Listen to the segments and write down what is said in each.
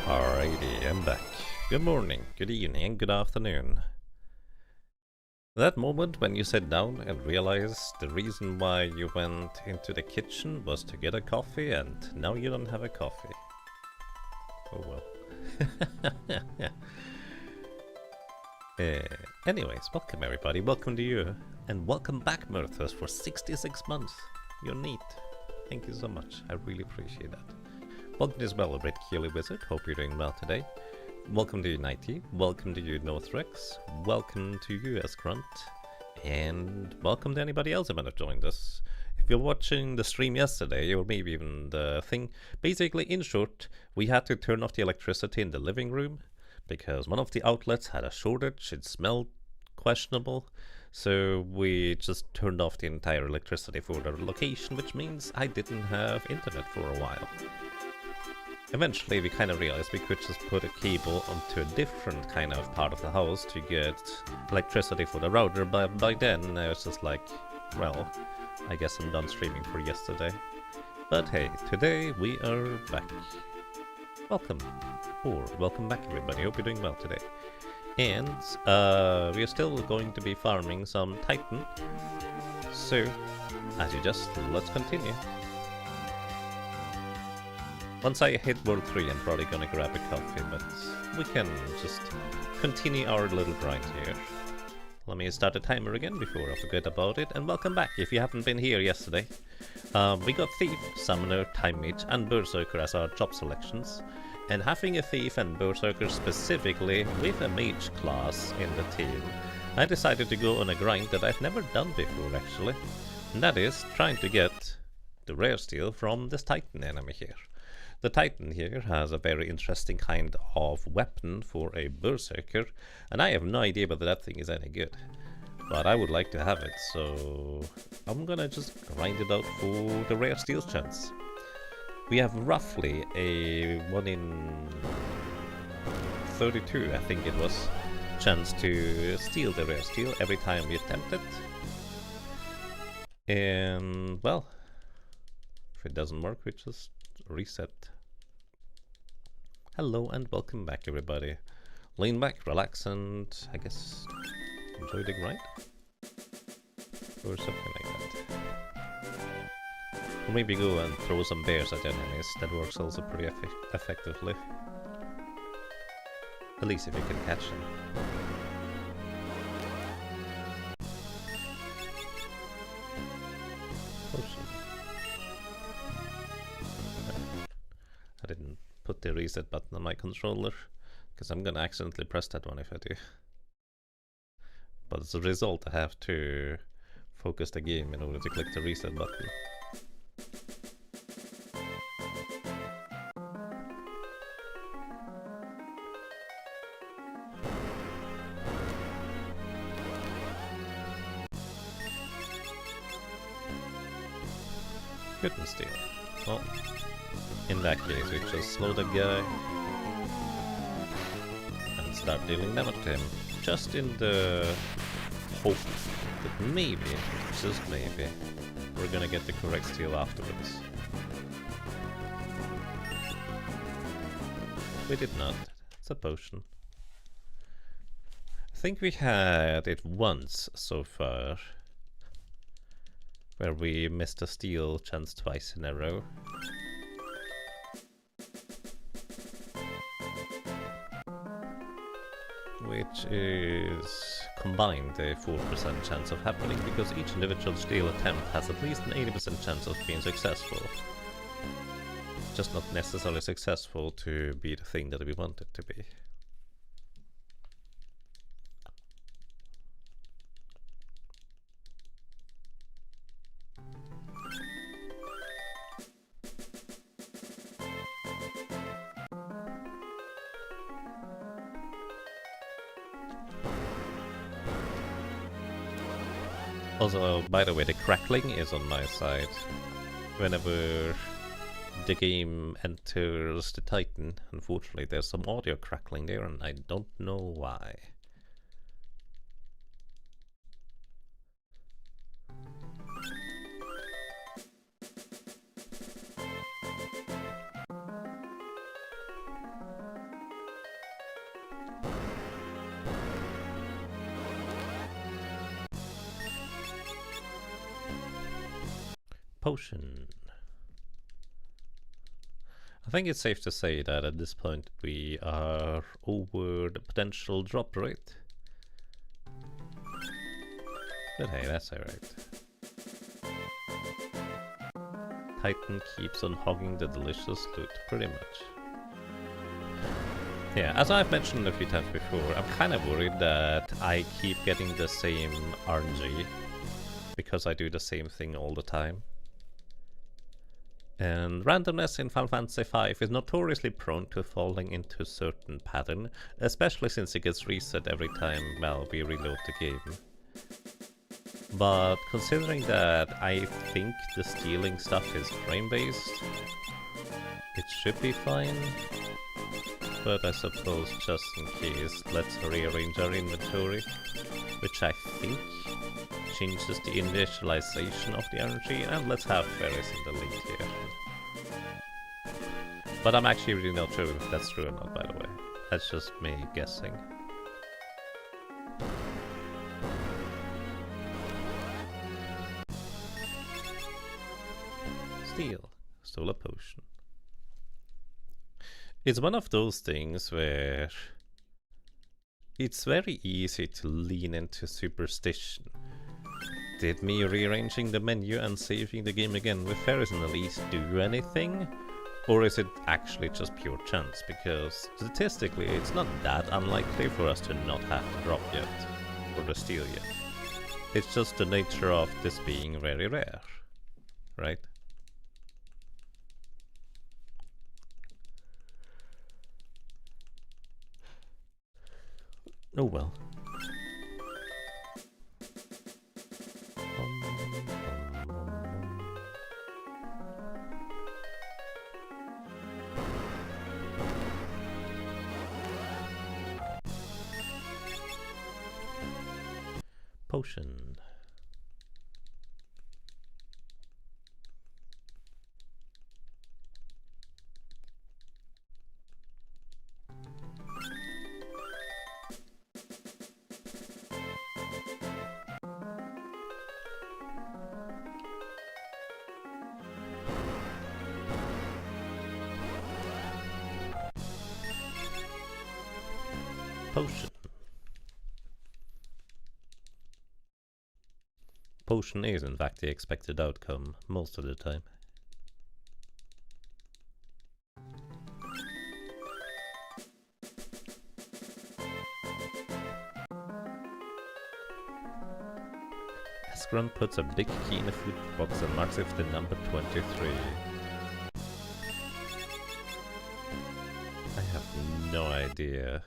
Alrighty, I'm back. Good morning, good evening, and good afternoon. That moment when you sat down and realized the reason why you went into the kitchen was to get a coffee and now you don't have a coffee. Oh well. Anyways, welcome everybody, welcome to you. And welcome back, Murthas, for 66 months. You're neat. Thank you so much, I really appreciate that. Welcome as well, Red Keely Wizard. Hope you're doing well today. Welcome to you, Nighty. Welcome to you, Notorious. Welcome to you, Grunt. And welcome to anybody else who might have joined us. If you're watching the stream yesterday, or maybe even the thing, basically, in short, we had to turn off the electricity in the living room because one of the outlets had a shortage. It smelled questionable. So we just turned off the entire electricity for the location, which means I didn't have internet for a while. Eventually we kind of realized we could just put a cable onto a different kind of part of the house to get electricity for the router, but by then I was just like, well, I guess I'm done streaming for yesterday. But hey, today we are back. Welcome, or welcome back everybody, hope you're doing well today. And we are still going to be farming some Titan, so as you just, let's continue. Once I hit World 3, I'm probably gonna grab a coffee, but we can just continue our little grind here. Let me start the timer again before I forget about it, and welcome back if you haven't been here yesterday. We got Thief, Summoner, Time Mage, and Berserker as our job selections, and having a Thief and Berserker specifically with a Mage class in the team, I decided to go on a grind that I've never done before actually, and that is trying to get the rare steel from this Titan enemy here. The Titan here has a very interesting kind of weapon for a Berserker, and I have no idea whether that thing is any good. But I would like to have it, so I'm gonna just grind it out for the rare steel chance. We have roughly a 1 in 32, I think it was, chance to steal the rare steel every time we attempt it. And, well, if it doesn't work, we just reset. Hello and welcome back everybody. Lean back, relax, and I guess enjoy the grind? Or something like that. Or maybe go and throw some bears at enemies, that works also pretty effectively. At least if you can catch them. I didn't put the reset button on my controller, because I'm gonna accidentally press that one if I do. But as a result, I have to focus the game in order to click the reset button. Couldn't steal. Well, in that case, we just slow the guy and start dealing damage to him. Just in the hope that maybe, just maybe, we're gonna get the correct steal afterwards. We did not. It's a potion. I think we had it once so far, where we missed a steal chance twice in a row. Which is combined a 4% chance of happening, because each individual steal attempt has at least an 80% chance of being successful. Just not necessarily successful to be the thing that we want it to be. Also, by the way, the crackling is on my side. Whenever the game enters the Titan, unfortunately there's some audio crackling there and I don't know why. Potion. I think it's safe to say that at this point we are over the potential drop rate. But hey, that's alright. Titan keeps on hogging the delicious loot, pretty much. Yeah, as I've mentioned a few times before, I'm kind of worried that I keep getting the same RNG because I do the same thing all the time. And randomness in Final Fantasy V is notoriously prone to falling into a certain pattern, especially since it gets reset every time, well, we reload the game. But considering that I think the stealing stuff is frame-based, it should be fine. But I suppose just in case, let's rearrange our inventory, which I think changes the initialization of the RNG, and let's have Ferris in the lead here. But I'm actually really not sure if that's true or not, by the way. That's just me guessing. Steal. Stole a potion. It's one of those things where it's very easy to lean into superstition. Did me rearranging the menu and saving the game again with Ferris in the lead do anything? Or is it actually just pure chance? Because statistically it's not that unlikely for us to not have the drop yet, or the steal yet. It's just the nature of this being very rare, right? Oh well. Potion. Potion. Potion is in fact the expected outcome most of the time. next grunt puts a big key in the food box and marks it with the number 23. I have no idea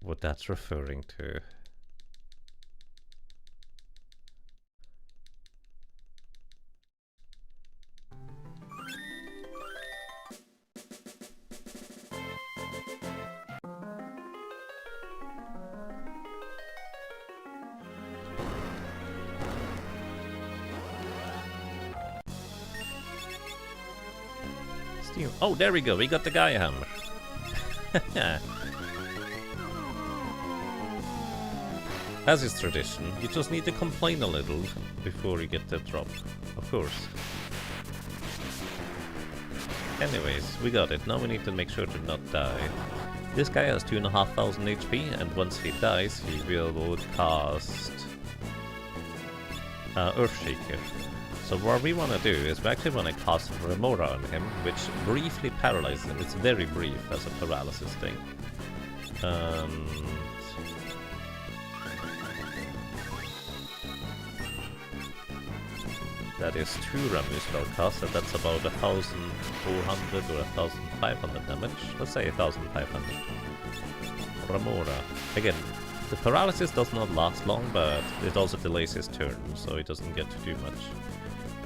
what that's referring to. Oh, there we go, we got the Gaia hammer. As is tradition, you just need to complain a little before you get the drop, of course. Anyways, we got it. Now we need to make sure to not die. This guy has 2,500 HP, and once he dies, he will cast Earthshaker. So what we want to do is we actually want to cast Remora on him, which briefly paralyzes him. It's very brief as a paralysis thing. That is 2 Ramu spellcast, and that's about 1,400 or 1,500 damage. Let's say 1,500. Remora. Again, the paralysis does not last long, but it also delays his turn, so he doesn't get to do much.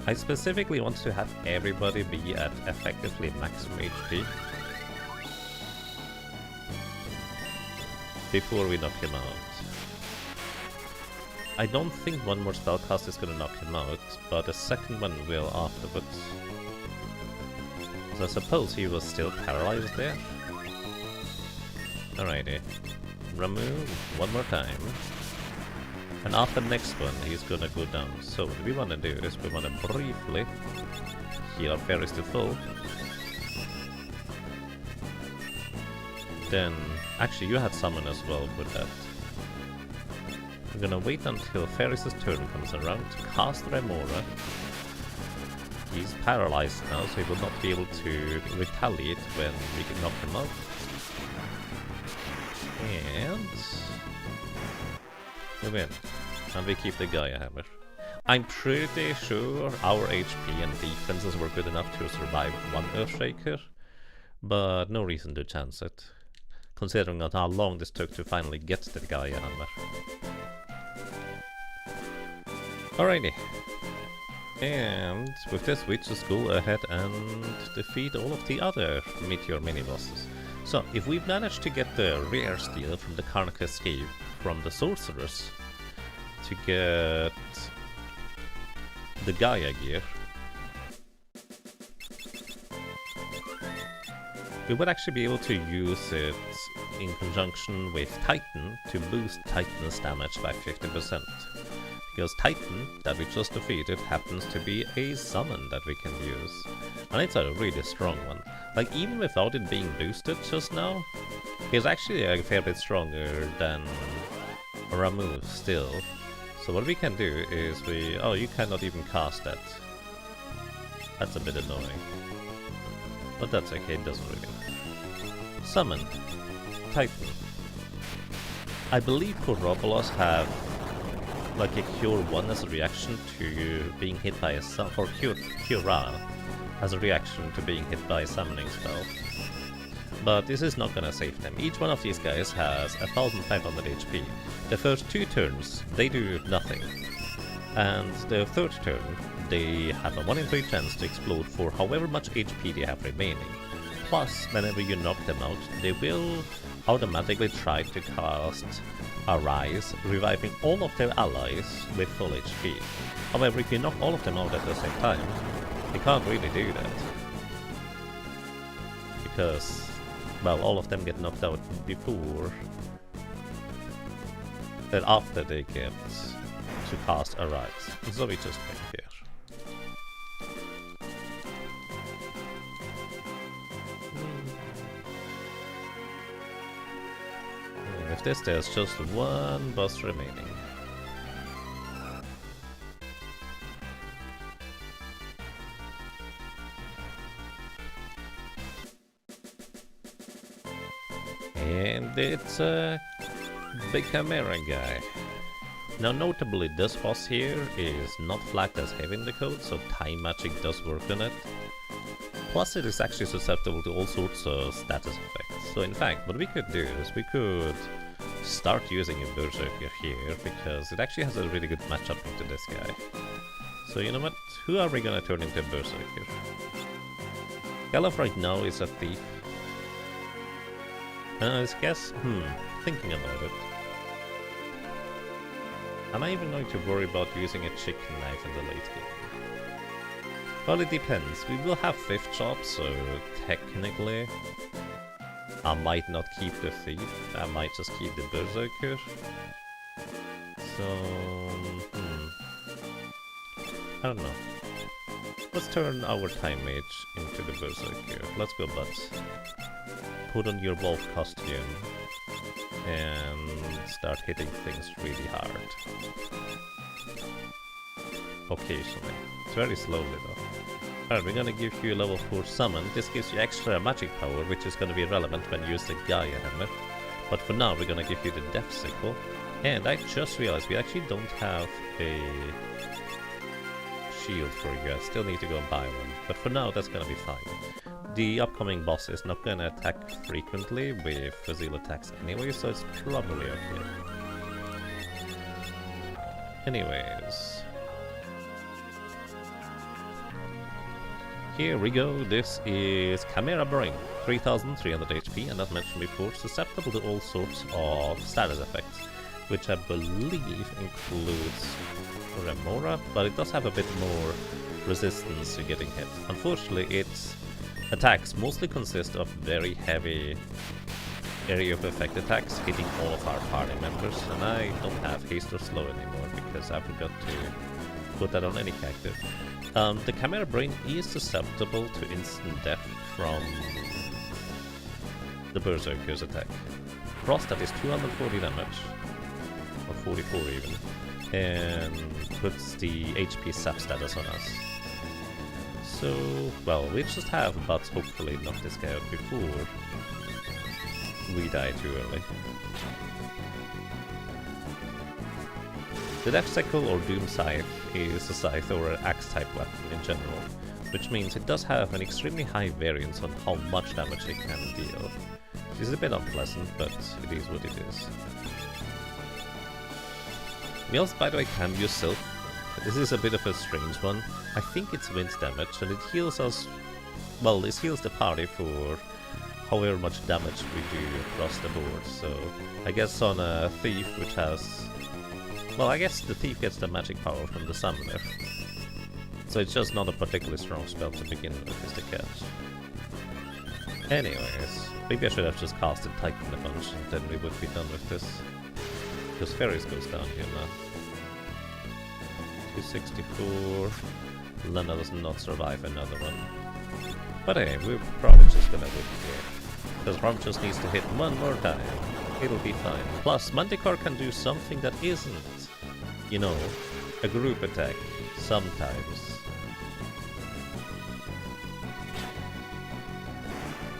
I specifically want to have everybody be at effectively maximum HP before we knock him out. I don't think one more spellcast is gonna knock him out, but a second one will afterwards. So I suppose he was still paralyzed there. Alrighty. Remove one more time. And after the next one, he's gonna go down. So what we wanna do is we wanna briefly heal our fairies to full. Then, actually you had summon as well with that. We're gonna wait until Ferris' turn comes around to cast Remora. He's paralyzed now, so he will not be able to retaliate when we can knock him out. And we win. And we keep the Gaia hammer. I'm pretty sure our HP and defenses were good enough to survive one Earthshaker, but no reason to chance it, considering how long this took to finally get the Gaia hammer. Alrighty. And with this we just go ahead and defeat all of the other Meteor mini-bosses. So, if we've managed to get the rare steal from the Karnak Escape from the Sorcerers to get the Gaia gear, we would actually be able to use it in conjunction with Titan to boost Titan's damage by 50%. Because Titan, that we just defeated, happens to be a summon that we can use. And it's a really strong one. Like, even without it being boosted just now, it's actually a fair bit stronger than Ramu still. So what we can do is we... Oh, you cannot even cast that. That's a bit annoying. But that's okay, it doesn't really matter. Summon. Titan. I believe Korobolos have like a Cure 1 as a reaction to being hit by a summon, or Cure Ra as a reaction to being hit by a summoning spell. But this is not gonna save them. Each one of these guys has 1,500 HP. The first 2 turns, they do nothing. And the third turn, they have a 1 in 3 chance to explode for however much HP they have remaining. Plus, whenever you knock them out, they will automatically try to cast Arise, reviving all of their allies with full HP. However, if you knock all of them out at the same time, you can't really do that. Because, well, all of them get knocked out before... and after they get to cast Arise. So we just wait here. With this, there's just one boss remaining. And it's a big Chimera guy. Now notably this boss here is not flagged as heavy in the code, so time magic does work on it. Plus it is actually susceptible to all sorts of status effects. So in fact what we could do is we could start using a Berserker here, because it actually has a really good matchup into this guy. So you know what? Who are we gonna turn into a Berserker? Galuf right now is a thief. I guess, thinking about it. Am I even going to worry about using a chicken knife in the late game? Well, it depends. We will have 5th job, so technically I might not keep the thief. I might just keep the Berserker. So, I don't know. Let's turn our time mage into the Berserker. Let's go, buds. Put on your wolf costume and start hitting things really hard. Occasionally. It's very slowly though. Alright, we're gonna give you a level 4 summon. This gives you extra magic power, which is gonna be relevant when you use the Gaia Hammer. But for now, we're gonna give you the Death Sickle. And I just realized we actually don't have a shield for you. I still need to go and buy one. But for now, that's gonna be fine. The upcoming boss is not gonna attack frequently with physical attacks anyway, so it's probably okay. Anyways. Here we go. This is Chimera Brain. 3300 HP, and as mentioned before, susceptible to all sorts of status effects, which I believe includes Remora, but it does have a bit more resistance to getting hit. Unfortunately, its attacks mostly consist of very heavy area of effect attacks hitting all of our party members, and I don't have haste or slow anymore because I forgot to put that on any character. The Chimera Brain is susceptible to instant death from the Berserker's attack. Frost, that is 240 damage, or 44 even, and puts the HP sap status on us. So, well, we just have but hopefully knock this guy out before we die too early. The Death Sickle or Doom Scythe is a scythe or an axe type weapon in general, which means it does have an extremely high variance on how much damage it can deal. Which is a bit unpleasant, but it is what it is. We also, by the way, can use Silk. This is a bit of a strange one. I think it's wind damage, and it heals us... Well, this heals the party for however much damage we do across the board, so... I guess on a Thief, which has... Well, I guess the Thief gets the magic power from the Summoner. So it's just not a particularly strong spell to begin with, is the catch. Anyways, maybe I should have just casted Titan a bunch, and then we would be done with this. Because Ferris goes down here now. 264. Lena does not survive another one. But hey, we're probably just gonna win here. Because Rom just needs to hit one more time. It'll be fine. Plus, Manticore can do something that isn't, you know, a group attack. Sometimes.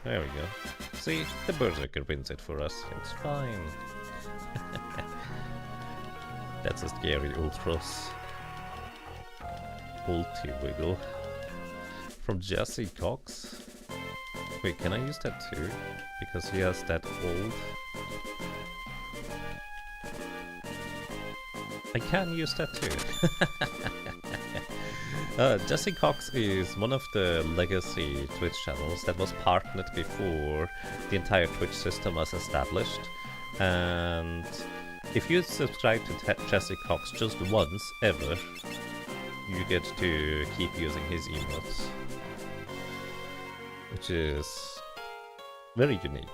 There we go. See, the Berserker wins it for us. It's fine. That's a scary Ultros. Ulti-Wiggle. From Jesse Cox. Wait, can I use that too? Because he has that old... I can use that too. Jesse Cox is one of the legacy Twitch channels that was partnered before the entire Twitch system was established. And if you subscribe to Jesse Cox just once ever, you get to keep using his emotes, which is very unique.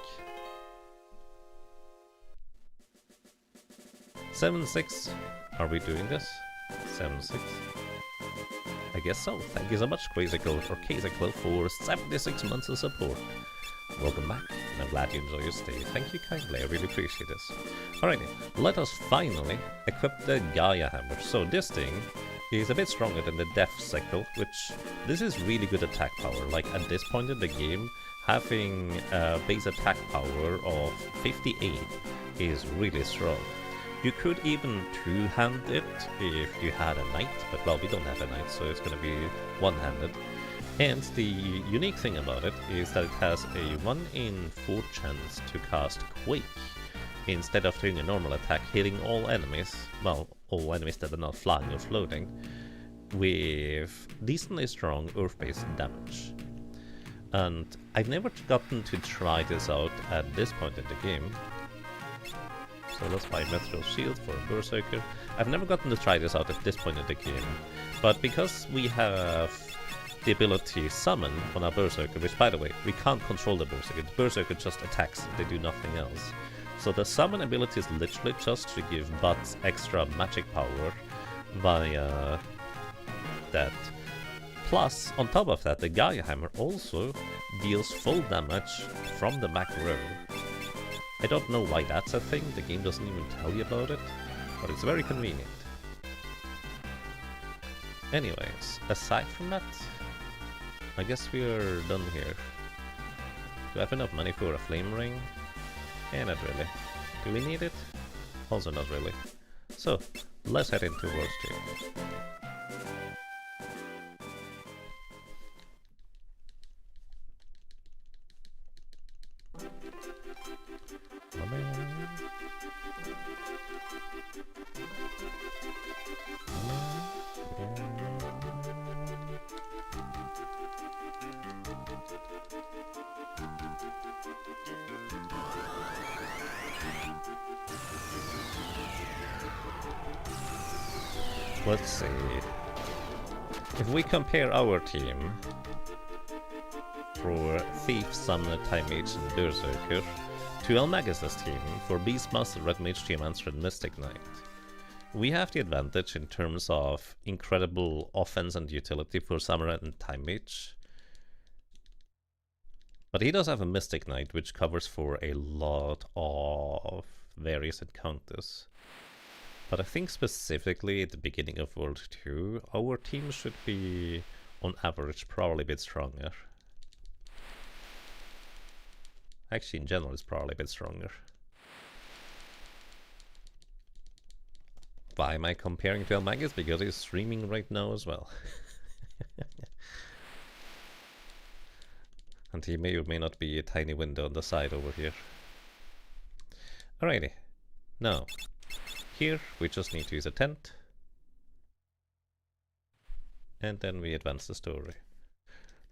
7-6. Are we doing this? 7-6. I guess so. Thank you so much, Crazycle or Kazycle, for 76 months of support. Welcome back, and I'm glad you enjoy your stay. Thank you kindly, I really appreciate this. Alrighty, let us finally equip the Gaia Hammer. So this thing is a bit stronger than the Death Sickle, which this is really good attack power. Like at this point in the game, having a base attack power of 58 is really strong. You could even two-hand it if you had a knight, but well, we don't have a knight, so it's gonna be one-handed. And the unique thing about it is that it has a 1 in 4 chance to cast Quake, instead of doing a normal attack, hitting all enemies, well, all enemies that are not flying or floating, with decently strong earth-based damage. And I've never gotten to try this out at this point in the game. So that's my Meteor Shield for a Berserker. I've never gotten to try this out at this point in the game, but because we have the ability Summon on our Berserker, which by the way, we can't control the Berserker just attacks, they do nothing else. So the Summon ability is literally just to give Butts extra magic power via that. Plus, on top of that, the Gaia Hammer also deals full damage from the back row. I don't know why that's a thing, the game doesn't even tell you about it, but it's very convenient. Anyways, aside from that, I guess we're done here. Do I have enough money for a flame ring? Yeah, not really. Do we need it? Also not really. So, let's head into World Stream. Let's see. If we compare our team for Thief, Summoner, Time Mage, and Berserker to Elmagus' team for Beastmaster, Red Mage, Geomancer, and Mystic Knight, we have the advantage in terms of incredible offense and utility for Summoner and Time Mage. But he does have a Mystic Knight, which covers for a lot of various encounters. But I think specifically at the beginning of World 2, our team should be, on average, probably a bit stronger. Actually, in general, it's probably a bit stronger. Why am I comparing to Elmagus? Because he's streaming right now as well. And he may or may not be a tiny window on the side over here. Alrighty. Now, here we just need to use a tent. And then we advance the story.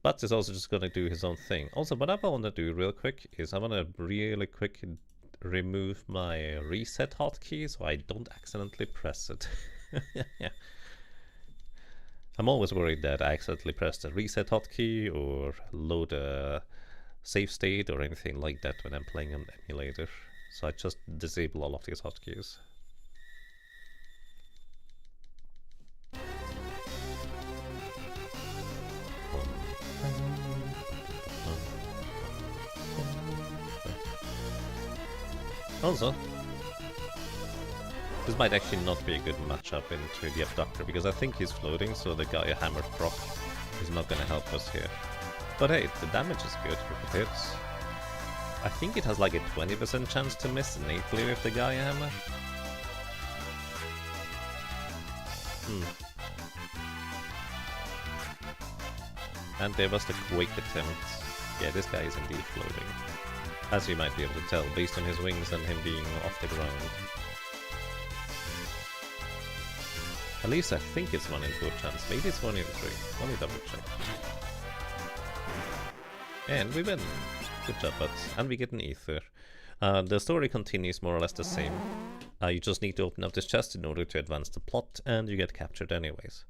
But is also just gonna do his own thing. Also, what I want to do real quick is I want to really quick remove my reset hotkey so I don't accidentally press it. I'm always worried that I accidentally press the reset hotkey or load a save state or anything like that when I'm playing an emulator. So I just disable all of these hotkeys. Also, this might actually not be a good matchup into the Abductor, because I think he's floating, so the Gaia Hammer proc is not gonna help us here. But hey, the damage is good if it hits. I think it has like a 20% chance to miss innately with the Gaia Hammer. And there was the Quake attempt. Yeah, this guy is indeed floating. As you might be able to tell, based on his wings and him being off the ground. At least I think it's 1 in 4 chance. Maybe it's 1 in 3. Let me double check. And we win. Good job, Butts. And we get an ether. The story continues more or less the same. You just need to open up this chest in order to advance the plot, and you get captured anyways.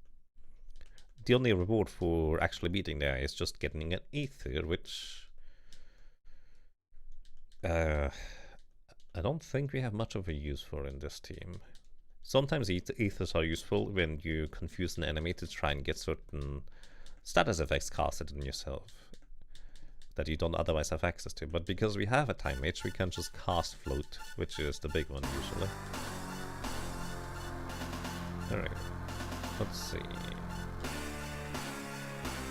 The only reward for actually beating the guy is just getting an ether, which I don't think we have much of a use for in this team. Sometimes ethers are useful when you confuse an enemy to try and get certain status effects casted on yourself that you don't otherwise have access to. But because we have a Time Mage, we can just cast Float, which is the big one usually. Alright, let's see.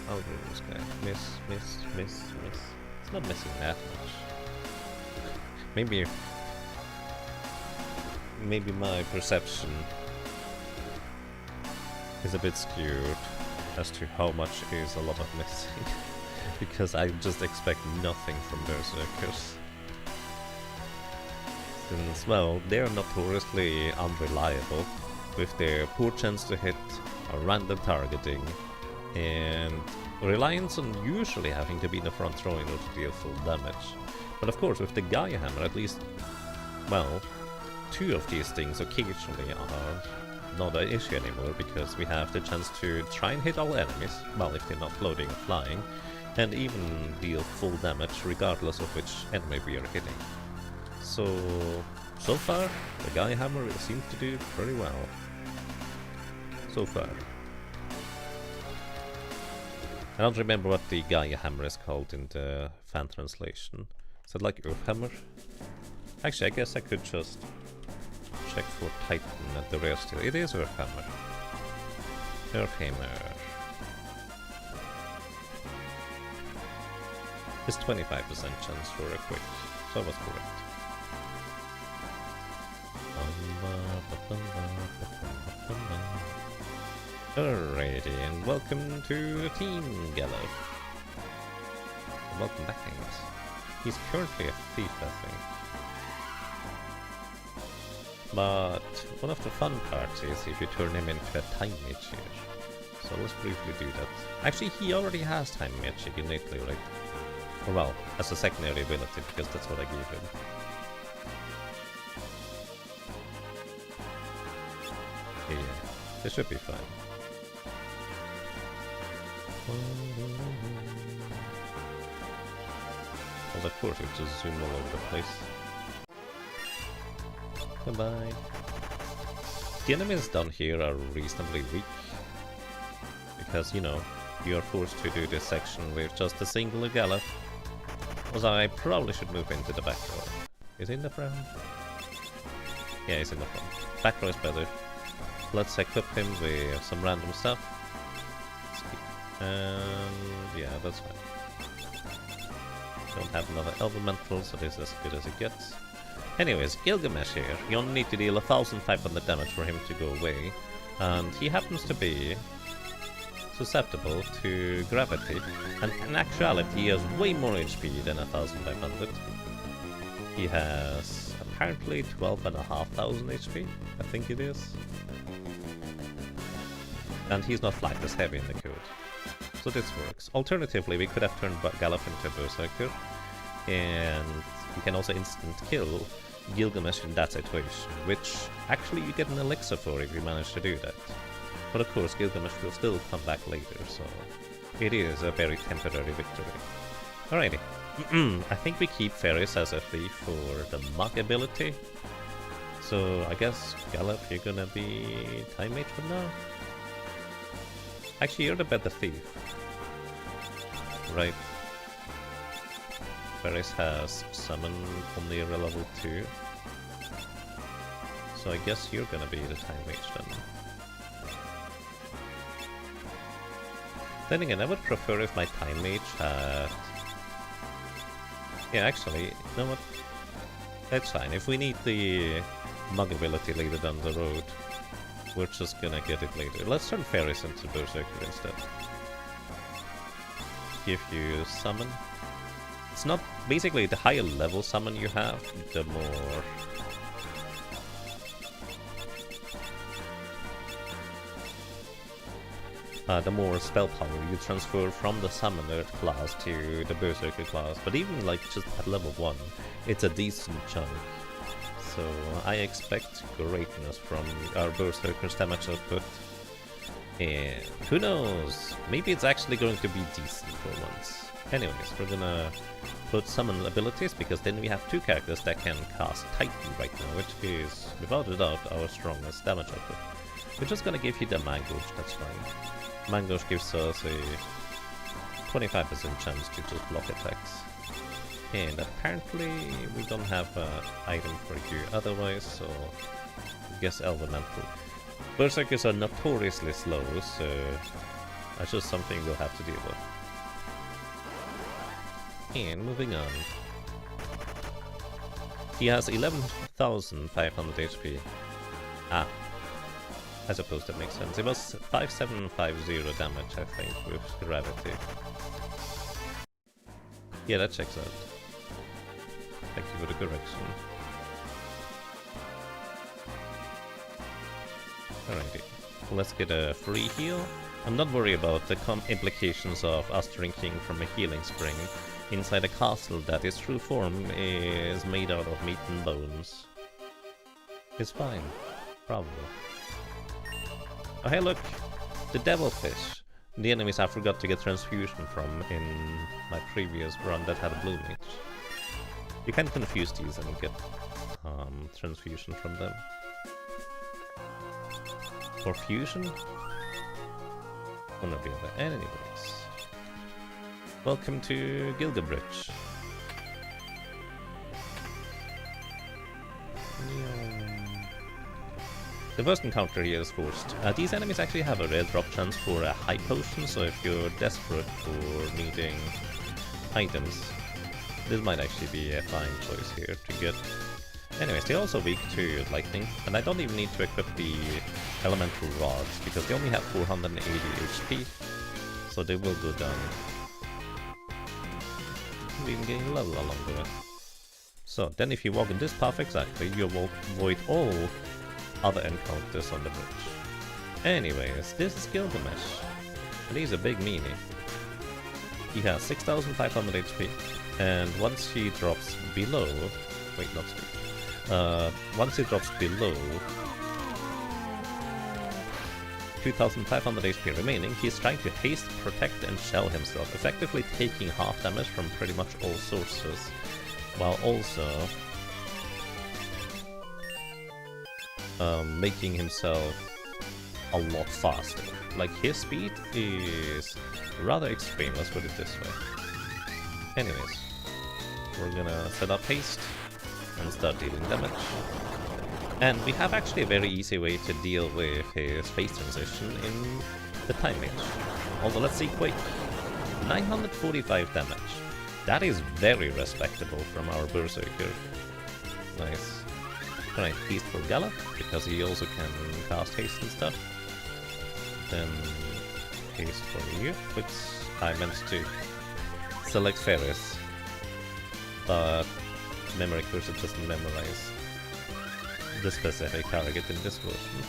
I'll do this guy. Miss. It's not missing that much. Maybe maybe my perception is a bit skewed as to how much is a lot of missing. Because I just expect nothing from Berserkers. Since, well, they're notoriously unreliable with their poor chance to hit or random targeting and reliance on usually having to be in the front row in order to deal full damage. But of course, with the Gaia Hammer, at least, well, 2 of these things occasionally are not an issue anymore, because we have the chance to try and hit all enemies, well, if they're not floating or flying, and even deal full damage regardless of which enemy we are hitting. So far, the Gaia Hammer seems to do pretty well. So far. I don't remember what the Gaia Hammer is called in the fan translation. Is it like Earth Hammer? Actually, I guess I could just check for Titan and the rest. It is Earth Hammer. Earth Hammer. It's 25% chance for a quick, so I was correct. Alrighty, and welcome to the team, Gallop. Welcome back, Hanks. He's currently a thief, I think. But one of the fun parts is if you turn him into a time mage here. So let's briefly do that. Actually, he already has time mage innately, right? Or well, as a secondary ability, because that's what I gave him. Yeah, this should be fine. Well, of course, we just zoom all over the place. Goodbye. The enemies down here are reasonably weak, because, you know, you are forced to do this section with just a single gallop. Also, I probably should move into the back row. Is he in the front? Yeah, he's in the front. Back row is better. Let's equip him with some random stuff. Yeah, that's fine. Don't have another elemental, so this is as good as it gets. Anyways, Gilgamesh here. You only need to deal 1,500 damage for him to go away. And he happens to be susceptible to gravity. And in actuality, he has way more HP than 1,500. He has apparently 12,500 HP, I think it is. And he's not flagged as heavy in the code. So this works. Alternatively, we could have turned Gallop into a Berserker, and you can also instant kill Gilgamesh in that situation, which actually you get an elixir for if you manage to do that. But of course, Gilgamesh will still come back later, so it is a very temporary victory. Alrighty. I think we keep Ferris as a thief for the Mug ability. So I guess, Gallop, you're gonna be Time Mage for now? Actually, you're the better thief. Right. Ferris has Summon only a level 2. So I guess you're gonna be the Time Mage then. Then again, I would prefer if my Time Mage had... Yeah, actually, you know what? That's fine. If we need the Mug ability later down the road, we're just gonna get it later. Let's turn Ferris into Berserker instead. Give you Summon. It's not... Basically, the higher level summon you have, the more... the more spell power you transfer from the Summoner class to the Berserker class. But even like just at level 1, it's a decent chunk. So I expect greatness from our Berserker's damage output. And who knows, maybe it's actually going to be decent for once. Anyways, we're gonna put summon abilities, because then we have 2 characters that can cast Titan right now, which is without a doubt our strongest damage output. We're just gonna give you the Mangosh, that's fine. Mangosh gives us a 25% chance to just block attacks. And apparently we don't have an item for you otherwise, so I guess Elemental. Berserkers are notoriously slow, so that's just something we'll have to deal with. And moving on. He has 11,500 HP. Ah, I suppose that makes sense. It was 5750 damage, I think, with gravity. Yeah, that checks out. Thank you for the correction. Alrighty, let's get a free heal. I'm not worried about the implications of us drinking from a healing spring inside a castle that its true form is made out of meat and bones. It's fine, probably. Oh hey look! The devilfish! The enemies I forgot to get transfusion from in my previous run that had a blue mage. You can confuse these and get transfusion from them. Or fusion? One or the other. Anyways. Welcome to Gilgabridge. The first encounter here is forced. These enemies actually have a rare drop chance for a high potion, so if you're desperate for needing items, this might actually be a fine choice here to get. Anyways, they're also weak to lightning, and I don't even need to equip the elemental rods, because they only have 480 HP, so they will go down. I'm even getting level along the way. So, then if you walk in this path exactly, you will avoid all other encounters on the bridge. Anyways, this is Gilgamesh, and he's a big meanie. He has 6,500 HP, and once he drops below... Wait, not speed. Once he drops below 2,500 HP remaining, he's trying to haste, protect, and shell himself, effectively taking half damage from pretty much all sources, while also making himself a lot faster. Like, his speed is rather extreme, let's put it this way. Anyways, we're gonna set up haste and start dealing damage. And we have actually a very easy way to deal with his phase transition in the time mage. Although let's see Quake. 945 damage. That is very respectable from our Berserker. Nice. Alright, haste for Gallop, because he also can cast haste and stuff. Then haste for you, which I meant to select Ferris. But Memory Cursor doesn't memorize the specific target in this version.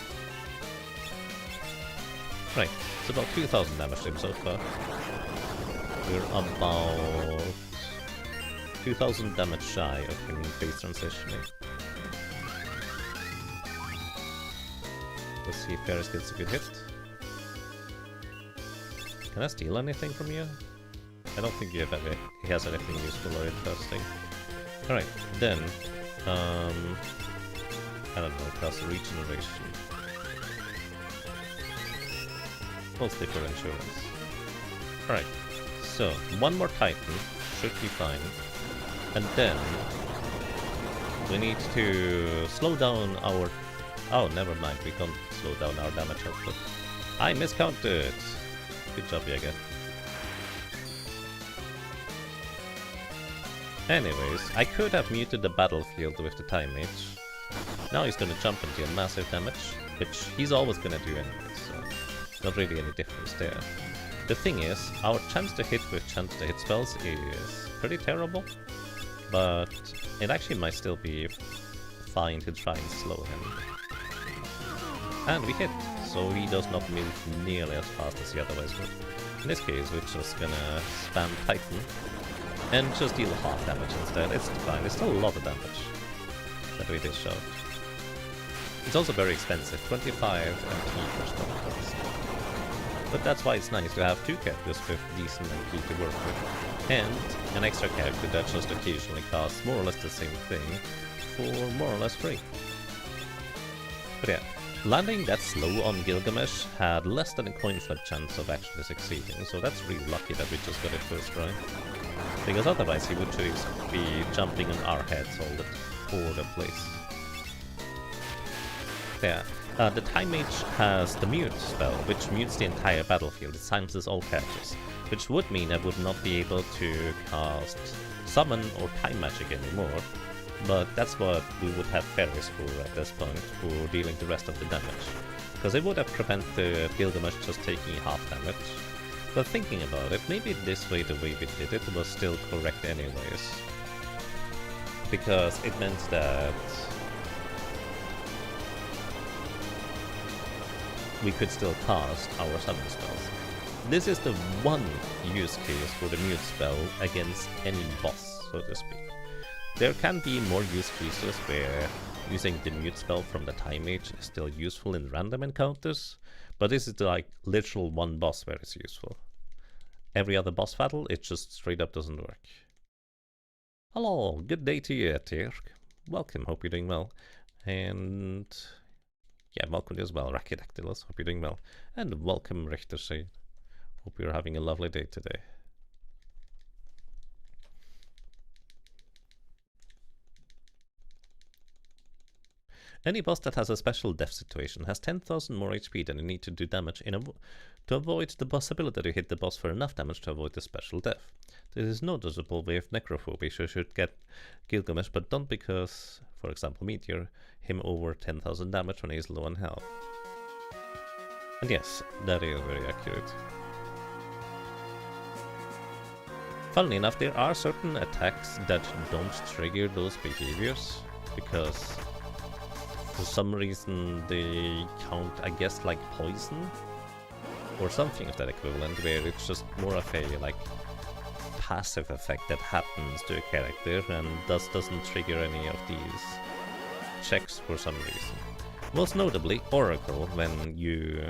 Right, it's about 2,000 damage to him so far. We're about 2,000 damage shy of him phase transitioning. Let's see if Ferris gets a good hit. Can I steal anything from you? I don't think he has anything useful or interesting. Alright, then, I don't know, cast regeneration. Mostly for insurance. Alright, so, one more Titan should be fine. And then, we need to slow down our... Oh, never mind, we can't slow down our damage output. I miscounted! Good job, Jäger. Anyways, I could have muted the battlefield with the Time Mage. Now he's gonna jump into a massive damage, which he's always gonna do anyway, so not really any difference there. The thing is, our chance to hit with chance to hit spells is pretty terrible, but it actually might still be fine to try and slow him. And we hit, so he does not move nearly as fast as he otherwise would. In this case, we're just gonna spam Titan and just deal half damage instead. It's fine, it's still a lot of damage that we dish out. It's also very expensive, 25 MP per spell cost. But that's why it's nice to have two characters with decent MP to work with, and an extra character that just occasionally casts more or less the same thing for more or less free. But yeah, landing that slow on Gilgamesh had less than a coin flip chance of actually succeeding, so that's really lucky that we just got it first try. Because otherwise he would just be jumping on our heads all the place. Yeah, the Time Mage has the Mute spell, which mutes the entire battlefield. It silences all characters, which would mean I would not be able to cast Summon or Time Magic anymore. but that's what we would have fairies for at this point, for dealing the rest of the damage. Because it would have prevented Gilgamesh just taking half damage. But thinking about it, maybe this way, the way we did it, was still correct anyways. Because it meant that we could still cast our summon spells. This is the one use case for the mute spell against any boss, so to speak. There can be more use cases where using the mute spell from the Time Mage is still useful in random encounters, but this is the, like, literal one boss where it's useful. Every other boss battle, it just straight up doesn't work. Hello, good day to you, Etir. Welcome, hope you're doing well. And yeah, welcome as well, Rakidactylus, hope you're doing well. And welcome, Richtershade. Hope you're having a lovely day today. Any boss that has a special death situation has 10,000 more HP than you need to do damage to avoid the possibility to hit the boss for enough damage to avoid the special death. This is noticeable with necrophobia, so you should get Gilgamesh, but don't because, for example, Meteor, him over 10,000 damage when he's low on health. And yes, that is very accurate. Funnily enough, there are certain attacks that don't trigger those behaviors, because for some reason they count, I guess, like poison or something of that equivalent, where it's just more of a like passive effect that happens to a character and thus doesn't trigger any of these checks for some reason. Most notably Oracle, when you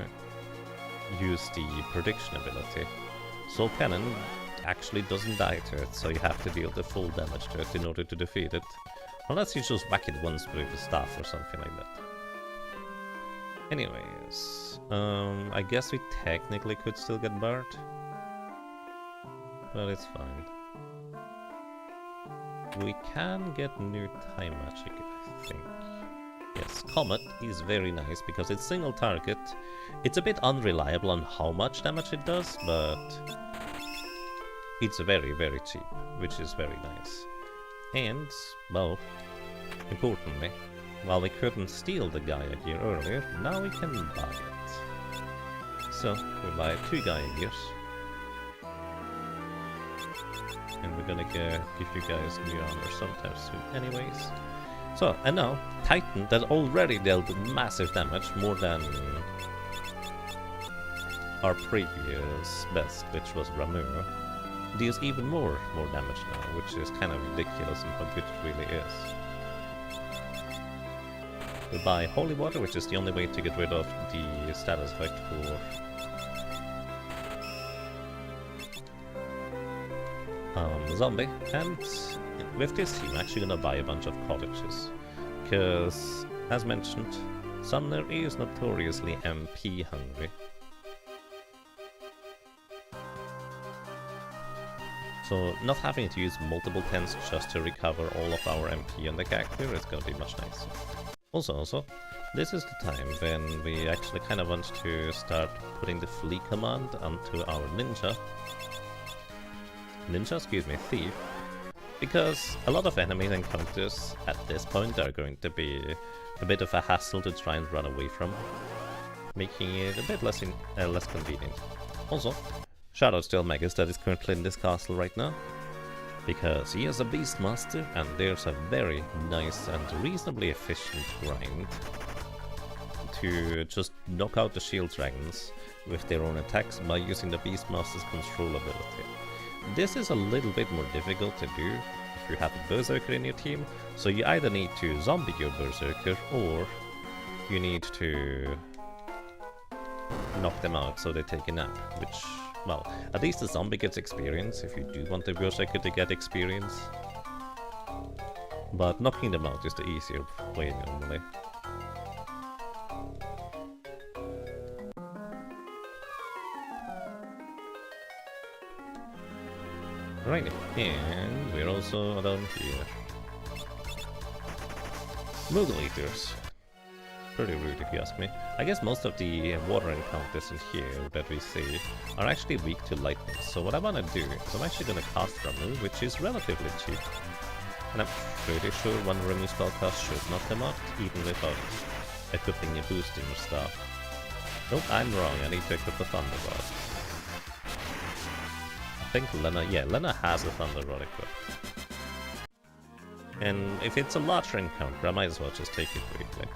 use the prediction ability. Soul Cannon actually doesn't die to it, so you have to deal the full damage to it in order to defeat it. Unless you just whack it once with a staff or something like that. Anyways, I guess we technically could still get barred. But it's fine. We can get new time magic, I think. Yes, Comet is very nice because it's single target. It's a bit unreliable on how much damage it does, but it's very, very cheap, which is very nice. And, well, importantly, while we couldn't steal the Gaia gear earlier, now we can buy it. So, we buy 2 Gaia gears. And we're gonna give you guys new armor sometime soon anyways. So, and now, Titan, that already dealt massive damage, more than our previous best, which was Ramu, deals even more damage now, which is kind of ridiculous in how good it really is. We buy Holy Water, which is the only way to get rid of the status effect for Zombie, and with this team I'm actually gonna buy a bunch of cottages, because, as mentioned, Sumner is notoriously MP hungry. So not having to use multiple tents just to recover all of our MP on the character is gonna be much nicer. Also, this is the time when we actually kind of want to start putting the flee command onto our thief, because a lot of enemy encounters at this point are going to be a bit of a hassle to try and run away from, making it a bit less convenient. Also, shoutouts to Elmegas that is currently in this castle right now, because he is a Beastmaster and there's a very nice and reasonably efficient grind to just knock out the shield dragons with their own attacks by using the Beastmaster's control ability. This is a little bit more difficult to do if you have a Berserker in your team, so you either need to zombie your Berserker or you need to knock them out so they take a nap, which, well, at least the zombie gets experience if you do want the Berserker to get experience. But knocking them out is the easier way normally. Righty, and we're also down here. Moogle Eaters. Pretty rude if you ask me. I guess most of the water encounters in here that we see are actually weak to lightning, so what I want to do is I'm actually going to cast Ramu, which is relatively cheap. And I'm pretty sure one remove spellcast should knock them out, even without equipping a boosting or stuff. Nope, I'm wrong, I need to equip the Thunder Rod. I think Lena has a Thunder Rod equipped. And if it's a larger encounter, I might as well just take it briefly.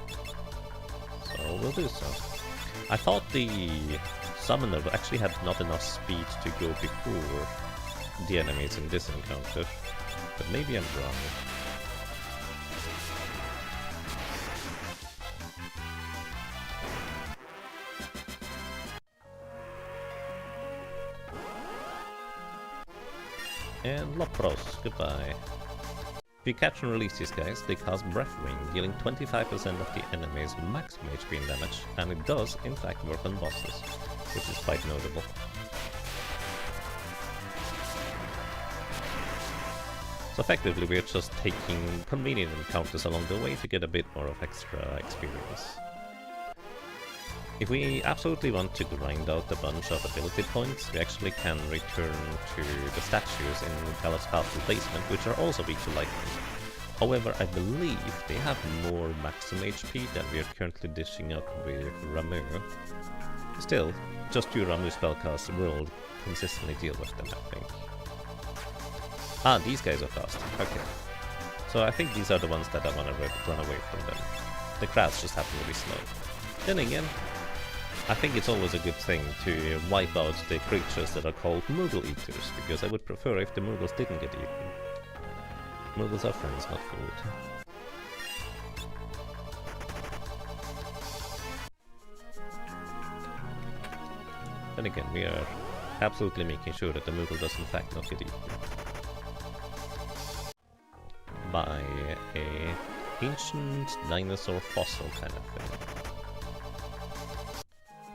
So we'll do so. I thought the summoner actually had not enough speed to go before the enemies in this encounter, but maybe I'm wrong. And Lopros, goodbye. If you catch and release these guys, they cast Breath Ring, dealing 25% of the enemy's maximum HP and damage, and it does in fact work on bosses, which is quite notable. So effectively we're just taking convenient encounters along the way to get a bit more of extra experience. If we absolutely want to grind out a bunch of ability points, we actually can return to the statues in Gallows Castle basement, which are also weak to lightning. However, I believe they have more maximum HP than we are currently dishing out with Ramu. Still, just 2 Ramu spellcasts will consistently deal with them, I think. Ah, these guys are fast. Okay. So I think these are the ones that I want to run away from them. The crowds just happen to be slow. Then again, I think it's always a good thing to wipe out the creatures that are called Moogle Eaters, because I would prefer if the Moogles didn't get eaten. Moogles are friends, not food. Then again, we are absolutely making sure that the Moogle does in fact not get eaten by a ancient dinosaur fossil kind of thing.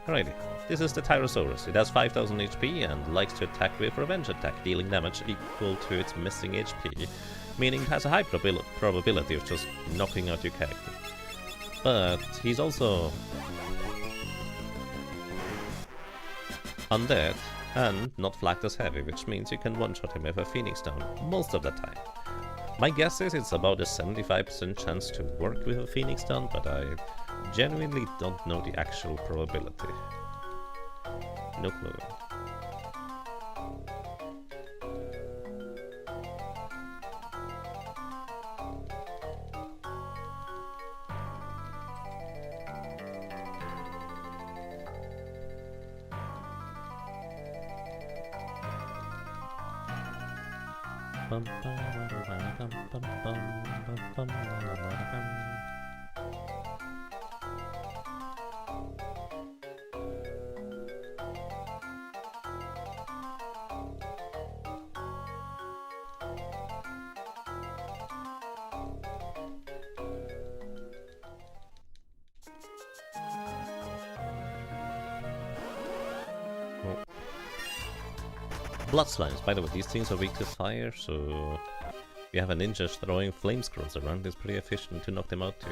Alrighty, this is the Tyrannosaurus. It has 5000 HP and likes to attack with revenge attack, dealing damage equal to its missing HP, meaning it has a high probability of just knocking out your character. But he's also undead and not flagged as heavy, which means you can one-shot him with a Phoenix Down most of the time. My guess is it's about a 75% chance to work with a Phoenix Down, but I genuinely don't know the actual probability. No clue. Blood slimes, by the way, these things are weak to fire, so if you have a ninja throwing flame scrolls around, it's pretty efficient to knock them out too.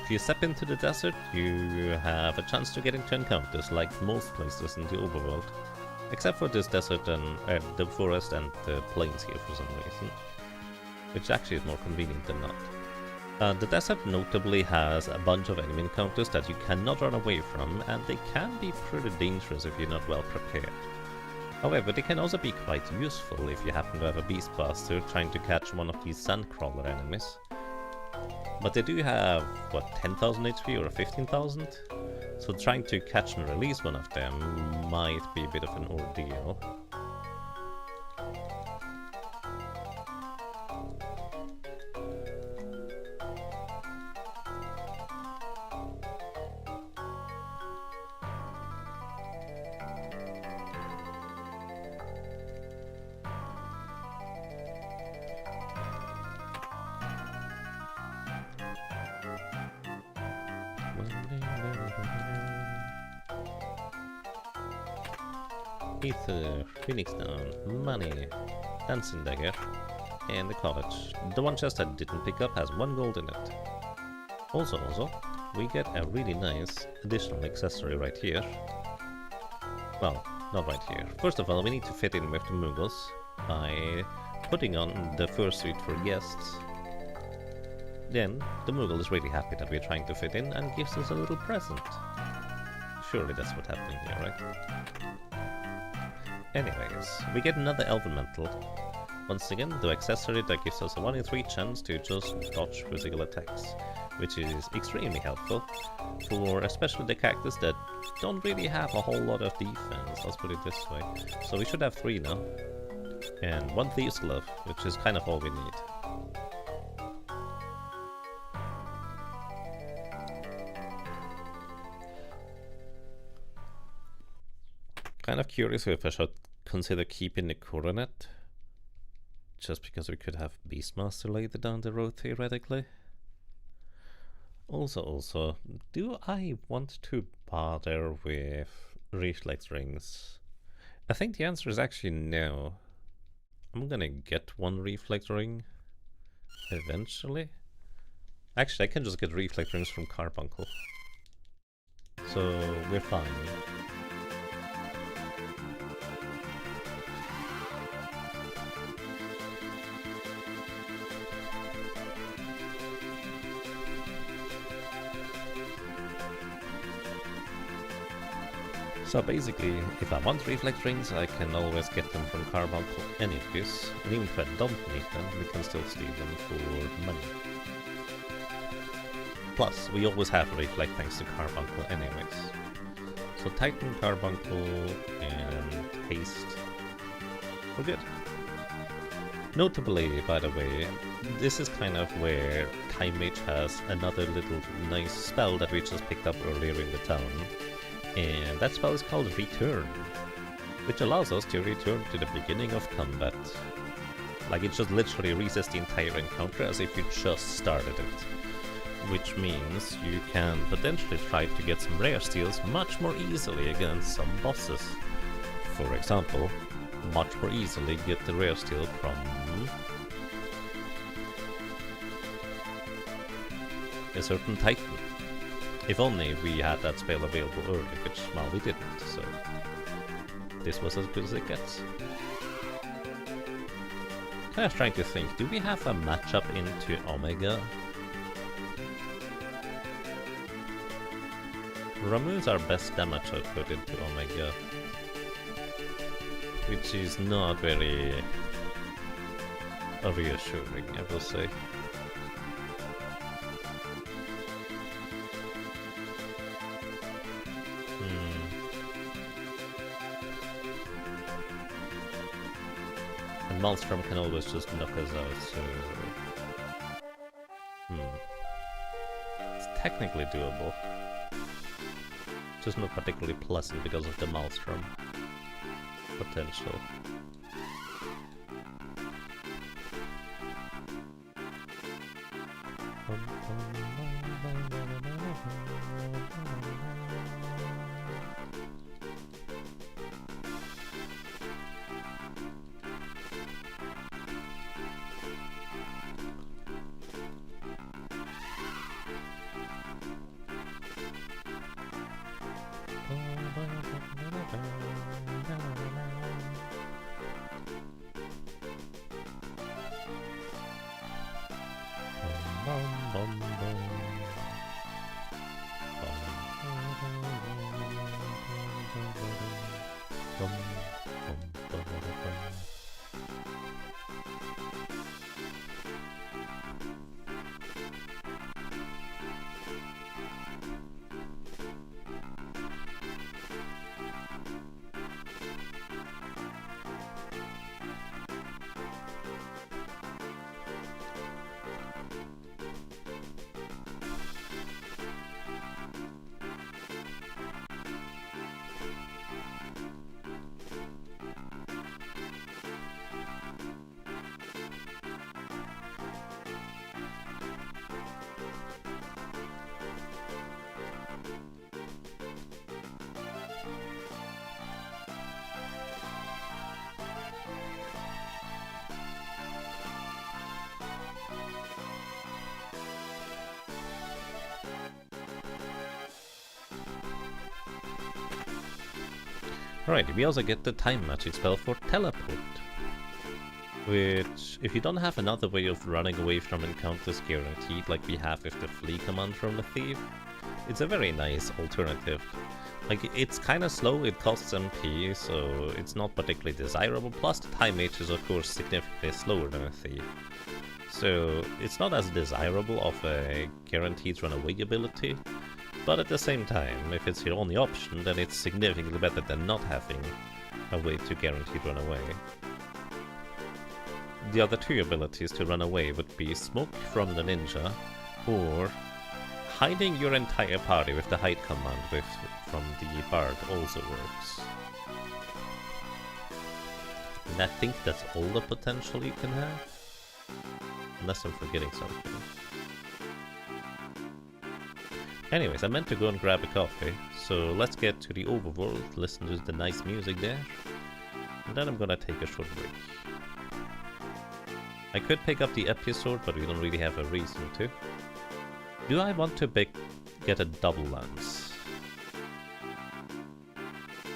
If you step into the desert, you have a chance to get into encounters like most places in the overworld, except for this desert and the forest and the plains here for some reason, which actually is more convenient than not. The desert notably has a bunch of enemy encounters that you cannot run away from, and they can be pretty dangerous if you're not well prepared. However, they can also be quite useful if you happen to have a Beastmaster trying to catch one of these Sandcrawler enemies. But they do have, what, 10,000 HP or 15,000? So trying to catch and release one of them might be a bit of an ordeal. Ether, Phoenix Down, money, dancing dagger, and the cottage. The one chest I didn't pick up has 1 gold in it. Also, we get a really nice additional accessory right here. Well, not right here. First of all, we need to fit in with the Moogles by putting on the fursuit for guests, then the Moogle is really happy that we're trying to fit in and gives us a little present. Surely that's what's happening here, right? Anyways, we get another elemental. Once again, the accessory that gives us a 1 in 3 chance to just dodge physical attacks, which is extremely helpful for especially the characters that don't really have a whole lot of defense, let's put it this way. So we should have 3 now, and 1 Thieves' Glove, which is kind of all we need. Kind of curious if I should consider keeping the coronet, just because we could have Beastmaster later down the road theoretically. Also, do I want to bother with reflex rings? I think the answer is actually no. I'm gonna get 1 reflex ring eventually. Actually, I can just get reflex rings from Carbuncle, so we're fine. So basically, if I want reflex rings, I can always get them from Carbuncle anyways, and even if I don't need them, we can still steal them for money. Plus, we always have reflex thanks to Carbuncle anyways. So Titan, Carbuncle, and Haste. We're good. Notably, by the way, this is kind of where Time Mage has another little nice spell that we just picked up earlier in the town. And that spell is called Return, which allows us to return to the beginning of combat. Like, it just literally resets the entire encounter as if you just started it. Which means you can potentially try to get some rare steals much more easily against some bosses. For example, much more easily get the rare steal from a certain Titan. If only we had that spell available earlier, which, well, we didn't, so this was as good as it gets. I was trying to think, do we have a matchup into Omega? Ramu's our best damage output into Omega, which is not very reassuring, I will say. And Maelstrom can always just knock us out, so... It's technically doable. Just not particularly pleasant because of the Maelstrom potential. Alright, we also get the time magic spell for teleport. which, if you don't have another way of running away from encounters guaranteed, like we have with the flee command from the thief, it's a very nice alternative. Like, it's kinda slow, it costs MP, so it's not particularly desirable, plus the time mage is of course significantly slower than a thief. So it's not as desirable of a guaranteed runaway ability, but at the same time, if it's your only option, then it's significantly better than not having a way to guaranteed run away. The other two abilities to run away would be Smoke from the Ninja, or hiding your entire party with the hide command from the Bard also works. And I think that's all the potential you can have, unless I'm forgetting something. Anyways, I meant to go and grab a coffee, so let's get to the overworld, listen to the nice music there, and then I'm gonna take a short break. I could pick up the episode, but we don't really have a reason to. Do I want to get a double lance?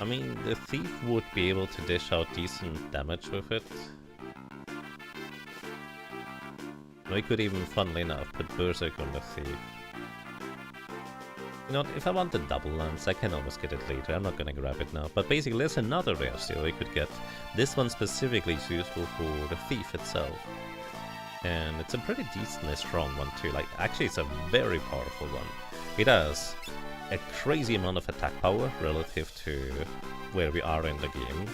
I mean, the thief would be able to dish out decent damage with it. We could even, funnily enough, put Berserk on the thief. You know what, if I want the double lance, I can always get it later. I'm not gonna grab it now. But basically, there's another rare seal we could get. This one specifically is useful for the thief itself. And it's a pretty decently strong one too. Like, actually, it's a very powerful one. It has a crazy amount of attack power relative to where we are in the game.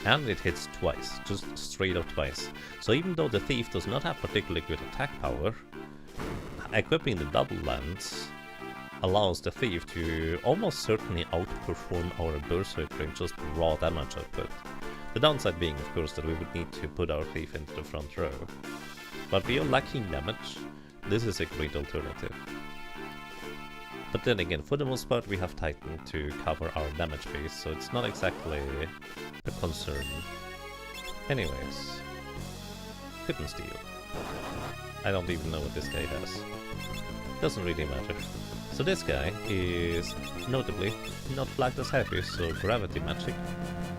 And it hits twice, just straight up twice. So even though the thief does not have particularly good attack power, equipping the double lance allows the thief to almost certainly outperform our Berserker in just raw damage output. The downside being, of course, that we would need to put our thief into the front row. But we are lacking damage, this is a great alternative. But then again, for the most part, we have Titan to cover our damage base, so it's not exactly a concern. Anyways, Hidden Steel. I don't even know what this guy has. Doesn't really matter. So this guy is notably not flagged as heavy, so gravity magic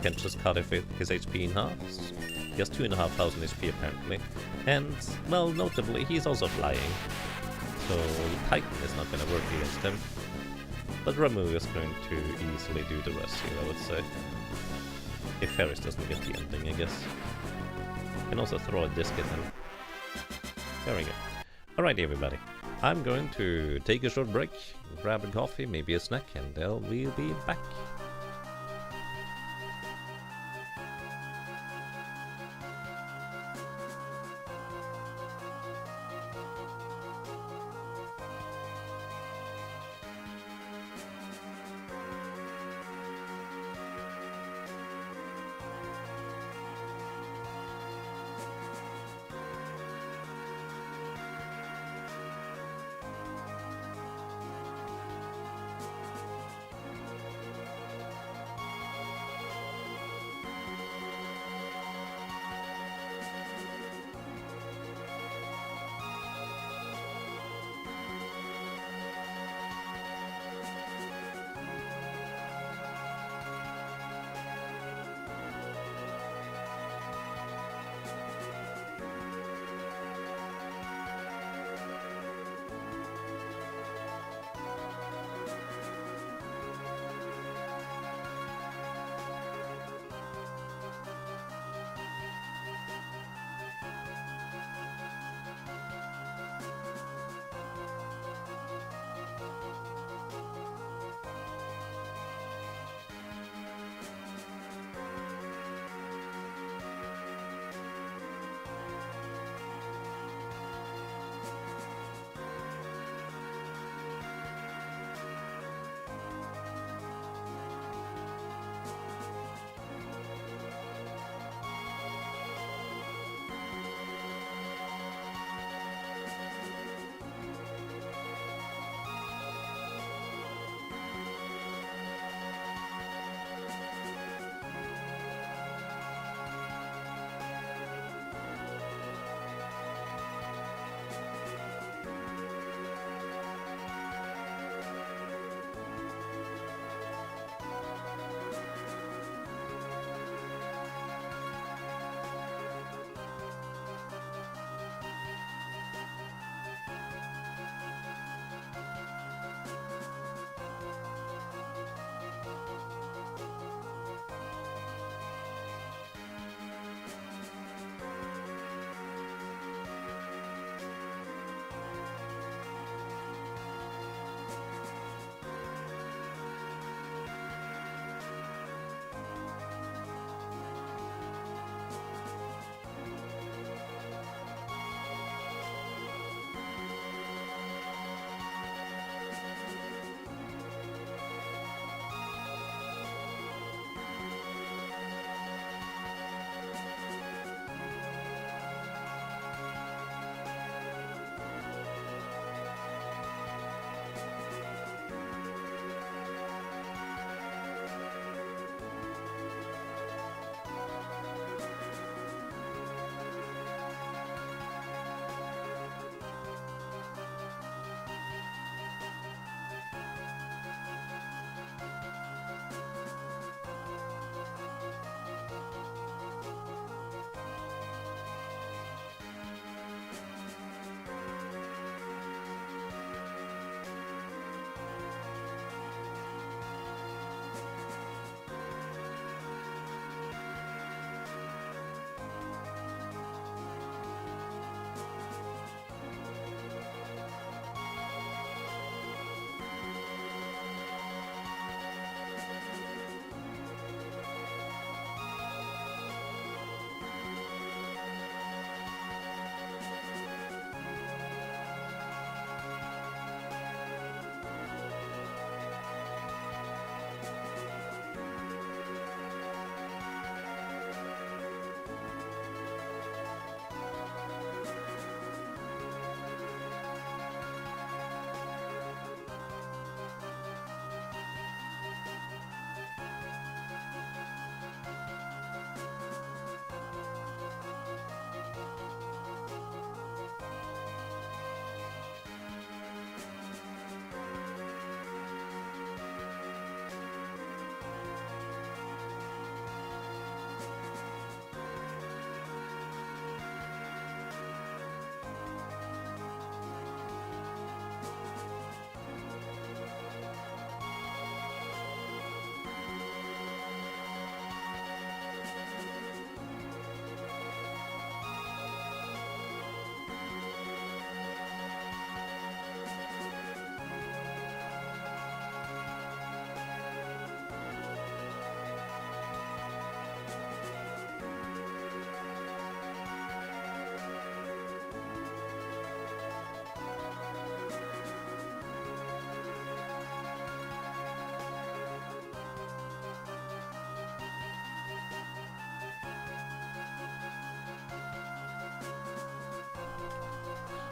can just cut his HP in half. He has 2,500 HP apparently, and well, notably he's also flying, so Titan is not going to work against him. But Ramu is going to easily do the rest here, I would say. If Ferris doesn't get the ending, I guess. Can also throw a disc at him. There we go. Alrighty everybody. I'm going to take a short break, grab a coffee, maybe a snack, and we'll be back.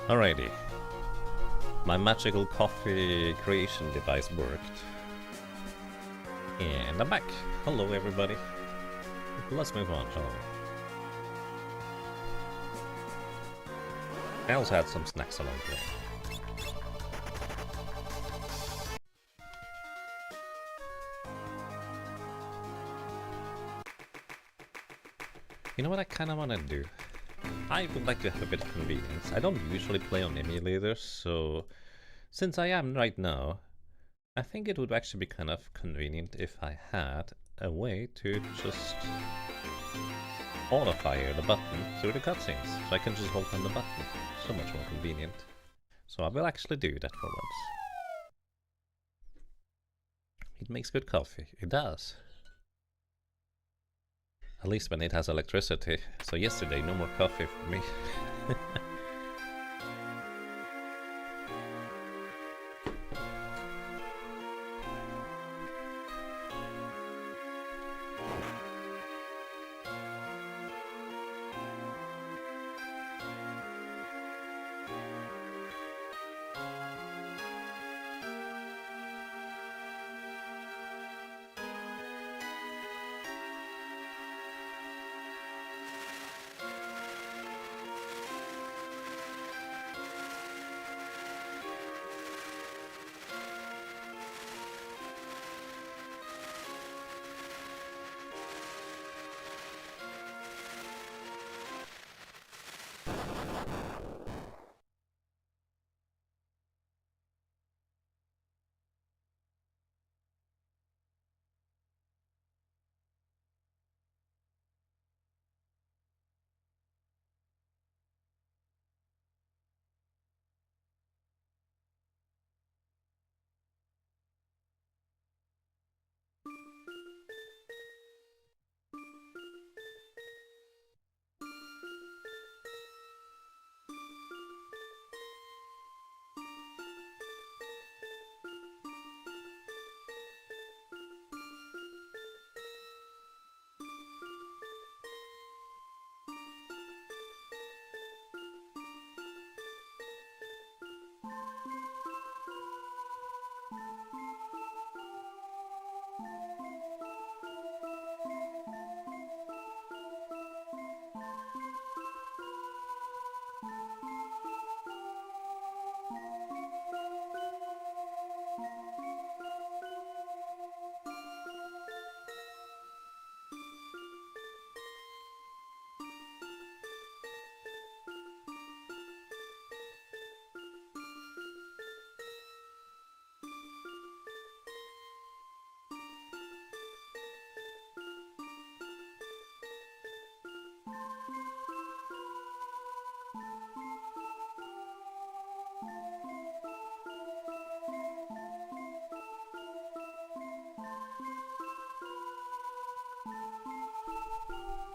Alrighty. My magical coffee creation device worked. And I'm back. Hello everybody. Let's move on, shall we? I also had some snacks along the way. You know what I kind of want to do? I would like to have a bit of convenience. I don't usually play on emulators, so since I am right now, I think it would actually be kind of convenient if I had a way to just auto-fire the button through the cutscenes, so I can just hold on the button. So much more convenient. So I will actually do that for once. It makes good coffee. It does. At least when it has electricity. So yesterday, no more coffee for me.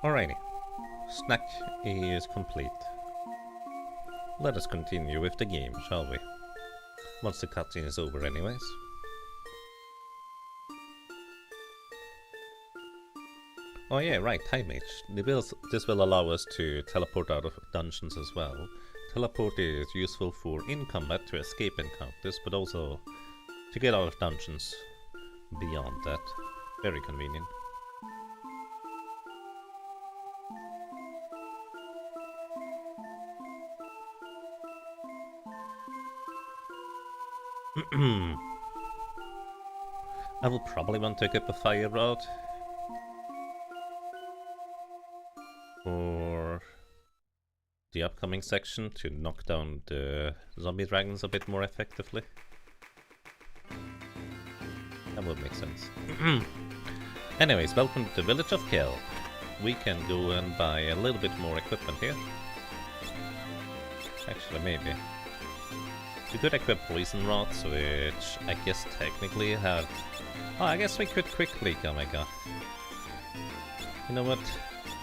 Alrighty, snack is complete. Let us continue with the game, shall we? Once the cutscene is over anyways. Oh yeah, right, time H. This will allow us to teleport out of dungeons as well. Teleport is useful for in combat to escape encounters, but also to get out of dungeons beyond that. Very convenient. I will probably want to equip a fire rod for the upcoming section to knock down the zombie dragons a bit more effectively. That would make sense. Anyways, welcome to the village of Kel. We can go and buy a little bit more equipment here. Actually, maybe. We could equip poison rods, which I guess technically have... Oh, I guess we could quick leak, oh my god. You know what?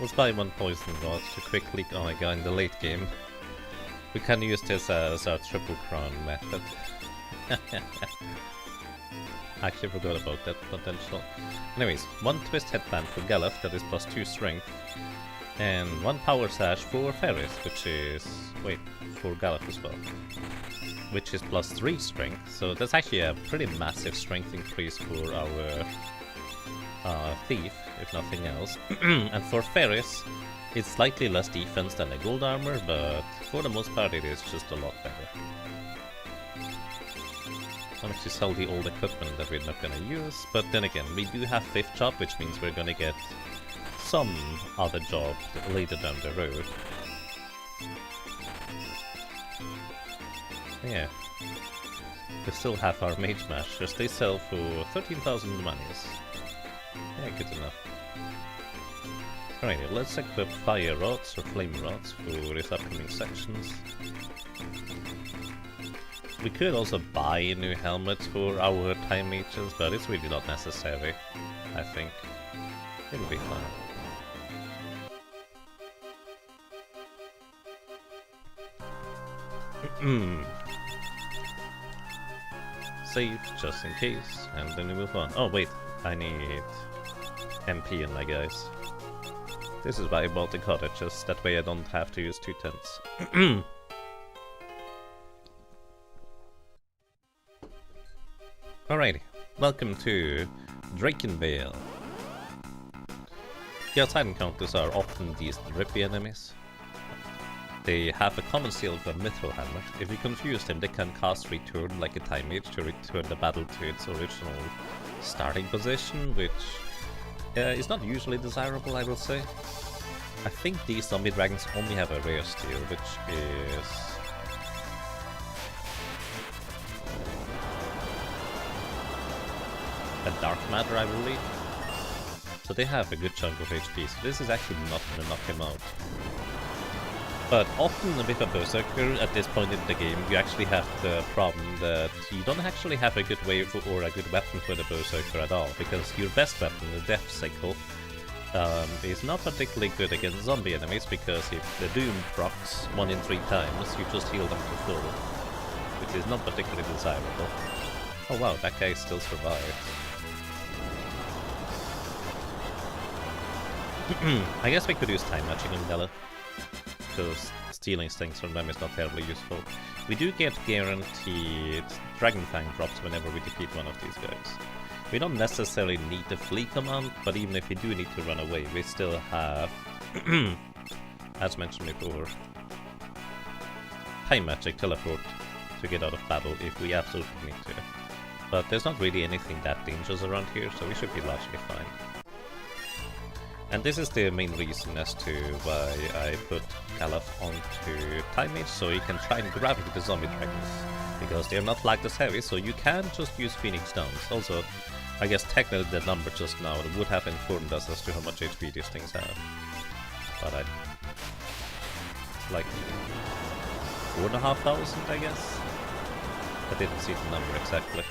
Let's buy one poison rod to quick leak, oh my god, in the late game. We can use this as our triple crown method. I actually forgot about that potential. Anyways, one twist headband for Galuf, that is +2 strength. And 1 power sash for Ferris, which is... wait, for Gallop as well. Which is plus 3 strength, so that's actually a pretty massive strength increase for our thief, if nothing else. And for Ferris, it's slightly less defense than the gold armor, but for the most part it is just a lot better. I'll actually sell the old equipment that we're not gonna use, but then again, we do have 5th job, which means we're gonna get some other job later down the road. Yeah. We still have our mage masters, they sell for 13,000 monies. Yeah, good enough. Alrighty, let's equip fire rods or flame rods for these upcoming sections. We could also buy new helmets for our time mages, but it's really not necessary, I think. It'll be fine. Save, just in case, and then we move on. Oh wait, I need MP in my guys. This is why I bought the cottages, that way I don't have to use 2 tents. Alrighty, welcome to Drakenvale. The outside encounters are often these drippy enemies. They have a common seal of a mythical hammer. If you confuse them, they can cast Return like a time mage to return the battle to its original starting position, which is not usually desirable, I will say. I think these zombie dragons only have a rare steel, which is... a dark matter, I believe. So they have a good chunk of HP, so this is actually not gonna knock him out. But often with a berserker at this point in the game, you actually have the problem that you don't actually have a good way for, or a good weapon for the berserker at all, because your best weapon, the death sickle, is not particularly good against zombie enemies, because if the doom procs 1 in 3 times, you just heal them to full, which is not particularly desirable. Oh wow, that guy still survived. I guess we could use time matching on Gala, because stealing things from them is not terribly useful. We do get guaranteed Dragon Fang drops whenever we defeat one of these guys. We don't necessarily need the flee command, but even if we do need to run away, we still have, as mentioned before, time magic teleport to get out of battle if we absolutely need to. But there's not really anything that dangerous around here, so we should be largely fine. And this is the main reason as to why I put Caliph onto Time Mage, so you can try and grab it with the zombie dragons. Because they're not flagged as heavy, so you can just use Phoenix Downs. Also, I guess technically the number just now would have informed us as to how much HP these things have. But I... like... 4,500, I guess? I didn't see the number exactly.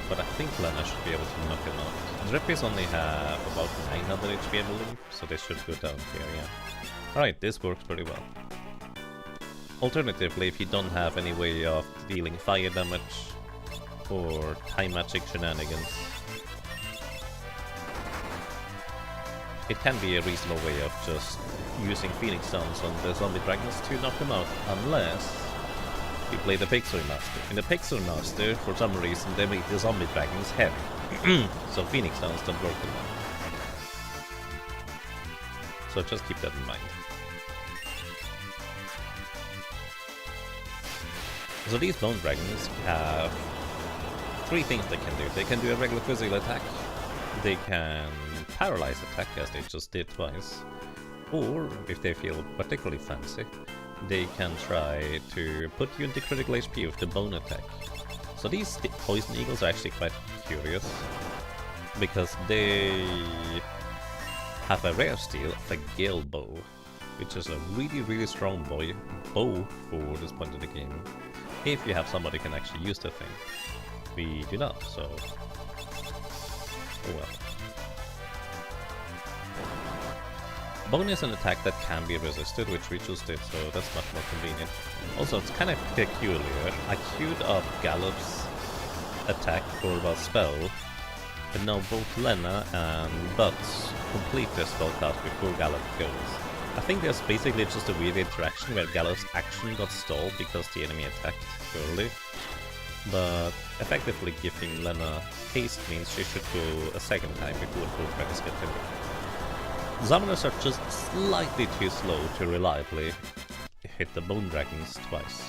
But I think Lana should be able to knock him out. Drippies only have about 900 HP, I believe, so they should go down here, yeah. Alright, this works pretty well. Alternatively, if you don't have any way of dealing fire damage or time magic shenanigans, it can be a reasonable way of just using Phoenix Downs on the zombie dragons to knock them out, unless you play the Pixel Master. In the Pixel Master, for some reason, they make the zombie dragons heavy, so Phoenix Downs don't work with them. So just keep that in mind. So these bone dragons have 3 things they can do. They can do a regular physical attack, they can paralyze attack, as they just did twice, or, if they feel particularly fancy, they can try to put you into critical HP with the bone attack. So these poison eagles are actually quite curious, because they have a rare steel of a gale bow, which is a really strong bow for this point in the game, if you have somebody who can actually use the thing. We do not, so... oh well. Bone is an attack that can be resisted, which we just did, so that's much more convenient. Also, it's kind of peculiar. I queued up Gallop's attack for, well, spell But now both Lena and Butts complete their spellcast before Gallup goes. I think there's basically just a weird interaction where Gallup's action got stalled because the enemy attacked early. But effectively giving Lena haste means she should go a second time before both dragons get hit. Summoners are just slightly too slow to reliably hit the bone dragons twice.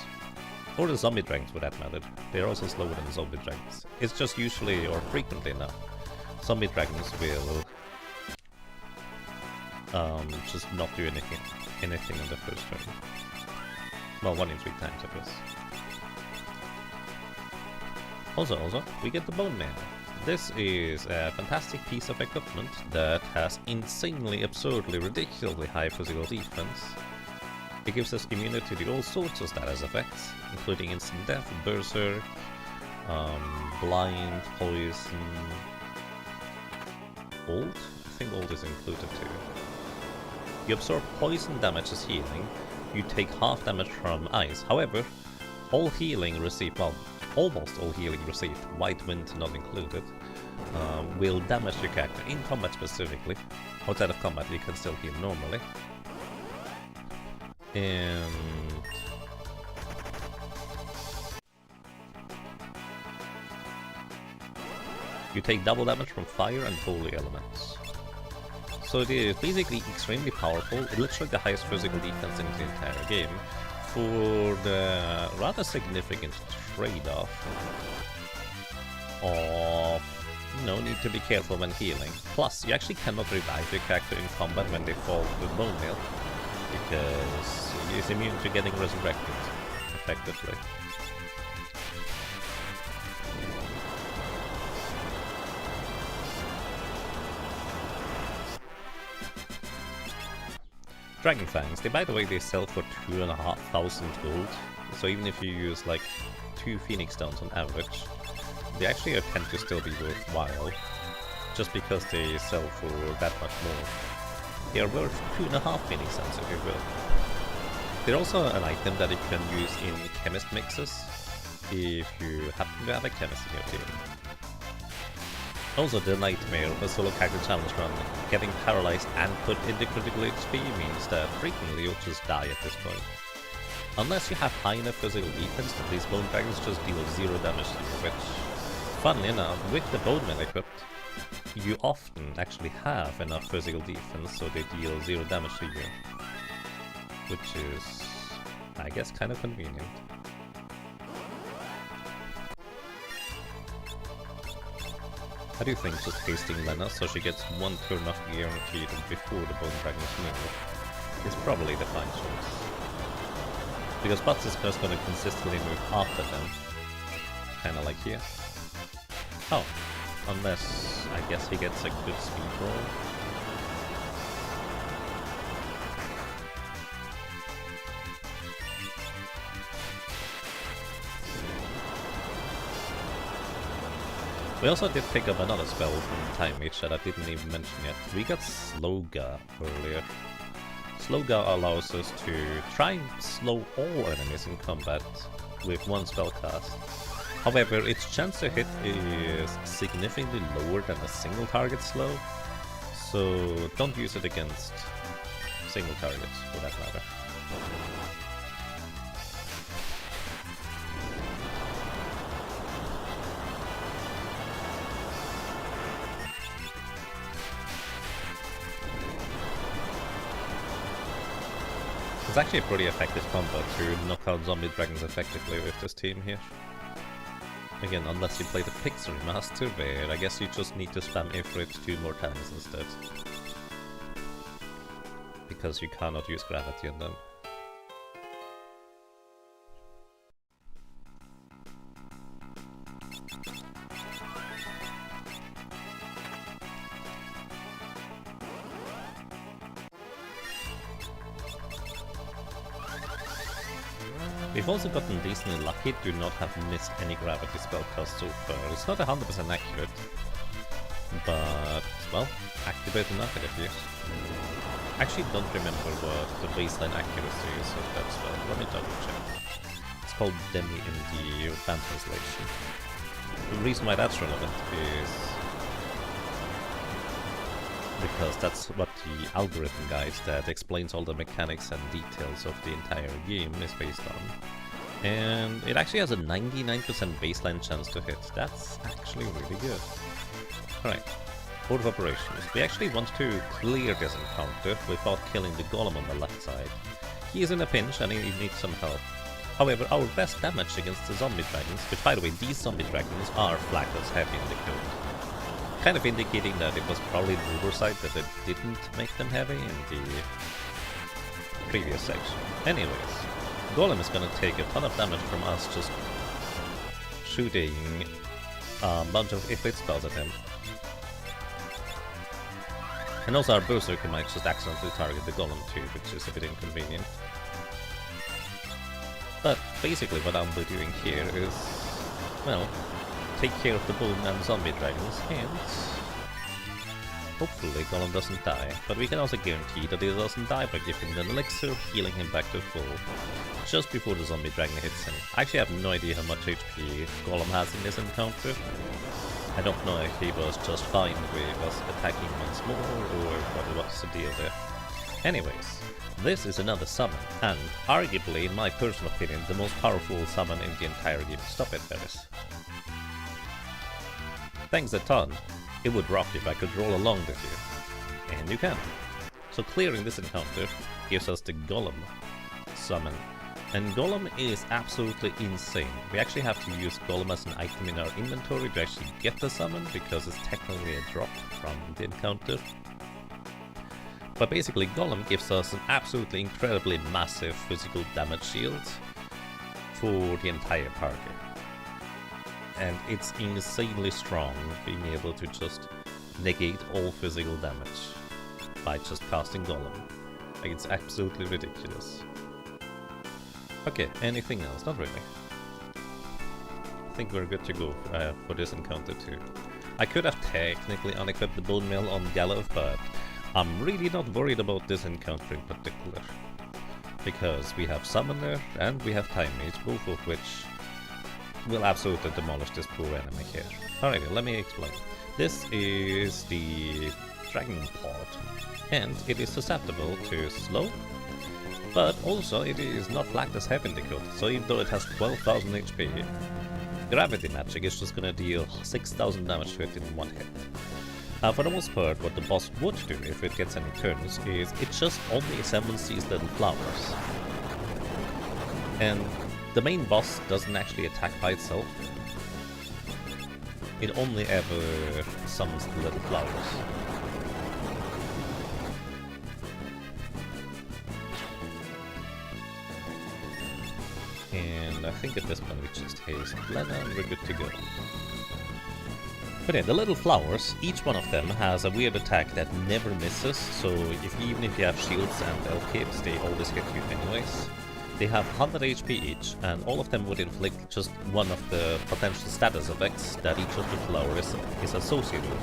Or the zombie dragons for that matter. They're also slower than the zombie dragons. It's just usually or frequently now. Zombie dragons will just not do anything on the first turn. Well, 1 in 3 times I guess. Also, we get the Bone Man. This is a fantastic piece of equipment that has insanely, absurdly, ridiculously high physical defense. It gives us immunity to all sorts of status effects, including instant death, berserk, blind, poison, ult? I think ult is included too. You absorb poison damage as healing, you take half damage from ice. However, all healing received, well, almost all healing received, White Wind not included, will damage your character in combat specifically. Outside of combat you can still heal normally. And you take double damage from fire and holy elements. So it is basically extremely powerful, literally the highest physical defense in the entire game, for the rather significant trade-off of, you know, need to be careful when healing. Plus, you actually cannot revive your character in combat when they fall to bone meal, because he is immune to getting resurrected, effectively. Dragon Fangs, by the way, they sell for 2,500 gold, so even if you use like 2 Phoenix Stones on average, they actually tend to still be worthwhile, just because they sell for that much more. They are worth 2.5 Phoenix Stones if you will. They're also an item that you can use in chemist mixes, if you happen to have a chemist in your team. Also, the nightmare of a solo character challenge run, getting paralyzed and put into critical XP means that frequently you'll just die at this point. Unless you have high enough physical defense that these bone dragons just deal 0 damage to you, which, funnily enough, with the bone man equipped, you often actually have enough physical defense so they deal 0 damage to you. Which is, I guess, kind of convenient. How do you think just hasting Lena so she gets 1 turn off guaranteed before the bone dragons move is probably the fine choice. Because Butts is just gonna consistently move after them. Kinda like here. Oh, unless I guess he gets a good speed roll. We also did pick up another spell from Time Mage that I didn't even mention yet. We got Sloga earlier. Sloga allows us to try and slow all enemies in combat with 1 spell cast. However, its chance to hit is significantly lower than a single target slow, so don't use it against single targets for that matter. It's actually a pretty effective combo to knock out zombie dragons effectively with this team here. Again, unless you play the Pix Remaster, where I guess you just need to spam Ifrit 2 more times instead. Because you cannot use gravity on them. We've also gotten decently lucky to not have missed any gravity spellcast so far. It's not 100% accurate, but, well, activate enough it appears. I actually don't remember what the baseline accuracy is of that spell. Let me double check. It's called Demi in the fan translation. The reason why that's relevant is because that's what the algorithm guides that explains all the mechanics and details of the entire game is based on. And it actually has a 99% baseline chance to hit. That's actually really good. Alright, order of operations. We actually want to clear this encounter without killing the golem on the left side. He is in a pinch and he needs some help. However, our best damage against the zombie dragons, which by the way, these zombie dragons are flagged as heavy in the code, kind of indicating that it was probably the oversight that it didn't make them heavy in the previous section. Anyways, Golem is gonna take a ton of damage from us just shooting a bunch of ifrit spells at him. And also our Berserker might just accidentally target the Golem too, which is a bit inconvenient. But basically what I'll be doing here is, well, take care of the boom and zombie dragons, and hopefully Golem doesn't die. But we can also guarantee that he doesn't die by giving him an elixir, healing him back to full, just before the zombie dragon hits him. I actually have no idea how much HP Golem has in this encounter. I don't know if he was just fine with us attacking once more, or what was the deal there. Anyways, this is another summon, and arguably, in my personal opinion, the most powerful summon in the entire game. Stop it, Ferris. Thanks a ton. It would rock if I could roll along with you. And you can. So clearing this encounter gives us the Golem summon. And Golem is absolutely insane. We actually have to use Golem as an item in our inventory to actually get the summon, because it's technically a drop from the encounter. But basically, Golem gives us an absolutely incredibly massive physical damage shield for the entire party. And it's insanely strong, being able to just negate all physical damage by just casting Golem. Like, it's absolutely ridiculous. Okay, anything else? Not really. I think we're good to go for this encounter too. I could have technically unequipped the Bone Mill on Gallow, but I'm really not worried about this encounter in particular, because we have Summoner and we have Time Mage, both of which will absolutely demolish this poor enemy here. Alrighty, let me explain. This is the Dragon Pod, and it is susceptible to slow, but also it is not flagged as heavy in the code, so even though it has 12,000 HP, Gravity Magic is just gonna deal 6,000 damage to it in one hit. For the most part, what the boss would do if it gets any turns is it just only summons these little flowers. And the main boss doesn't actually attack by itself. It only ever summons the little flowers. And I think at this point we just haste Lena and we're good to go. But yeah, the little flowers, each one of them has a weird attack that never misses, so even if you have shields and elf capes, they always hit you anyways. They have 100 HP each, and all of them would inflict just one of the potential status effects that each of the flowers is associated with.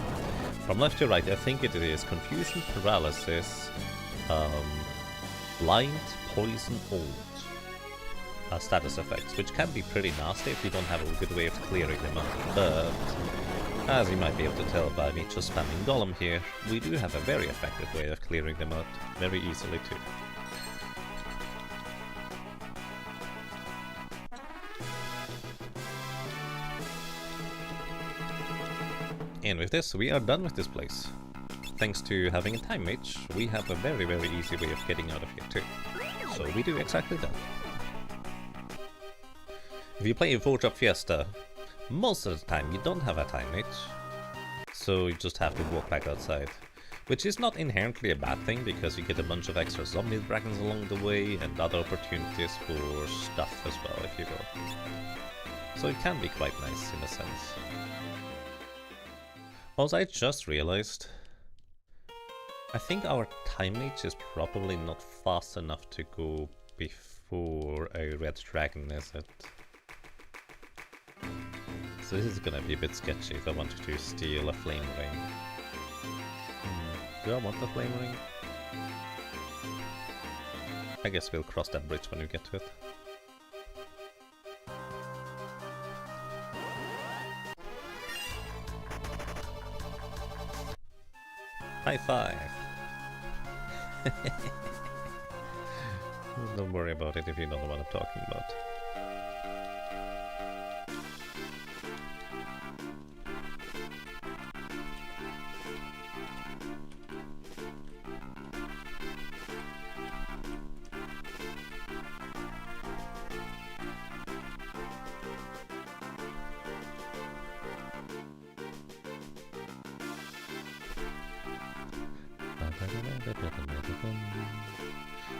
From left to right, I think it is Confusion, Paralysis, Blind, Poison, Hold status effects, which can be pretty nasty if you don't have a good way of clearing them up, but as you might be able to tell by me just spamming Golem here, we do have a very effective way of clearing them out very easily too. And with this, we are done with this place. Thanks to having a Time Mage, we have a very, very easy way of getting out of here too. So we do exactly that. If you play in Job Fiesta, most of the time you don't have a Time Mage, so you just have to walk back outside. Which is not inherently a bad thing, because you get a bunch of extra zombie dragons along the way and other opportunities for stuff as well, if you will. So it can be quite nice in a sense. Also, I just realized, I think our Time Mage is probably not fast enough to go before a red dragon, is it? So this is gonna be a bit sketchy if I wanted to steal a flame ring. Do I want the flame ring? I guess we'll cross that bridge when we get to it. High five! Don't worry about it if you don't know what I'm talking about.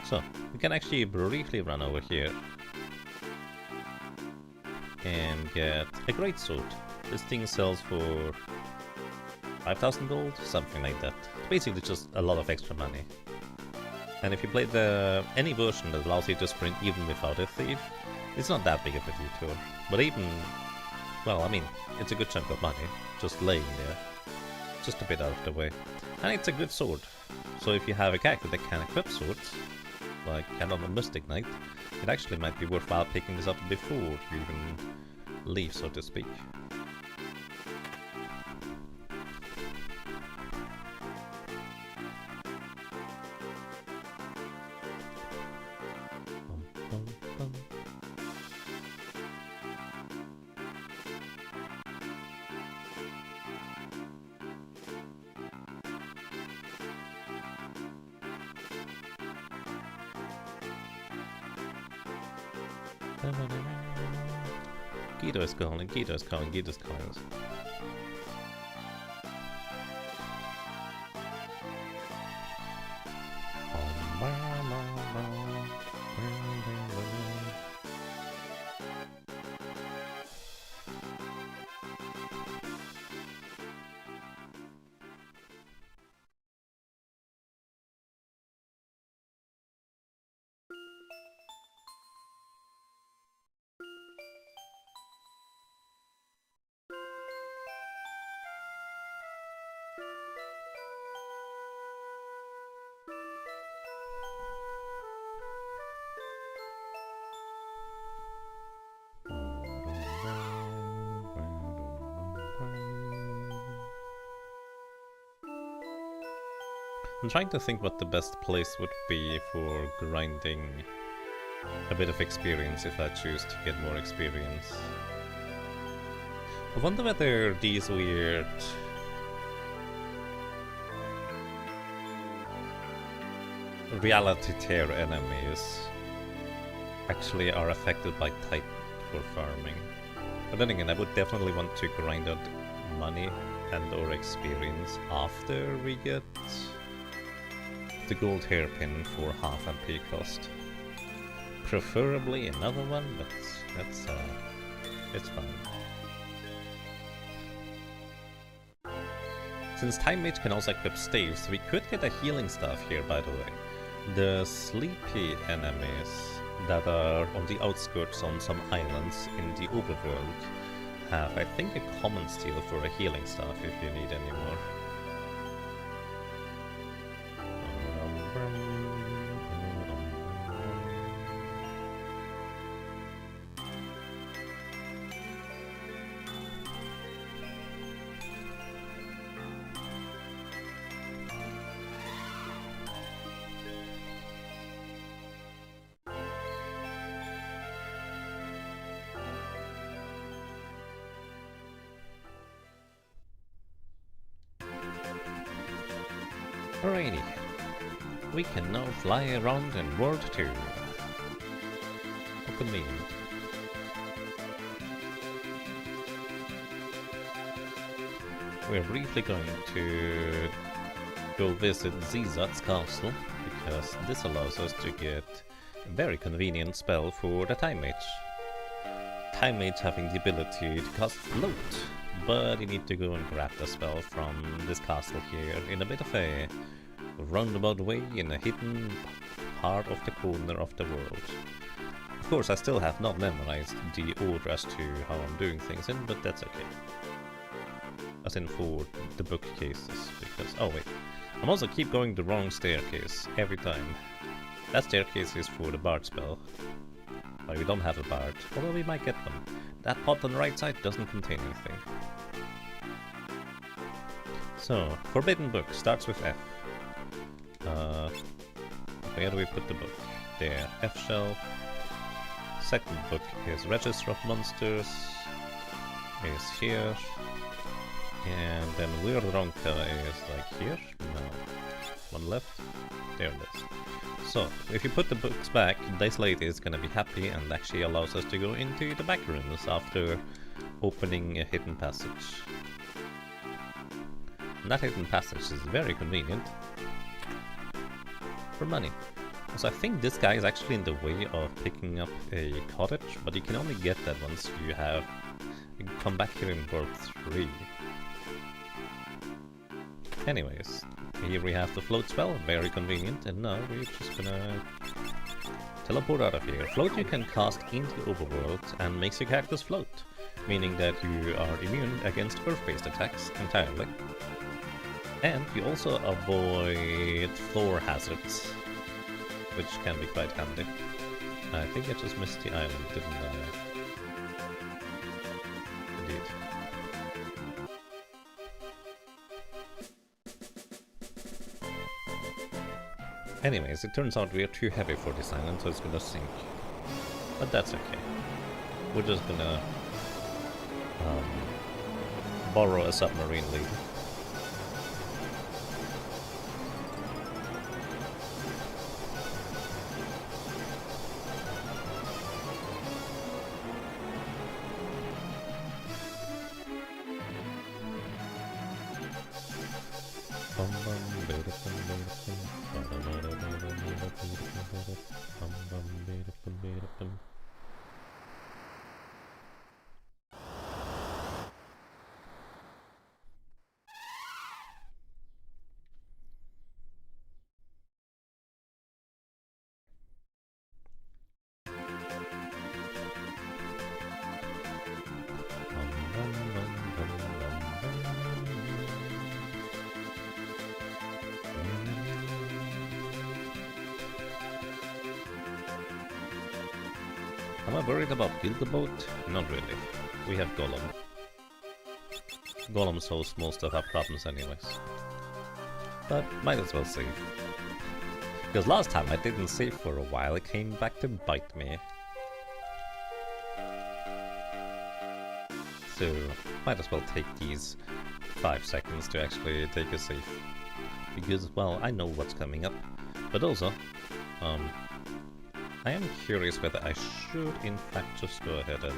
So, we can actually briefly run over here and get a great sword. This thing sells for 5,000 gold, something like that. It's basically just a lot of extra money. And if you play any version that allows you to sprint even without a thief, it's not that big of a detour. But even, well, I mean, it's a good chunk of money just laying there, just a bit out of the way. And it's a good sword. So if you have a character that can equip swords, like Canon or Mystic Knight, it actually might be worthwhile picking this up before you even leave, so to speak. Guido is calling, Guido is calling, Guido is calling. I'm trying to think what the best place would be for grinding a bit of experience if I choose to get more experience. I wonder whether these weird reality tear enemies actually are affected by type for farming. But then again, I would definitely want to grind out money and or experience after we get the gold hairpin for half MP cost. Preferably another one, but that's it's fine. Since Time Mage can also equip staves, we could get a healing staff here, by the way. The sleepy enemies that are on the outskirts on some islands in the overworld have, I think, a common steal for a healing staff if you need any more. Alrighty, we can now fly around in World 2. How convenient. We're briefly going to go visit Zizat's castle, because this allows us to get a very convenient spell for the Time Mage. Time Mage having the ability to cast Float, but you need to go and grab the spell from this castle here in a bit of a roundabout way in a hidden part of the corner of the world. Of course, I still have not memorized the order as to how I'm doing things in, but that's okay. As in for the bookcases, because... oh wait, I'm also keep going the wrong staircase every time. That staircase is for the bard spell. But we don't have a bard, although we might get one. That pot on the right side doesn't contain anything. So, Forbidden Book starts with F. Where do we put the book? There, F shelf. Second book is Register of Monsters. Is here. And then Weird Ronka is like here. No. One left. There it is. So, if you put the books back, Dice Lady is gonna be happy and actually allows us to go into the back rooms after opening a hidden passage. And that hidden passage is very convenient for money. So I think this guy is actually in the way of picking up a cottage, but you can only get that once you come back here in World 3. Anyways, here we have the float spell, very convenient, and now we're just gonna teleport out of here. Float you can cast into the overworld and makes your characters float, meaning that you are immune against earth-based attacks entirely. And you also avoid floor hazards, which can be quite handy. I think I just missed the island, didn't I? Indeed. Anyways, it turns out we are too heavy for this island, so it's gonna sink. But that's okay. We're just gonna borrow a submarine lead. Am I worried about build the boat? Not really. We have Golem. Golem solves most of our problems anyways. But might as well save. Because last time I didn't save for a while, it came back to bite me. So might as well take these 5 seconds to actually take a save. Because, well, I know what's coming up. But also, I am curious whether I should in fact just go ahead and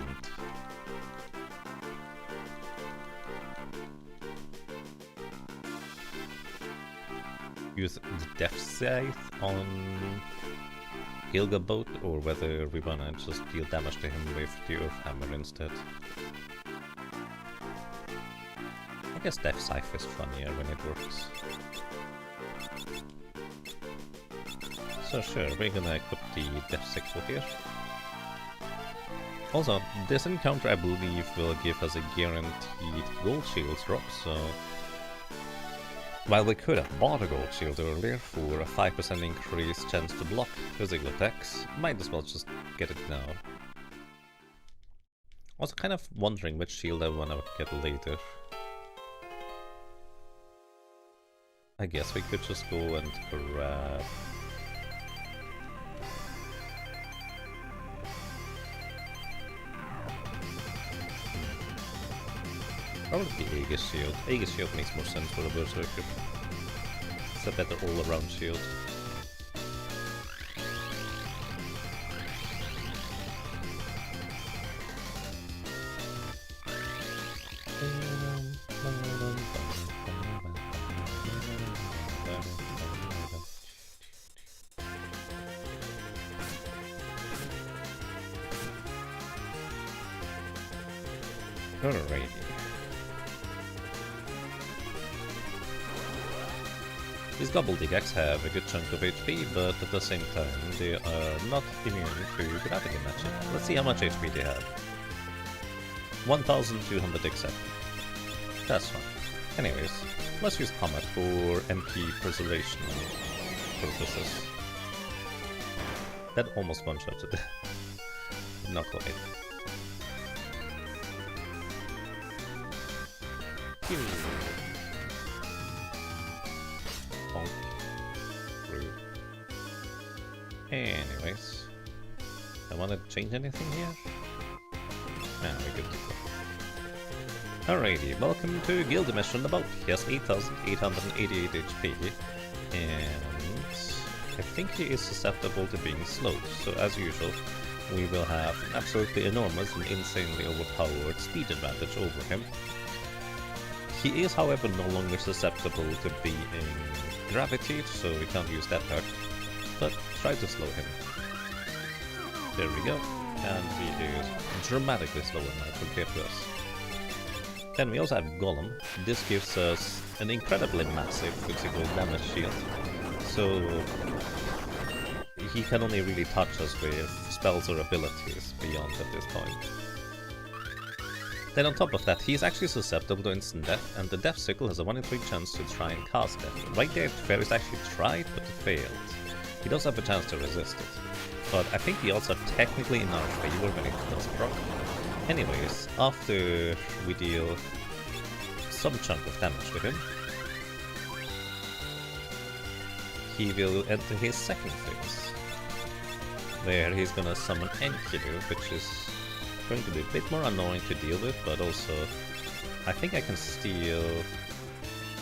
use the Death Scythe on Gilga Boat, or whether we wanna just deal damage to him with the Earth Hammer instead. I guess Death Scythe is funnier when it works. So sure, we're gonna equip the Death Sickle here. Also, this encounter I believe will give us a guaranteed gold shield drop, so while we could have bought a gold shield earlier for a 5% increased chance to block physical attacks, might as well just get it now. Also kind of wondering which shield I wanna get later. I guess we could just go and grab... Probably the Aegis Shield. Aegis Shield makes more sense for a Berserker. It's a better all-around shield. Alrighty. These gobbledygooks have a good chunk of HP, but at the same time they are not immune to gravity magic. Let's see how much HP they have. 1200 exact. That's fine. Anyways, let's use Comet for MP preservation purposes. That almost one-shotted. Not quite. Anyways, I want to change anything here? No, we're good to go. Alrighty, welcome to Gilgamesh on the boat. He has 8,888 HP, and I think he is susceptible to being slowed, so as usual, we will have an absolutely enormous and insanely overpowered speed advantage over him. He is, however, no longer susceptible to being gravity, so we can't use that part, but try to slow him. There we go, and he is dramatically slower now compared to us. Then we also have Golem. This gives us an incredibly massive physical damage shield, so he can only really touch us with spells or abilities beyond at this point. Then on top of that, he is actually susceptible to instant death, and the death circle has a 1 in 3 chance to try and cast it. Right there, Ferris actually tried, but failed. He does have a chance to resist it, but I think he also technically in our favor when it does proc. Anyways, after we deal some chunk of damage to him, he will enter his second phase, where he's gonna summon Enkidu, which is going to be a bit more annoying to deal with, but also I think I can steal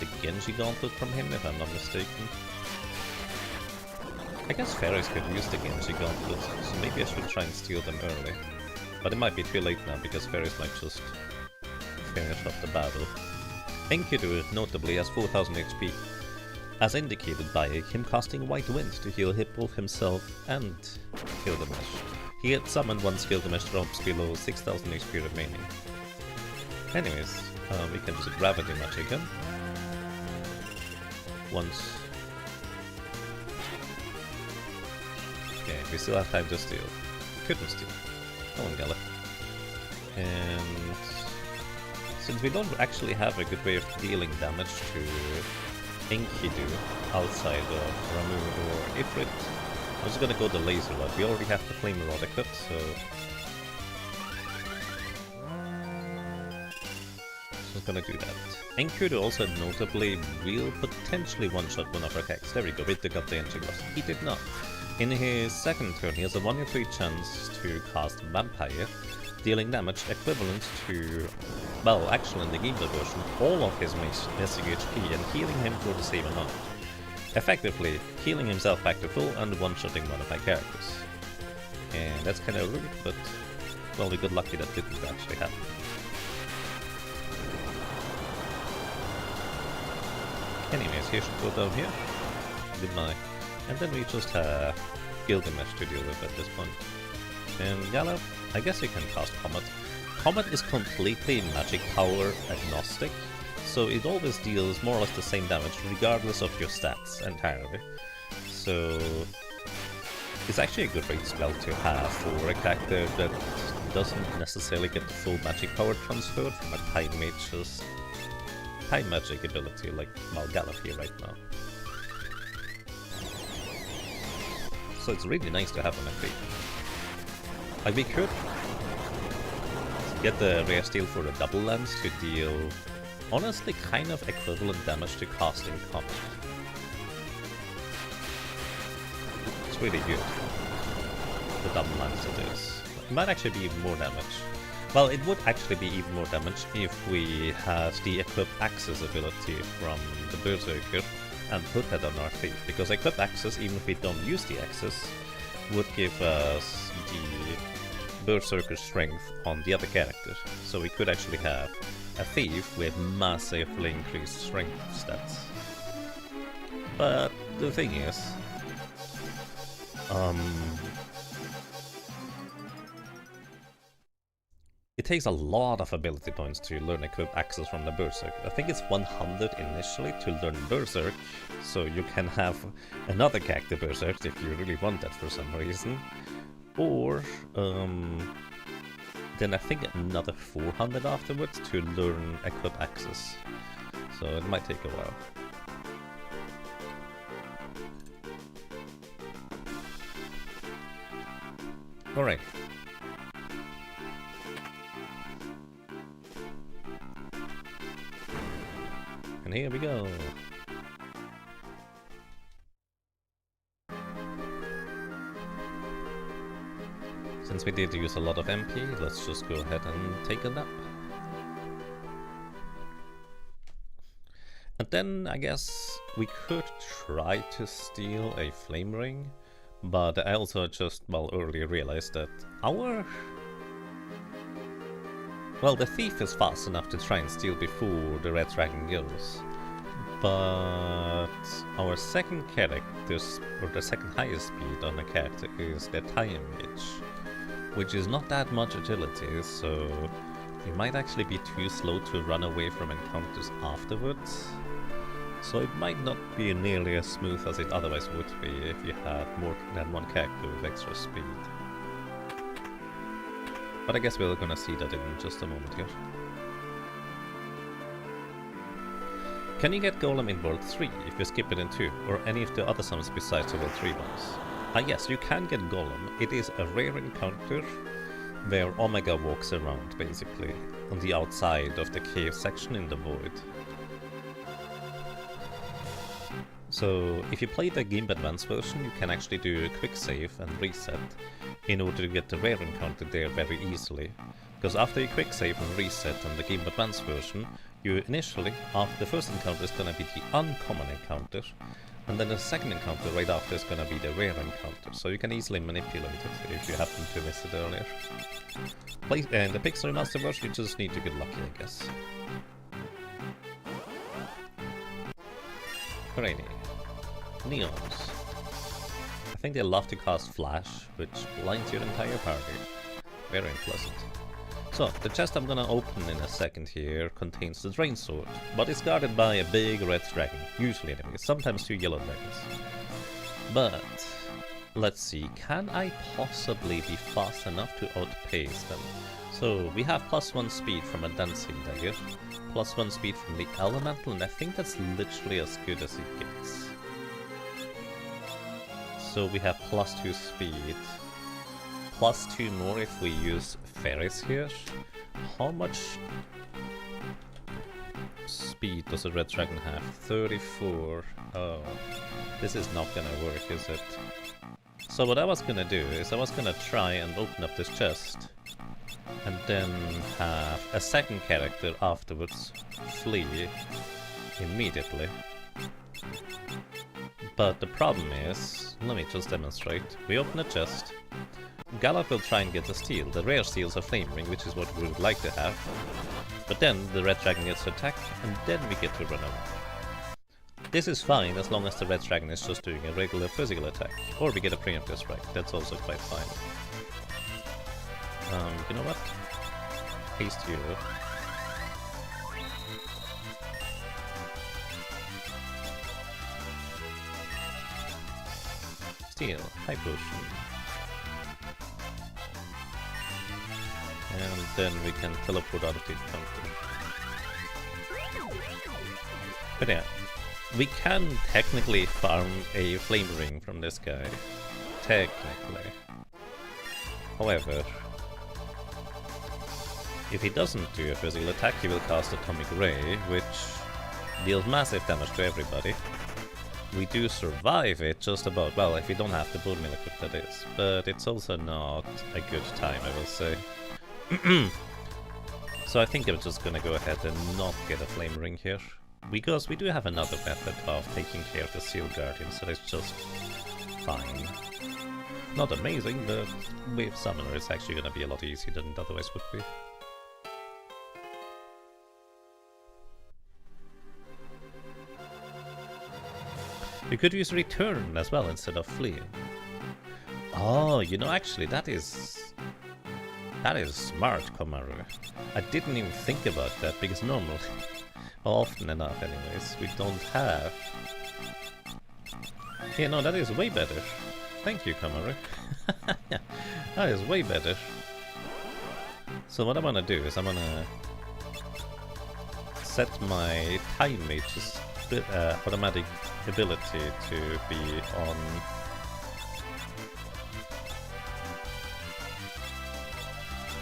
the Genji Gauntlet from him if I'm not mistaken. I guess Ferris could use the Genji Gauntlet, so maybe I should try and steal them early. But it might be too late now, because Ferris might just finish off the battle. Enkidu notably has 4,000 HP, as indicated by him casting White Wind to heal both himself and Gilgamesh. He had summoned once Gilgamesh drops below 6,000 HP remaining. Anyways, we can just gravity magic him. Once. Okay, we still have time to steal. Couldn't steal. Come on, Gala. And since we don't actually have a good way of dealing damage to Enkidu outside of Ramu or Ifrit, I'm just gonna go the laser rod. We already have the flame rod equipped, so just gonna do that. Enkidu also notably will potentially one-shot one of our attacks. There we go, we took up the energy loss. He did not. In his second turn, he has a 1 in 3 chance to cast Vampire, dealing damage equivalent to, well, actually in the Game Boy version, all of his missing HP and healing him for the same amount. Effectively, healing himself back to full and one-shotting one of my characters. And that's kind of rude, but, well, we got lucky that didn't actually happen. Anyways, he should go down here. Goodbye. And then we just have Gilgamesh to deal with at this point. And Yala, I guess you can cast Comet. Comet is completely magic power agnostic, so it always deals more or less the same damage regardless of your stats entirely. So it's actually a good rate spell to have for a character that doesn't necessarily get the full magic power transferred from a Time Mage's Time Magic ability like Malgalith here right now. So it's really nice to have on a fleet. Like, we could get the rare steel for the double lens to deal honestly kind of equivalent damage to casting Comet. It's really good. The double lens it is. It might actually be even more damage. Well, it would actually be even more damage if we had the Equip Access ability from the Berserker and put that on our thief, because Equip Access, even if we don't use the access, would give us the Berserker strength on the other character. So we could actually have a thief with massively increased strength stats. But the thing is, it takes a lot of ability points to learn Equip Access from the Berserk. I think it's 100 initially to learn Berserk, so you can have another character Berserk if you really want that for some reason. Or, then I think another 400 afterwards to learn Equip Access. So it might take a while. Alright. And here we go. Since we did use a lot of MP, let's just go ahead and take a nap. And then I guess we could try to steal a flame ring, but I also just, well, earlier realized that well, the thief is fast enough to try and steal before the red dragon goes. But our second character, or the second highest speed on the character, is the time mage, which is not that much agility, so you might actually be too slow to run away from encounters afterwards. So it might not be nearly as smooth as it otherwise would be if you had more than one character with extra speed. But I guess we're gonna see that in just a moment here. Can you get Golem in World 3 if you skip it in 2, or any of the other summons besides the World 3 ones? Yes, you can get Golem. It is a rare encounter where Omega walks around, basically, on the outside of the cave section in the void. So, if you play the Game Advance version, you can actually do a quick save and reset in order to get the rare encounter there very easily. Because after you quick save and reset on the Game Advance version, you initially, after the first encounter is gonna be the uncommon encounter, and then the second encounter right after is gonna be the rare encounter, so you can easily manipulate it if you happen to miss it earlier. In the Pixel Remaster version, you just need to get lucky, I guess. Alrighty. Neons. I think they love to cast Flash, which blinds your entire party. Very unpleasant. So, the chest I'm gonna open in a second here contains the Drain Sword, but it's guarded by a big red dragon, usually anyway, sometimes 2 yellow dragons. But, let's see, can I possibly be fast enough to outpace them? So, we have +1 speed from a dancing dagger, +1 speed from the elemental, and I think that's literally as good as it gets. So we have +2 speed, +2 more if we use Ferris here. How much speed does a red dragon have? 34. Oh, this is not gonna work, is it? So what I was gonna do is I was gonna try and open up this chest and then have a second character afterwards flee immediately. But the problem is, let me just demonstrate. We open a chest, Gallup will try and get a steal. The rare steals a flame ring, which is what we would like to have. But then the red dragon gets attacked, and then we get to run away. This is fine as long as the red dragon is just doing a regular physical attack. Or we get a preemptive strike, that's also quite fine. You know what? Haste you. Steal, high potion. And then we can teleport out of the encounter. But yeah, we can technically farm a flame ring from this guy. Technically. However, if he doesn't do a physical attack, he will cast Atomic Ray, which deals massive damage to everybody. We do survive it just about, well, if we don't have the bone meal equipped, that is. But it's also not a good time, I will say. So I think I'm just gonna go ahead and not get a flame ring here. Because we do have another method of taking care of the Seal Guardian, so that's just fine. Not amazing, but with Summoner it's actually gonna be a lot easier than it otherwise would be. You could use Return as well instead of Fleeing. Oh, you know, actually that is smart, Komaru. I didn't even think about that, because normally, well, often enough anyways, we don't have... Yeah, no, that is way better. Thank you, Komaru. That is way better. So what I'm gonna do is I'm gonna set my Time Mage's automatic ability to be on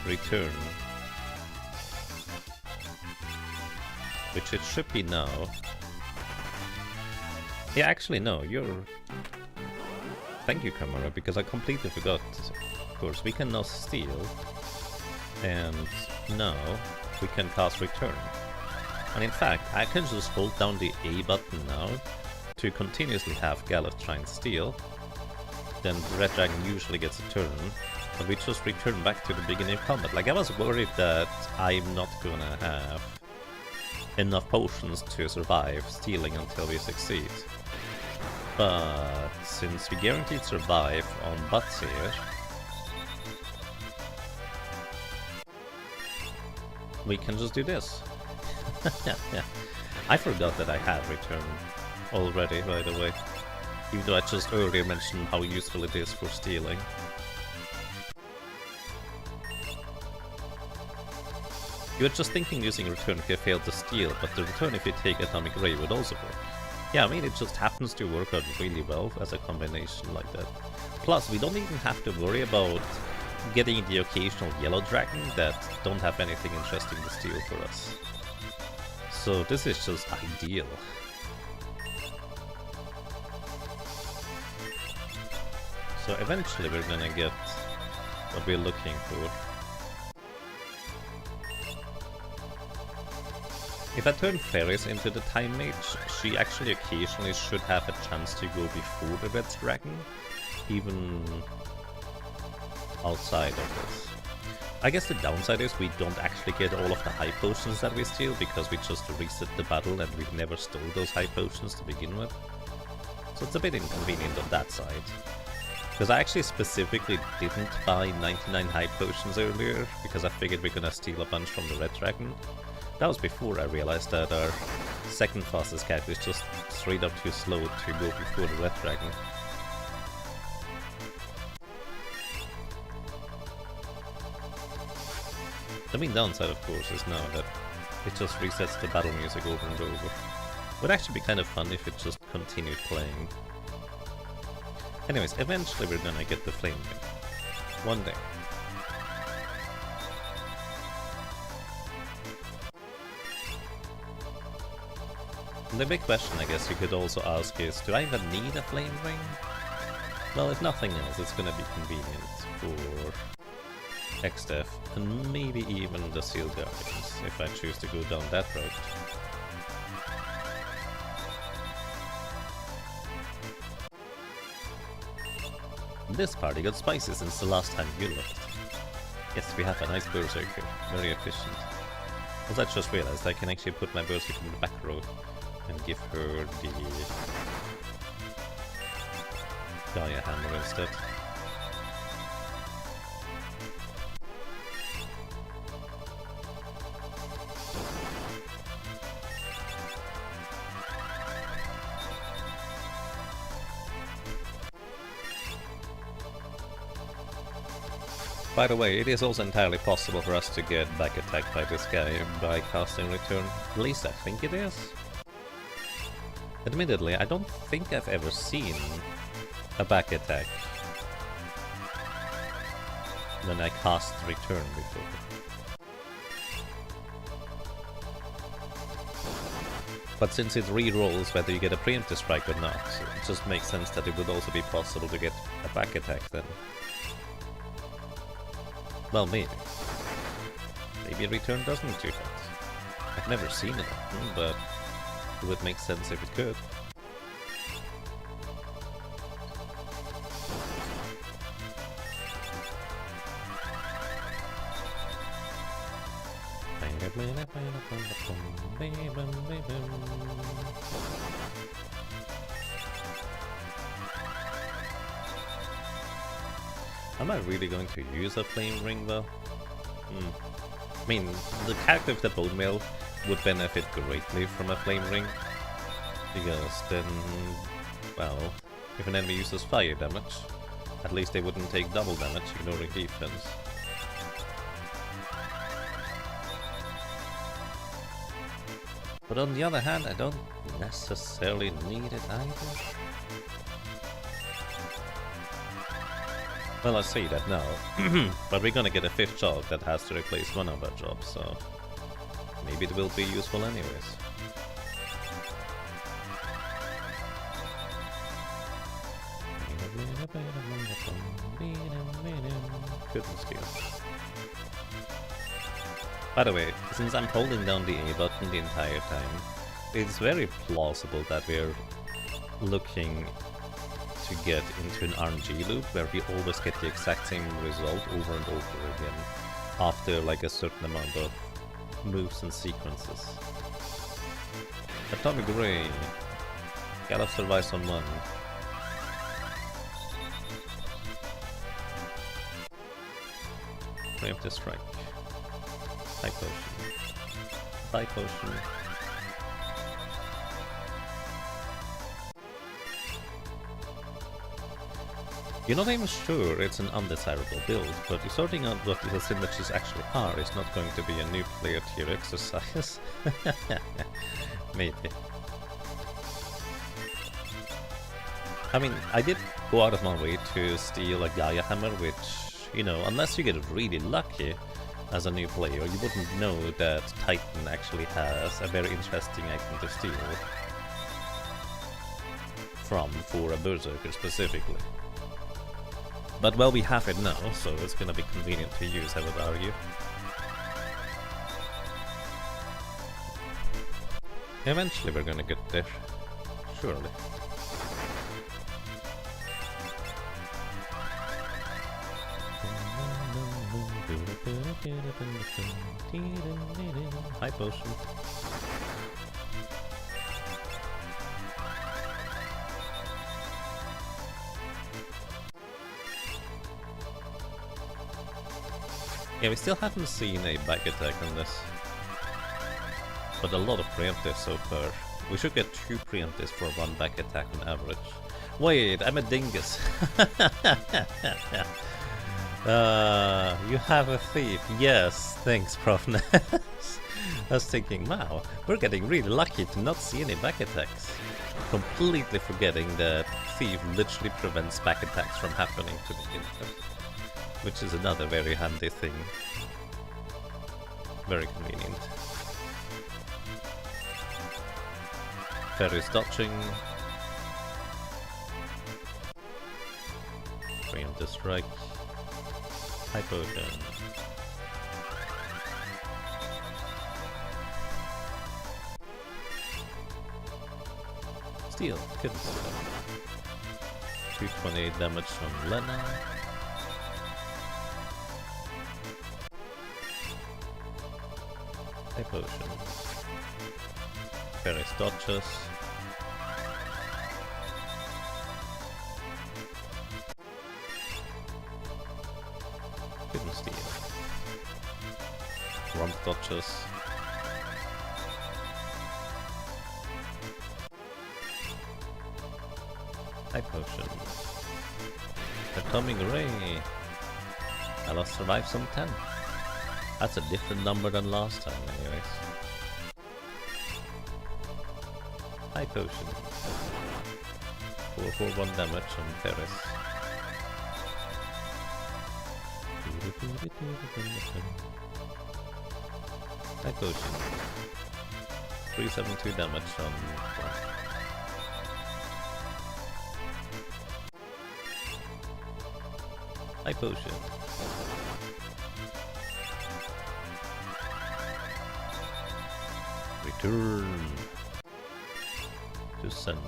Return, which it should be now. Yeah, actually no, you're... Thank you, Kamara, because I completely forgot course, we can now steal, and now we can cast return. And in fact, I can just hold down the A button now to continuously have Galuf try and steal. Then Red Dragon usually gets a turn, and we just return back to the beginning of combat. Like, I was worried that I'm not gonna have enough potions to survive stealing until we succeed. But since we guaranteed survive on Butts here, we can just do this. Yeah. I forgot that I had return already, by the way. Even though I just earlier mentioned how useful it is for stealing. You were just thinking using return if you failed to steal, but the return if you take Atomic Ray would also work. Yeah, I mean, it just happens to work out really well as a combination like that. Plus, we don't even have to worry about getting the occasional yellow dragon that don't have anything interesting to steal for us. So this is just ideal. So eventually we're gonna get what we're looking for. If I turn Ferris into the Time Mage, she actually occasionally should have a chance to go before the Red Dragon, even outside of this. I guess the downside is we don't actually get all of the high potions that we steal, because we just reset the battle and we never stole those high potions to begin with. So it's a bit inconvenient on that side. Because I actually specifically didn't buy 99 high potions earlier, because I figured we're gonna steal a bunch from the Red Dragon. That was before I realized that our second fastest character is just straight up too slow to go before the Red Dragon. The main downside, of course, is now that it just resets the battle music over and over. It would actually be kind of fun if it just continued playing. Anyways, eventually we're gonna get the Flame Ring. One day. The big question I guess you could also ask is, do I even need a Flame Ring? Well, if nothing else, it's gonna be convenient for XDEF, and maybe even the Seal Guardians, if I choose to go down that route. This party got spicy since the last time you looked. Yes, we have a nice Berserker, very efficient. Also, I just realized I can actually put my Berserker in the back row and give her the Gaia Hammer instead. By the way, it is also entirely possible for us to get back attacked by this guy by casting return. At least I think it is. Admittedly, I don't think I've ever seen a back attack when I cast return before. But since it re-rolls whether you get a preemptive strike or not, it just makes sense that it would also be possible to get a back attack then. Well, maybe. Maybe return doesn't do that. I've never seen it happen, but it would make sense if it could. Am I really going to use a Flame Ring though? I mean, the character with the Bone Mail would benefit greatly from a Flame Ring, because then, well, if an enemy uses fire damage, at least they wouldn't take double damage ignoring defense. But on the other hand, I don't necessarily need it either. Well, I say that now, but we're gonna get a 5th job that has to replace one of our jobs, so maybe it will be useful anyways. couldn't steal. By the way, since I'm holding down the A button the entire time, it's very plausible that we're looking to get into an RNG loop where we always get the exact same result over and over again after like a certain amount of moves and sequences. Atomic Ray. Gallop survives on 1. Preemptive strike. High potion. High potion. You're not even sure it's an undesirable build, but sorting out what the synergies actually are is not going to be a new player tier exercise. Maybe. I mean, I did go out of my way to steal a Gaia Hammer, which, you know, unless you get really lucky as a new player, you wouldn't know that Titan actually has a very interesting item to steal from for a Berserker specifically. But well, we have it now, so it's gonna be convenient to use, I would argue. Eventually we're gonna get there, surely. High potion. Yeah, we still haven't seen a back attack on this. But a lot of preemptives so far. We should get 2 preemptives for 1 back attack on average. Wait, I'm a dingus. You have a thief. Yes, thanks, Profness. I was thinking, wow, we're getting really lucky to not see any back attacks. Completely forgetting that thief literally prevents back attacks from happening to begin with. Which is another very handy thing. Very convenient. Fairy's dodging. Preemptive strike. High potion. Steal. Couldn't steal. 228 damage from Lena. High potion. Fairy's dodges. Couldn't steal. Rump dodges. High potion. Atomic Ray. I lost survives on 10. That's a different number than last time, anyways. High potion. 441 damage on Paris. High potion. 372 damage on High potion. Return to sender.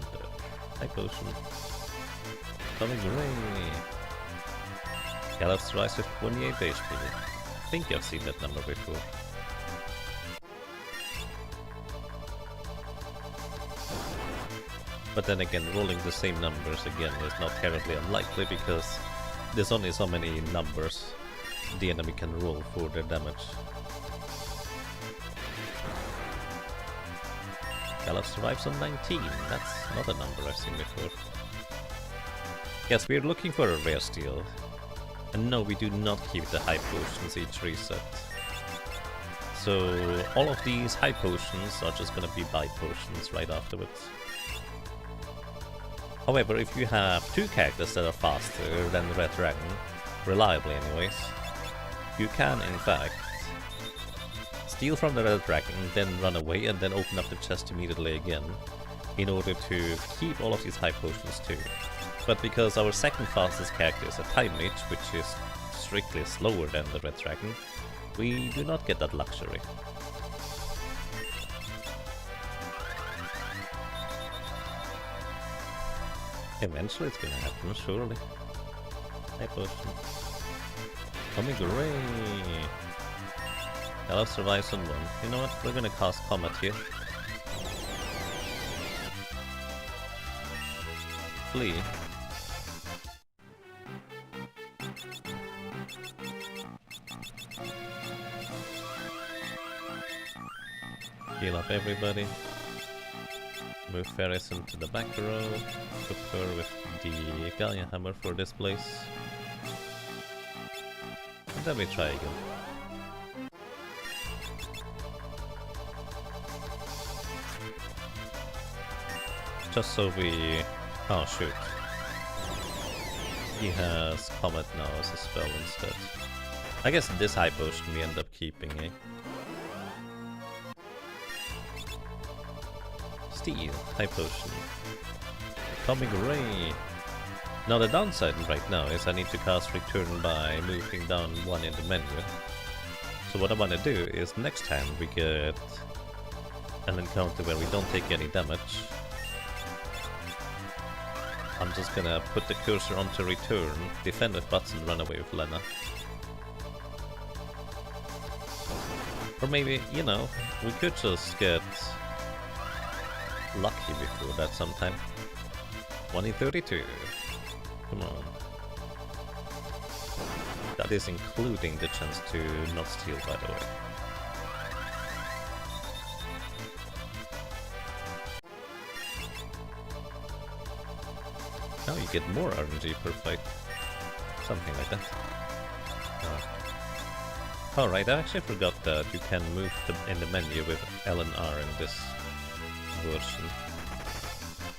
High potion. Coming Ray. Gallup's rise with 28 HP. I think I've seen that number before. But then again, rolling the same numbers again is not terribly unlikely because there's only so many numbers the enemy can roll for their damage. Gallop survives on 19. That's not a number I've seen before. Yes, we're looking for a rare steal. And no, we do not keep the high potions each reset. So all of these high potions are just gonna be buy potions right afterwards. However, if you have 2 characters that are faster than the Red Dragon, reliably anyways, you can in fact steal from the Red Dragon, then run away and then open up the chest immediately again in order to keep all of these high potions too. But because our second fastest character is a Time Mage, which is strictly slower than the Red Dragon, we do not get that luxury. Eventually it's gonna happen, surely. High potion. Coming great! I love survives on one. You know what? We're gonna cast Comet here. Flee. Heal up everybody. Move Ferris into the back row. Prepare with the Galleon Hammer for this place. And then we try again. Just so we... Oh shoot. He has Comet now as a spell instead. I guess this high potion we end up keeping, eh? Steel, high potion. Coming Ray. Now the downside right now is I need to cast Return by moving down one in the menu. So what I want to do is next time we get an encounter where we don't take any damage, I'm just gonna put the cursor onto Return, defend with Butts and run away with Lena. Or maybe, you know, we could just get lucky before that sometime. 1 in 32. Come on. That is including the chance to not steal, by the way. Now you get more RNG per fight. Something like that. Oh. Alright, I actually forgot that you can move in the menu with L and R in this version.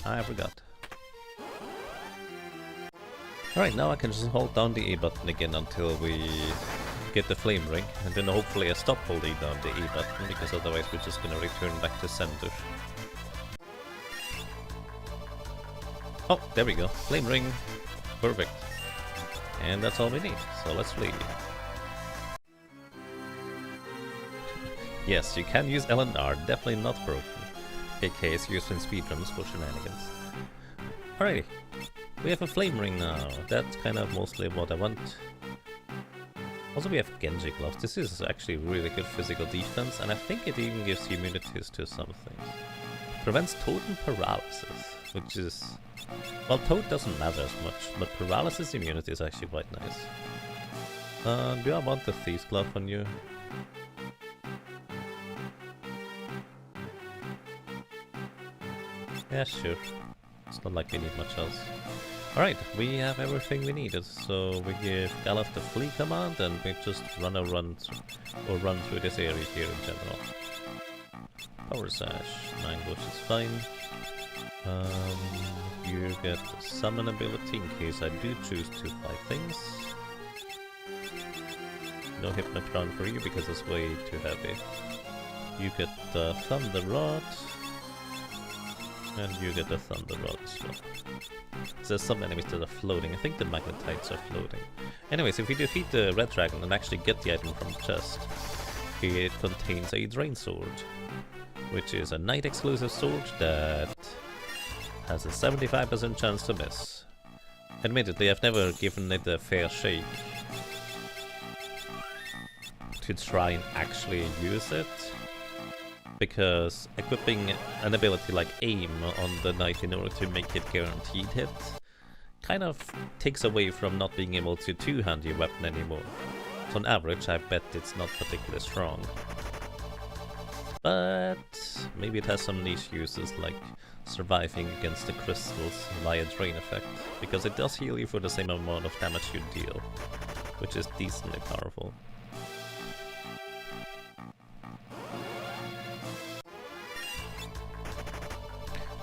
I forgot. Alright, now I can just hold down the A button again until we get the flame ring, and then hopefully I stop holding down the A button, because otherwise we're just gonna return back to center. Oh, there we go. Flame ring. Perfect. And that's all we need, so let's flee. Yes, you can use L and R, definitely not broken. AK is used in speedruns for shenanigans. Alrighty. We have a flame ring now. That's kind of mostly what I want. Also we have Genji gloves. This is actually really good physical defense, and I think it even gives you immunities to some things. Prevents totem paralysis, which is... Well, Toad doesn't matter as much, but paralysis immunity is actually quite nice. Do I want the Thief's Glove on you? Yeah, sure. It's not like we need much else. Alright, we have everything we needed, so we give Galuf the flee command and we just run through this area here in general. Power Sash, 9 bush is fine. You get summon ability in case I do choose to fight things. No Hypnocron for you because it's way too heavy. You get the Thunder Rod. And you get the Thunder Rod as well. There's some enemies that are floating. I think the Magnetites are floating. Anyways, if we defeat the Red Dragon and actually get the item from the chest, it contains a Drain Sword, which is a night exclusive sword that has a 75% chance to miss. Admittedly, I've never given it a fair shake to try and actually use it, because equipping an ability like Aim on the knight in order to make it guaranteed hit kind of takes away from not being able to two-hand your weapon anymore. So on average I bet it's not particularly strong. But maybe it has some niche uses like surviving against the crystals via drain effect, because it does heal you for the same amount of damage you deal, which is decently powerful.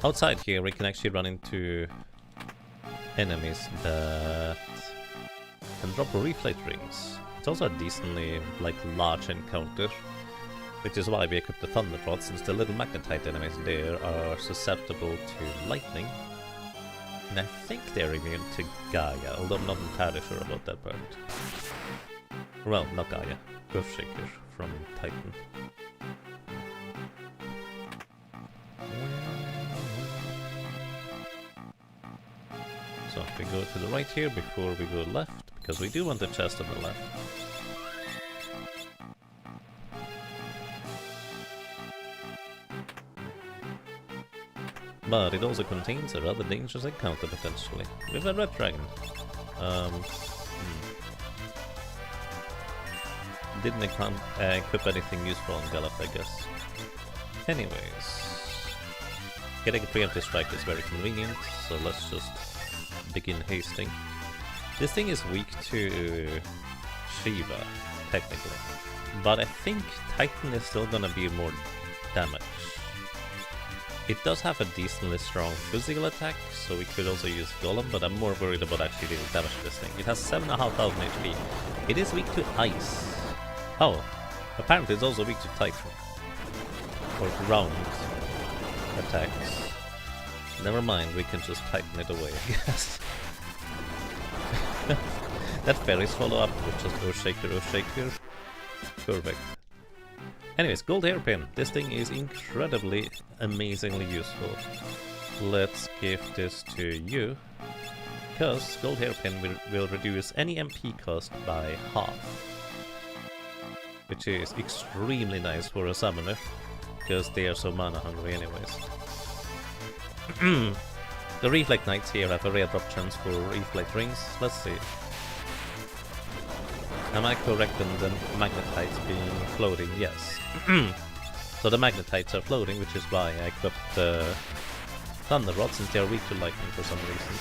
Outside here we can actually run into enemies that can drop reflect rings. It's also a decently large encounter, which is why we equip the Thunder Rod, since the little Magnetite enemies there are susceptible to lightning. And I think they're immune to Gaia, although I'm not entirely sure about that part. Well, not Gaia, Earthshaker from Titan. So we go to the right here before we go left, because we do want the chest on the left. But it also contains a rather dangerous encounter potentially, with a red dragon. Didn't equip anything useful on Gallup, I guess. Anyways, getting a preemptive strike is very convenient, so let's just begin hasting. This thing is weak to Shiva, technically, but I think Titan is still gonna be more damage. It does have a decently strong physical attack, so we could also use Golem, but I'm more worried about actually dealing damage to this thing. It has 7,500 HP. It is weak to ice. Oh, apparently it's also weak to Titan. Or ground attacks. Never mind, we can just Titan it away, I guess. That fairies follow up with just Earthshaker. Perfect. Anyways, gold hairpin. This thing is incredibly, amazingly useful. Let's give this to you, because gold hairpin will reduce any MP cost by half. Which is extremely nice for a summoner, because they are so mana hungry anyways. The Reflect Knights here have a rare drop chance for Reflect Rings. Let's see. Am I correct in the magnetites being floating? Yes. So the magnetites are floating, which is why I equipped the Thunder Rod, since they are weak to lightning for some reason.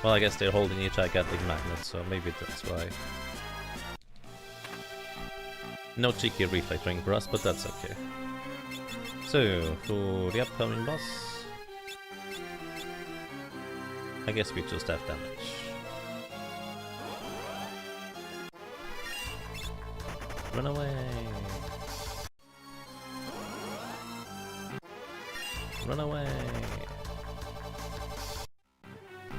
Well, I guess they're holding a gigantic magnet, so maybe that's why. No cheeky Reflect Ring for us, but that's okay. So, for the upcoming boss, I guess we just have damage. Run away! Run away!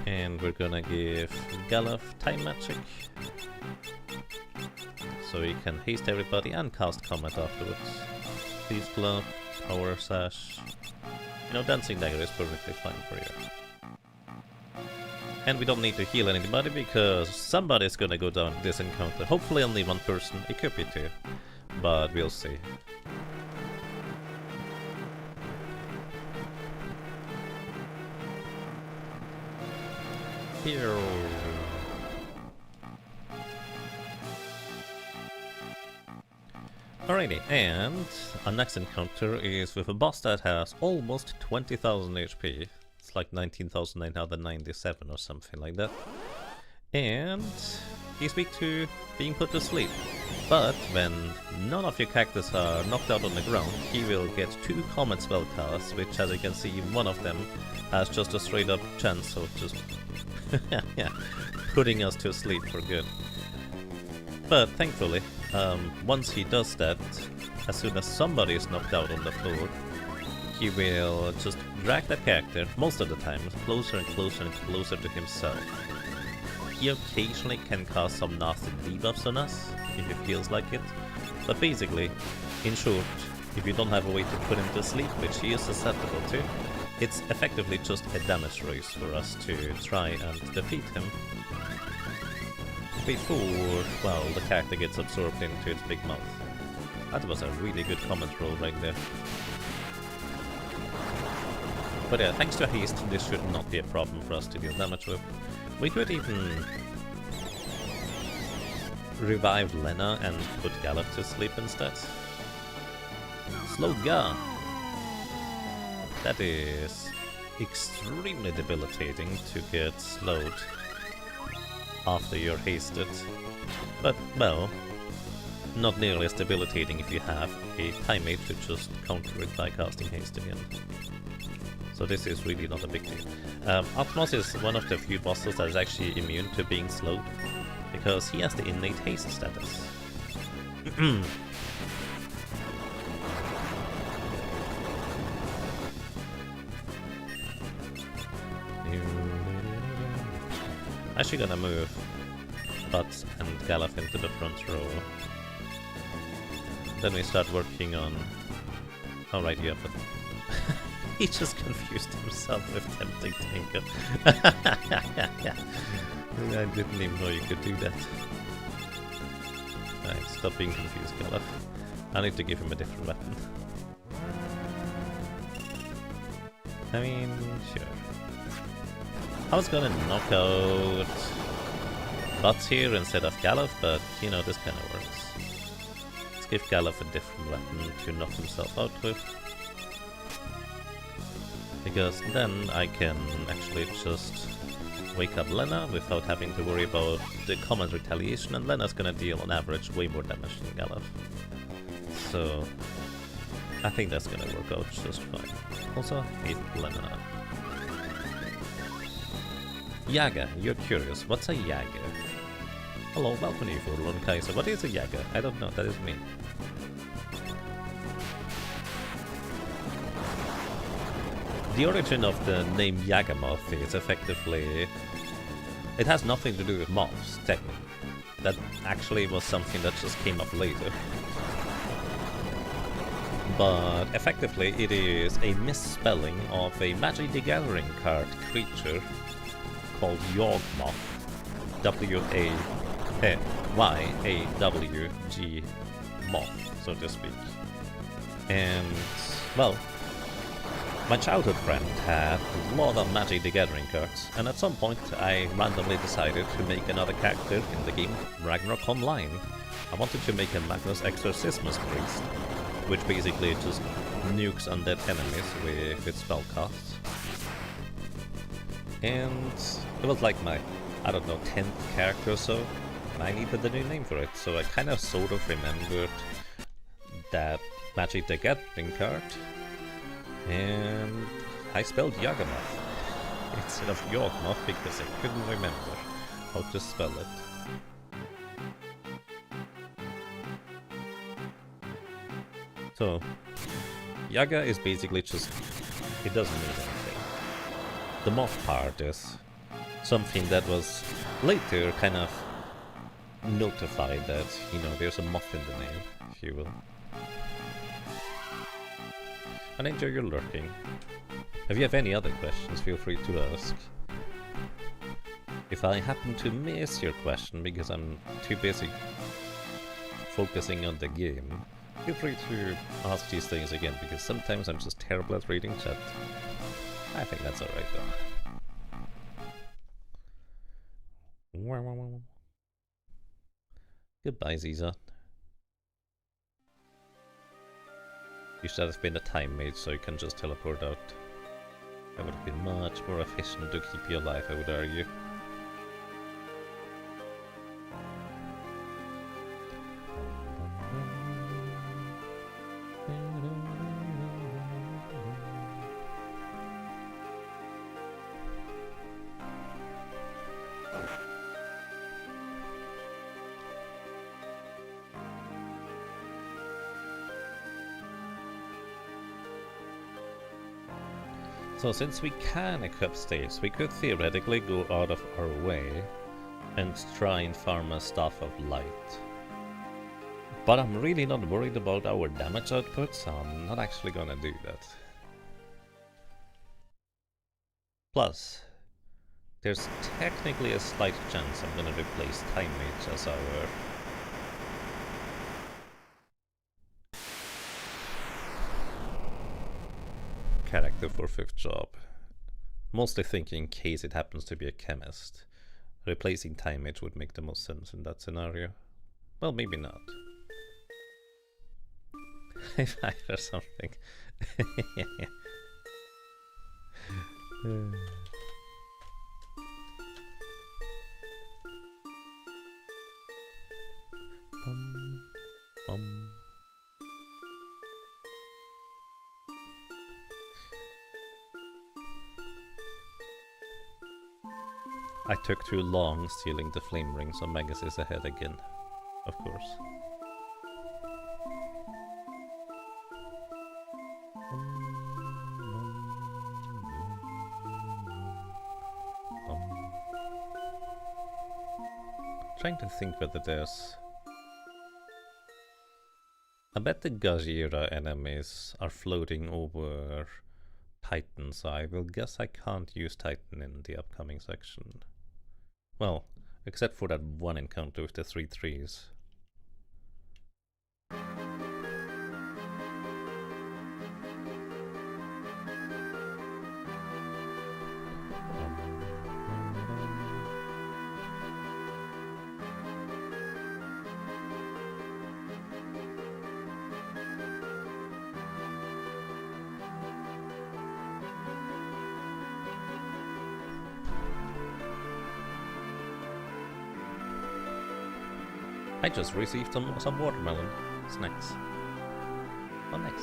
And we're gonna give Galuf Time Magic, so he can haste everybody and cast Comet afterwards. Please Glove, Power Sash. You know, Dancing Dagger is perfectly fine for you. And we don't need to heal anybody, because somebody's gonna go down this encounter. Hopefully only one person, it could be two, but we'll see. Here. Alrighty, and our next encounter is with a boss that has almost 20,000 HP. It's like 19,997 or something like that. And he's weak to being put to sleep. But when none of your cactus are knocked out on the ground, he will get 2 common spell casts, which, as you can see, one of them has just a straight up chance of just yeah, putting us to sleep for good. But thankfully, once he does that, as soon as somebody is knocked out on the floor, he will just drag that character, most of the time, closer and closer and closer to himself. He occasionally can cast some nasty debuffs on us, if he feels like it, but basically, in short, if you don't have a way to put him to sleep, which he is susceptible to, it's effectively just a damage race for us to try and defeat him before, well, the character gets absorbed into its big mouth. That was a really good comment roll right there. But yeah, thanks to haste, this should not be a problem for us to deal damage with. We could even revive Lena and put Gallup to sleep instead. Slow gun! That is extremely debilitating to get slowed after you're hasted. But, well, not nearly as debilitating if you have a time mage to just counter it by casting haste again. So this is really not a big deal. Atmos is one of the few bosses that is actually immune to being slowed, because he has the innate haste status. Actually gonna move Butts and Galaf into the front row. Then we start working on... Oh right, yeah, but... he just confused himself with Tempting Tinker. I didn't even know you could do that. Alright, stop being confused, Galaf. I need to give him a different weapon. I mean, sure. I was gonna knock out Butts here instead of Galaf, but you know, this kinda works. Let's give Galaf a different weapon to knock himself out with. Because then I can actually just wake up Lena without having to worry about the common retaliation, and Lena's gonna deal on average way more damage than Galaf. So I think that's gonna work out just fine. Also, hate Lena. Yaga, you're curious. What's a Yaga? Hello, welcome to you, Furlon Kaiser. What is a Yaga? I don't know, that is me. The origin of the name Yagamoth is effectively... It has nothing to do with moths, technically. That actually was something that just came up later. But effectively it is a misspelling of a Magic the Gathering card creature called Yawgmoth. W-A-Y-A-W-G moth, so to speak. And, well, my childhood friend had a lot of Magic the Gathering cards, and at some point I randomly decided to make another character in the game Ragnarok Online. I wanted to make a Magnus Exorcismus Priest, which basically just nukes undead enemies with spell casts. And it was like my, I don't know, 10th character or so, and I needed a new name for it, so I kind of sort of remembered that Magic the Gathering card, and I spelled Yagamoth instead of Yawgmoth because I couldn't remember how to spell it. So, Yaga is basically just, it doesn't mean anything. The moth part is something that was later kind of notified that, you know, there's a moth in the name, if you will. And enjoy your lurking. If you have any other questions, feel free to ask. If I happen to miss your question because I'm too busy focusing on the game, feel free to ask these things again, because sometimes I'm just terrible at reading chat. I think that's alright though. Goodbye, Ziza. You should have been a time mage so you can just teleport out. That would have been much more efficient to keep you alive, I would argue. So since we can equip staves, we could theoretically go out of our way and try and farm a Staff of Light. But I'm really not worried about our damage output, so I'm not actually gonna do that. Plus, there's technically a slight chance I'm gonna replace Time Mage as our character for 5th job. Mostly thinking in case it happens to be a chemist. Replacing Time Mage would make the most sense in that scenario. Well, maybe not. If I hear something. I took too long stealing the flame ring, so Magus is ahead again, of course. Trying to think whether there's... I bet the Gajira enemies are floating over Titan, so I will guess I can't use Titan in the upcoming section. Well, except for that one encounter with the 3 trees. I just received some watermelon snacks. Oh, nice.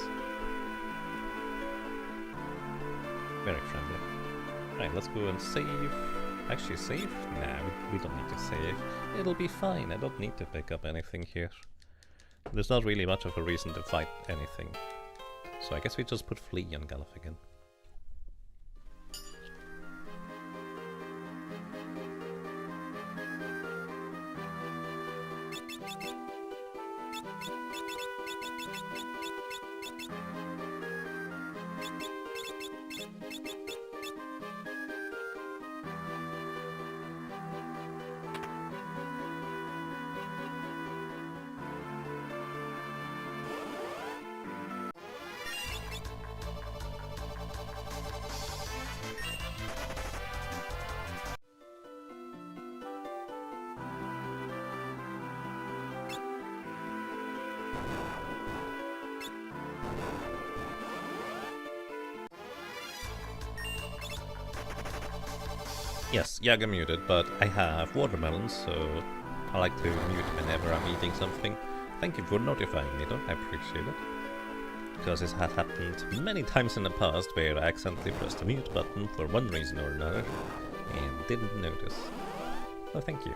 Very friendly. Right, let's go and save. Actually, save? Nah, we don't need to save. It'll be fine. I don't need to pick up anything here. There's not really much of a reason to fight anything. So I guess we just put Flea on Galuf again. Yes, Yaga muted, but I have watermelons, so I like to mute whenever I'm eating something. Thank you for notifying me though, I appreciate it. Because this has happened many times in the past where I accidentally pressed the mute button for one reason or another and didn't notice. So thank you.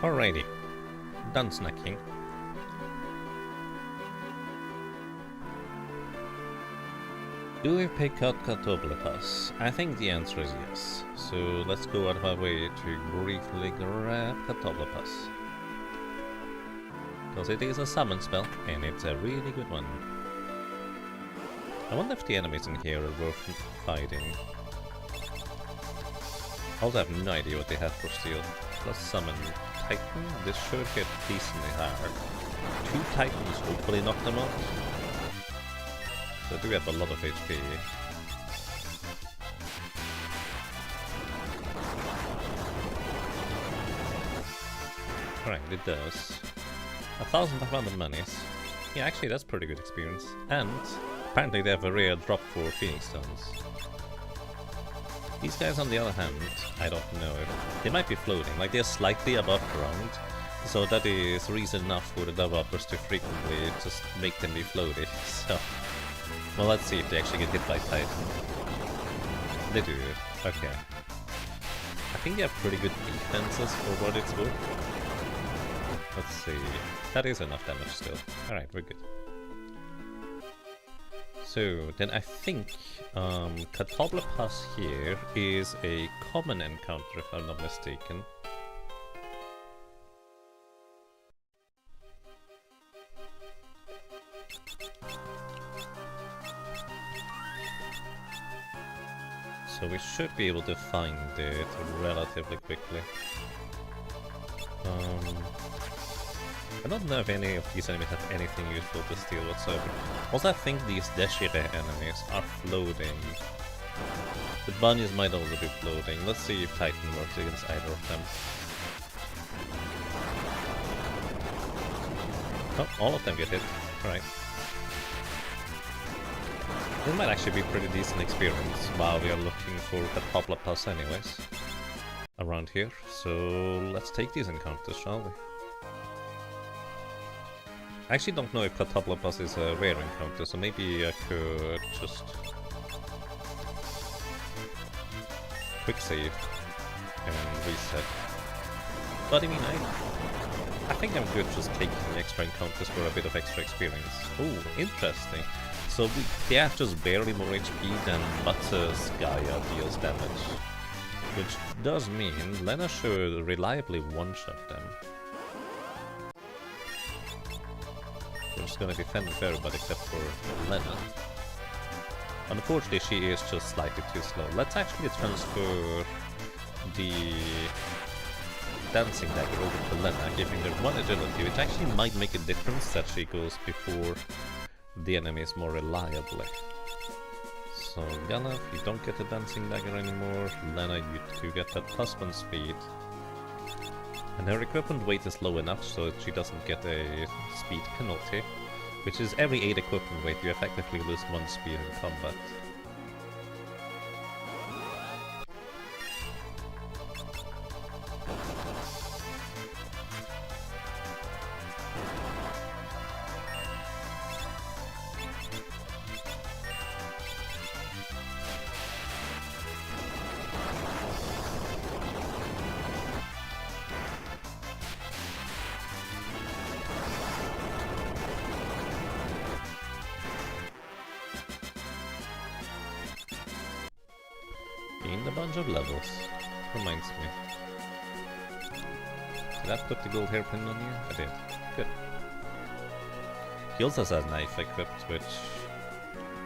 Alrighty, done snacking. Do we pick out Catoblepas? I think the answer is yes. So let's go out of our way to briefly grab Catoblepas. Because it is a summon spell, and it's a really good one. I wonder if the enemies in here are worth fighting. Also, I have no idea what they have for steel. Let's summon Titan. This should hit decently hard. 2 Titans hopefully knock them out. So I do have a lot of HP. Right, it does. 1,500 monies. Yeah, actually that's pretty good experience. And apparently they have a rare drop for Phoenix Stones. These guys on the other hand, I don't know if... They might be floating, like they're slightly above ground. So that is reason enough for the developers to frequently just make them be floaty. So, well, let's see if they actually get hit by Titan. They do. Okay. I think they have pretty good defenses for what it's worth. Let's see. That is enough damage still. Alright, we're good. So, then I think Catoblepas here is a common encounter if I'm not mistaken. So we should be able to find it relatively quickly. I don't know if any of these enemies have anything useful to steal whatsoever. Also, I think these Deshire enemies are floating. The bunnies might also be floating. Let's see if Titan works against either of them. Oh, all of them get hit. Alright. This might actually be pretty decent experience while we are looking for Catoblepas anyways. Around here. So let's take these encounters, shall we? I actually don't know if Catoblepas is a rare encounter, so maybe I could just quick save and reset. But I mean, I think I'm good just taking extra encounters for a bit of extra experience. Oh, interesting. So they have just barely more HP than Butter's Gaia deals damage. Which does mean Lena should reliably one-shot them. We're just gonna defend with everybody except for Lena. Unfortunately, she is just slightly too slow. Let's actually transfer the Dancing Dagger over to Lena, giving her 1 agility, which actually might make a difference that she goes before the enemies more reliably. So Gala, you don't get the Dancing Dagger anymore. Lena, you do get that +1 speed. And her equipment weight is low enough so that she doesn't get a speed penalty, which is every 8 equipment weight you effectively lose 1 speed in combat. Gained a bunch of levels. Reminds me. Did I put the gold hairpin on you? I did. Good. He also has a knife equipped, which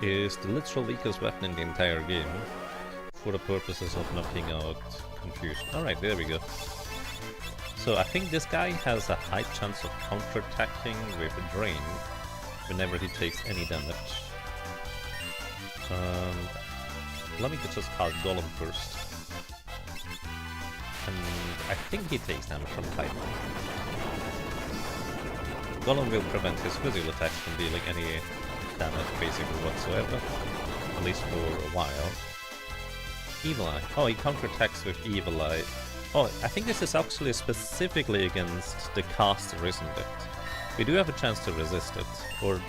is the literal weakest weapon in the entire game for the purposes of knocking out confusion. Alright, there we go. So I think this guy has a high chance of counterattacking with Drain whenever he takes any damage. Let me just cast Golem first. And I think he takes damage from Titan. Golem will prevent his physical attacks from dealing any damage basically whatsoever. At least for a while. Evil Eye. Oh, he counterattacks with Evil Eye. Oh, I think this is actually specifically against the caster, isn't it? We do have a chance to resist it. Or,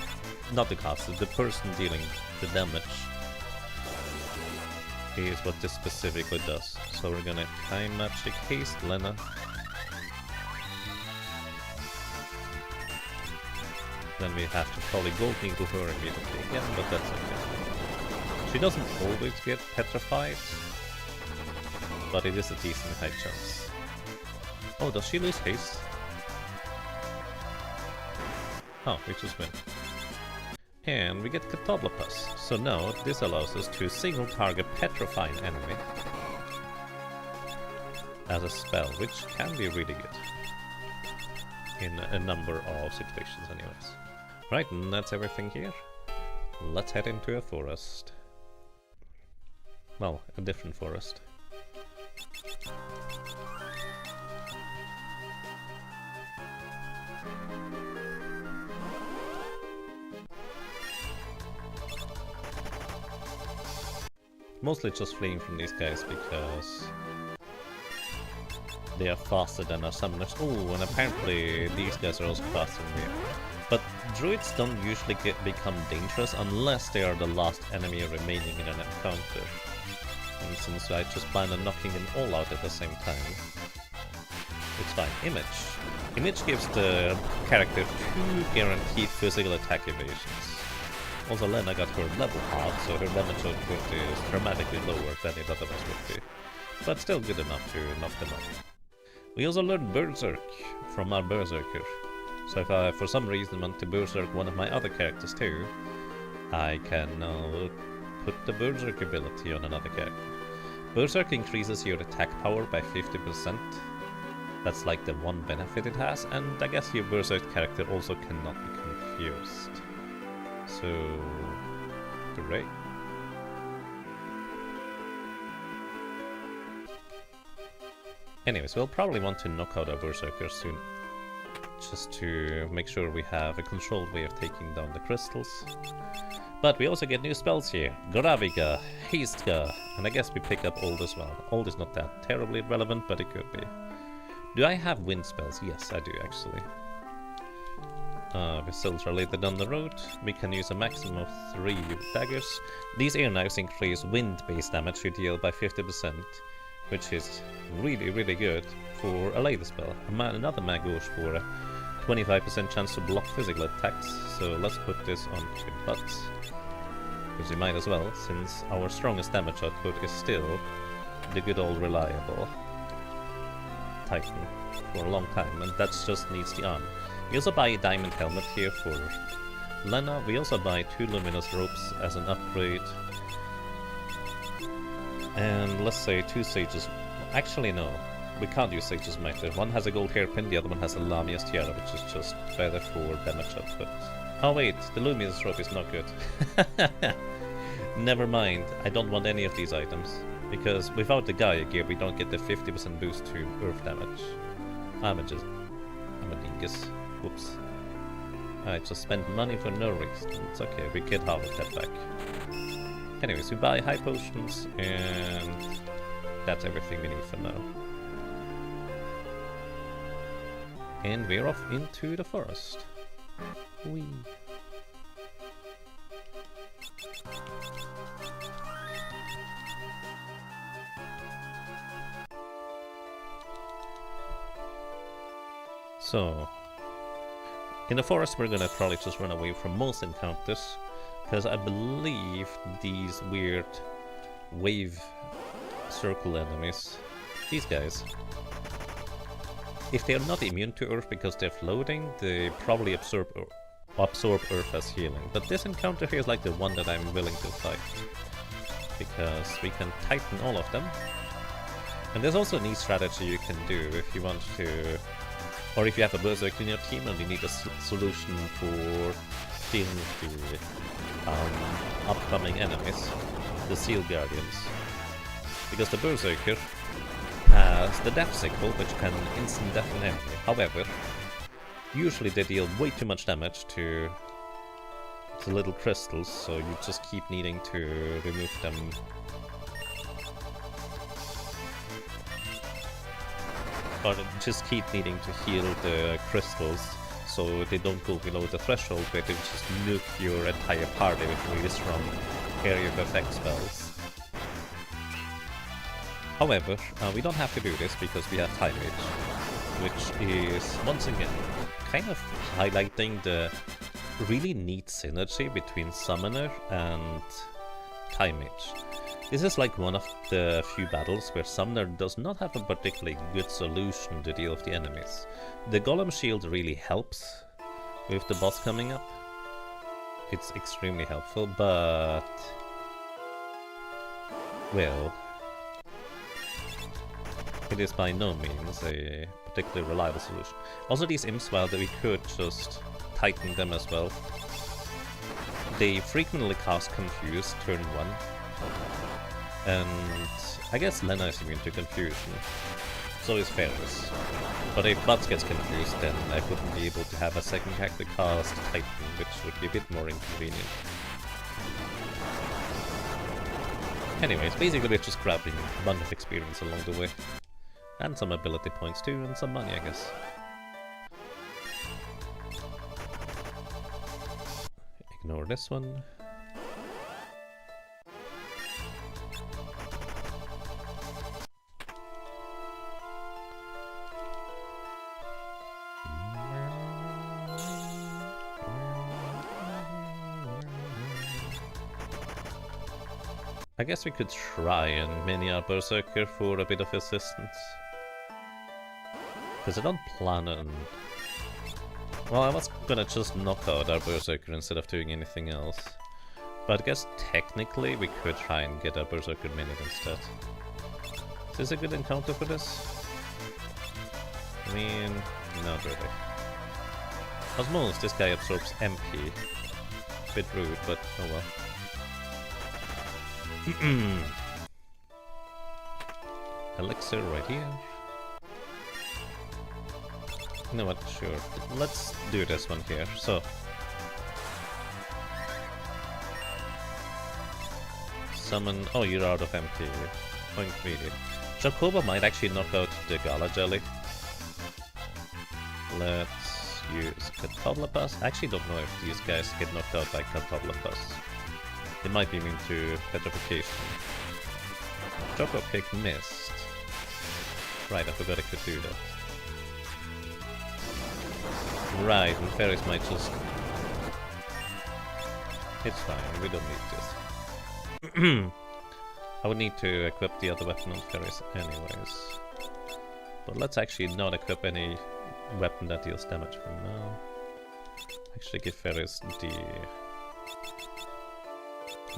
not the caster, the person dealing the damage. Is what this specifically does. So we're gonna Time Magic Haste Lena. Then we have to probably Gold Needle her immediately again, but that's okay. She doesn't always get petrified, but it is a decent high chance. Oh, does she lose haste? Oh, we just win. And we get Catoblepus. So now this allows us to single target petrify an enemy as a spell, which can be really good in a number of situations anyways. Right, and that's everything here. Let's head into a forest. Well, a different forest. Mostly just fleeing from these guys because they are faster than our summoners. Oh, and apparently these guys are also faster than me. But druids don't usually become dangerous unless they are the last enemy remaining in an encounter. And since I just plan on knocking them all out at the same time, it's fine. Image. Image gives the character 2 guaranteed physical attack evasions. Also, Lena got her level half, so her damage output is dramatically lower than it otherwise would be. But still good enough to knock them out. We also learned Berserk from our Berserker. So if I for some reason want to Berserk one of my other characters too, I can now put the Berserk ability on another character. Berserk increases your attack power by 50%. That's like the one benefit it has, and I guess your Berserk character also cannot be confused. So, hooray. Anyways, we'll probably want to knock out our Berserkers soon, just to make sure we have a controlled way of taking down the crystals. But we also get new spells here. Graviga, Hastka, and I guess we pick up Old as well. Old is not that terribly relevant, but it could be. Do I have wind spells? Yes, I do actually. Missiles are later down the road. We can use a maximum of 3 daggers. These air knives increase wind-based damage you deal by 50%, which is really, really good for a later spell. Another mag goes for a 25% chance to block physical attacks, so let's put this on to butts. Because we might as well, since our strongest damage output is still the good old reliable Titan for a long time, and that just needs the arm. We also buy a diamond helmet here for Lena. We also buy 2 luminous ropes as an upgrade. And let's say 2 sages. Actually no, we can't use sages mitre. One has a gold hairpin, the other one has a Lamia's tiara, which is just better for damage output. Oh wait, the luminous rope is not good. Never mind, I don't want any of these items. Because without the Gaia gear we don't get the 50% boost to earth damage. I'm a dingus. Whoops. I just spent money for no reason. It's okay, we get half of that back. Anyways, we buy high potions, and that's everything we need for now. And we're off into the forest. Whee! So, in the forest we're gonna probably just run away from most encounters, because I believe these weird wave circle enemies, these guys, if they're not immune to earth because they're floating, they probably absorb earth as healing. But this encounter here is like the one that I'm willing to fight, because we can tighten all of them. And there's also a neat strategy you can do if you want to, or if you have a berserk in your team and you need a solution for dealing with the upcoming enemies, the Seal Guardians. Because the berserker has the death sickle, which can instant death an enemy. However, usually they deal way too much damage to the little crystals, so you just keep needing to remove them. Or just keep needing to heal the crystals so they don't go below the threshold where they just nuke your entire party with really strong area of effect spells. However, we don't have to do this because we have Time Age, which is once again kind of highlighting the really neat synergy between Summoner and Time Mage. This is like one of the few battles where Summoner does not have a particularly good solution to deal with the enemies. The Golem Shield really helps with the boss coming up. It's extremely helpful, but... well... it is by no means a particularly reliable solution. Also these imps, while we could just tighten them as well, they frequently cast Confuse turn 1. And I guess Lena is immune to confusion. So is Ferris. But if Butts gets confused, then I wouldn't be able to have a second character cast Titan, which would be a bit more inconvenient. Anyways, basically we're just grabbing a bunch of experience along the way. And some ability points too, and some money, I guess. Ignore this one. I guess we could try and mini our Berserker for a bit of assistance. Because I don't plan on... well, I was gonna just knock out our Berserker instead of doing anything else. But I guess technically we could try and get our Berserker minied instead. Is this a good encounter for this? I mean, not really. Osmosis, this guy absorbs MP. Bit rude, but oh well. Elixir right here. You know what, sure. Let's do this one here. So summon... oh, you're out of MP. Point greedy. Jacoba might actually knock out the Gala Jelly. Let's use Catoblepas. I actually don't know if these guys get knocked out by Catoblepas. It might be immune to petrification. Choco Kick missed. Right, I forgot I could do that. Right, and Ferris might just... it's fine, we don't need this. I would need to equip the other weapon on Ferris anyways. But let's actually not equip any weapon that deals damage for now. Actually give Ferris the...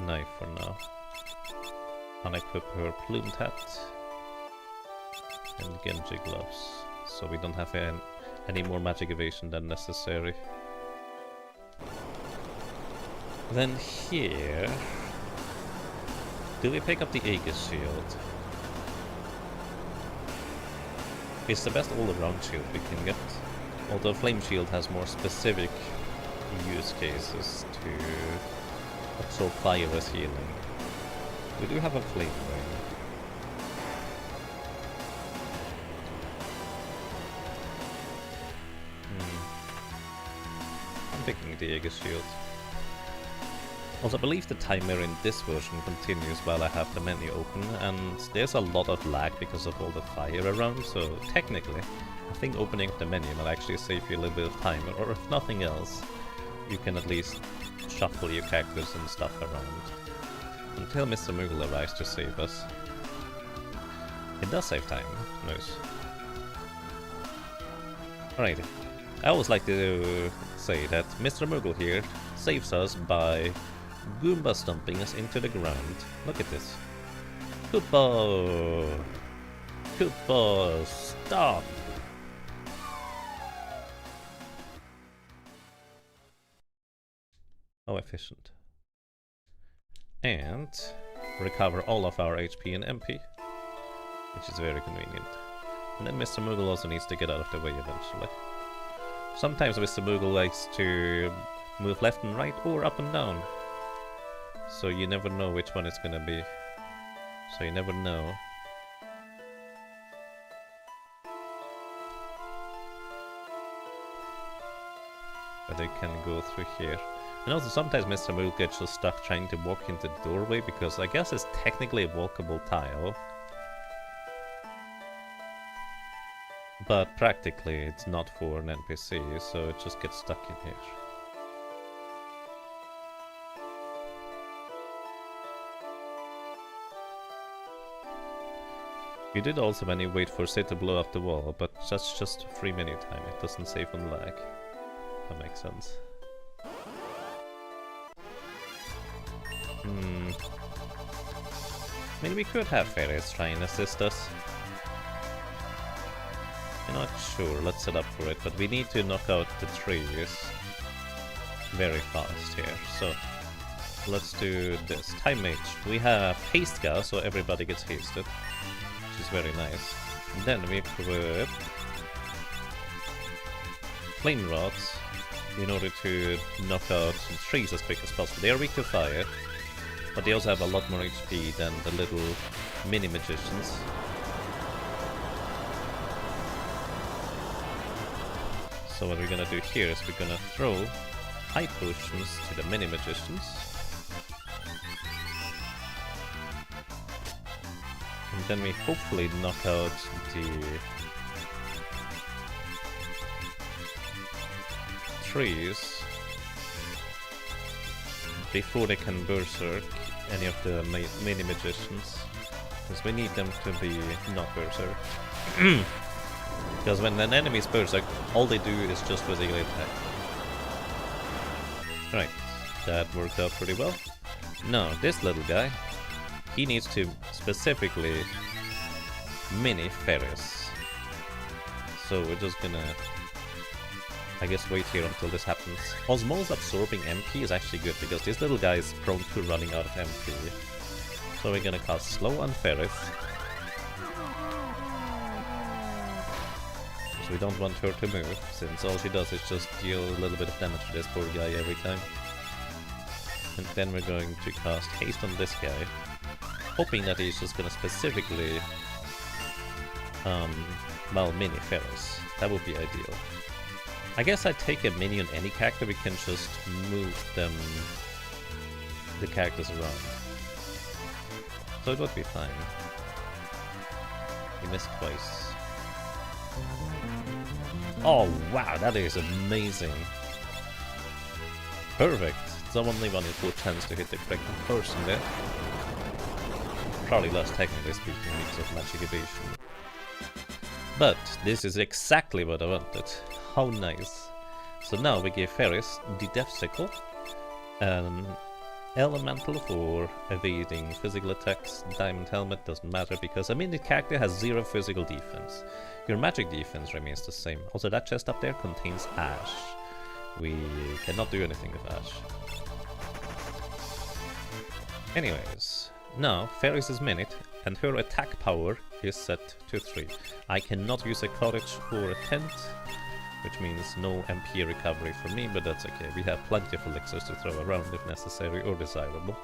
knife for now. Unequip her plumed hat and Genji gloves, so we don't have any more magic evasion than necessary. Then here, do we pick up the Aegis shield? It's the best all-around shield we can get, although Flame Shield has more specific use cases to absorb fire as healing. We do have a flame ring. I'm picking the Aegis shield. Also, I believe the timer in this version continues while I have the menu open, and there's a lot of lag because of all the fire around, so technically, I think opening up the menu will actually save you a little bit of time, or if nothing else, you can at least shuffle your characters and stuff around until Mr. Moogle arrives to save us. It does save time, nice. Alright, I always like to say that Mr. Moogle here saves us by Goomba stomping us into the ground. Look at this. Koopa! Koopa, stop! How efficient. And recover all of our HP and MP, which is very convenient. And then Mr. Moogle also needs to get out of the way eventually. Sometimes Mr. Moogle likes to move left and right or up and down. So you never know which one it's gonna be. So you never know. But they can go through here. And also sometimes Mr. Moogle gets just stuck trying to walk into the doorway because I guess it's technically a walkable tile. But practically it's not for an NPC, so it just gets stuck in here. You did also when you wait for Sid to blow up the wall, but that's just free menu time, it doesn't save on lag. That makes sense. I mean, we could have fairies try and assist us. I'm not sure, let's set up for it, but we need to knock out the trees very fast here, so let's do this. Time mage. We have haste gas, so everybody gets hasted, which is very nice. And then we put flame rods in order to knock out the trees as quick as possible. They are weak to fire, but they also have a lot more HP than the little mini magicians. So what we're gonna do here is we're gonna throw high potions to the mini magicians. And then we hopefully knock out the trees before they can berserk any of the mini magicians. Because we need them to be not berserk. Because when an enemy is berserk, all they do is just physically attack. Right, that worked out pretty well. Now, this little guy, he needs to specifically mini Ferris. So we're just gonna, I guess, wait here until this happens. Osmo's absorbing MP is actually good because this little guy is prone to running out of MP. So we're gonna cast Slow on Ferris. We don't want her to move, since all she does is just deal a little bit of damage to this poor guy every time. And then we're going to cast haste on this guy, hoping that he's just gonna specifically well, mini Ferris. That would be ideal. I guess I'd take a mini on any character, we can just move them, the characters around. So it would be fine. He missed twice. Oh wow, that is amazing. Perfect. It's only one in 4 chance to hit the correct person there. Probably less technically speaking because of magic evasion. But this is exactly what I wanted. How nice. So now we give Ferris the Death Sickle, an elemental for evading physical attacks. Diamond helmet doesn't matter because, I mean, the character has 0 physical defense. Your magic defense remains the same. Also, that chest up there contains ash. We cannot do anything with ash. Anyways, now Ferris is minute and her attack power is set to 3. I cannot use a cottage or a tent, which means no MP recovery for me, but that's okay. We have plenty of elixirs to throw around if necessary or desirable.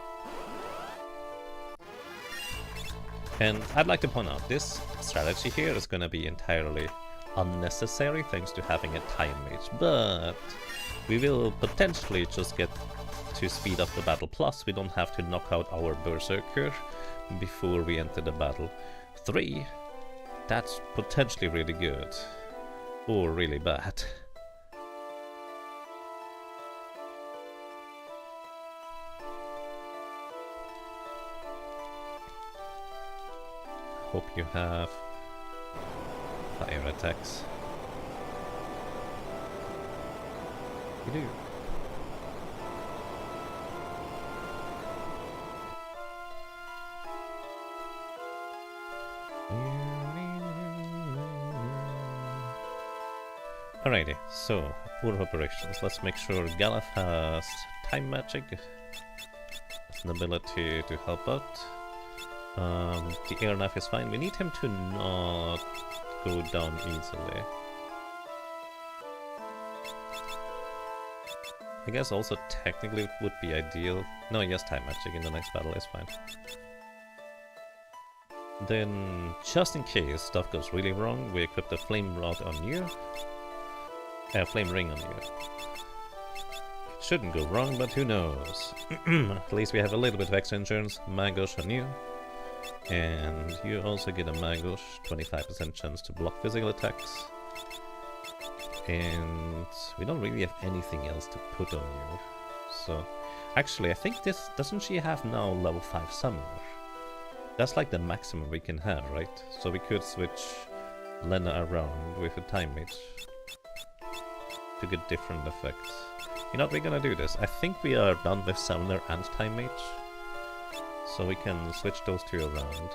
And I'd like to point out, this strategy here is going to be entirely unnecessary thanks to having a time mage, but we will potentially just get to speed up the battle. Plus, we don't have to knock out our berserker before we enter the battle. 3, that's potentially really good. Or really bad. Hope you have fire attacks. You do. Alrighty, so order of operations. Let's make sure Galaf has time magic, an ability to help out. The air knife is fine. We need him to not go down easily. I guess also technically it would be ideal. No, yes, time magic in the next battle is fine. Then, just in case stuff goes really wrong, we equip the flame rod on you. Flame ring on you. It shouldn't go wrong, but who knows. At least we have a little bit of extra insurance. Magosh on you. And you also get a Magosh, 25% chance to block physical attacks. And we don't really have anything else to put on you. So, actually, I think this... Doesn't she have now level 5 summoner? That's like the maximum we can have, right? So we could switch Lena around with a time mage to get different effects. You know what, we're gonna do this. I think we are done with Summoner and Time Mage, so we can switch those two around.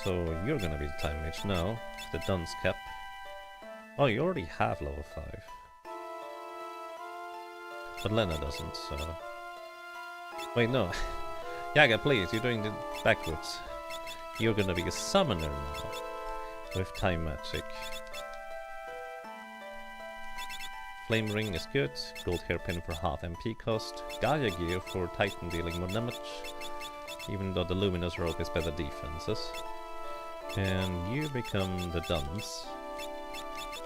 So you're gonna be the Time Mage now, the Dunce Cap. Oh, you already have level 5. But Lena doesn't, so... Wait, no. Yaga, please, you're doing it backwards. You're gonna be a Summoner now, with Time Magic. Flame Ring is good, Gold Hairpin for half MP cost, Gaia Gear for Titan dealing more damage, even though the Luminous Robe is better defenses. And you become the Dunce.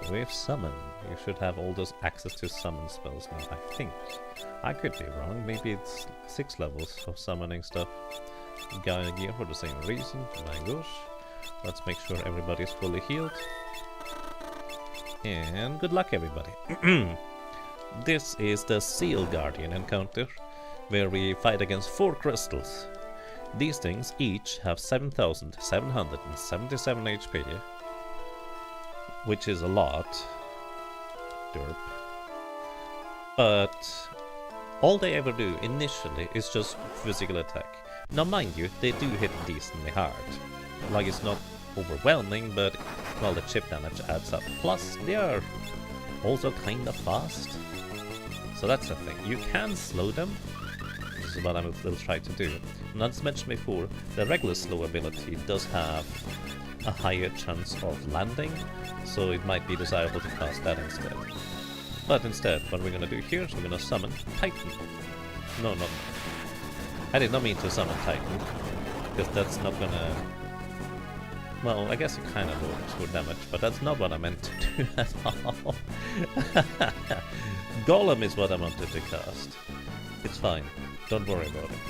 With Summon, you should have all those access to summon spells now, I think. I could be wrong, maybe it's 6 levels of summoning stuff. Gaia Gear for the same reason, my gosh. Let's make sure everybody's fully healed. And good luck, everybody. This is the Seal Guardian encounter, where we fight against 4 crystals. These things each have 7,777 HP, which is a lot. Derp. But all they ever do initially is just physical attack. Now mind you, they do hit decently hard. Like, it's not overwhelming, but well, the chip damage adds up. Plus, they are also kinda fast. So that's the thing. You can slow them, which is what I will try to do. And as mentioned before, the regular slow ability does have a higher chance of landing, so it might be desirable to cast that instead. But instead, what we're gonna do here is we're gonna summon Titan. No, not... I did not mean to summon Titan, because that's not gonna... Well, I guess it kind of works for damage, but that's not what I meant to do at all. Golem is what I wanted to cast. It's fine, don't worry about it.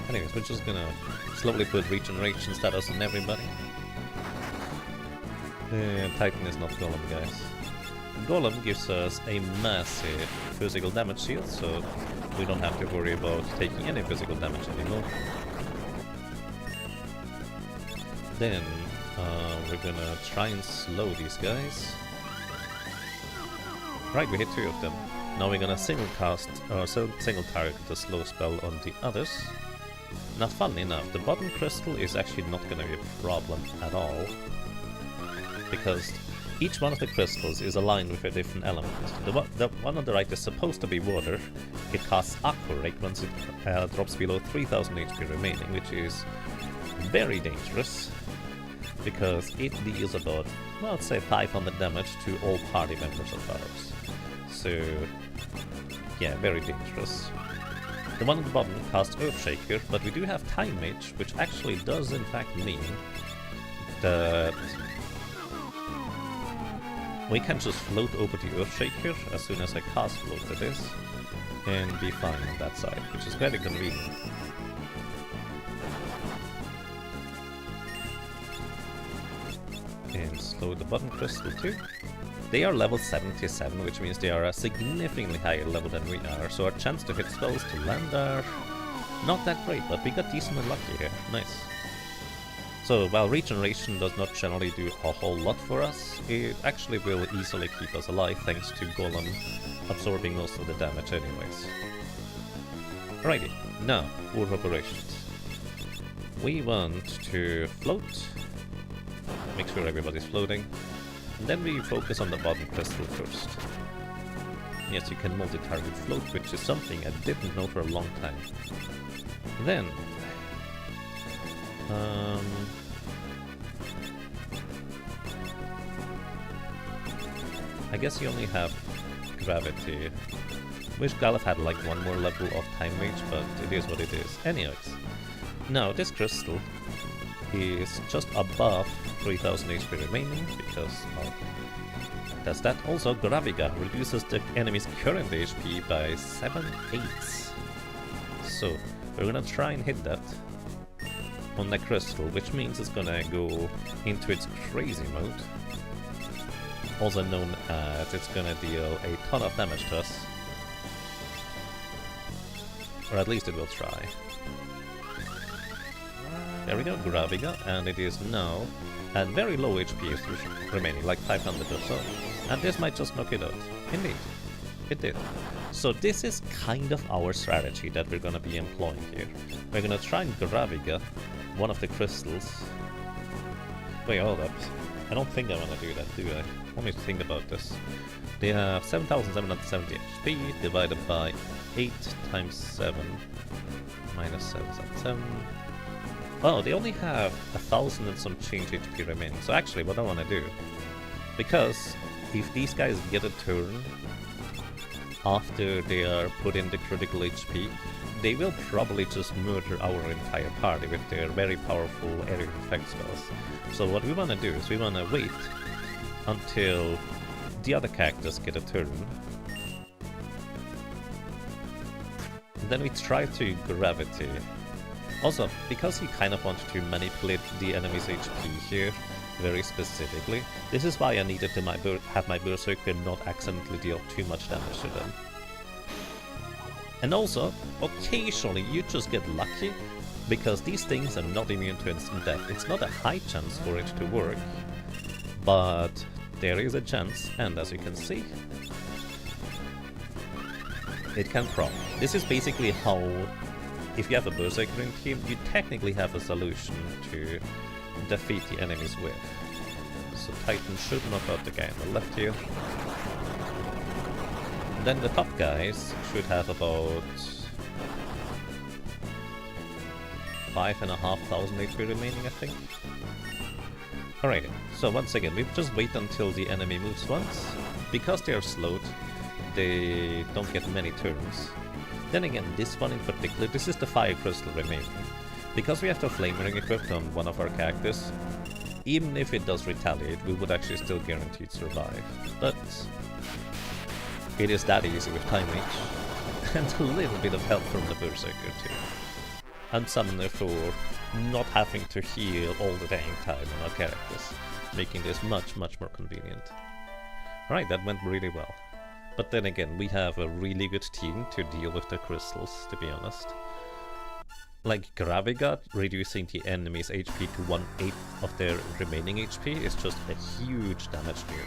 Anyways, we're just gonna slowly put regeneration status on everybody. Titan is not Golem, guys. Golem gives us a massive physical damage shield, so we don't have to worry about taking any physical damage anymore. Then we're gonna try and slow these guys. Right, we hit 2 of them. Now we're gonna single target the slow spell on the others. Now, funnily enough, the bottom crystal is actually not gonna be a problem at all, because each one of the crystals is aligned with a different element. The one on the right is supposed to be water. It casts Aqua Rake once it drops below 3000 HP remaining, which is very dangerous, because it deals about, well, let's say 500 damage to all party members of ours. So, yeah, very dangerous. The one at the bottom casts Earthshaker, but we do have Time Mage, which actually does in fact mean that we can just float over the Earthshaker as soon as I cast float to this, and be fine on that side, which is very convenient. And slow the bottom crystal too. They are level 77, which means they are a significantly higher level than we are, so our chance to hit spells to land are not that great, but we got decently lucky here. Nice. So while regeneration does not generally do a whole lot for us, it actually will easily keep us alive thanks to Golem absorbing most of the damage anyways. Alrighty, now, War operations. We want to float, make sure everybody's floating, and then we focus on the bottom crystal first. Yes, you can multi-target float, which is something I didn't know for a long time. Then, I guess you only have gravity. Wish Galef had like one more level of Time Mage, but it is what it is. Anyways, now this crystal is just above 3000 HP remaining, because, well, that's that. Also, Graviga reduces the enemy's current HP by 7/8. So, we're gonna try and hit that on the crystal, which means it's gonna go into its crazy mode. Also known as it's gonna deal a ton of damage to us. Or at least it will try. There we go, Graviga, and it is now at very low HP remaining, like 500 or so. And this might just knock it out. Indeed, it did. So this is kind of our strategy that we're gonna be employing here. We're gonna try and Graviga one of the crystals. Wait, hold up. I don't think I wanna do that, do I? Let me think about this. They have 7,770 HP divided by 8 times 7 minus 777. Oh, they only have 1,000 and some change HP remaining. So actually, what I want to do, because if these guys get a turn after they are put in the critical HP, they will probably just murder our entire party with their very powerful area effect spells. So what we want to do is we want to wait until the other characters get a turn. And then we try to gravity. Also, because you kind of want to manipulate the enemy's HP here very specifically, this is why I needed to have my Berserker not accidentally deal too much damage to them. And also, occasionally you just get lucky, because these things are not immune to instant death. It's not a high chance for it to work, but there is a chance, and as you can see, it can prompt. This is basically how, if you have a Berserker in team, you technically have a solution to defeat the enemies with. So Titan should knock out the guy on the left here. Then the top guys should have about 5,500 HP remaining, I think. Alrighty, so once again, we just wait until the enemy moves once. Because they are slowed, they don't get many turns. Then again, this one in particular, this is the fire crystal remaining. Because we have the flame ring equipped on one of our characters, even if it does retaliate, we would actually still guaranteed survive. But it is that easy with time reach, and a little bit of help from the Berserker too. And Summoner for not having to heal all the dang time on our characters, making this much more convenient. Alright, that went really well. But then again, we have a really good team to deal with the crystals, to be honest. Like Graviga, reducing the enemy's HP to 1/8 of their remaining HP is just a huge damage deal.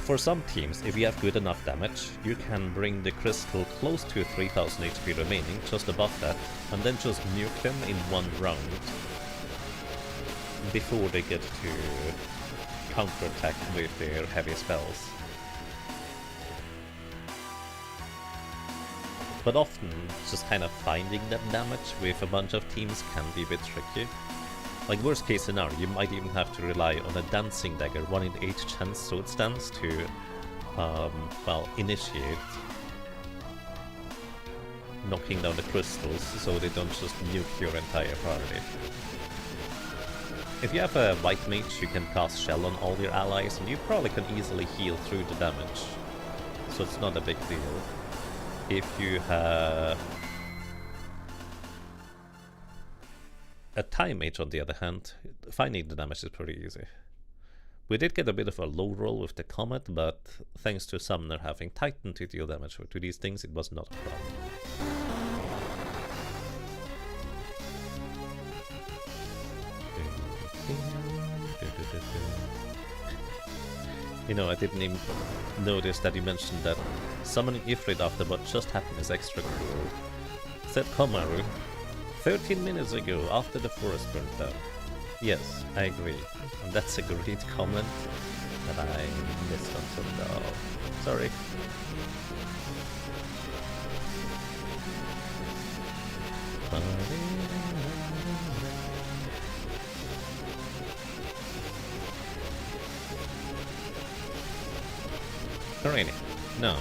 For some teams, if you have good enough damage, you can bring the crystal close to 3,000 HP remaining, just above that, and then just nuke them in one round before they get to counterattack with their heavy spells. But often, just kind of finding that damage with a bunch of teams can be a bit tricky. Like worst case scenario, you might even have to rely on a dancing dagger, 1 in 8 chance sword stance to, well, initiate knocking down the crystals so they don't just nuke your entire party. If you have a white mage, you can cast Shell on all your allies, and you probably can easily heal through the damage, so it's not a big deal. If you have a time mage, on the other hand, finding the damage is pretty easy. We did get a bit of a low roll with the Comet, but thanks to Summoner having Titan to deal damage to these things, it was not a problem. You know, I didn't even notice that you mentioned that summoning Ifrit after what just happened is extra cool. Said Komaru 13 minutes ago, after the forest burnt down. Yes, I agree. And that's a great comment that I missed until now. Sorry. Alrighty, now.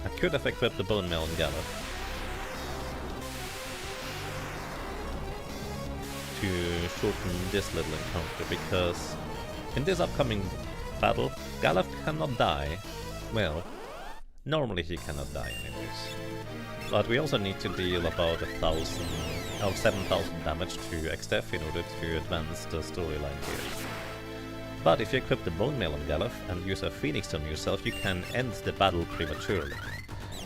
I could have equipped the Bone Melon Gallop to shorten this little encounter, because in this upcoming battle, Galaf cannot die. Well, normally he cannot die anyways. But we also need to deal about 7,000 damage to Xdef in order to advance the storyline here. But if you equip the Bone Mail on Galaf and use a Phoenix Stone yourself, you can end the battle prematurely.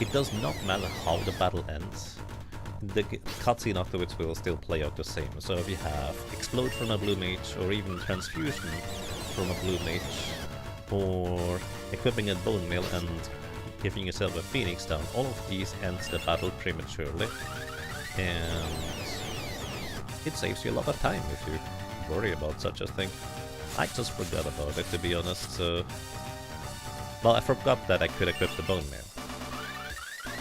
It does not matter how the battle ends, the cutscene afterwards will still play out the same. So if you have Explode from a blue mage, or even Transfusion from a blue mage, or equipping a bone mill and giving yourself a phoenix down, all of these ends the battle prematurely, and it saves you a lot of time if you worry about such a thing. I just forgot about it, to be honest, so... Well, I forgot that I could equip the bone mill.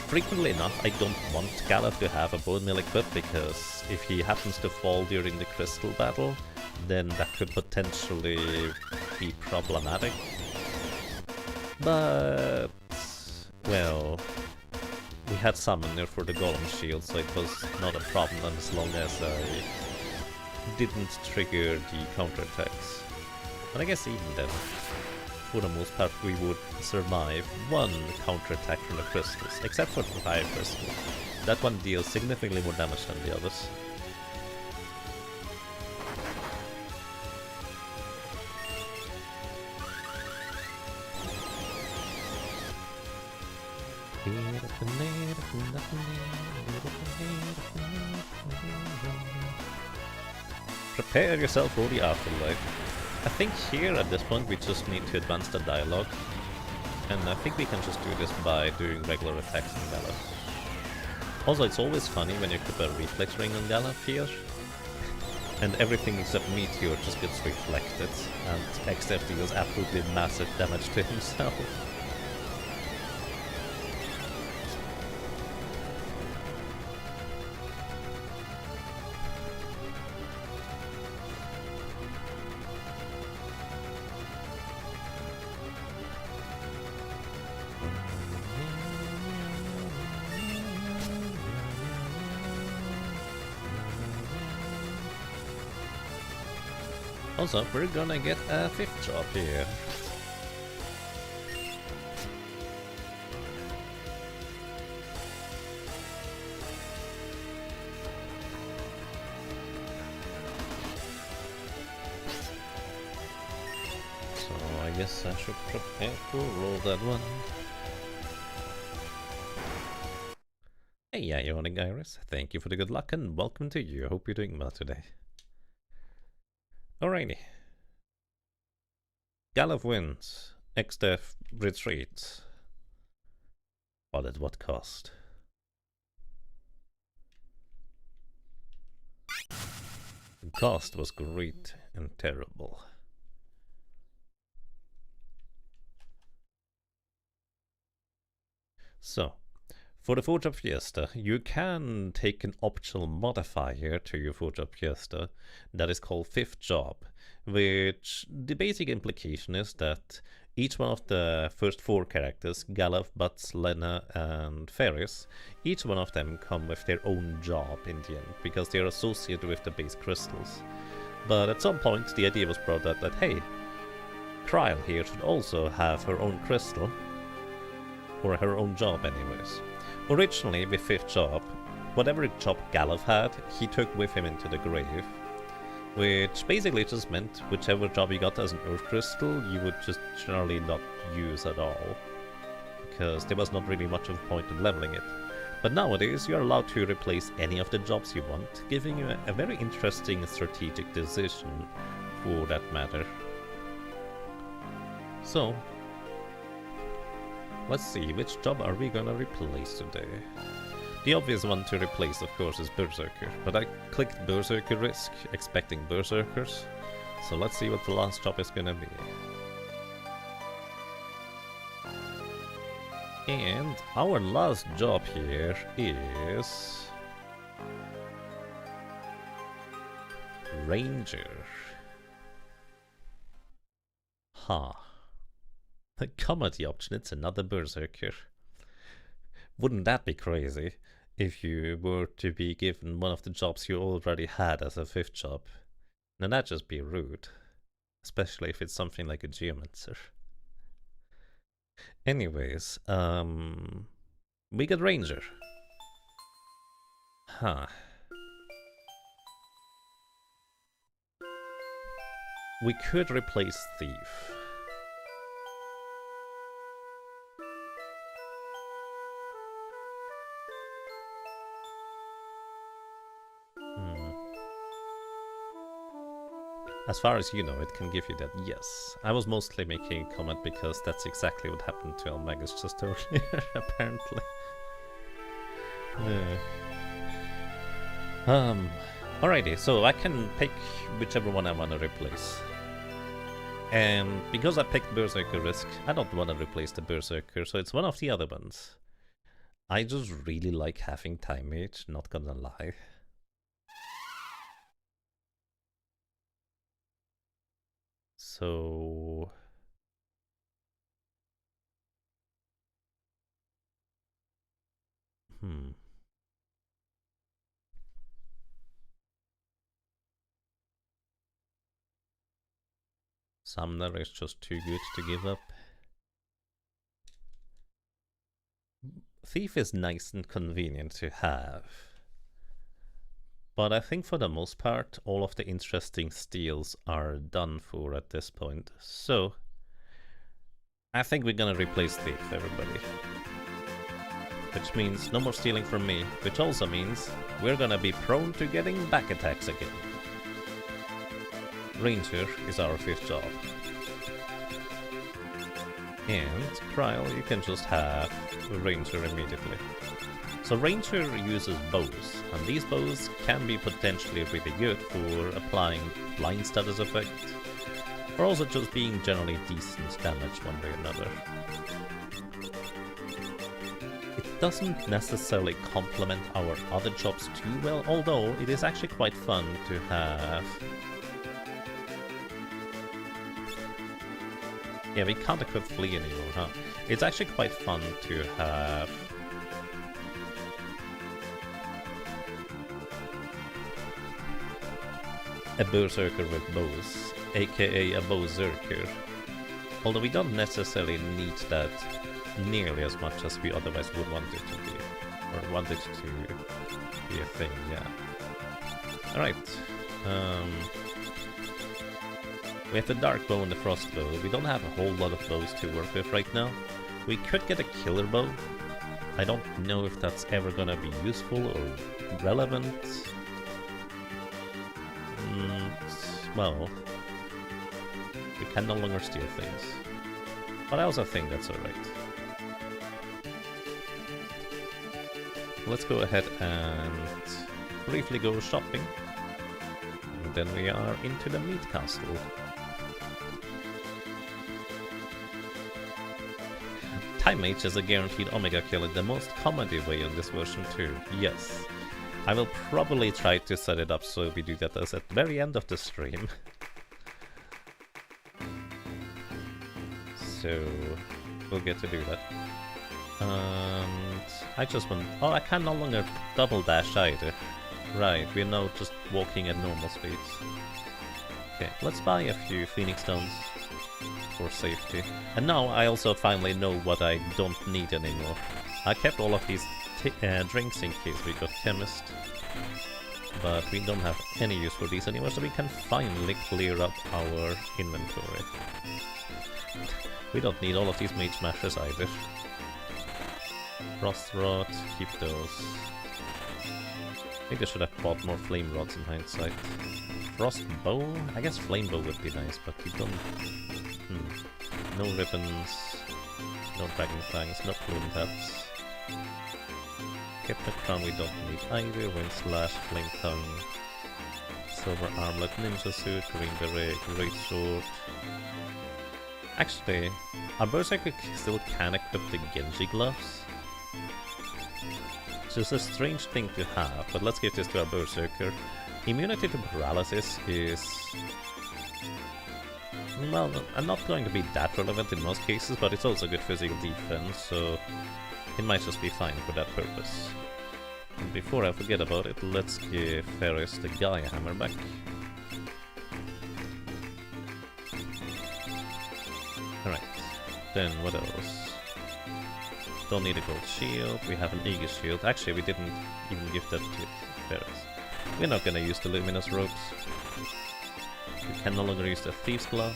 Frequently enough, I don't want Galuf to have a bone mill equipped, because if he happens to fall during the crystal battle, then that could potentially be problematic. But... well... we had Summoner for the Golem Shield, so it was not a problem as long as I didn't trigger the counterattacks. But I guess even then, for the most part, we would survive one counterattack from the crystals, except for the fire crystal. That one deals significantly more damage than the others. Prepare yourself for the afterlife. I think here at this point we just need to advance the dialogue, and I think we can just do this by doing regular attacks on Galuf. Also, it's always funny when you put a reflex ring on Galuf here, and everything except Meteor just gets reflected, and XF deals absolutely massive damage to himself. Also, we're gonna get a 5th job here. So I guess I should prepare to roll that one. Hey, Ionic Iris, thank you for the good luck and welcome to you. I hope you're doing well today. Alrighty. Galuf wins. XDEF retreats. But at what cost? The cost was great and terrible. So, for the Job Fiesta, you can take an optional modifier to your Job Fiesta that is called 5th Job, which the basic implication is that each one of the first 4 characters, Galuf, Butts, Lena, and Ferris, each one of them come with their own job in the end, because they are associated with the base crystals. But at some point, the idea was brought up that, hey, Kryl here should also have her own crystal, or her own job anyways. Originally, with 5th Job, whatever job Galuf had, he took with him into the grave, which basically just meant whichever job you got as an Earth Crystal, you would just generally not use at all, because there was not really much of a point in leveling it. But nowadays, you're allowed to replace any of the jobs you want, giving you a very interesting strategic decision for that matter. So, let's see, which job are we gonna replace today? The obvious one to replace, of course, is Berserker, but I clicked Berserker Risk, expecting Berserkers, so let's see what the last job is gonna be. And our last job here is... Ranger. Huh. The comedy option, it's another Berserker. Wouldn't that be crazy if you were to be given one of the jobs you already had as a 5th job? Now that'd just be rude, especially if it's something like a Geomancer. Anyways, we got Ranger. Huh. We could replace Thief. As far as you know, it can give you that, yes. I was mostly making a comment because that's exactly what happened to Almagus just earlier, apparently. Alrighty, so I can pick whichever one I want to replace. And because I picked Berserker Risk, I don't want to replace the Berserker, so it's one of the other ones. I just really like having Time Mage, not gonna lie. So... Summoner is just too good to give up. Thief is nice and convenient to have. But I think for the most part, all of the interesting steals are done for at this point. So, I think we're gonna replace Thief, everybody. Which means no more stealing from me, which also means we're gonna be prone to getting back attacks again. Ranger is our 5th job. And Kryl, you can just have Ranger immediately. So Ranger uses bows, and these bows can be potentially really good for applying blind status effect, or also just being generally decent damage one way or another. It doesn't necessarily complement our other jobs too well, although it is actually quite fun to have. Yeah, we can't equip Flee anymore, huh? It's actually quite fun to have a Berserker with bows, aka a Bowzerker. Although we don't necessarily need that nearly as much as we otherwise would want it to be. Or want it to be a thing, yeah. Alright. We have the Dark Bow and the Frost Bow. We don't have a whole lot of bows to work with right now. We could get a Killer Bow. I don't know if that's ever gonna be useful or relevant. Well, we can no longer steal things. But I also think that's alright. Let's go ahead and briefly go shopping. And then we are into the Meat Castle. Time Mage is a guaranteed Omega kill in the most comedy way on this version too, yes. I will probably try to set it up so we do that as at the very end of the stream. So, we'll get to do that. And I just want... Oh, I can no longer double dash either. Right, we're now just walking at normal speeds. Okay, let's buy a few Phoenix Stones for safety. And now I also finally know what I don't need anymore. I kept all of these drinks in case we got Chemist, but we don't have any use for these anymore, so we can finally clear up our inventory. We don't need all of these Mage Smashers either. Frost Rod, keep those. Maybe I should have bought more Flame Rods in hindsight. Frost Bow? I guess Flame Bow would be nice, but we don't... No ribbons, no Dragon Fangs, no Plume Taps. Hypno Crown we don't need either, Wind Slash, Flame Tongue, Silver Armlet, Ninja Suit, Green Beret, Great Sword. Actually, our Berserker still can equip the Genji Gloves. Which is a strange thing to have, but let's give this to our Berserker. Immunity to Paralysis is... well, not going to be that relevant in most cases, but it's also good physical defense, so it might just be fine for that purpose. And before I forget about it, let's give Ferris the Gaia Hammer back. Alright, then what else? Don't need a gold shield, we have an Aegis shield. Actually, we didn't even give that to Ferris. We're not gonna use the Luminous Robes. We can no longer use the Thief's Glove,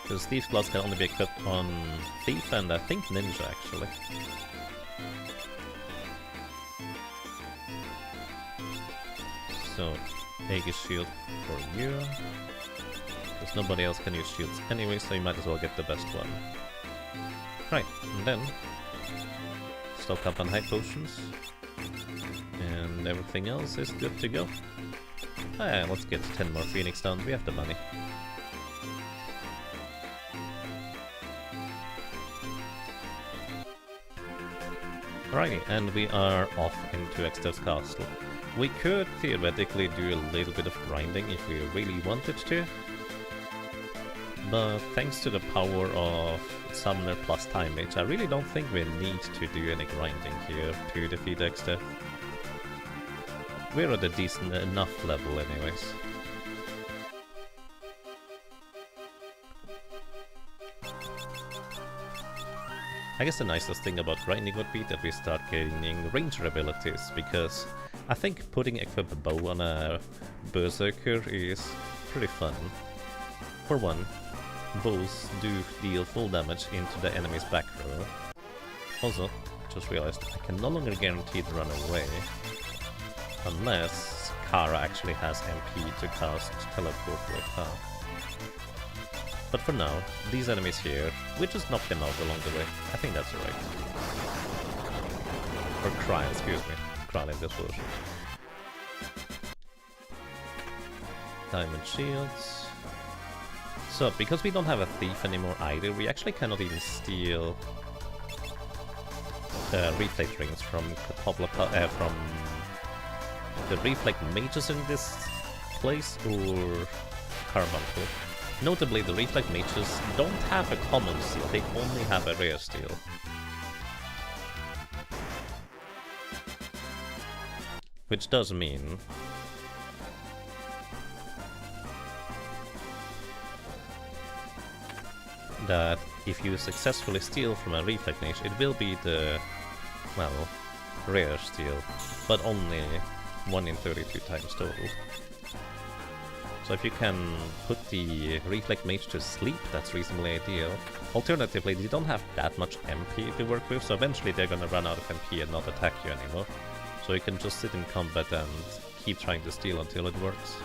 because Thief's Gloves can only be equipped on Thief and I think Ninja actually. So, Aegis Shield for you. Because nobody else can use shields anyway, so you might as well get the best one. Right, and then stock up on high potions. And everything else is good to go. Ah, let's get 10 more Phoenix down, we have the money. Alrighty, and we are off into Exeter's Castle. We could theoretically do a little bit of grinding if we really wanted to. But thanks to the power of Summoner plus Time Mage, I really don't think we need to do any grinding here to defeat Exeter. We're at a decent enough level anyways. I guess the nicest thing about grinding would be that we start gaining ranger abilities, because I think putting equip a bow on a berserker is pretty fun. For one, bows do deal full damage into the enemy's back row. Also, just realized I can no longer guarantee to run away, unless Kara actually has MP to cast teleport with her. But for now, these enemies here, we just knock them out along the way. I think that's alright. Or Kryle, excuse me. Kryle in this version. Diamond shields. So, because we don't have a thief anymore either, we actually cannot even steal reflect rings from from the reflect mages in this place, or Carbuncle. Notably, the reflect mages don't have a common steel, they only have a rare steel. Which does mean that if you successfully steal from a reflect mage, it will be the, well, rare steel, but only 1 in 32 times total. So if you can put the reflect mage to sleep, that's reasonably ideal. Alternatively, they don't have that much MP to work with, so eventually they're gonna run out of MP and not attack you anymore. So you can just sit in combat and keep trying to steal until it works.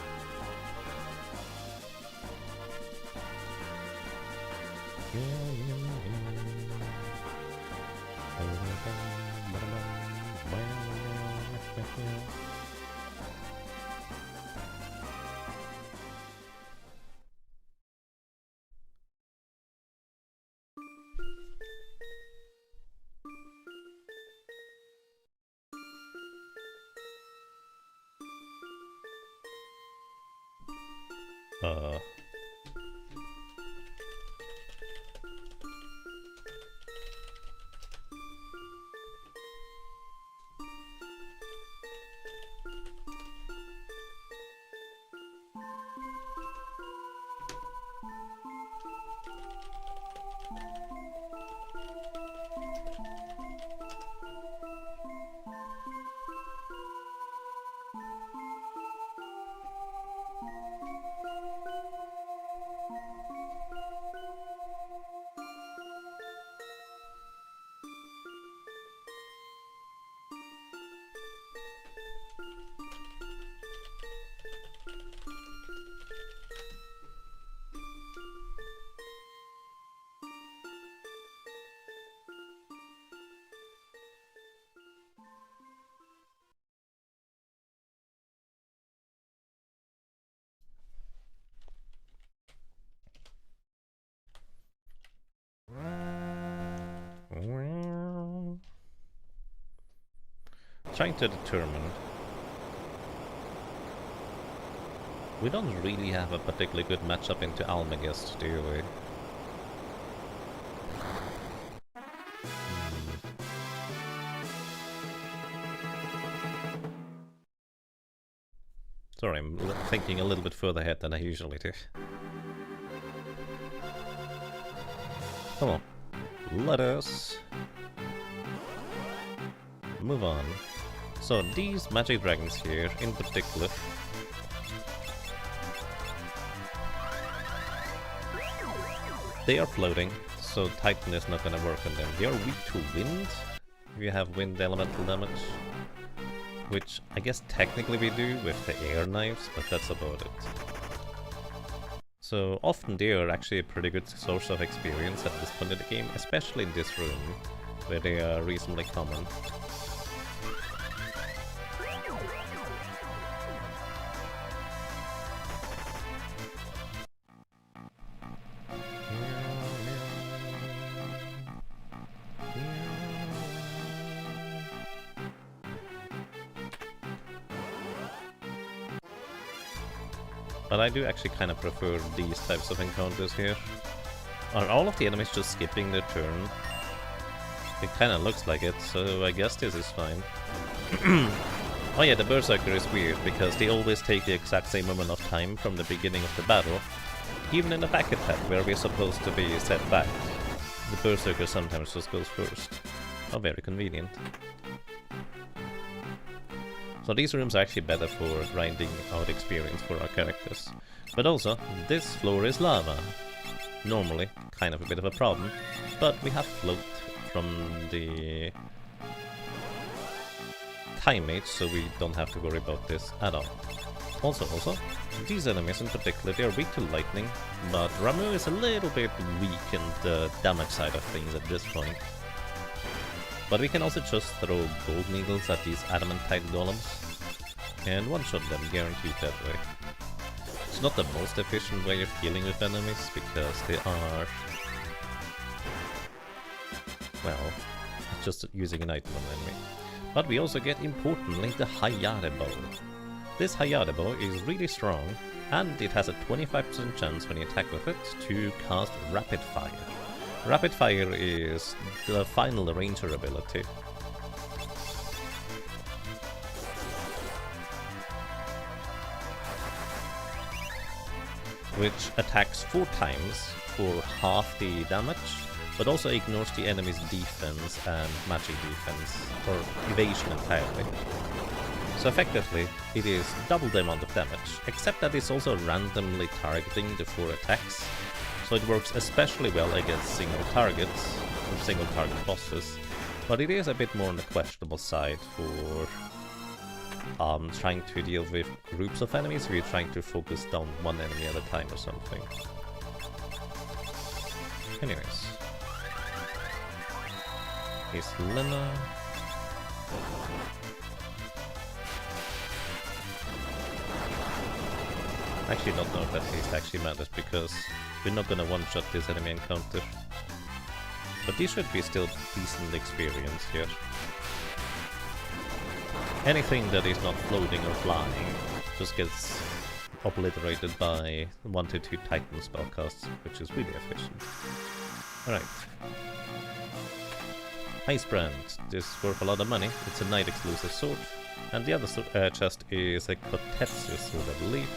Trying to determine. We don't really have a particularly good matchup into Almagest, do we? Sorry, I'm thinking a little bit further ahead than I usually do. Come on, let us move on. So these magic dragons here, in particular, they are floating, so Titan is not gonna work on them. They are weak to wind. We have wind elemental damage, which I guess technically we do with the air knives, but that's about it. So often they are actually a pretty good source of experience at this point in the game, especially in this room, where they are reasonably common. But I do actually kind of prefer these types of encounters here. Are all of the enemies just skipping their turn? It kind of looks like it, so I guess this is fine. Oh yeah, the Berserker is weird, because they always take the exact same amount of time from the beginning of the battle. Even in a back attack, where we're supposed to be set back, the Berserker sometimes just goes first. Oh, very convenient. So these rooms are actually better for grinding out experience for our characters. But also, this floor is lava. Normally, kind of a bit of a problem, but we have float from the time mage, so we don't have to worry about this at all. Also, these enemies in particular, they are weak to lightning, but Ramu is a little bit weak in the damage side of things at this point. But we can also just throw gold needles at these adamantite golems, and one-shot them, guaranteed that way. It's not the most efficient way of dealing with enemies, because they are... well, just using an item on the enemy. But we also get, importantly, the Hayate Bow. This Hayate Bow is really strong, and it has a 25% chance when you attack with it to cast Rapid Fire. Rapid Fire is the final ranger ability. Which attacks 4 times for half the damage, but also ignores the enemy's defense and magic defense, or evasion entirely. So effectively, it is double the amount of damage, except that it's also randomly targeting the 4 attacks. So it works especially well against single targets, or single target bosses, but it is a bit more on the questionable side for trying to deal with groups of enemies, if you're trying to focus down one enemy at a time or something. Anyways. Here's Lena. I actually don't know if that taste actually matters, because we're not gonna one-shot this enemy encounter. But these should be still decent experience here. Anything that is not floating or flying just gets obliterated by 1 to 2 Titan spellcasts, which is really efficient. Alright. Ice Brand. This is worth a lot of money. It's a night exclusive sword. And the other chest is a Kotetsu sword, I believe,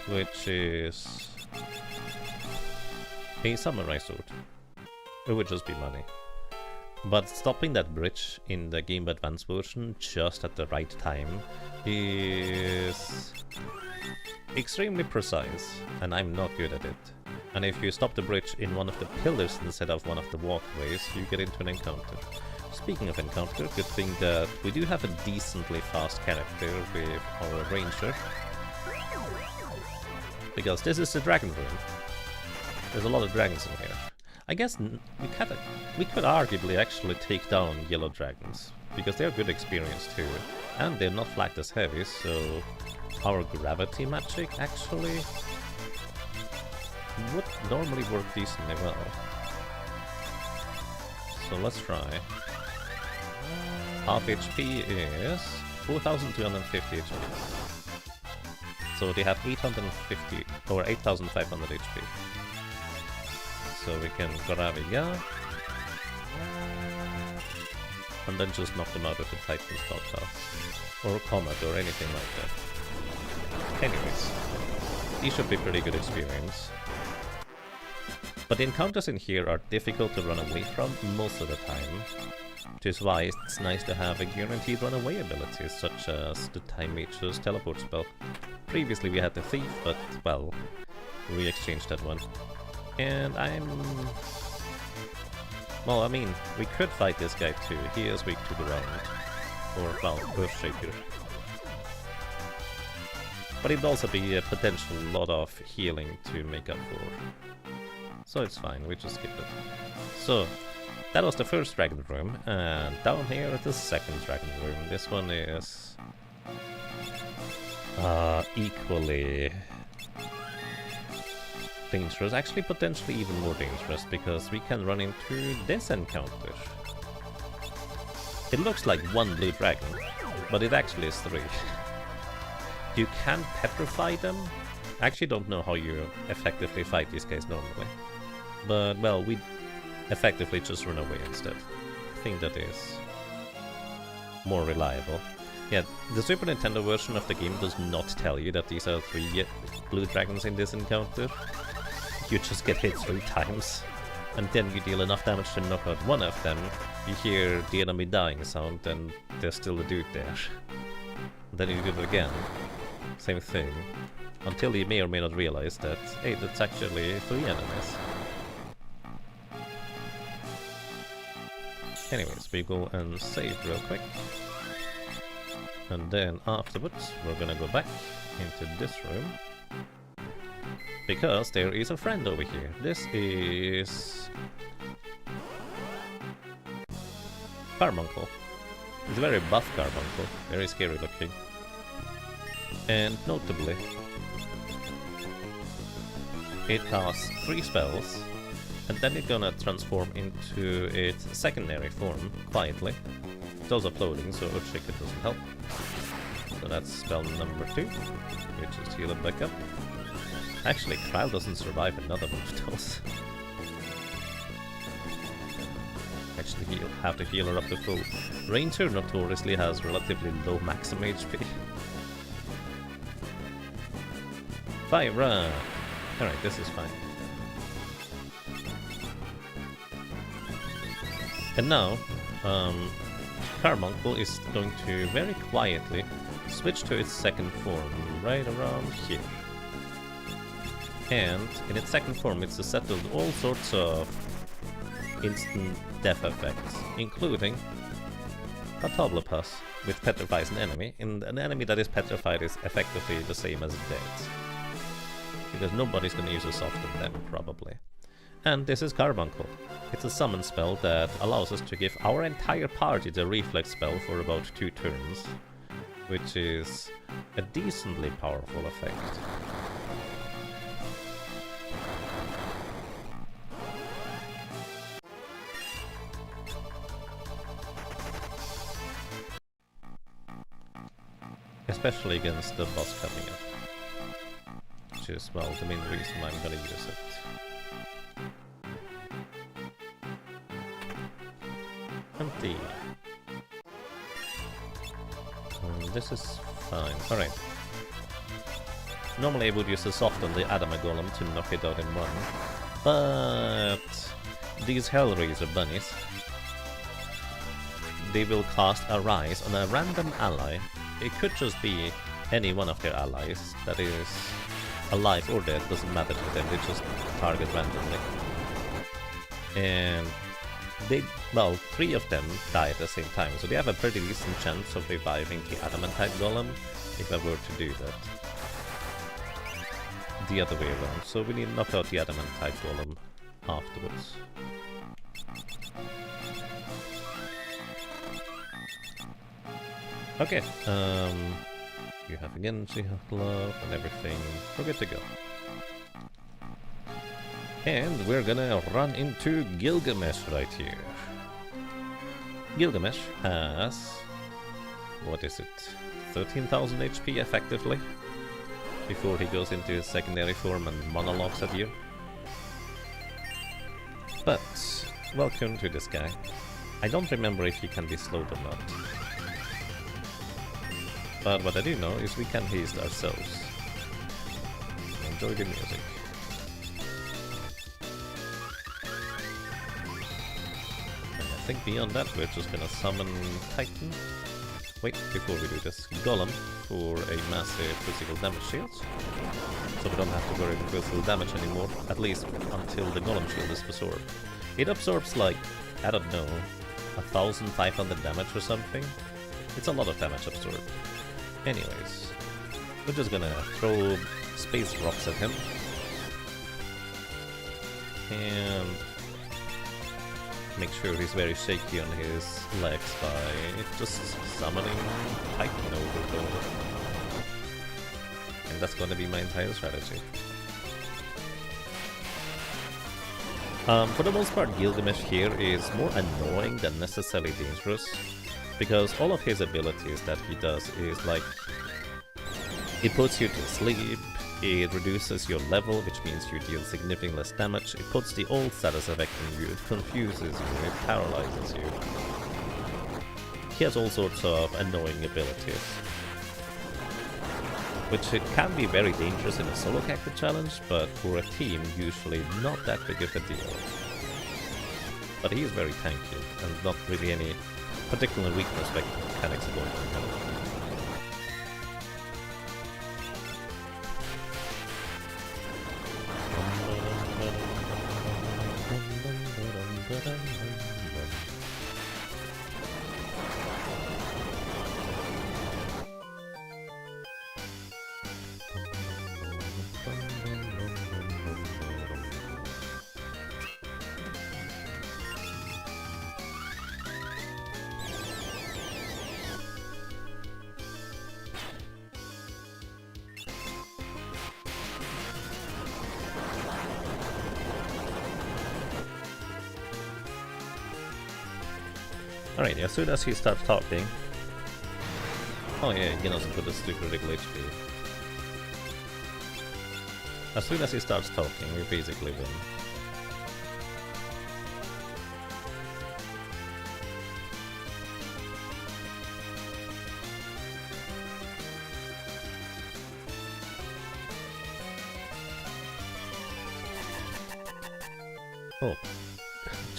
which is a samurai sword. It would just be money. But stopping that bridge in the Game Boy Advance version just at the right time is extremely precise, and I'm not good at it. And if you stop the bridge in one of the pillars instead of one of the walkways, you get into an encounter. Speaking of encounter, good thing that we do have a decently fast character with our ranger. Because this is the dragon room. There's a lot of dragons in here. I guess we could arguably actually take down yellow dragons, because they're good experience too, and they're not flagged as heavy, so our gravity magic actually would normally work decently well. So let's try. Half HP is 4250 HP. So they have 850 or 8500 HP. So we can Goravia and then just knock them out with the Titan spellcast or Comet or anything like that. Anyways, these should be pretty good experience. But the encounters in here are difficult to run away from most of the time, which is why it's nice to have a guaranteed run away ability, such as the Time Mage's teleport spell. Previously we had the Thief, but well, we exchanged that one. And well, I mean, we could fight this guy too. He is weak to the round. Or, well, Earthshaker. but it'd also be a potential lot of healing to make up for. So it's fine, we just skip it. So, that was the first dragon room, and down here is the second dragon room. This one is equally dangerous, actually potentially even more dangerous, because we can run into this encounter. It looks like one blue dragon, but it actually is 3. You can petrify them. I actually don't know how you effectively fight these guys normally. But, well, we effectively just run away instead. I think that is more reliable. Yeah, the Super Nintendo version of the game does not tell you that these are 3 blue dragons in this encounter. You just get hit 3 times, and then you deal enough damage to knock out one of them. You hear the enemy dying sound, and there's still a dude there. And then you do it again. Same thing. Until you may or may not realize that, hey, that's actually 3 enemies. Anyways, we go and save real quick. And then afterwards, we're gonna go back into this room. Because there is a friend over here. This is Carbuncle. It's a very buff Carbuncle, very scary looking. And notably, it has 3 spells, and then it's gonna transform into its secondary form quietly. It's also floating, so Earthshaker doesn't help. So that's spell number 2, which is heal it back up. Actually, Kryle doesn't survive another one of those. Actually, he'll have to heal her up to full. Ranger notoriously has relatively low maximum HP. Fire! Alright, this is fine. And now, Carbuncle is going to very quietly switch to its second form right around here. And in its second form, it's settled all sorts of instant death effects, including a Toblopus, which petrifies an enemy, and an enemy that is petrified is effectively the same as dead. Because nobody's gonna use a soft on them, probably. And this is Carbuncle. It's a summon spell that allows us to give our entire party the reflex spell for about 2 turns, which is a decently powerful effect. Especially against the boss coming up. Which is, well, the main reason I'm gonna use it. Empty. This is fine. Alright. Normally I would use a soft on the Adama Golem to knock it out in one. But these Hellraiser bunnies, they will cast a Rise on a random ally. It could just be any one of their allies that is alive or dead, doesn't matter to them, they just target randomly. And they, well, 3 of them die at the same time, so they have a pretty decent chance of reviving the Adamantite Golem if I were to do that. The other way around, so we need to knock out the Adamantite Golem afterwards. Okay, you have again, you have love and everything, we're good to go. And we're gonna run into Gilgamesh right here. Gilgamesh has, what is it, 13,000 HP effectively, before he goes into his secondary form and monologues at you. But, welcome to this guy. I don't remember if he can be slowed or not. But what I do know is we can haste ourselves. Enjoy the music. And I think beyond that we're just gonna summon Titan. Wait, before we do this, Golem for a massive physical damage shield. So we don't have to worry about physical damage anymore, at least until the Golem shield is absorbed. It absorbs like, I don't know, 1,500 damage or something. It's a lot of damage absorbed. Anyways, We're just gonna throw space rocks at him. And make sure he's very shaky on his legs by just summoning Titan Overlord. And that's gonna be my entire strategy. For the most part, Gilgamesh here is more annoying than necessarily dangerous, because all of his abilities that he does is like, it puts you to sleep, it reduces your level, which means you deal significantly less damage, it puts the old status effect on you, it confuses you, it paralyzes you. He has all sorts of annoying abilities, which it can be very dangerous in a solo character challenge, but for a team, usually not that big of a deal. But he is very tanky, and not really any particular weakness that can exploit him. Alright, as soon as he starts talking... Oh yeah, he doesn't put a super critical HP. As soon as he starts talking, we basically win. Oh.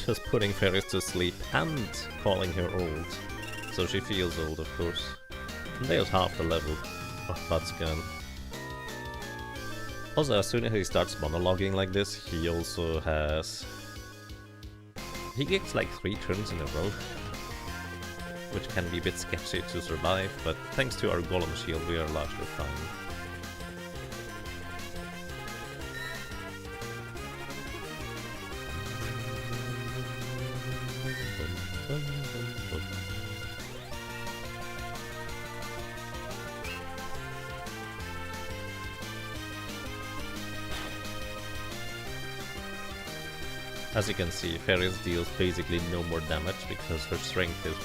Just putting Ferris to sleep and calling her old. So she feels old, of course. And there's half the level of Bud's gun. Also, as soon as he starts monologuing like this, he also has... He gets like 3 turns in a row, which can be a bit sketchy to survive, but thanks to our Golem shield we are largely fine. As you can see, Ferris deals basically no more damage because her strength is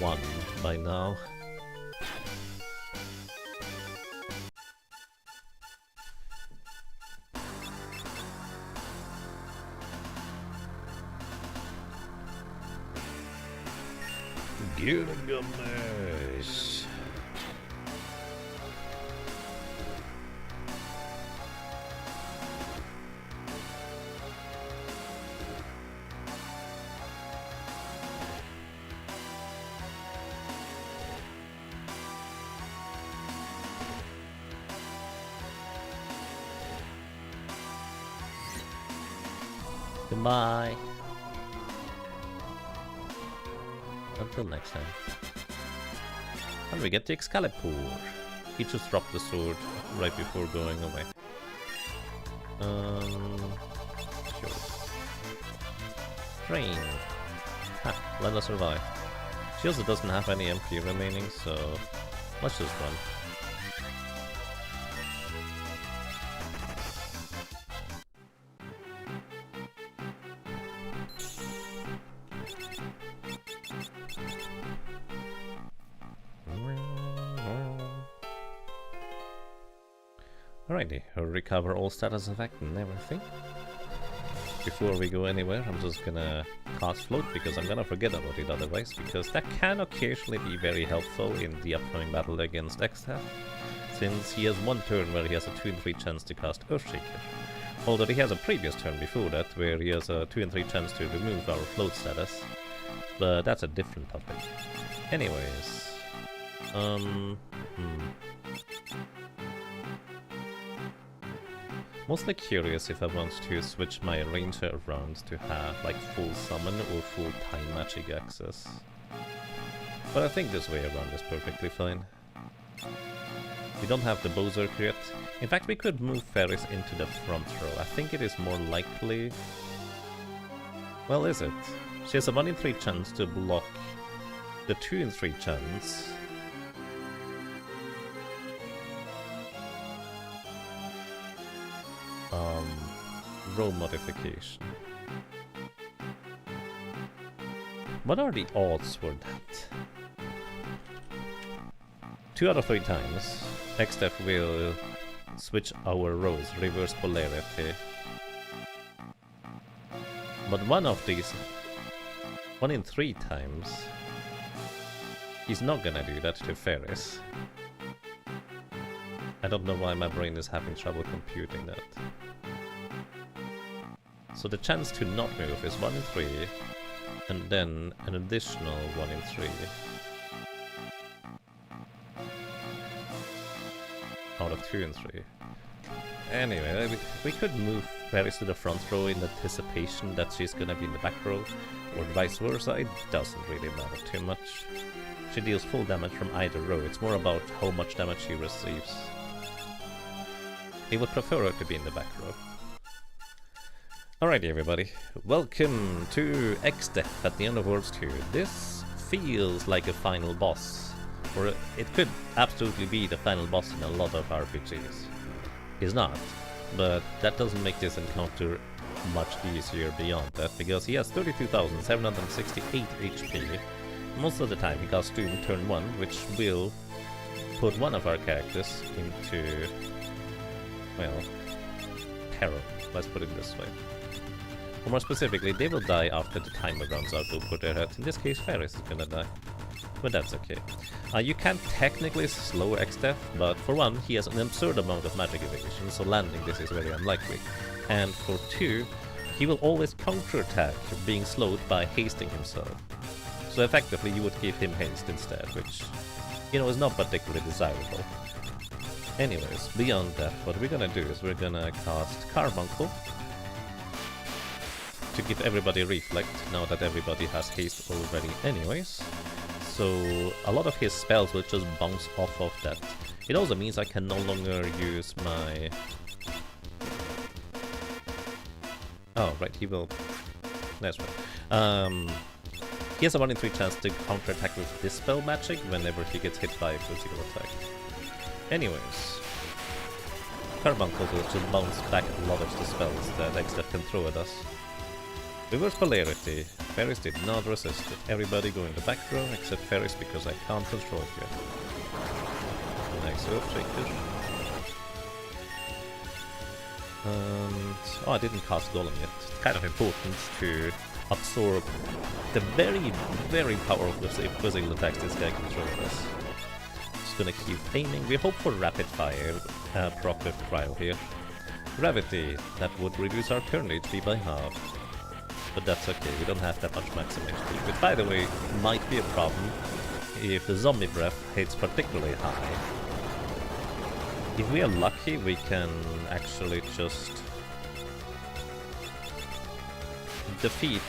1 by now. Gilgamesh! Goodbye. Until next time. And we get the Excalibur. He just dropped the sword right before going away. Sure. Train. Ha, let us survive. She also doesn't have any MP remaining, so let's just run. Alrighty, I'll recover all status effect and everything. Before we go anywhere, I'm just gonna cast Float because I'm gonna forget about it otherwise, because that can occasionally be very helpful in the upcoming battle against Extaf, since he has 1 turn where he has a 2 in 3 chance to cast Earthshaker. Although he has a previous turn before that where he has a 2 in 3 chance to remove our Float status, but that's a different topic. Anyways, Mostly curious if I want to switch my ranger around to have like full summon or full time magic access. But I think this way around is perfectly fine. We don't have the Berserker yet. In fact, we could move Ferris into the front row. I think it is more likely... Well, is it? She has a 1 in 3 chance to block the 2 in 3 chance. Row modification. What are the odds for that? 2 out of 3 times, XF will switch our rows, reverse polarity. But one of these, 1 in 3 times, he's not gonna do that to Ferris. I don't know why my brain is having trouble computing that. So the chance to not move is 1 in 3, and then an additional 1 in 3. Out of 2 and 3. Anyway, we could move Ferris to the front row in anticipation that she's gonna be in the back row, or vice versa. It doesn't really matter too much. She deals full damage from either row. It's more about how much damage she receives. He would prefer her to be in the back row. Alrighty everybody, welcome to X-Death at the end of Worlds 2. This feels like a final boss, or it could absolutely be the final boss in a lot of RPGs. He's not, but that doesn't make this encounter much easier beyond that, because he has 32,768 HP. Most of the time he casts Doom turn 1, which will put one of our characters into, well, peril, let's put it this way. Or more specifically, they will die after the timer runs out over their head. In this case, Ferris is gonna die. But that's okay. You can technically slow X-Death, but for one, he has an absurd amount of magic evasion, so landing this is very unlikely. And for two, he will always counterattack being slowed by hasting himself. So effectively, you would give him haste instead, which, you know, is not particularly desirable. Anyways, beyond that, what we're gonna do is we're gonna cast Carbuncle to give everybody Reflect, now that everybody has haste already anyways. So a lot of his spells will just bounce off of that. It also means I can no longer use my... Oh, right, he will... That's right. He has a 1 in 3 chance to counterattack with Dispel Magic whenever he gets hit by a physical attack. Anyways, Carbuncle will just bounce back a lot of the spells that X-Death can throw at us. Reverse Polarity. Ferris did not resist it. Everybody go in the back row except Ferris because I can't control it yet. Nice Earthshaker. And... oh, I didn't cast Golem yet. It's kind of important to absorb the very, very powerful physical attacks this guy can throw at us. Just gonna keep aiming. We hope for rapid fire proc with Cryo here. Gravity. That would reduce our current HP by half. But that's okay, we don't have that much maximum HP. Which, by the way, might be a problem if the zombie breath hits particularly high. If we are lucky, we can actually just defeat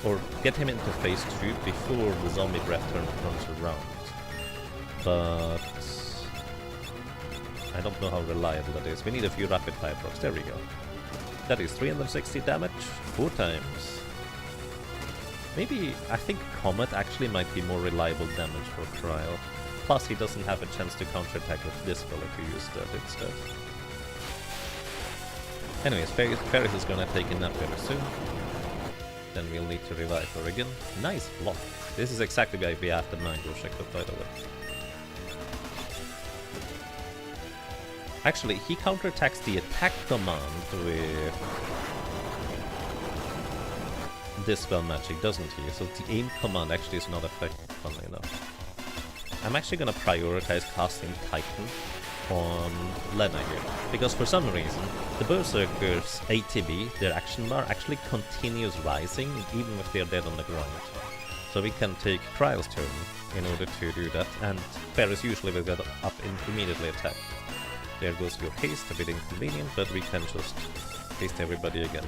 or get him into phase 2 before the zombie breath turn comes around. But I don't know how reliable that is. We need a few rapid fire procs. There we go. That is 360 damage, 4 times. Maybe, I think Comet actually might be more reliable damage for Cryo. Plus he doesn't have a chance to counterattack with Dispel if you use that instead. Anyways, Ferris is gonna take a nap very soon. Then we'll need to revive her again. Nice block. This is exactly why we have the Mango Shackle, by the way. Actually, he counterattacks the attack command with Dispel Magic, doesn't he? So the aim command actually is not effective, funnily enough. I'm actually gonna prioritize casting Titan on Lena here, because for some reason the Berserker's ATB, their action bar, actually continues rising even if they're dead on the ground. So we can take Cryo's turn in order to do that, and Ferris usually will get up and immediately attack. There goes your haste, a bit inconvenient, but we can just haste everybody again.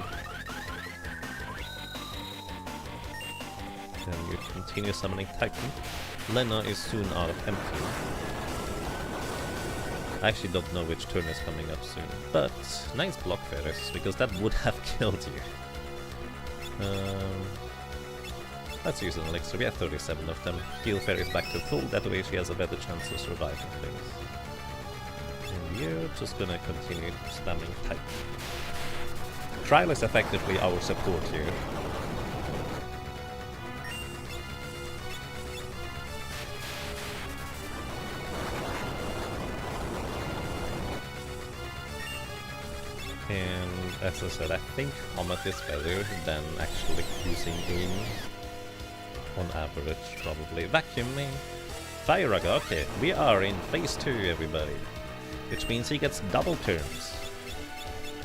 Then you continue summoning Titan. Lena is soon out of MP. I actually don't know which turn is coming up soon, but nice block fairies, because that would have killed you. Let's use an elixir. We have 37 of them. Heal fairies back to full, that way she has a better chance of surviving things. And you're just gonna continue spamming type. Trial is effectively our support here. And as I said, I think Comet is better than actually using aim. On average, probably. Vacuuming. Fire Raga, okay. We are in phase 2, everybody. Which means he gets double turns.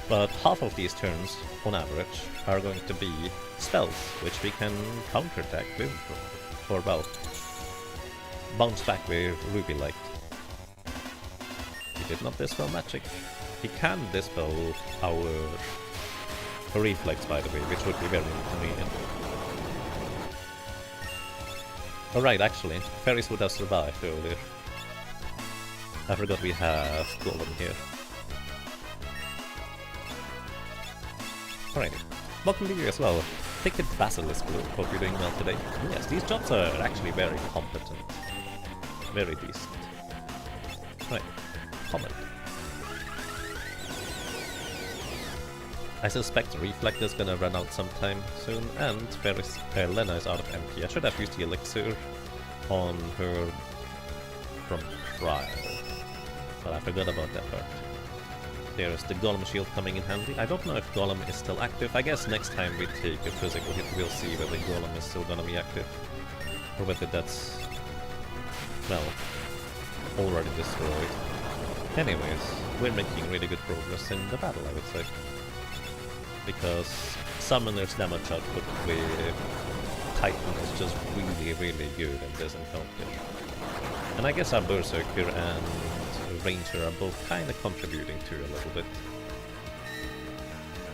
But half of these turns, on average, are going to be spells, which we can counterattack with. Or, well, bounce back with Ruby Light. He did not dispel magic. He can dispel our reflex, by the way, which would be very inconvenient. Alright, actually, fairies would have survived earlier. I forgot we have Golem here. Alrighty, welcome to you as well. Ticket Basilisk Group, hope you're doing well today. Yes, these jobs are actually very competent. Very decent. Right, comment. I suspect Reflect is gonna run out sometime soon, and Lena is out of MP. I should have used the elixir on her from trial, but I forgot about that part. There's the Golem shield coming in handy. I don't know if Golem is still active. I guess next time we take a physical hit we'll see whether Golem is still gonna be active, or whether that's, well, already destroyed. Anyways, we're making really good progress in the battle, I would say. Because Summoner's damage output with Titan is just really good in this encounter. And I guess our Berserker and Ranger are both kinda contributing to a little bit.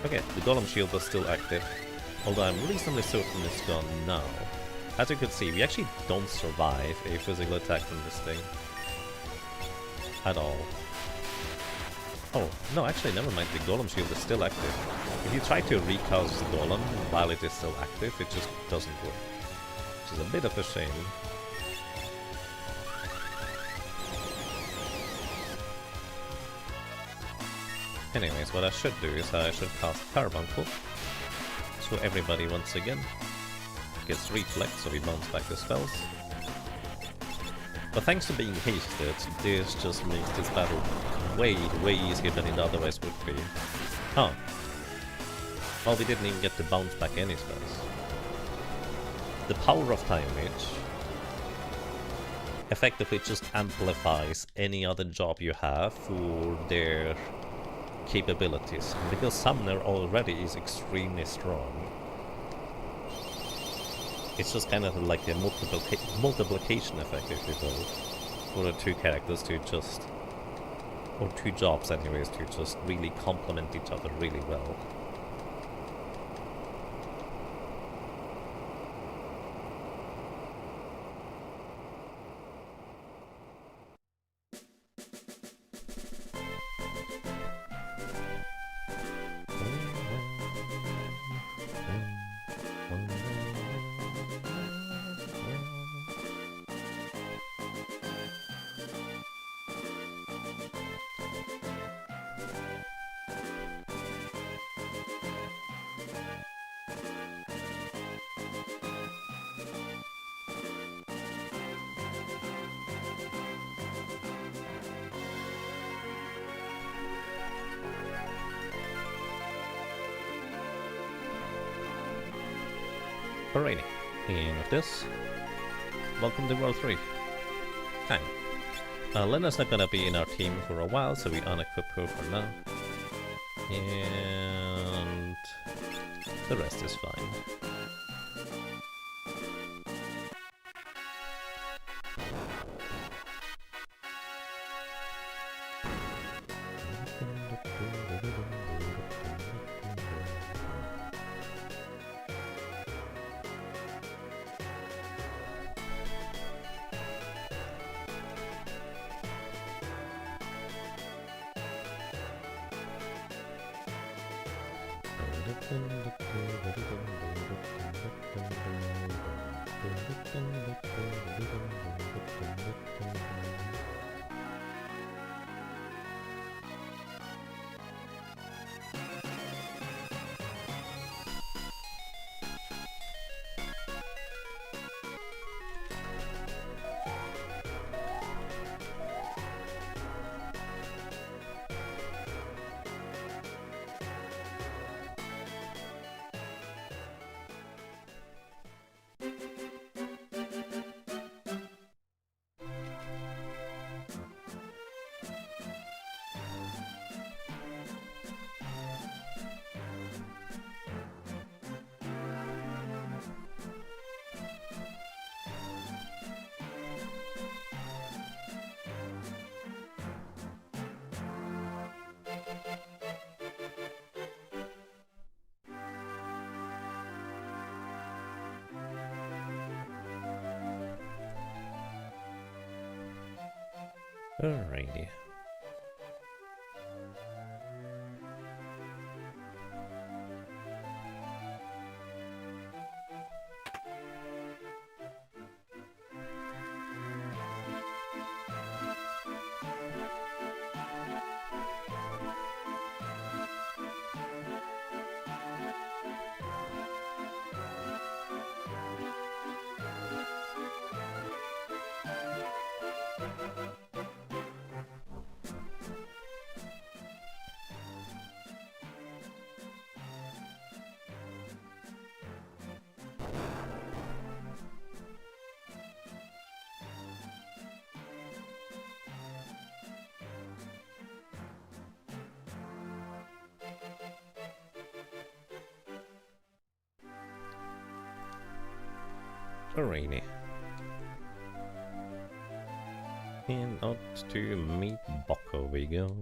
Okay, the Golem shield was still active, although I'm reasonably certain it's gone now. As you can see, we actually don't survive a physical attack from this thing. At all. Oh, no, actually, never mind, the Golem shield is still active. If you try to recast the Golem while it is still active, it just doesn't work. Which is a bit of a shame. Anyways, what I should do is I should cast Carbuncle. So everybody once again gets Reflect, so we bounce back the spells. But thanks to being hasted, this just makes this battle way easier than it otherwise would be. Oh. Well, we didn't even get to bounce back any spells. The power of Time Mage effectively just amplifies any other job you have for their capabilities. And because Summoner already is extremely strong, it's just kind of like a multiplication effect, if you will, for the two characters to just, or two jobs anyways, to just really complement each other really well. Alrighty, and with this, welcome to World 3. Time. Lena's not gonna be in our team for a while, so we unequip her for now. And the rest is fine. Alrighty. Alrighty. And out to meet Bocco we go.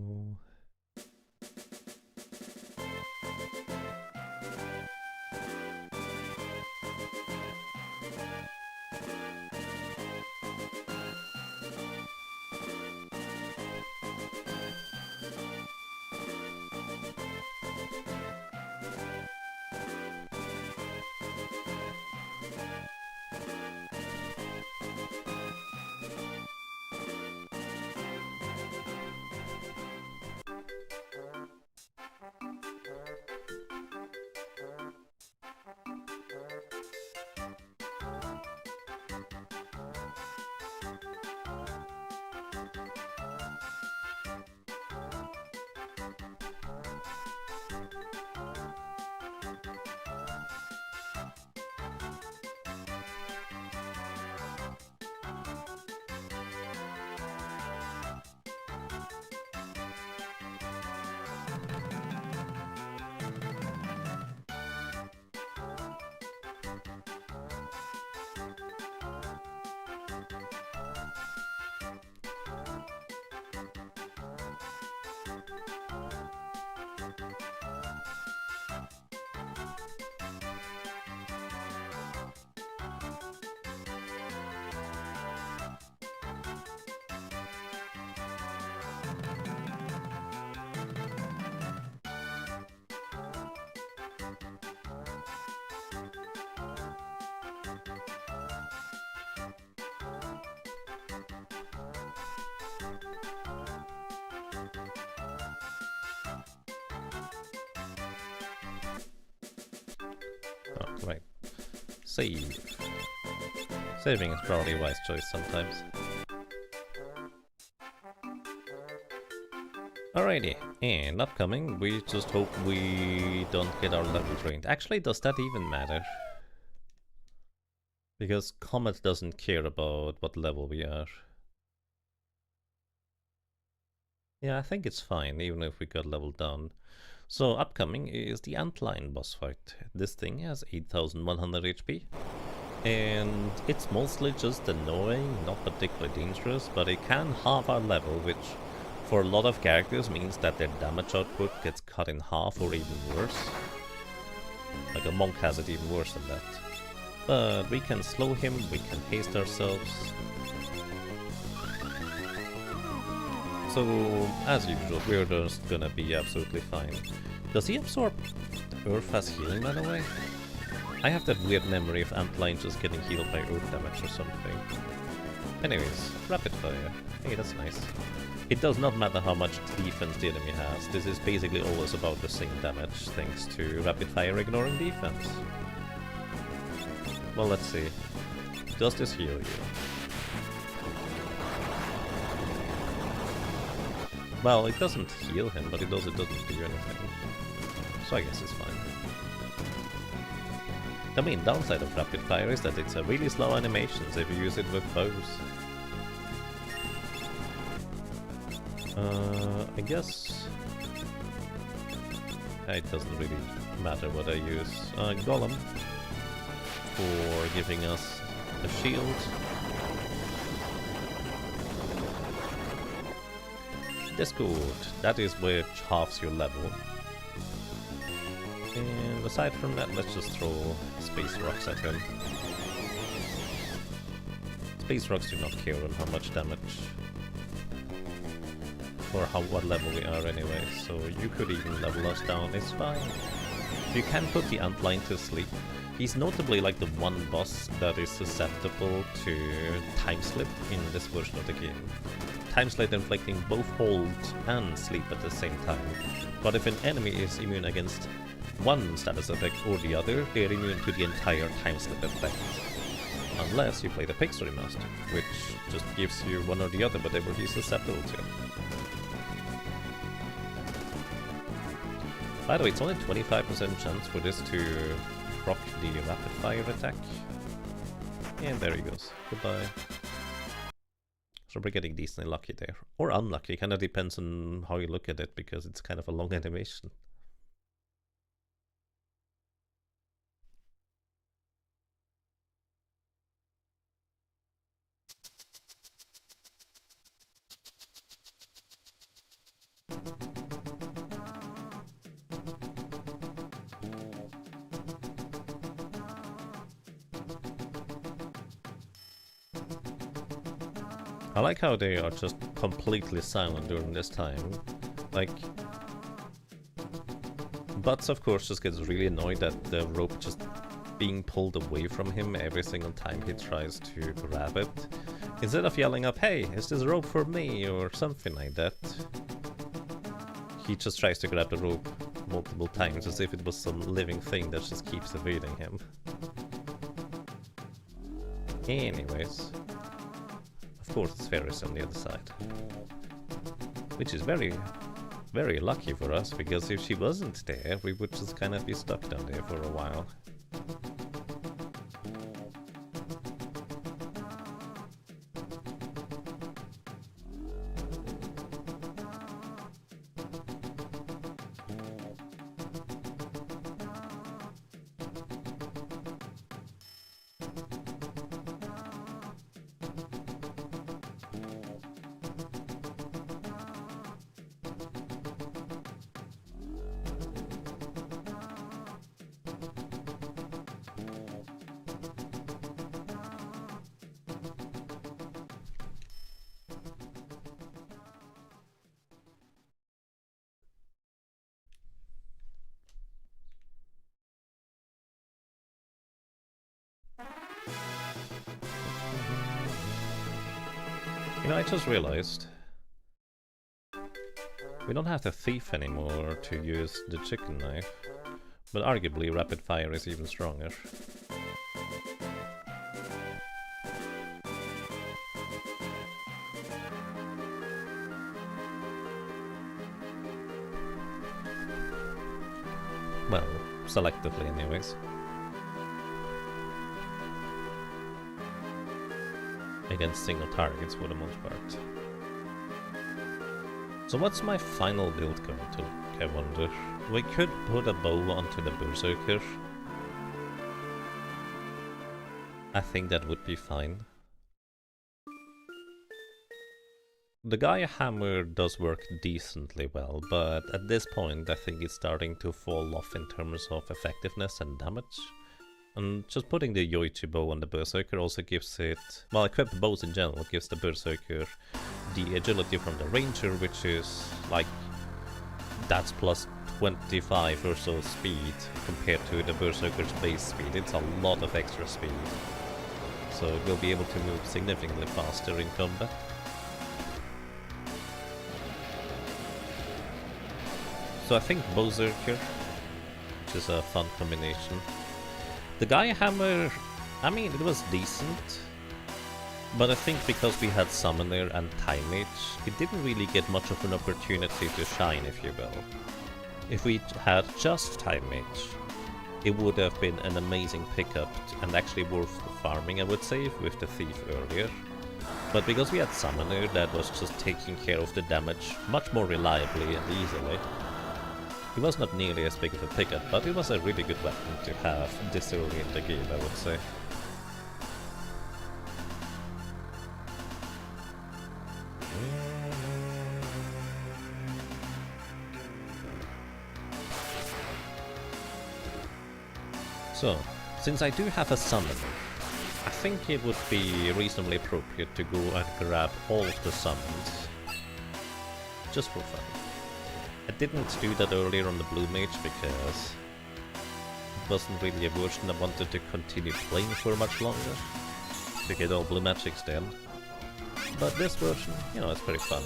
Oh, right. Save. Saving is probably a wise choice sometimes. Alrighty, and upcoming, we just hope we don't get our level drained. Actually, does that even matter? Because Comet doesn't care about what level we are. Yeah, I think it's fine, even if we got leveled down. So, upcoming is the Antlion boss fight. This thing has 8100 HP. And it's mostly just annoying, not particularly dangerous, but it can halve our level, which for a lot of characters means that their damage output gets cut in half or even worse. Like a monk has it even worse than that. But we can slow him, we can haste ourselves. So, as usual, we're just gonna be absolutely fine. Does he absorb Earth has healing, by the way? I have that weird memory of Antlion just getting healed by Earth damage or something. Anyways, rapid fire. Hey, that's nice. It does not matter how much defense the enemy has. This is basically always about the same damage thanks to rapid fire ignoring defense. Well, let's see. Does this heal you? Well, it doesn't heal him, but it also doesn't do anything. So I guess it's fine. The main downside of rapid fire is that it's a really slow animation if you use it with bows. I guess it doesn't really matter what I use. Golem for giving us a shield. That's good. That is which halves your level. And aside from that, let's just throw space rocks at him. Space rocks do not care on how much damage or what level we are anyway, so you could even level us down, it's fine. You can put the Antlion to sleep. He's notably like the one boss that is susceptible to time slip in this version of the game. Time slip inflicting both hold and sleep at the same time. But if an enemy is immune against one status effect or the other, they're immune to the entire time slip effect. Unless you play the Pixel Remaster, which just gives you one or the other, whatever he's susceptible to. By the way, it's only 25% chance for this to proc the rapid fire attack. And there he goes. Goodbye. So we're getting decently lucky there. Or unlucky, kind of depends on how you look at it, because it's kind of a long animation. I like how they are just completely silent during this time. Like, Butts of course just gets really annoyed at the rope just being pulled away from him every single time he tries to grab it. Instead of yelling up, "Hey, is this rope for me?" or something like that, he just tries to grab the rope multiple times as if it was some living thing that just keeps evading him. Anyways. Of course, it's Ferris on the other side. Which is very, very lucky for us, because if she wasn't there, we would just kind of be stuck down there for a while. You know, I just realized we don't have the thief anymore to use the chicken knife, but arguably rapid fire is even stronger. Well, selectively anyways. Against single targets for the most part. So what's my final build going to look, I wonder? We could put a bow onto the Berserker. I think that would be fine. The Gaia Hammer does work decently well, but at this point I think it's starting to fall off in terms of effectiveness and damage. And just putting the Yoichi bow on the Berserker also gives it, well, equipped bows in general gives the Berserker the agility from the Ranger, which is like, that's plus 25 or so speed compared to the Berserker's base speed. It's a lot of extra speed. So we'll be able to move significantly faster in combat. So I think Berserker, which is a fun combination. The Gaia Hammer, I mean, it was decent. But I think because we had Summoner and Time Mage, it didn't really get much of an opportunity to shine, if you will. If we had just Time Mage, it would have been an amazing pickup and actually worth the farming, I would say, with the Thief earlier. But because we had Summoner, that was just taking care of the damage much more reliably and easily. It was not nearly as big of a pickup, but it was a really good weapon to have this early in the game, I would say. So, since I do have a Summoner, I think it would be reasonably appropriate to go and grab all of the summons, just for fun. I didn't do that earlier on the Blue Mage because it wasn't really a version I wanted to continue playing for much longer, to get all Blue Magics then. But this version, you know, it's pretty fun.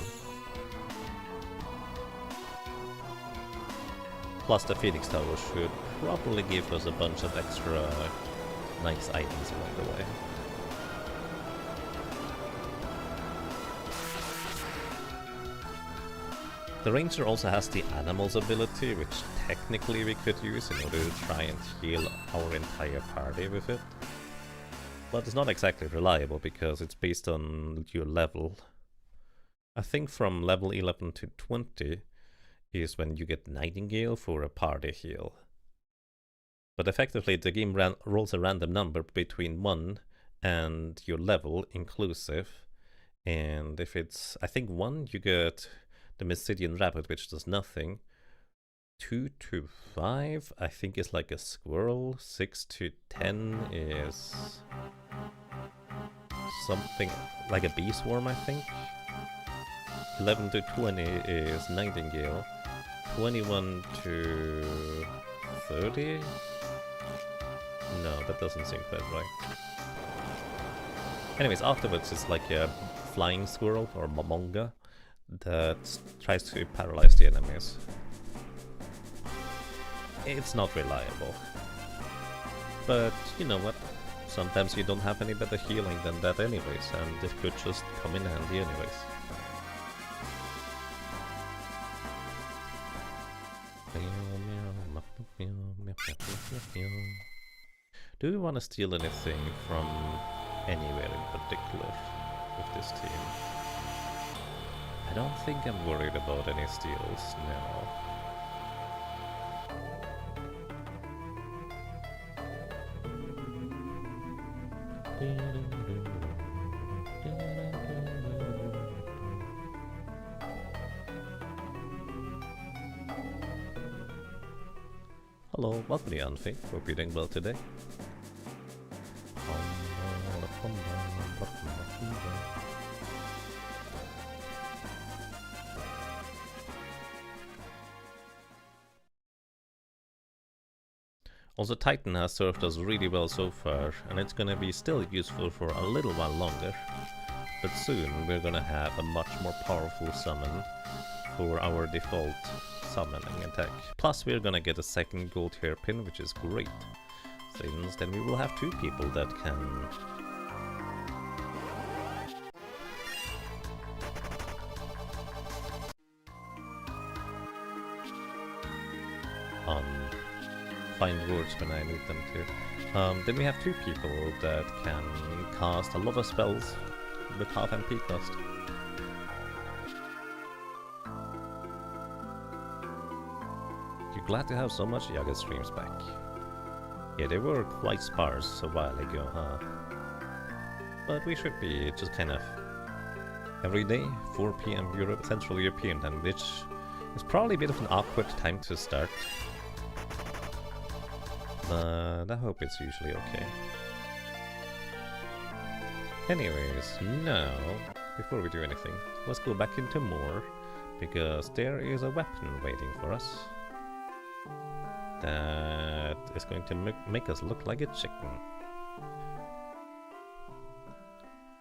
Plus the Phoenix Tower should probably give us a bunch of extra nice items along the way. The Ranger also has the Animals ability, which technically we could use in order to try and heal our entire party with it. But it's not exactly reliable because it's based on your level. I think from level 11 to 20 is when you get Nightingale for a party heal. But effectively the game rolls a random number between 1 and your level inclusive. And if it's, I think 1, you get the Mysidian Rabbit, which does nothing. 2 to 5, I think is like a squirrel. 6 to 10 is something like a bee swarm, I think. 11 to 20 is Nightingale. 21 to 30? No, that doesn't seem quite right. Anyways, afterwards it's like a flying squirrel or Momonga that tries to paralyze the enemies. It's not reliable. But you know what? Sometimes you don't have any better healing than that anyways, and it could just come in handy anyways. Do we want to steal anything from anywhere in particular with this team? I don't think I'm worried about any steals now. Hello, welcome to Anfi. Hope you're doing well today. Also, Titan has served us really well so far, and it's gonna be still useful for a little while longer. But soon we're gonna have a much more powerful summon for our default summoning attack. Plus we're gonna get a second gold hairpin, which is great, since then we will have 2 people that can find words when I need them to. Then we have 2 people that can cast a lot of spells with half MP cost. You're glad to have so much Yaga streams back. Yeah, they were quite sparse a while ago, huh? But we should be just kind of every day, 4 PM Europe, Central European time, which is probably a bit of an awkward time to start. But I hope it's usually okay. Anyways, now, before we do anything, let's go back into more, because there is a weapon waiting for us. That is going to make us look like a chicken.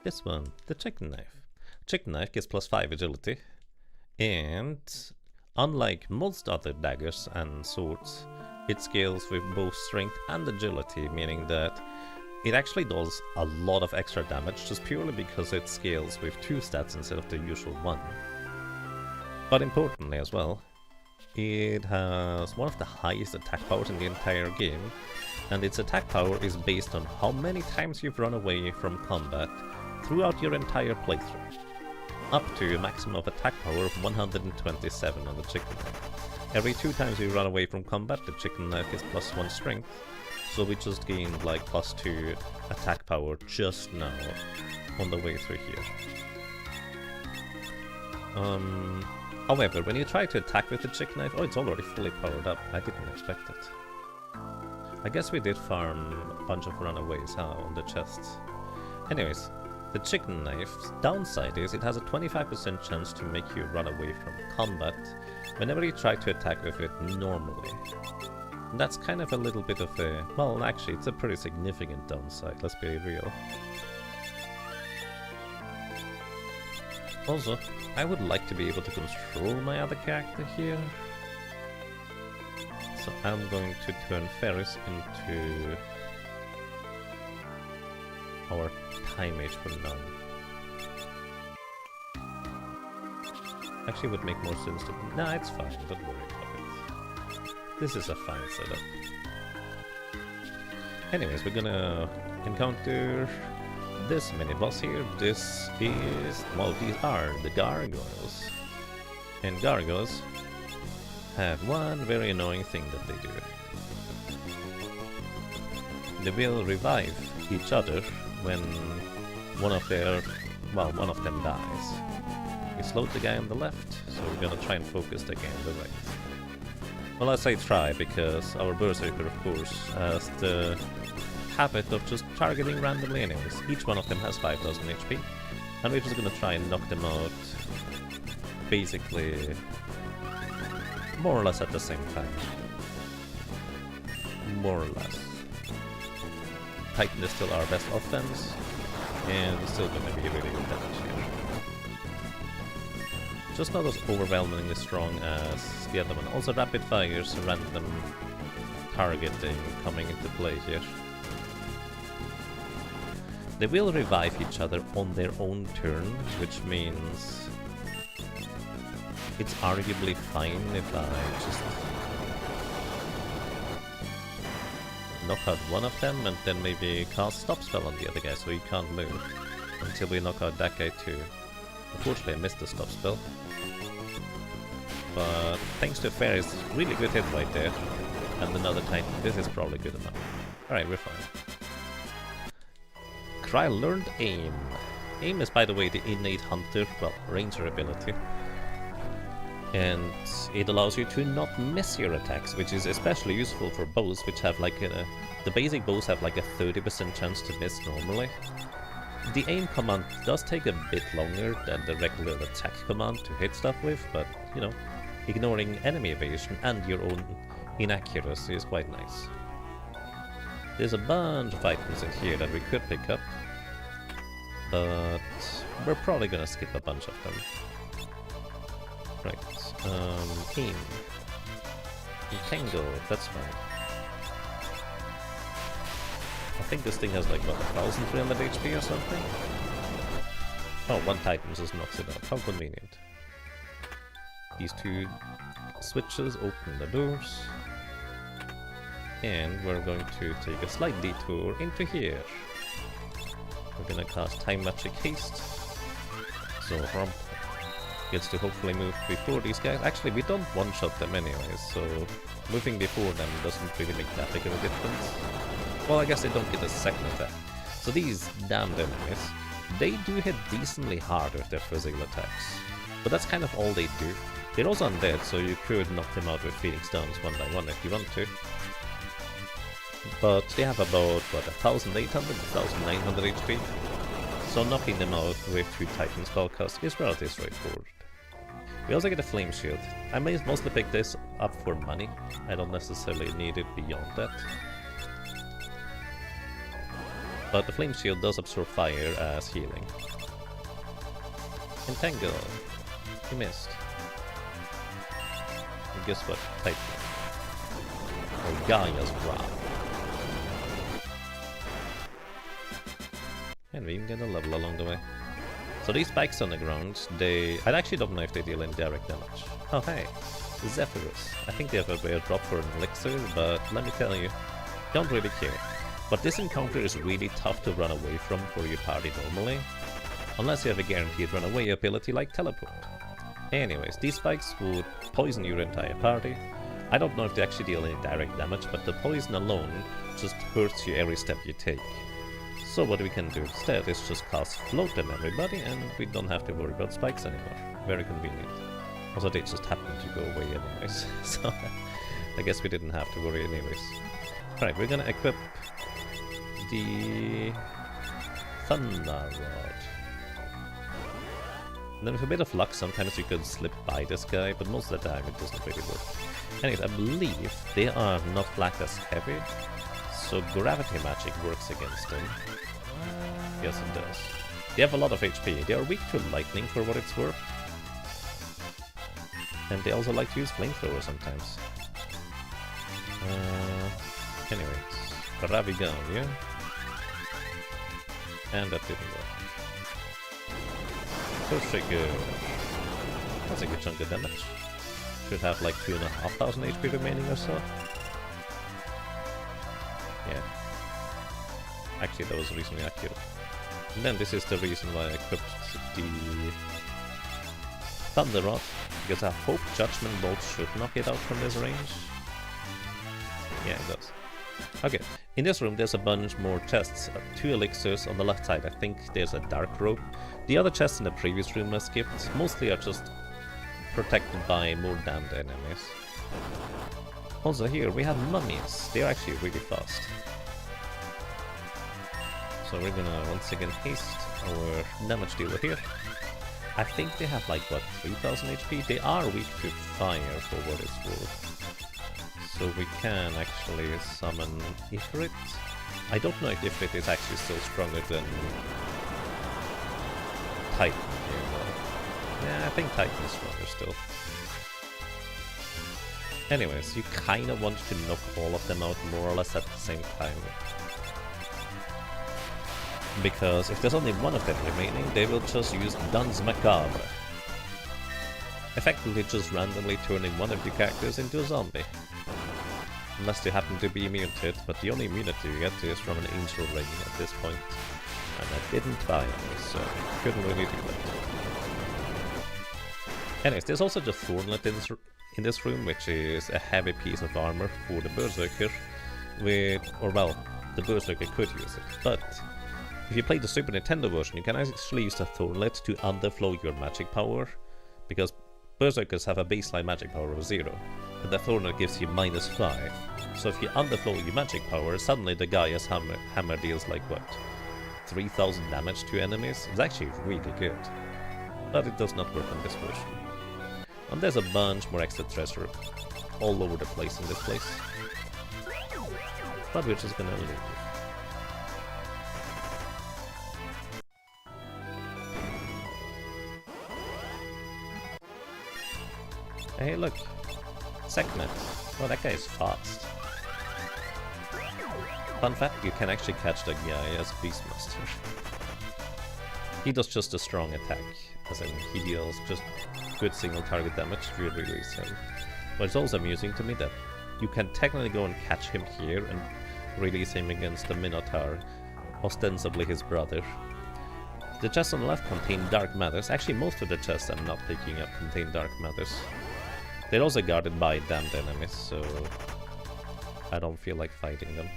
This one, the chicken knife. Chicken knife gets +5 agility, and unlike most other daggers and swords, it scales with both strength and agility, meaning that it actually does a lot of extra damage just purely because it scales with 2 stats instead of the usual 1. But importantly as well, it has one of the highest attack powers in the entire game, and its attack power is based on how many times you've run away from combat throughout your entire playthrough, up to a maximum of attack power of 127 on the chicken knife. Every 2 times you run away from combat, the chicken knife gets +1 strength, so we just gained like +2 attack power just now on the way through here. However, when you try to attack with the chicken knife, oh, it's already fully powered up. I didn't expect it. I guess we did farm a bunch of runaways on the chests. Anyways, the chicken knife's downside is it has a 25% chance to make you run away from combat whenever you try to attack with it normally. And that's kind of a little bit of a... well, actually, it's a pretty significant downside, let's be real. Also, I would like to be able to control my other character here. So I'm going to turn Ferris into our time mage for now. Actually, it would make more sense to... nah, it's fine, don't worry about it. This is a fine setup. Anyways, we're gonna encounter this mini-boss here. This is... well, these are the gargoyles. And gargoyles have one very annoying thing that they do. They will revive each other when one of them dies. We slowed the guy on the left, so we're gonna try and focus the guy on the right. Well, I say try because our berserker, of course, has the habit of just targeting randomly anyways. Each one of them has 5000 HP, and we're just gonna try and knock them out basically more or less at the same time. More or less. Titan is still our best offense, and still gonna be really good damage here. Just not as overwhelmingly strong as the other one. Also rapid fires, random targeting coming into play here. They will revive each other on their own turn, which means it's arguably fine if I just knock out one of them and then maybe cast stop spell on the other guy so he can't move until we knock out that guy too. Unfortunately I missed the stop spell, but thanks to Ferris, really good hit right there, and another Titan, this is probably good enough. Alright, we're fine. Cry learned aim. Aim is, by the way, the innate hunter, well, ranger ability. And it allows you to not miss your attacks, which is especially useful for bows, which have like a... the basic bows have like a 30% chance to miss normally. The aim command does take a bit longer than the regular attack command to hit stuff with, but, you know, ignoring enemy evasion and your own inaccuracy is quite nice. There's a bunch of items in here that we could pick up, but we're probably gonna skip a bunch of them. Right, aim. Entangle, that's fine. I think this thing has like, what, 1300 HP or something? Oh, one Titan just knocks it out. How convenient. These two switches open the doors. And we're going to take a slight detour into here. We're gonna cast Time Magic Haste. So Rump gets to hopefully move before these guys. Actually, we don't one-shot them anyways, so moving before them doesn't really make that big of a difference. Well, I guess they don't get a second attack. So these damned enemies, they do hit decently hard with their physical attacks. But that's kind of all they do. They're also undead, so you could knock them out with Phoenix Downs one by one if you want to. But they have about, what, 1800, 1900 HP. So knocking them out with 2 Titan spellcasts is relatively straightforward. We also get a flame shield. I may mostly pick this up for money. I don't necessarily need it beyond that. But the flame shield does absorb fire as healing. Entangle. He missed. And guess what? Titan. Or Gaia's Wrath. And we even get a level along the way. So these spikes on the ground, I actually don't know if they deal any direct damage. Oh hey, Zephyrus. I think they have a rare drop for an elixir, but let me tell you, don't really care. But this encounter is really tough to run away from for your party normally, unless you have a guaranteed runaway ability like teleport. Anyways, these spikes would poison your entire party. I don't know if they actually deal any direct damage, but the poison alone just hurts you every step you take. So what we can do instead is just cast float on everybody, and we don't have to worry about spikes anymore. Very convenient. Also, they just happen to go away anyways, so I guess we didn't have to worry anyways. Alright, we're gonna equip the Thunder Rod. And then with a bit of luck, sometimes you could slip by this guy, but most of the time it doesn't really work. Anyways, I believe they are not flagged as heavy, so gravity magic works against them. Yes, it does. They have a lot of HP. They are weak to lightning for what it's worth. And they also like to use flamethrower sometimes. Anyways, Ravigan, yeah? And that didn't work. Pushiger. That's a good chunk of damage. Should have like 2,500 HP remaining or so. Yeah. Actually, that was reasonably accurate. And then this is the reason why I equipped the Thunder Rod, because I hope Judgment Bolt should knock it out from this range. Yeah, it does. Okay, in this room there's a bunch more chests. 2 elixirs on the left side. I think there's a dark rope. The other chests in the previous room I skipped mostly are just protected by more damned enemies. Also here we have mummies. They're actually really fast. So we're gonna once again haste our damage dealer here. I think they have like, what, 3000 HP? They are weak to fire for what it's worth. So we can actually summon Ifrit. I don't know if Ifrit is actually still stronger than Titan here though. Yeah, I think Titan is stronger still. Anyways, you kinda want to knock all of them out more or less at the same time. Because if there's only one of them remaining, they will just use Duns Macabre. Effectively just randomly turning one of your characters into a zombie. Unless they happen to be immune to it, but the only immunity you get is from an angel ring at this point. And I didn't buy any, so couldn't really do that. Anyways, there's also the Thornlet in this room, which is a heavy piece of armor for the Berserker, the Berserker could use it, but if you play the Super Nintendo version, you can actually use the Thornlet to underflow your magic power, because Berserkers have a baseline magic power of 0, and the Thornlet gives you -5. So if you underflow your magic power, suddenly the Gaia's hammer deals like, what, 3000 damage to enemies? It's actually really good. But it does not work on this version. And there's a bunch more extra treasure all over the place in this place. But we're just gonna leave. Hey look, Sekhmet. Oh, that guy is fast. Fun fact, you can actually catch the guy as Beastmaster. He does just a strong attack, as in he deals just good single target damage if you release him. But it's also amusing to me that you can technically go and catch him here and release him against the Minotaur, ostensibly his brother. The chests on the left contain dark matters. Actually, most of the chests I'm not picking up contain dark matters. They're also guarded by damned enemies, so I don't feel like fighting them.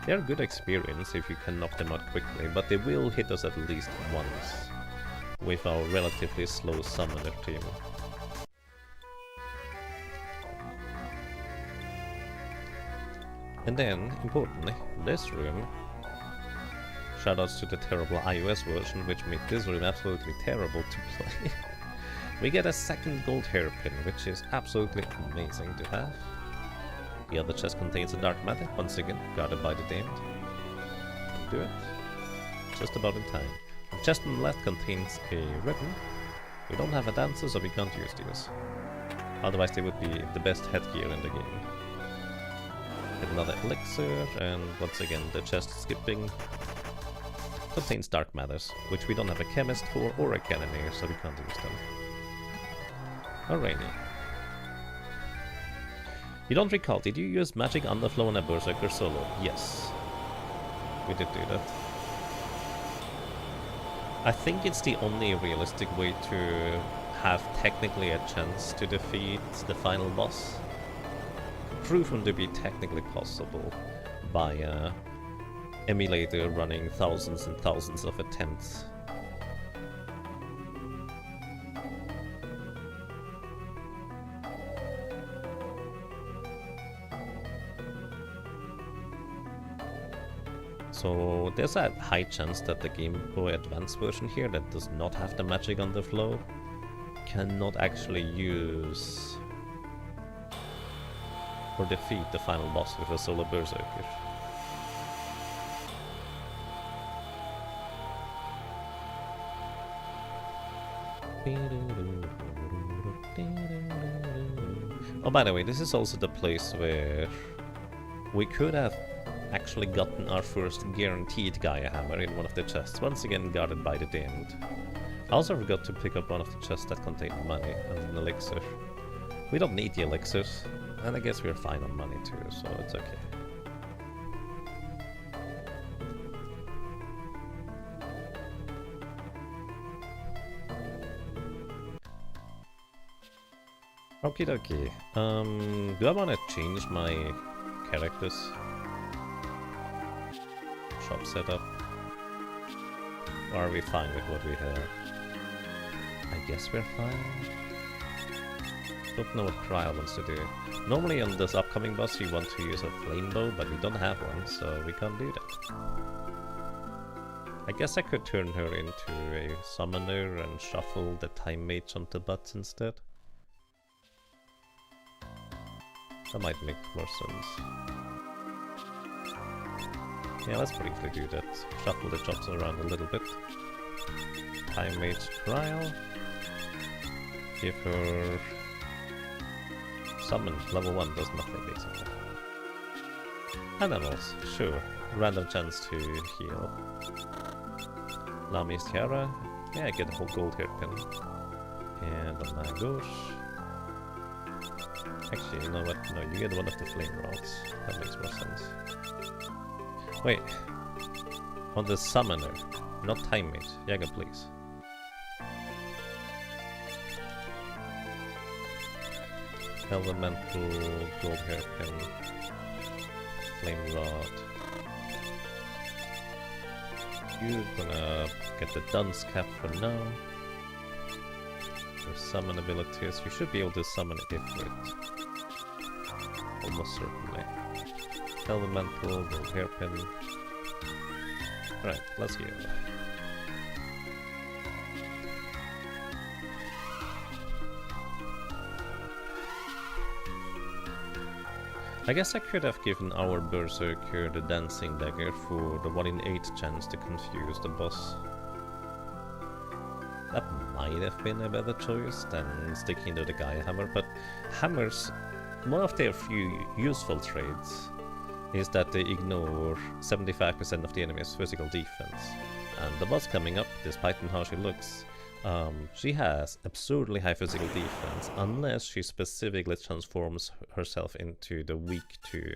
They're good experience if you can knock them out quickly, but they will hit us at least once with our relatively slow summoner team. And then, importantly, this room, shoutouts to the terrible iOS version, which made this room absolutely terrible to play. We get a second gold hairpin, which is absolutely amazing to have. The other chest contains a dark matter, once again, guarded by the damned. Can do it. Just about in time. The chest on the left contains a ribbon. We don't have a dancer, so we can't use these. Otherwise they would be the best headgear in the game. Get another elixir, and once again the chest skipping contains dark matters, which we don't have a chemist for or a cannoneer, so we can't use them. Alrighty. You don't recall, did you use magic underflow on a berserker solo? Yes. We did do that. I think it's the only realistic way to have technically a chance to defeat the final boss. Proven to be technically possible by a emulator running thousands and thousands of attempts. So there's a high chance that the Game Boy Advance version here that does not have the magic underflow cannot actually use or defeat the final boss with a solo berserker. Oh, by the way, this is also the place where we could have actually gotten our first guaranteed Gaia hammer in one of the chests, once again guarded by the damned. I also forgot to pick up one of the chests that contained money and an elixir. We don't need the elixirs, and I guess we're fine on money too, so it's okay. Okie dokie. Do I want to change my characters? Shop setup? Or are we fine with what we have? I guess we're fine. Don't know what Trial wants to do. Normally on this upcoming boss you want to use a flame bow, but we don't have one, so we can't do that. I guess I could turn her into a summoner and shuffle the time mage onto butts instead. That might make more sense. Yeah, let's briefly do that. Shuffle the jobs around a little bit. Time Mage Trial. Give her... Summon, level 1 does nothing basically. Animals, sure. Random chance to heal. Lami's Tiara. Yeah, I get a whole gold hairpin. And a Magosh. Actually, you know what? No, you get one of the flame rods. That makes more sense. Wait. On the summoner, not time mage. Jaga, please. Elemental, gold hairpin, flame rod. You're gonna get the dunce cap for now. Your summon abilities, you should be able to summon a Ifrit. Almost certainly. Elemental, gold hairpin. Alright, let's heal. I guess I could have given our berserker the dancing dagger for the 1 in 8 chance to confuse the boss. That might have been a better choice than sticking to the Gaia hammer, but hammers, one of their few useful traits is that they ignore 75% of the enemy's physical defense. And the boss coming up, despite how she looks, she has absurdly high physical defense, unless she specifically transforms herself into the weak to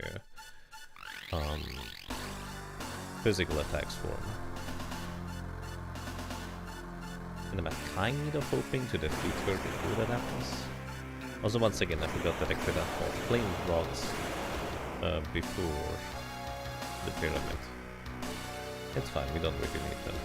physical attacks form. And I'm kind of hoping to defeat her before that happens. Also, once again, I forgot that I could have fought flame rods before the pyramid. It's fine, we don't really need them.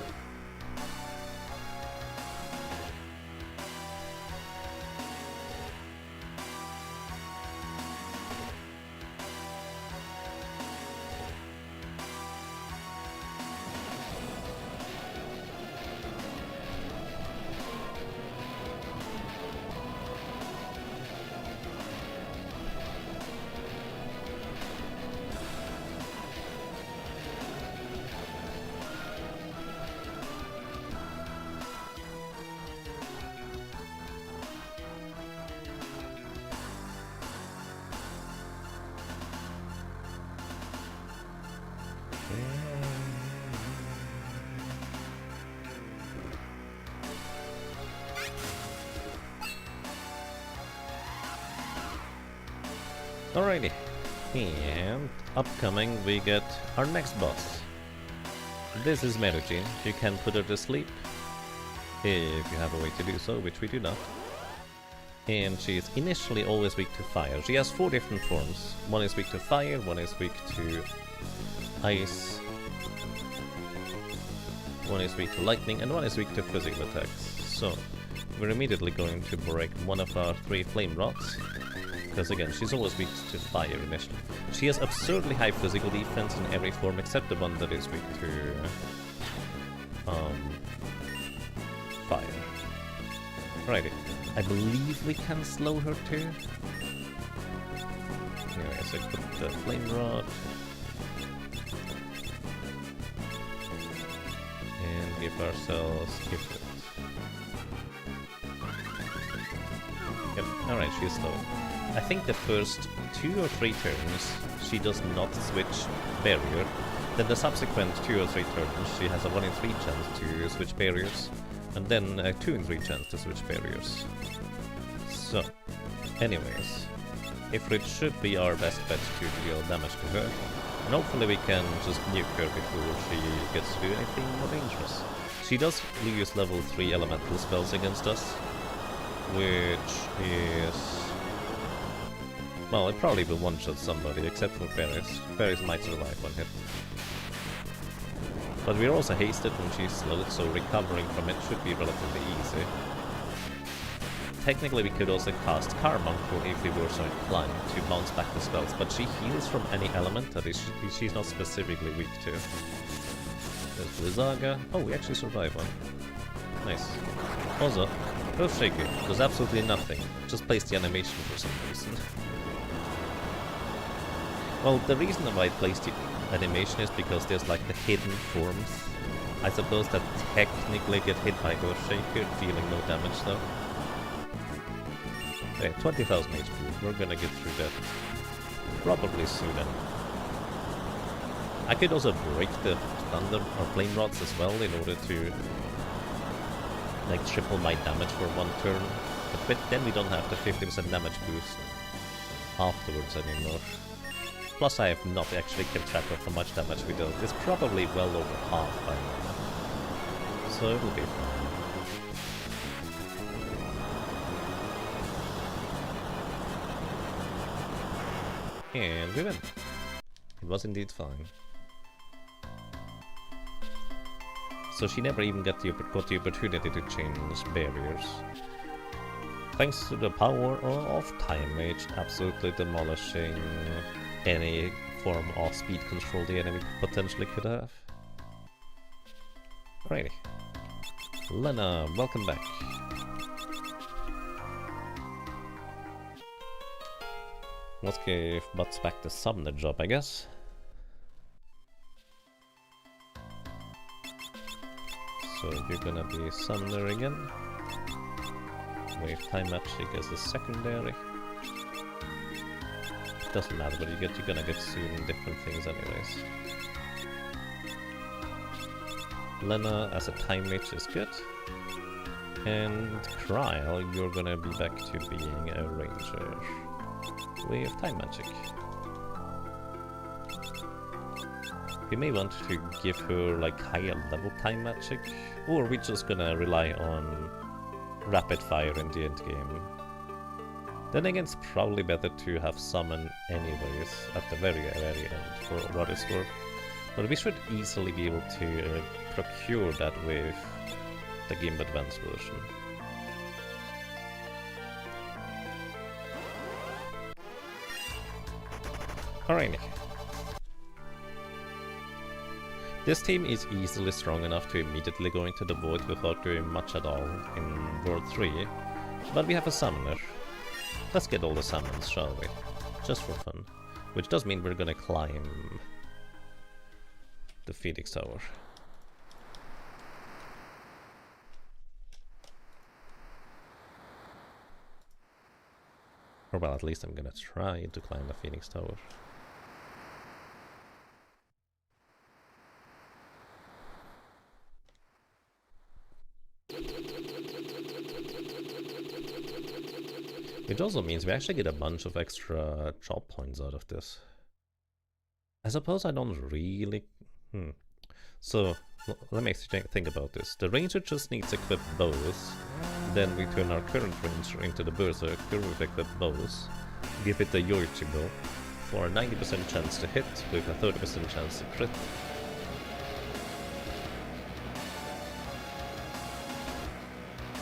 Alrighty. And upcoming we get our next boss. This is Meruji. You can put her to sleep if you have a way to do so, which we do not. And she is initially always weak to fire. She has 4 different forms. One is weak to fire, one is weak to ice, one is weak to lightning, and one is weak to physical attacks. So, we're immediately going to break one of our 3 flame rods. Because again, she's always weak to fire initially. She has absurdly high physical defense in every form except the one that is weak to fire. Righty. I believe we can slow her too. Anyway, so put the flame rod. And give ourselves gift. Yep, alright, she's slow. I think the first 2 or 3 turns she does not switch barrier. Then the subsequent 2 or 3 turns she has a 1 in 3 chance to switch barriers. And then a 2 in 3 chance to switch barriers. So, anyways, Ifrit should be our best bet to deal damage to her. And hopefully we can just nuke her before she gets to do anything more dangerous. She does use level 3 elemental spells against us, which is... well, it probably will one-shot somebody, except for Fairies. Fairies might survive one hit. But we're also hasted when she's slowed, so recovering from it should be relatively easy. Technically we could also cast Carbuncle if we were so inclined to bounce back the spells, but she heals from any element that she's not specifically weak to. There's Blizzaga. Oh, we actually survived one. Nice. Also, Earthshaker does absolutely nothing, just plays the animation for some reason. Well, the reason why it plays the animation is because there's like the hidden forms. I suppose that technically get hit by Earthshaker, dealing no damage though. Okay, 20,000 HP. We're gonna get through that probably soon. I could also break the thunder or flame rods as well in order to like triple my damage for 1 turn. But then we don't have the 50% damage boost afterwards anymore. Plus I have not actually kept track of how much damage we do. It's probably well over half by now. So it'll be fun. And we win. It was indeed fine. So she never even got the opportunity to change barriers. Thanks to the power of Time Mage, absolutely demolishing any form of speed control the enemy potentially could have. Alrighty. Lena, welcome back. Let's give butts back the summoner job, I guess. So you're gonna be summoner again. With Time Magic as a secondary. Doesn't matter what you get, you're gonna get soon different things anyways. Lena as a Time Mage is good. And Kryle, you're gonna be back to being a ranger. With Time Magic. We may want to give her like higher level Time Magic, or we're just gonna rely on rapid fire in the end game. Then again, it's probably better to have summon anyways at the very end for what it's worth. But we should easily be able to procure that with the Game Advance version. Alrighty. This team is easily strong enough to immediately go into the void without doing much at all in World 3, but we have a summoner. Let's get all the summons, shall we? Just for fun. Which does mean we're gonna climb the Phoenix Tower. Or well, at least I'm gonna try to climb the Phoenix Tower. Which also means we actually get a bunch of extra job points out of this. I suppose I don't really... So, let me think about this. The ranger just needs equipped bows. Then we turn our current ranger into the berserker with equipped bows. Give it the Yoichi bow for a 90% chance to hit with a 30% chance to crit.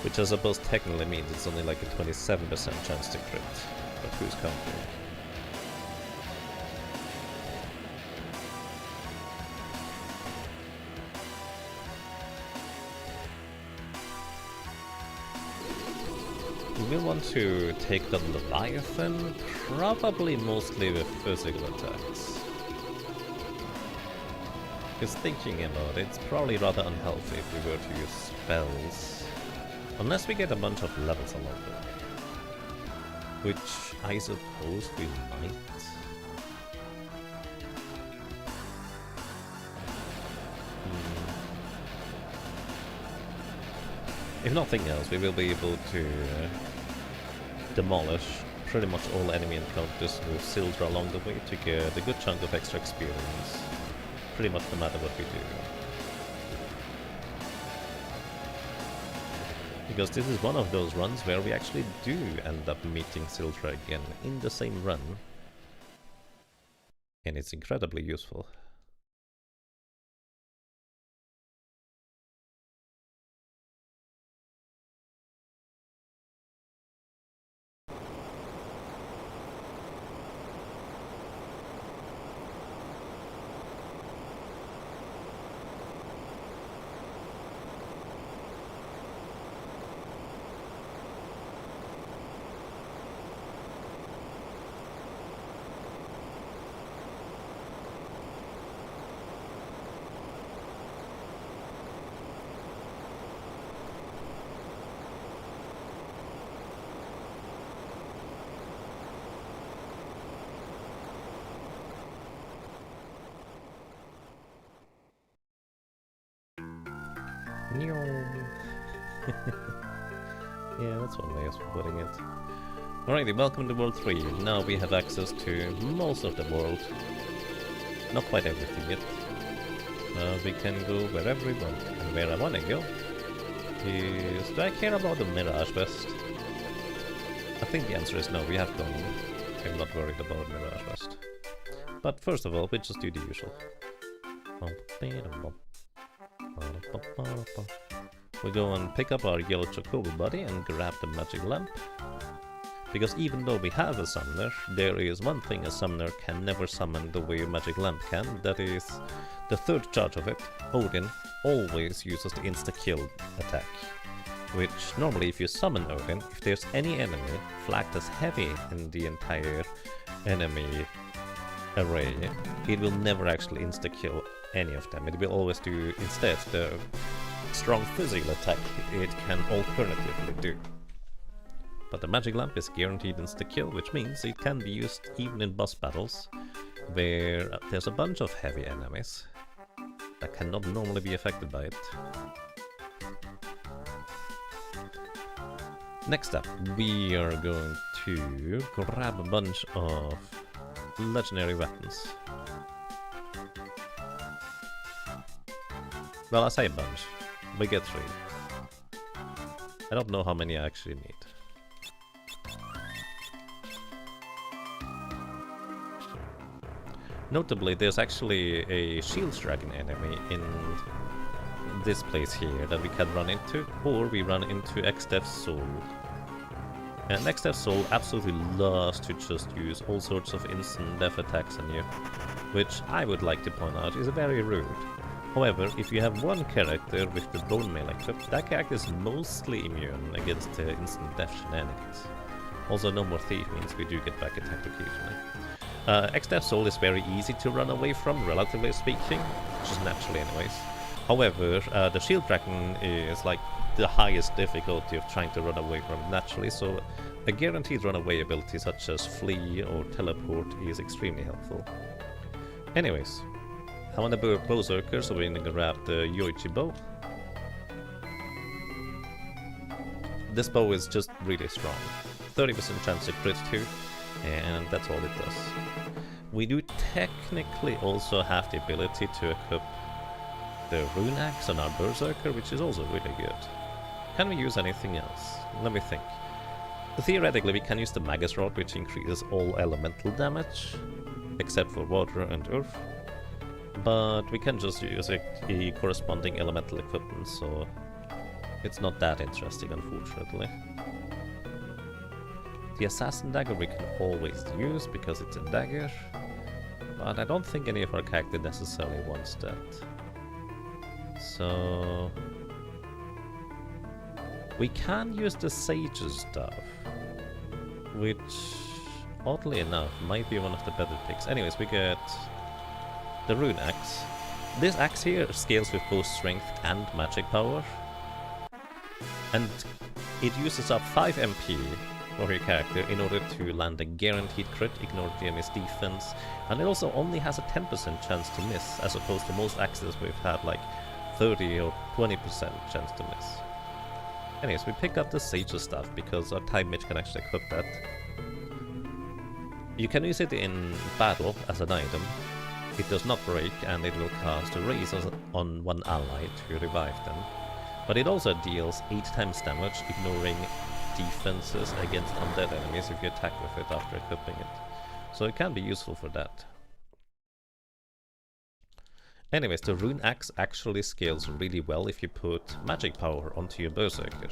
Which I suppose technically means it's only like a 27% chance to crit. But who's counting? We will want to take the Leviathan, probably mostly with physical attacks. Because thinking about it, it's probably rather unhealthy if we were to use spells. Unless we get a bunch of levels along the way. Which I suppose we might. If nothing else, we will be able to demolish pretty much all enemy encounters with Sildra along the way to get a good chunk of extra experience. Pretty much no matter what we do. Because this is one of those runs where we actually do end up meeting Sildra again in the same run. And it's incredibly useful. Yeah, that's one way of putting it. Alrighty, welcome to World 3. Now we have access to most of the world. Not quite everything yet. We can go wherever we want. And where I want to go is... Do I care about the Mirage West? I think the answer is no, we have gone. I'm not worried about Mirage West. But first of all, we just do the usual. We go and pick up our yellow chocobo buddy and grab the magic lamp. Because even though we have a summoner, there is one thing a summoner can never summon the way a magic lamp can. That is the third charge of it. Odin always uses the insta-kill attack. Which normally if you summon Odin, if there's any enemy flagged as heavy in the entire enemy array, it will never actually insta-kill any of them. It will always do instead the strong physical attack it can alternatively do. But the magic lamp is guaranteed insta-kill, which means it can be used even in boss battles where there's a bunch of heavy enemies that cannot normally be affected by it. Next up, we are going to grab a bunch of legendary weapons. Well, I say a bunch. We get 3. I don't know how many I actually need. Notably, there's actually a shield dragon enemy in this place here that we can run into, or we run into X-Dev's Soul. And X-Dev's Soul absolutely loves to just use all sorts of instant death attacks on you, which I would like to point out is very rude. However, if you have one character with the bone mail equipped, that character is mostly immune against instant death shenanigans. Also, no more thief means we do get back attacked occasionally. X-Dev's Soul is very easy to run away from, relatively speaking, just naturally anyways. However, the Shield Dragon is like the highest difficulty of trying to run away from naturally, so a guaranteed runaway ability such as Flee or Teleport is extremely helpful. Anyways, I want a Berserker, so we're gonna grab the Yoichi bow. This bow is just really strong. 30% chance to crit too, and that's all it does. We do technically also have the ability to equip the Rune Axe on our Berserker, which is also really good. Can we use anything else? Let me think. Theoretically, we can use the Magus Rod, which increases all elemental damage, except for water and earth. But we can just use a corresponding elemental equipment, so it's not that interesting, unfortunately. The Assassin Dagger we can always use, because it's a dagger, but I don't think any of our characters necessarily wants that. So we can use the Sage's Staff, which, oddly enough, might be one of the better picks. Anyways, we get the Rune Axe. This axe here scales with both strength and magic power, and it uses up 5 MP for your character in order to land a guaranteed crit, ignore the enemy's defense, and it also only has a 10% chance to miss, as opposed to most axes we've had like 30 or 20% chance to miss. Anyways, we pick up the Sage's Staff because our Time Mage can actually equip that. You can use it in battle as an item. It does not break, and it will cast a raise on one ally to revive them. But it also deals 8 times damage, ignoring defenses against undead enemies if you attack with it after equipping it. So it can be useful for that. Anyways, the Rune Axe actually scales really well if you put magic power onto your Berserker.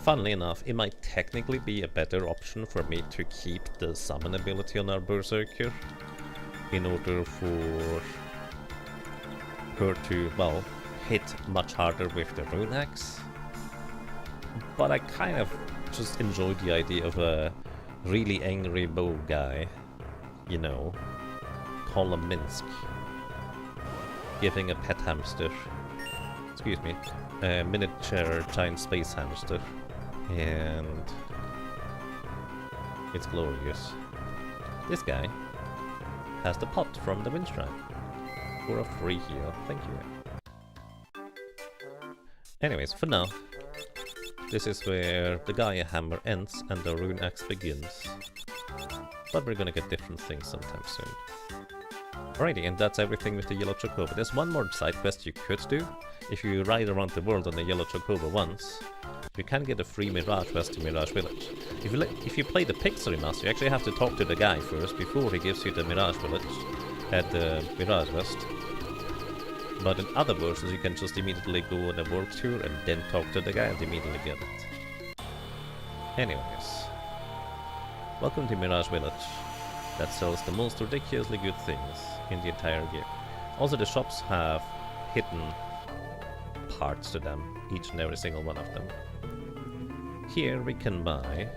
Funnily enough, it might technically be a better option for me to keep the summon ability on our Berserker in order for her to, well, hit much harder with the Rune Axe. But I kind of just enjoy the idea of a really angry bow guy, you know, Kolominsk, giving a pet hamster, excuse me, a miniature giant space hamster, and it's glorious. This guy has the pot from the Windstrike for a free heal, thank you. Anyways, for now, this is where the Gaia Hammer ends and the Rune Axe begins. But we're gonna get different things sometime soon. Alrighty, and that's everything with the Yellow Chocobo. There's one more side quest you could do. If you ride around the world on the Yellow Chocobo once, you can get a free Mirage West to Mirage Village. If you play the Pixel Remaster, you actually have to talk to the guy first before he gives you the Mirage Village at the Mirage West. But in other versions, you can just immediately go on a world tour and then talk to the guy and immediately get it. Anyways, welcome to Mirage Village. That sells the most ridiculously good things in the entire game. Also, the shops have hidden parts to them, each and every single one of them. Here we can buy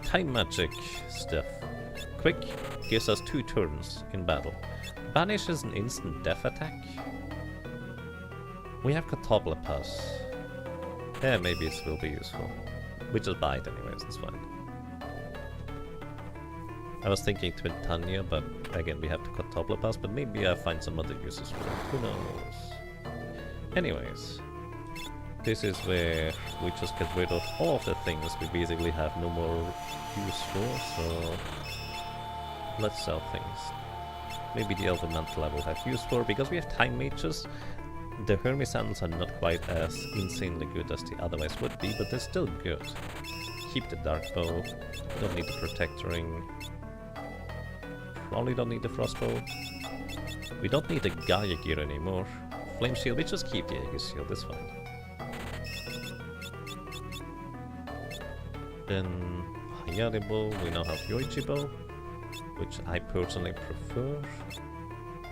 Time Magic stuff. Quick gives us 2 turns in battle. Banish is an instant death attack. We have Catoblepas. Yeah, maybe it will be useful. We just buy it anyways, it's fine. I was thinking Twin Tanya, but again we have to cut Catoblepas, but maybe I'll find some other uses for it. Who knows? Anyways, this is where we just get rid of all of the things we basically have no more use for, so let's sell things. Maybe the Elemental I will have use for, because we have Time Mages. The Hermes Sandals are not quite as insanely good as they otherwise would be, but they're still good. Keep the Dark Bow, don't need the Protect Ring. Probably don't need the Frostbow. We don't need the Gaia gear anymore. Flame Shield, we just keep the Aegis Shield, it's fine. Then Hayari Bow, we now have Yoichi Bow, which I personally prefer.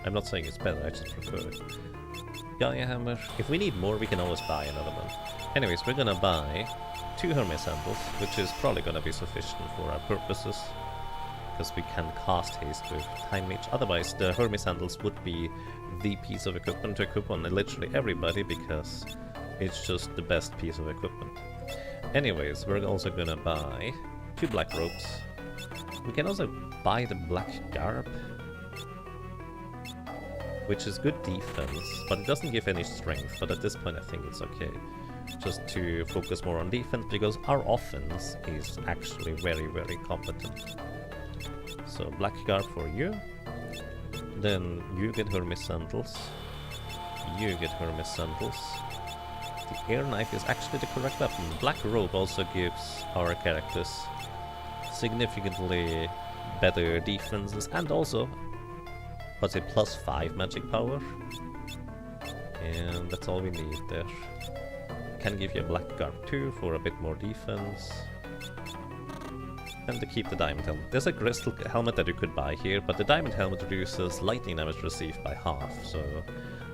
I'm not saying it's better, I just prefer it. Gaia Hammer, if we need more we can always buy another one. Anyways, we're gonna buy 2 Hermes Sandals, which is probably gonna be sufficient for our purposes, because we can cast haste with Time Mage. Otherwise, the Hermes Sandals would be the piece of equipment to equip on literally everybody, because it's just the best piece of equipment. Anyways, we're also gonna buy 2 Black Robes. We can also buy the Black Garb, which is good defense, but it doesn't give any strength, but at this point I think it's okay. just to focus more on defense, because our offense is actually very, very competent. So black guard for you. Then you get Hermes sandals. You get Hermes sandals. The air knife is actually the correct weapon. Black robe also gives our characters significantly better defenses and also, what's it, +5 magic power. And that's all we need there. Can give you a black guard too for a bit more defense. And to keep the diamond helmet. There's a crystal helmet that you could buy here, but the diamond helmet reduces lightning damage received by half, so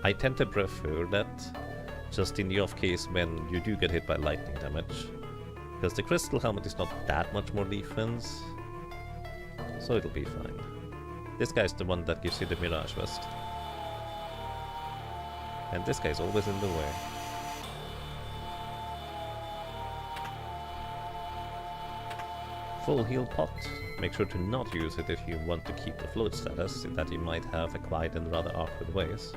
I tend to prefer that, just in the off case when you do get hit by lightning damage. Because the crystal helmet is not that much more defense, so it'll be fine. This guy's the one that gives you the Mirage Vest. And this guy's always in the way. Full heal pot. Make sure to not use it if you want to keep the float status that you might have acquired in rather awkward ways.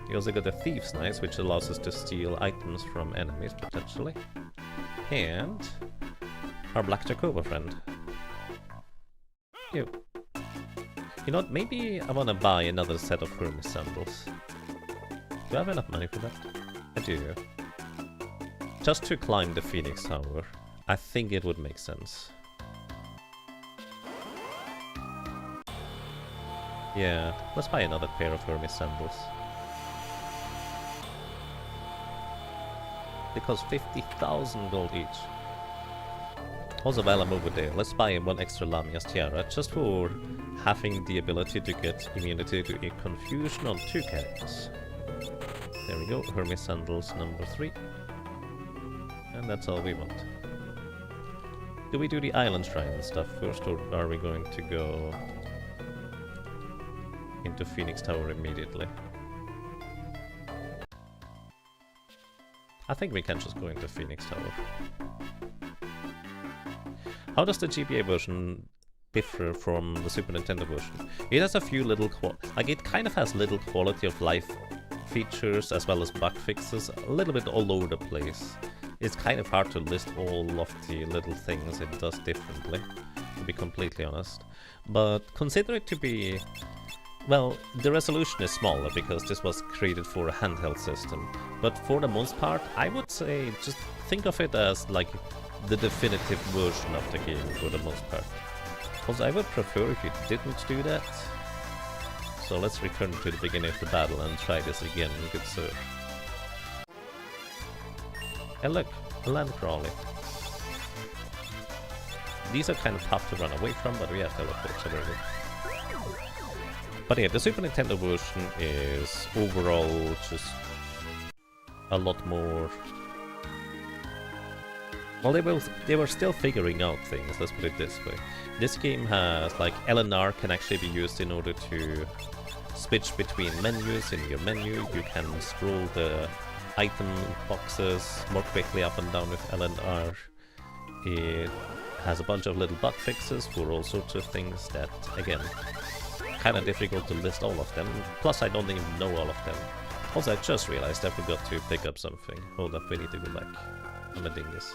You also got the Thieves' Knife, which allows us to steal items from enemies potentially. And our Black Jacoba friend. You know what, maybe I want to buy another set of Hermes sandals. Do I have enough money for that? I do. Just to climb the Phoenix Tower, I think it would make sense. Yeah, let's buy another pair of Hermes sandals. They cost 50,000 gold each. Also, while I'm over there, let's buy one extra Lamia's tiara, just for having the ability to get immunity to confusion on 2 characters. There we go, Hermes sandals number 3. And that's all we want. Do we do the island shrine stuff first, or are we going to go into Phoenix Tower immediately? I think we can just go into Phoenix Tower. How does the GBA version differ from the Super Nintendo version? It has a few little it kind of has little quality of life features as well as bug fixes, a little bit all over the place. It's kind of hard to list all of the little things it does differently, to be completely honest. But consider it to be, well, the resolution is smaller because this was created for a handheld system. But for the most part, I would say just think of it as like the definitive version of the game for the most part. Because I would prefer if you didn't do that. So let's return to the beginning of the battle and try this again, good sir. And look, a land crawler. These are kind of tough to run away from, but we have teleports, so very good. But yeah, the Super Nintendo version is overall just a lot more... Well, they were still figuring out things, let's put it this way. This game has, like, LNR can actually be used in order to switch between menus. In your menu, you can scroll the item boxes more quickly up and down with LNR. It has a bunch of little bug fixes for all sorts of things that, again, kind of difficult to list all of them. Plus, I don't even know all of them. Also, I just realized I forgot to pick up something. Hold up, we need to go back. I'm a dingus.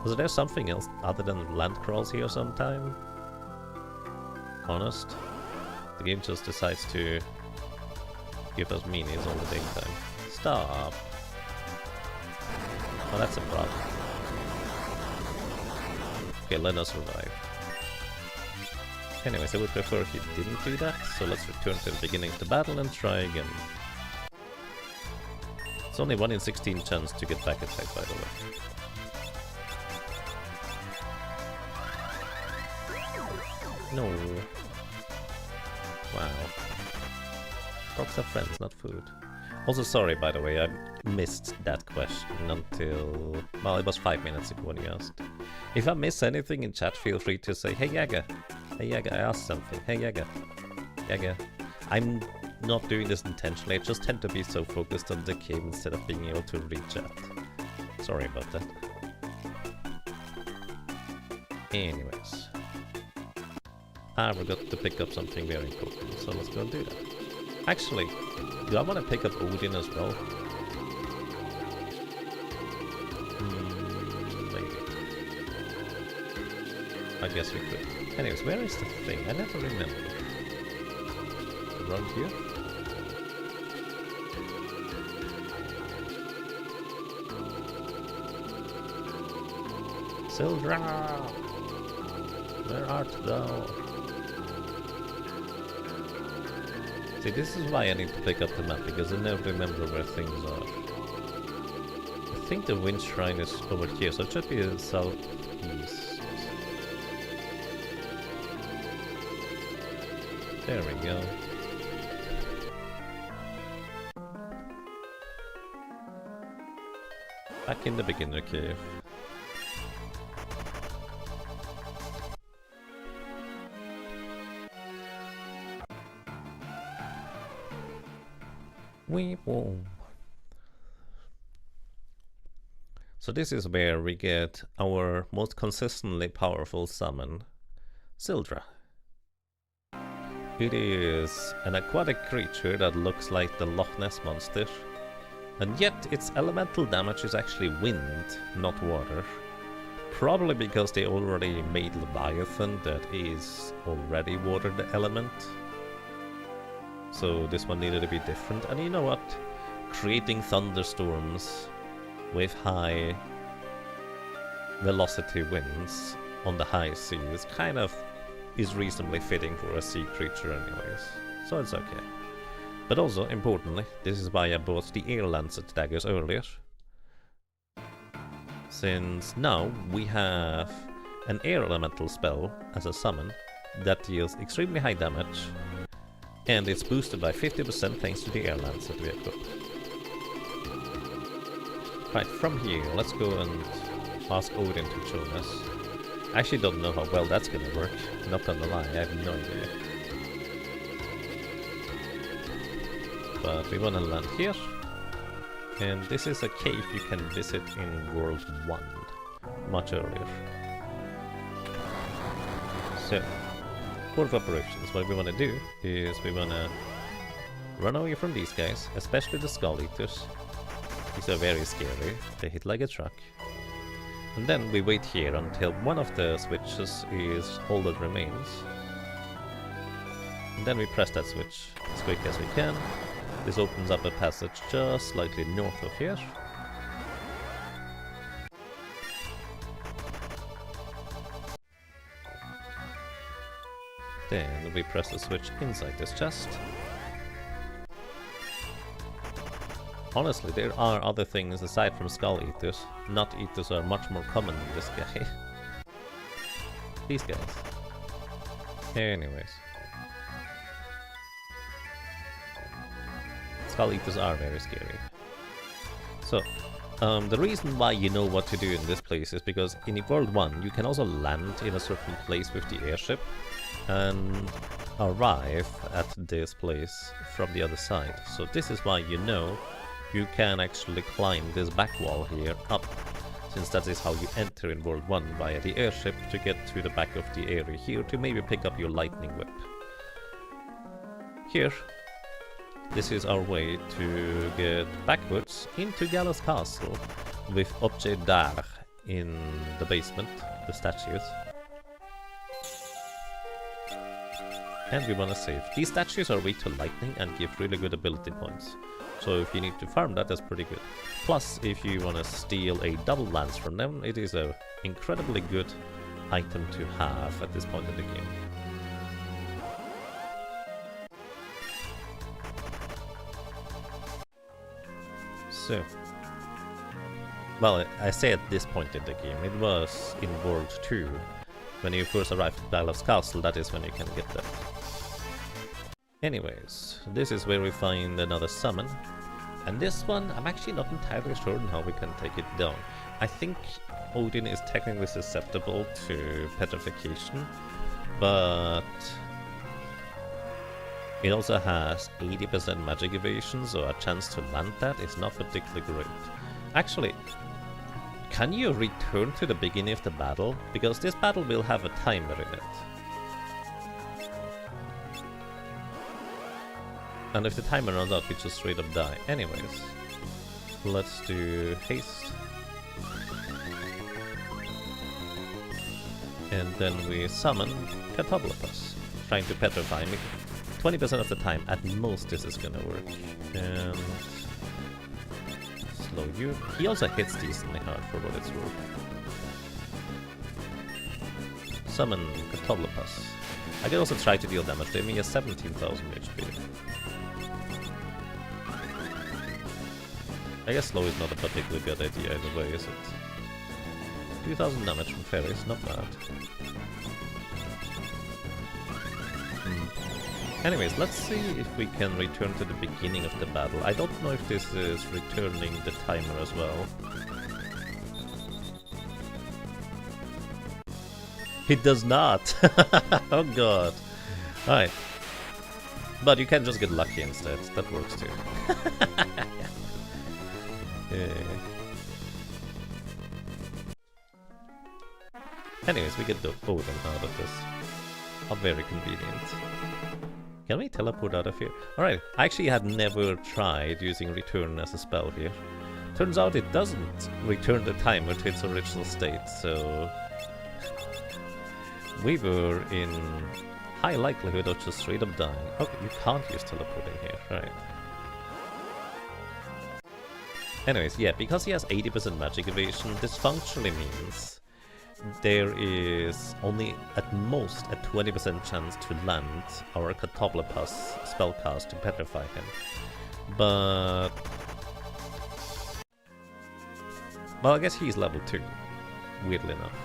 Was there something else other than land crawls here sometime? Honest? The game just decides to give us minis all the dang time. Stop! Oh, that's a problem. Okay, let us survive. Anyways, I would prefer if you didn't do that, so let's return to the beginning of the battle and try again. It's only 1 in 16 chance to get back attacked, by the way. No. Wow. Dogs are friends, not food. Also, sorry, by the way, I missed that question until... Well, it was 5 minutes ago when you asked. If I miss anything in chat, feel free to say, hey Yaga! Hey Yaga, I asked something. Hey Yaga! Yaga. I'm not doing this intentionally, I just tend to be so focused on the game instead of being able to read chat. Sorry about that. Anyways. I forgot to pick up something very important, so let's go and do that. Actually, do I want to pick up Odin as well? I guess we could. Anyways, where is the thing? I never remember. Around here? Sildra! Where art thou? See, this is why I need to pick up the map, because I never remember where things are. I think the wind shrine is over here, so it should be in southeast. There we go. Back in the beginner cave. So this is where we get our most consistently powerful summon, Sildra. It is an aquatic creature that looks like the Loch Ness monster, and yet its elemental damage is actually wind, not water. Probably because they already made Leviathan that is already water the element. So this one needed to be different, and you know what? Creating thunderstorms with high velocity winds on the high seas kind of is reasonably fitting for a sea creature anyways, so it's okay. But also, importantly, this is why I bought the Air Lancet daggers earlier. Since now we have an air elemental spell as a summon that deals extremely high damage, and it's boosted by 50% thanks to the Air Lancet we equipped. Right, from here, let's go and ask Odin to join us. I actually don't know how well that's gonna work, not gonna lie, I have no idea. But we wanna land here, and this is a cave you can visit in World 1, much earlier. So, Port of Operations, what we wanna do is we wanna run away from these guys, especially the Skull Eaters. These are very scary, they hit like a truck. And then we wait here until one of the switches is all that remains. And then we press that switch as quick as we can. This opens up a passage just slightly north of here. Then we press the switch inside this chest. Honestly, there are other things aside from Skull Eaters. Nut Eaters are much more common than this guy. These guys. Anyways. Skull Eaters are very scary. So, the reason why you know what to do in this place is because in World 1 you can also land in a certain place with the airship and arrive at this place from the other side. So this is why you know you can actually climb this back wall here up, since that is how you enter in World 1 via the airship to get to the back of the area here to maybe pick up your lightning whip. Here, this is our way to get backwards into Gallows Castle with Objet d'Art in the basement, the statues. And we want to save. These statues are weak to lightning and give really good ability points. So if you need to farm that, that's pretty good. Plus, if you want to steal a double lance from them, it is an incredibly good item to have at this point in the game. So, well, I say at this point in the game, it was in World 2. When you first arrive at Gallows Castle, that is when you can get that. Anyways, this is where we find another summon. And this one, I'm actually not entirely sure on how we can take it down. I think Odin is technically susceptible to petrification, but it also has 80% magic evasion, so a chance to land that is not particularly great. Actually, can you return to the beginning of the battle? Because this battle will have a timer in it. And if the timer runs out, we just straight up die. Anyways, let's do haste. And then we summon Catoblepus, trying to petrify me. 20% of the time, at most, this is gonna work. And slow you. He also hits decently hard for what it's worth. Summon Catoblepus. I can also try to deal damage to him. He has 17,000 HP. I guess slow is not a particularly good idea either way, is it? 2,000 damage from fairies, not bad. Anyways, let's see if we can return to the beginning of the battle. I don't know if this is returning the timer as well. It does not! Oh god. Alright. But you can just get lucky instead, that works too. Anyways, we get the Odin out of this. How very convenient. Can we teleport out of here? Alright, I actually had never tried using return as a spell here. Turns out it doesn't return the timer to its original state, so... we were in high likelihood of just straight up dying. Okay, you can't use teleporting here, right. Anyways, yeah, because he has 80% magic evasion, this functionally means there is only at most a 20% chance to land our Catoblepus spellcast to petrify him. But... well, I guess he's level 2, weirdly enough.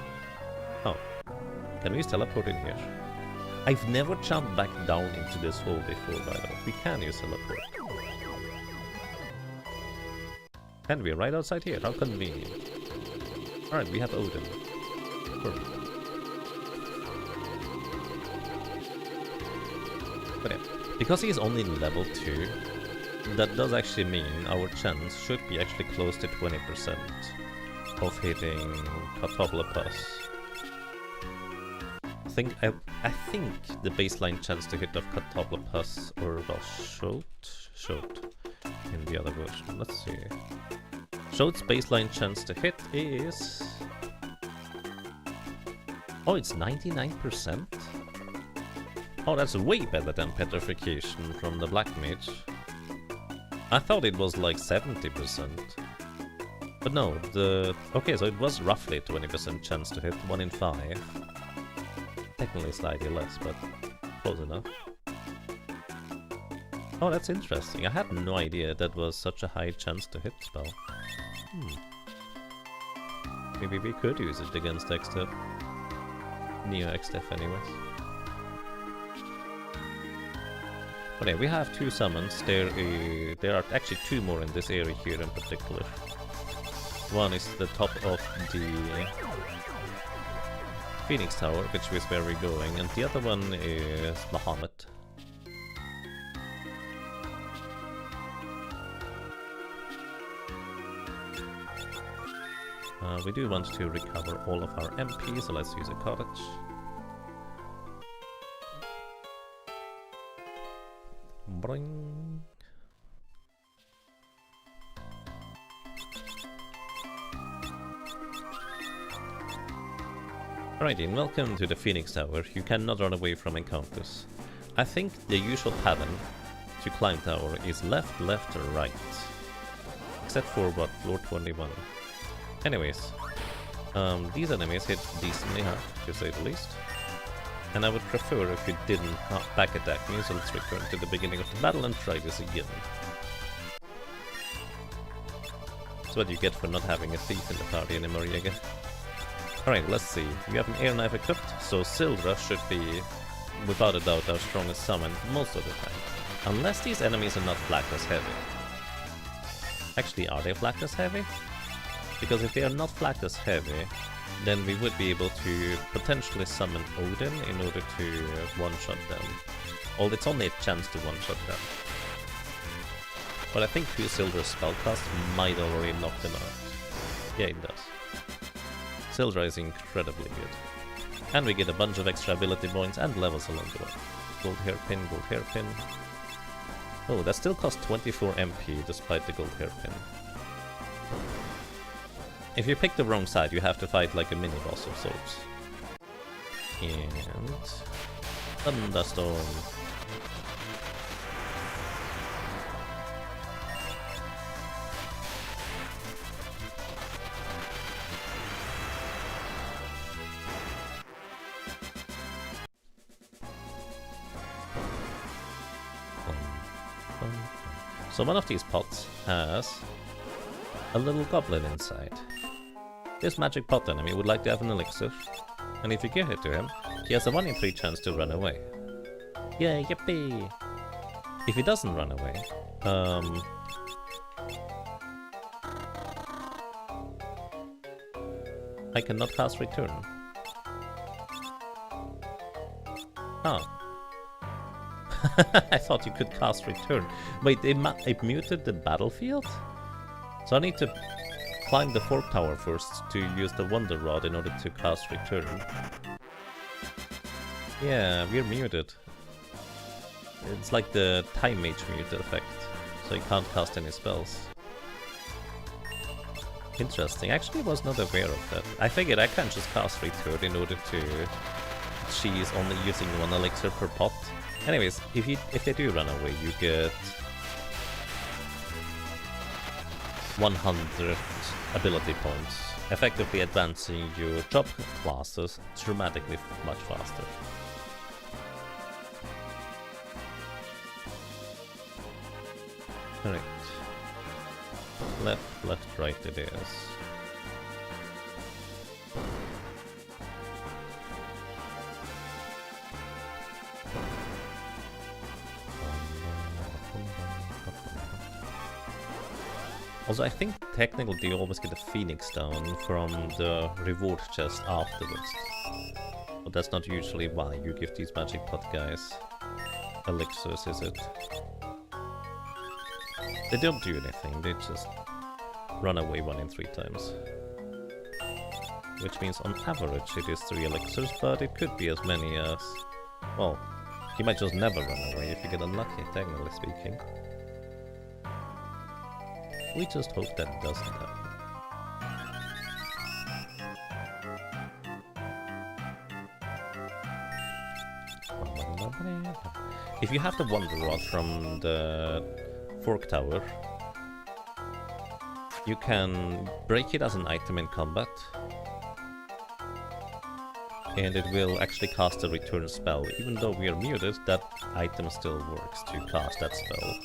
Oh. Can we use teleport in here? I've never jumped back down into this hole before, by the way. We can use teleport. And we're right outside here, how convenient. Alright, we have Odin. Perfect. But yeah, because he's only level 2, that does actually mean our chance should be actually close to 20% of hitting Catoblepus. I think the baseline chance to hit of Catoblepus, or well, Shoat in the other version. Let's see. Shoat's baseline chance to hit is... oh, it's 99%? Oh, that's way better than Petrification from the Black Mage. I thought it was like 70%. But no, okay, so it was roughly 20% chance to hit, 1 in 5. Technically slightly less, but close enough. Oh, that's interesting. I had no idea that was such a high chance to hit spell. Maybe we could use it against Xdev. Neo Xdev anyways. But yeah, we have 2 summons. There are actually 2 more in this area here in particular. One is the top of the Phoenix Tower, which is where we're going, and the other one is Bahamut. We do want to recover all of our MP, so let's use a cottage. Boing. Alrighty, and welcome to the Phoenix Tower. You cannot run away from encounters. I think the usual pattern to climb tower is left, left, or right. Except for what? Floor 21. Anyways, these enemies hit decently hard, to say the least. And I would prefer if you didn't back attack me, so let's return to the beginning of the battle and try this again. That's what you get for not having a thief in the party anymore, Jäger. Alright, let's see. We have an air knife equipped, so Sildra should be, without a doubt, our strongest summon most of the time. Unless these enemies are not Flackless heavy. Actually, are they Flackless heavy? Because if they are not Flackless heavy, then we would be able to potentially summon Odin in order to one-shot them. Well, it's only a chance to one-shot them. But I think 2 Sildra's spellcast might already knock them out. Yeah, it does. Sildra is incredibly good. And we get a bunch of extra ability points and levels along the way. Gold hairpin, gold hairpin. Oh, that still costs 24 MP despite the gold hairpin. If you pick the wrong side, you have to fight like a mini-boss of sorts. And thunderstorm. So one of these pots has a little goblin inside. This magic pot enemy would like to have an elixir, and if you give it to him, he has a 1 in 3 chance to run away. Yay, yippee! If he doesn't run away, I cannot cast return. Oh. I thought you could cast return. Wait, it muted the battlefield? So I need to climb the fork tower first to use the wonder rod in order to cast return. Yeah, we're muted. It's like the time mage mute effect, so you can't cast any spells. Interesting. Actually, I was not aware of that. I figured I can just cast return in order to cheese only using 1 elixir per pot. Anyways, if they do run away, you get 100 ability points, effectively advancing your job classes dramatically much faster. Alright. Left, right it is. Also, I think technically you always get a phoenix down from the reward chest afterwards. But that's not usually why you give these magic pot guys elixirs, is it? They don't do anything, they just run away 1 in 3 times. Which means on average it is 3 elixirs, but it could be as many as... Well, you might just never run away if you get unlucky, technically speaking. We just hope that doesn't happen. If you have the wonder rod from the fork tower, you can break it as an item in combat, and it will actually cast a return spell. Even though we are muted, that item still works to cast that spell.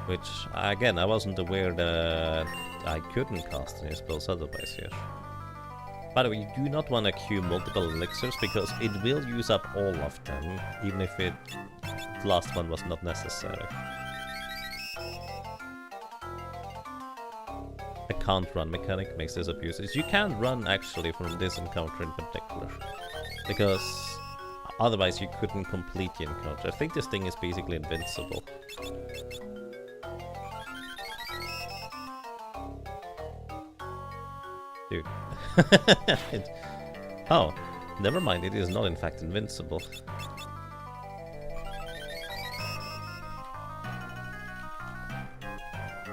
Which, again, I wasn't aware that I couldn't cast any spells otherwise here. By the way, you do not want to queue multiple elixirs, because it will use up all of them, even if the last one was not necessary. The can't run mechanic makes this abusive. You can run, actually, from this encounter in particular, because otherwise you couldn't complete the encounter. I think this thing is basically invincible. Dude. Oh, never mind, it is not in fact invincible.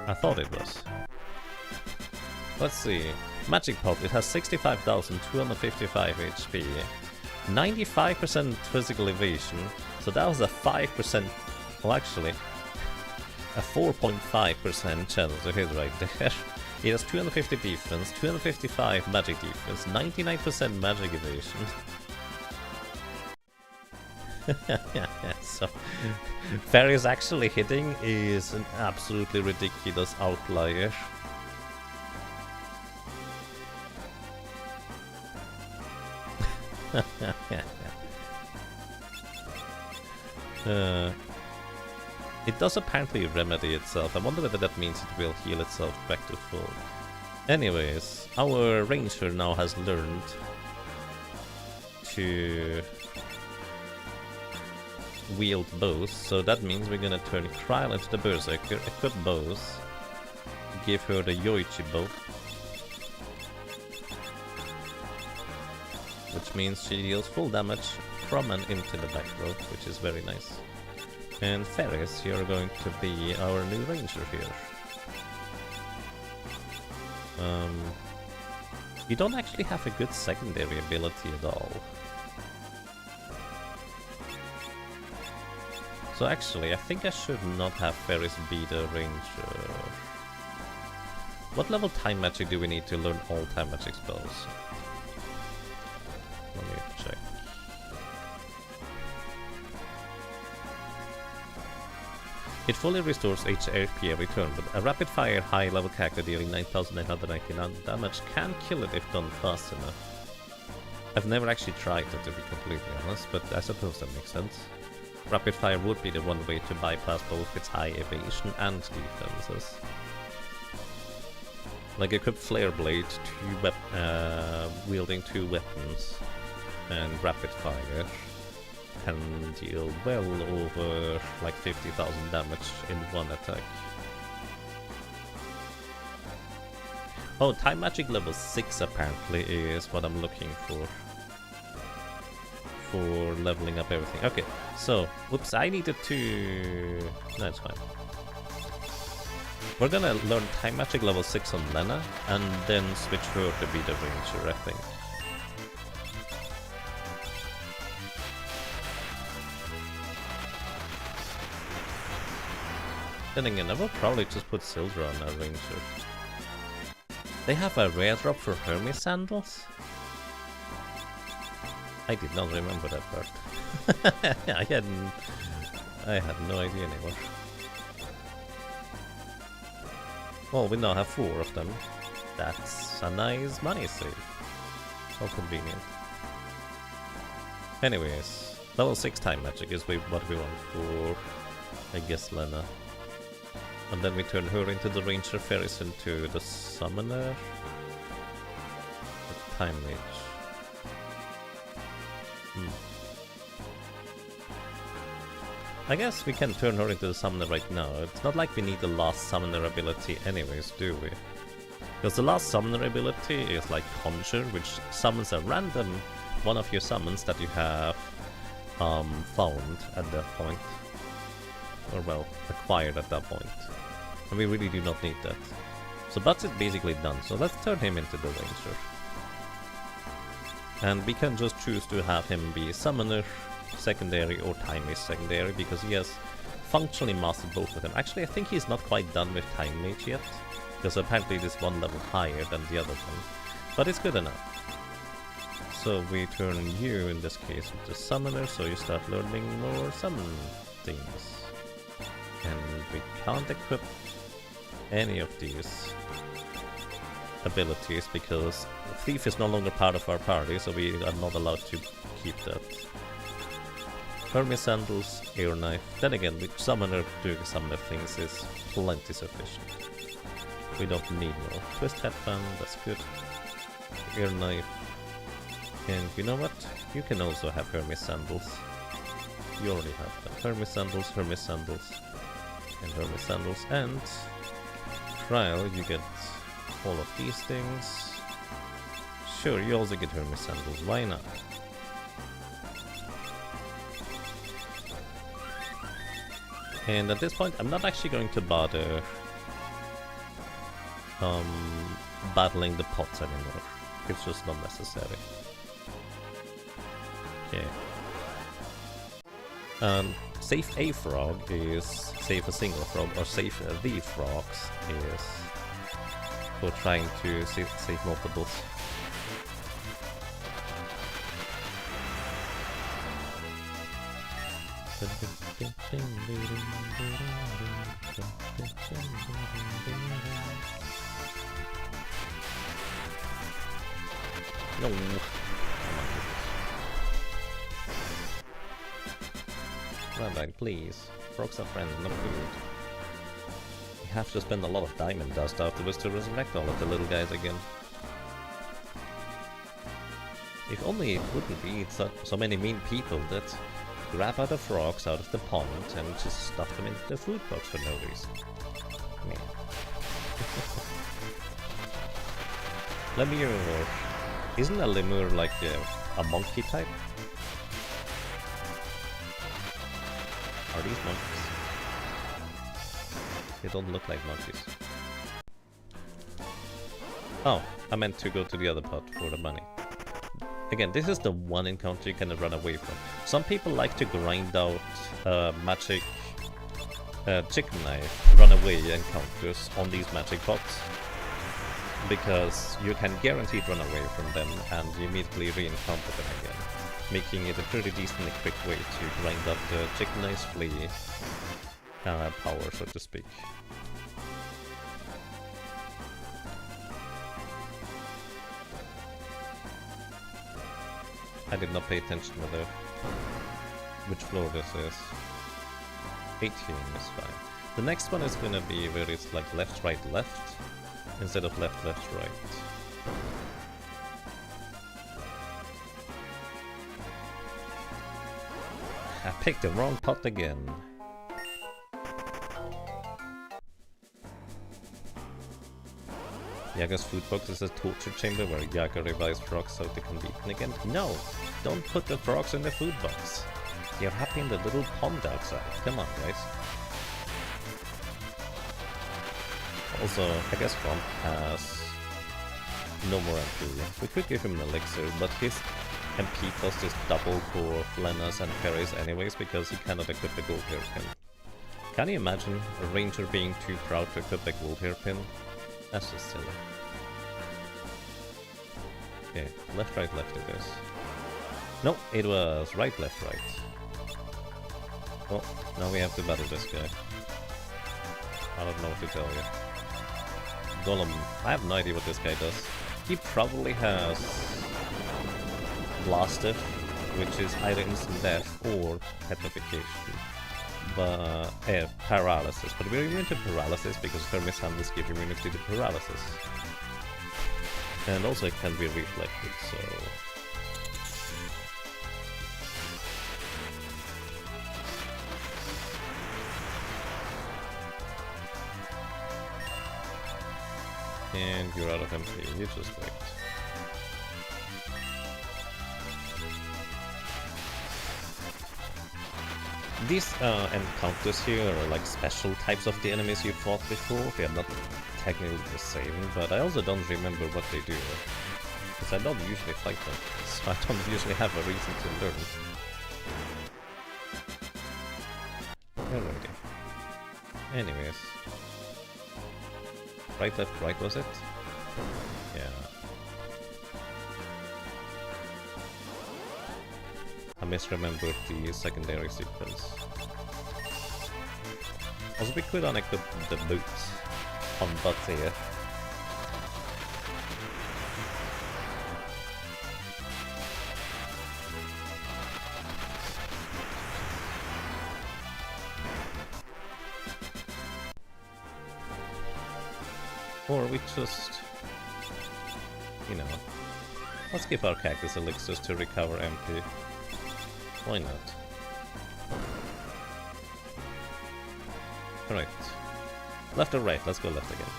I thought it was. Let's see. Magic Pot, it has 65,255 HP, 95% physical evasion, so that was a 5%, well actually, a 4.5% chance to hit right there. It has 250 defense, 255 magic defense, 99% magic evasion. So, Fairies actually hitting is an absolutely ridiculous outlier. It does apparently remedy itself. I wonder whether that means it will heal itself back to full. Anyways, our ranger now has learned to wield bows, so that means we're gonna turn Kryl into the berserker, equip bows, give her the Yoichi bow, which means she deals full damage from and into the back row, which is very nice. And Ferris, you're going to be our new ranger here. You don't actually have a good secondary ability at all. So actually, I think I should not have Ferris be the ranger. What level time magic do we need to learn all time magic spells? Let me check. It fully restores HP every turn, but a rapid fire high level character dealing 9,999 damage can kill it if done fast enough. I've never actually tried it, to be completely honest, but I suppose that makes sense. Rapid fire would be the one way to bypass both its high evasion and defenses. Like equip Flare Blade, wielding 2 weapons, and rapid fire can deal well over like 50,000 damage in one attack. Oh, time magic level 6 apparently is what I'm looking for leveling up everything. Okay, so, whoops, I needed to... No, it's fine. We're gonna learn time magic level 6 on Lena, and then switch her to be the ranger, I think. Then again, I will probably just put Silver on a ranger. They have a rare drop for Hermes sandals? I did not remember that part. I had no idea anymore. Well, we now have 4 of them. That's a nice money save. How convenient. Anyways, level 6 time magic is what we want for, I guess, Lena. And then we turn her into the ranger, Ferris into the summoner. The time mage. I guess we can turn her into the summoner right now. It's not like we need the last summoner ability anyways, do we? Because the last summoner ability is like Conjure, which summons a random one of your summons that you have found at that point. Or well, acquired at that point. And we really do not need that. So Butts is basically done, so let's turn him into the ranger. And we can just choose to have him be summoner, secondary, or time mage secondary, because he has functionally mastered both of them. Actually, I think he's not quite done with time mage yet, because apparently it is one level higher than the other one. But it's good enough. So we turn you, in this case, into summoner, so you start learning more summon things. And we can't equip any of these abilities because Thief is no longer part of our party, so we are not allowed to keep that. Hermes Sandals, Air Knife. Then again, with Summoner doing summoner things is plenty sufficient. We don't need more. Twist Headband, that's good. Air Knife. And you know what? You can also have Hermes Sandals. You already have them. Hermes Sandals, Hermes Sandals, and Hermes Sandals. And Trial, you get all of these things. Sure, you also get Hermes Sandals, why not? And at this point, I'm not actually going to bother battling the pots anymore. It's just not necessary. Okay. Save a frog is save a single frog, or save the frogs is for trying to save multiples. No. Rabbi, please. Frogs are friends, not good. We have to spend a lot of diamond dust afterwards to resurrect all of the little guys again. If only it wouldn't be so many mean people that grab other frogs out of the pond and just stuff them into the food box for no reason. Man. Lemur. Isn't a lemur like a monkey type? Are these monkeys? They don't look like monkeys. Oh, I meant to go to the other pot for the money. Again, this is the one encounter you can run away from. Some people like to grind out magic chicken knife runaway encounters on these magic pots, because you can guaranteed run away from them and you immediately re-encounter them again, making it a pretty decent and quick way to grind up the chicken knife's flea power, so to speak. I did not pay attention to which floor this is. 18 is fine. The next one is gonna be where it's like left, right, left, instead of left, left, right. I picked the wrong pot again. Yaga's food box is a torture chamber where Yaga revives frogs so they can be eaten again. No! Don't put the frogs in the food box! You're happy in the little pond outside. Come on, guys. Also, I guess Front has no more MP. We could give him an elixir, but his MP cost is double for Flenas and Ferries anyways, because he cannot equip the gold hairpin. Can you imagine a ranger being too proud to equip the gold hairpin? That's just silly. Okay, left, right, left it is. No, it was right, left, right. Well, now we have to battle this guy. I don't know what to tell you. Golem, I have no idea what this guy does. He probably has Blasted, which is either instant death or petrification. But paralysis. But we're immune to paralysis because Hermes handles give immunity to paralysis. And also it can be reflected, so... And you're out of MP, you just wait. These encounters here are like special types of the enemies you fought before. They are not technically the same, but I also don't remember what they do. Because I don't usually fight them, so I don't usually have a reason to learn. Alrighty. Anyways. Right, left, right was it? Yeah. I misremembered the secondary sequence. Also, we could unequip the boots on butts here. Or we just, you know, let's give our cactus elixirs to recover MP. Why not? Alright. Left or right? Let's go left again.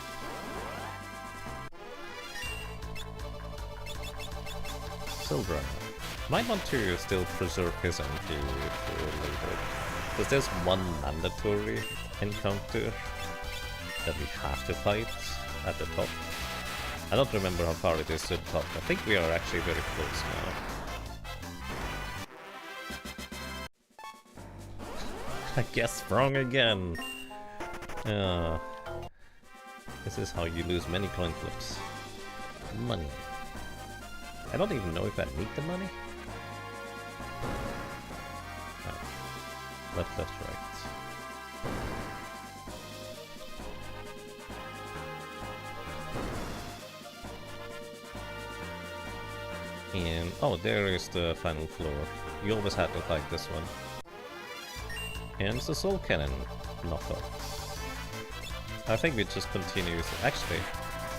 Silver. Might want to still preserve his MP for later. Because there's one mandatory encounter that we have to fight at the top. I don't remember how far it is to the top. I think we are actually very close now. I guess wrong again. This is how you lose many coin flips. Money. I don't even know if I need the money. Oh. Left, left, right. And oh, there is the final floor. You always had to fight this one. And it's a soul cannon knockoff. I think we just continue. Actually,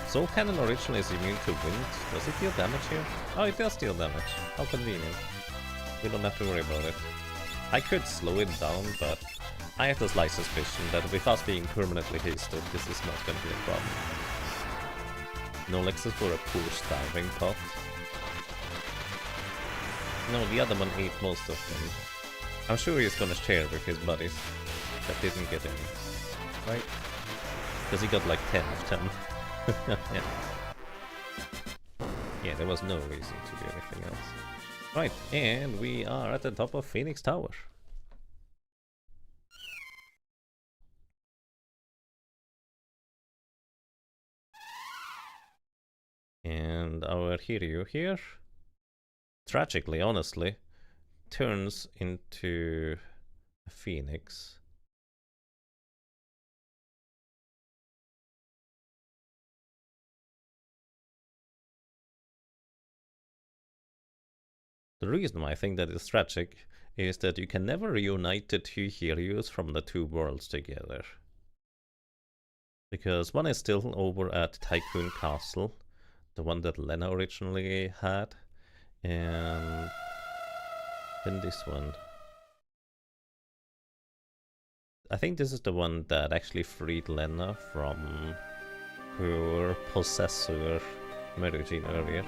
soul cannon originally is immune to wind. Does it deal damage here? Oh, it does deal damage. How convenient. We don't have to worry about it. I could slow it down, but I have the slight suspicion that with us being permanently hasted, this is not going to be a problem. No Lexus for a poor starving pot. No, the other one ate most of them. I'm sure he's gonna share with his buddies that didn't get any. Right? Because he got like 10 of them. Yeah. Yeah, there was no reason to do anything else. Right, and we are at the top of Phoenix Tower. And our hero here, tragically, honestly, turns into a phoenix. The reason why I think that is tragic is that you can never reunite the two heroes from the two worlds together. Because one is still over at Tycoon Castle, the one that Lena originally had, and then this one. I think this is the one that actually freed Lena from her possessor Merugine earlier.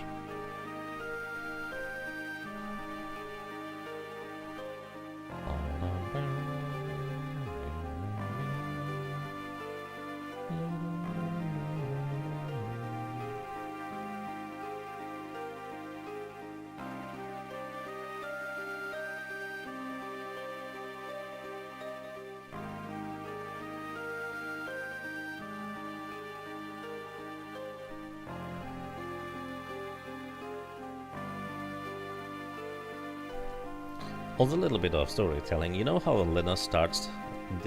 Also a little bit of storytelling. You know how Lena starts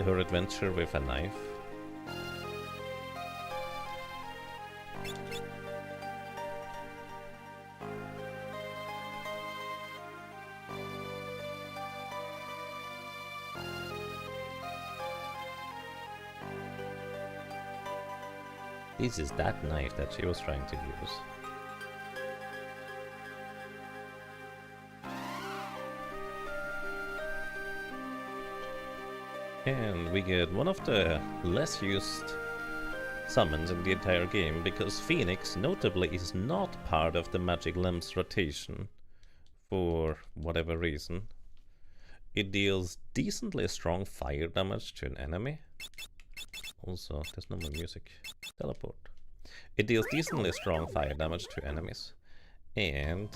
her adventure with a knife? This is that knife that she was trying to use. And we get one of the less used summons in the entire game, because Phoenix notably is not part of the Magic Lamb's rotation for whatever reason. It deals decently strong fire damage to an enemy. Also, there's no more music. Teleport. It deals decently strong fire damage to enemies. And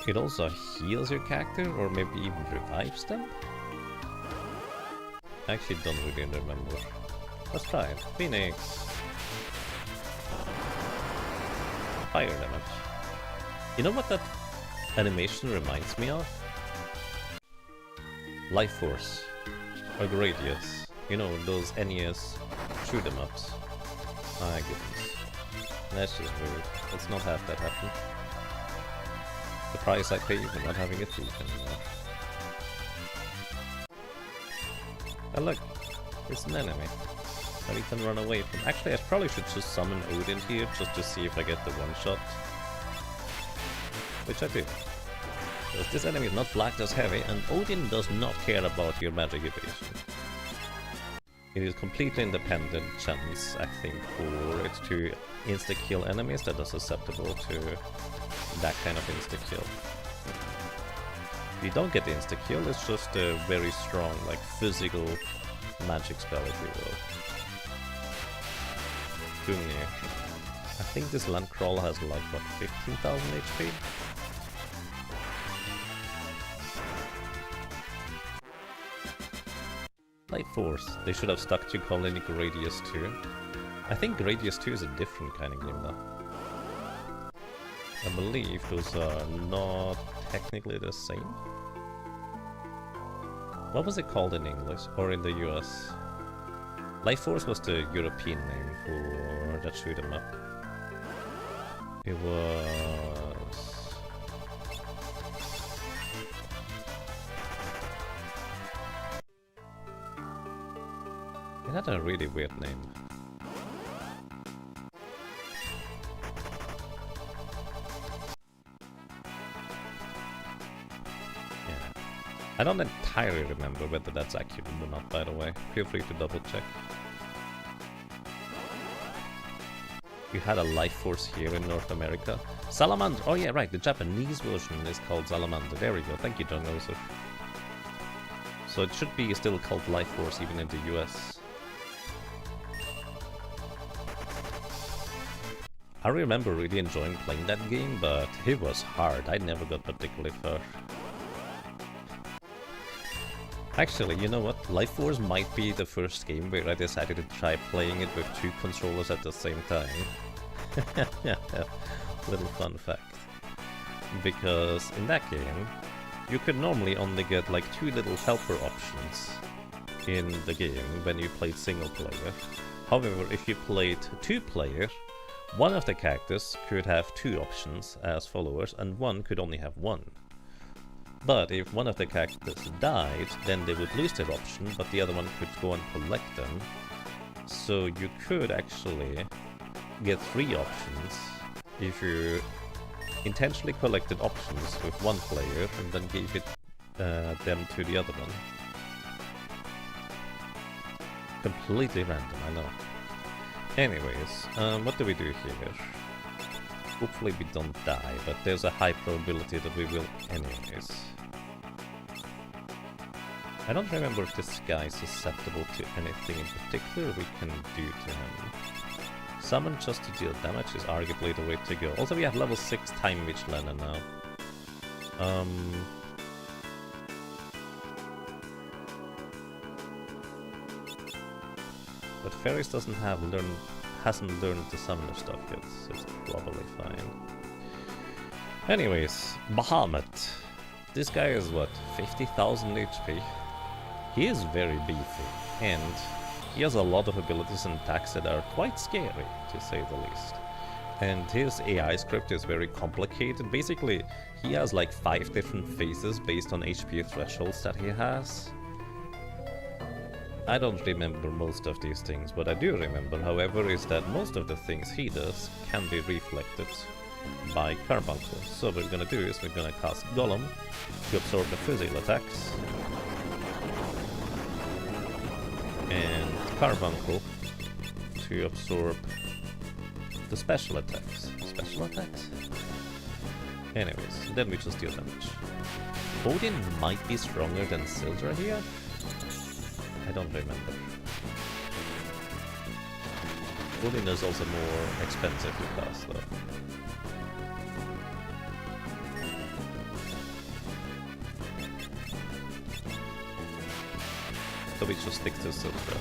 it also heals your character, or maybe even revives them? I actually don't really remember. Let's try it. Phoenix! Fire damage. You know what that animation reminds me of? Life Force. Or Gradius. You know, those NES shoot-em-ups. My goodness. That's just weird. Let's not have that happen. The price I pay for not having a thief anymore. Oh look, it's an enemy that we can run away from. Actually, I probably should just summon Odin here just to see if I get the one-shot. Which I do. Because this enemy is not flagged as heavy, and Odin does not care about your magic evasion. It is completely independent chance, I think, for it to insta-kill enemies that are susceptible to that kind of insta-kill. If you don't get the insta-kill, it's just a very strong, like, physical magic spell, if you will. Gungnir. I think this Landcrawl has like, what, 15,000 HP? Light Force. They should have stuck to calling it Gradius 2. I think Gradius 2 is a different kind of game though. I believe those are not technically the same. What was it called in English or in the US? Life Force was the European name for that shoot 'em up. It was... It had a really weird name. I don't entirely remember whether that's accurate or not, by the way. Feel free to double check. You had a Life Force here in North America. Salamander! Oh yeah, right, the Japanese version is called Salamander. There we go, thank you, John Roser. So it should be still called Life Force even in the US. I remember really enjoying playing that game, but it was hard. I never got particularly far. Actually, you know what? Life Force might be the first game where I decided to try playing it with 2 controllers at the same time. Little fun fact. Because in that game, you could normally only get like 2 little helper options in the game when you played single player. However, if you played 2 player, one of the characters could have 2 options as followers and one could only have 1. But if one of the characters died, then they would lose their option, but the other one could go and collect them. So you could actually get 3 options if you intentionally collected options with one player and then gave it them to the other one. Completely random, I know. Anyways, what do we do here? Hopefully we don't die, but there's a high probability that we will anyways. I don't remember if this guy is susceptible to anything in particular we can do to him. Summon just to deal damage is arguably the way to go. Also, we have level 6 Time Witch Lena now. But Ferris hasn't learned the summoner stuff yet, so it's probably fine. Anyways, Bahamut. This guy is what, 50,000 HP? He is very beefy, and he has a lot of abilities and attacks that are quite scary, to say the least. And his AI script is very complicated. Basically, he has like 5 different phases based on HP thresholds that he has. I don't remember most of these things. What I do remember, however, is that most of the things he does can be reflected by Carbuncle. So what we're gonna do is we're gonna cast Golem to absorb the physical attacks, and Carbuncle to absorb the special attacks. Special attacks? Anyways, then we just deal damage. Odin might be stronger than Sildra here? I don't remember. Odin is also more expensive to cast though. So we just stick to Sildra.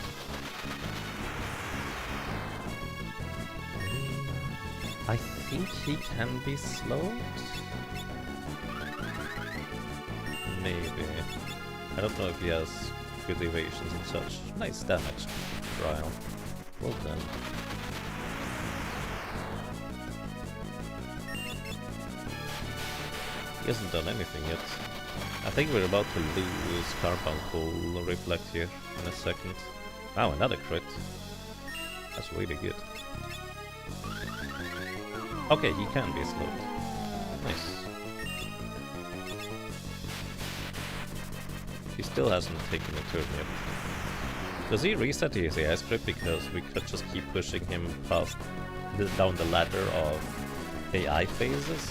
I think he can be slowed? Maybe. I don't know if he has good evasions and such. Nice damage trial. Well done. He hasn't done anything yet. I think we're about to lose Carbuncle Reflect here in a second. Wow, another crit. That's really good. Okay, he can be slowed. Nice. He still hasn't taken a turn yet. Does he reset his AI script because we could just keep pushing him past down the ladder of AI phases?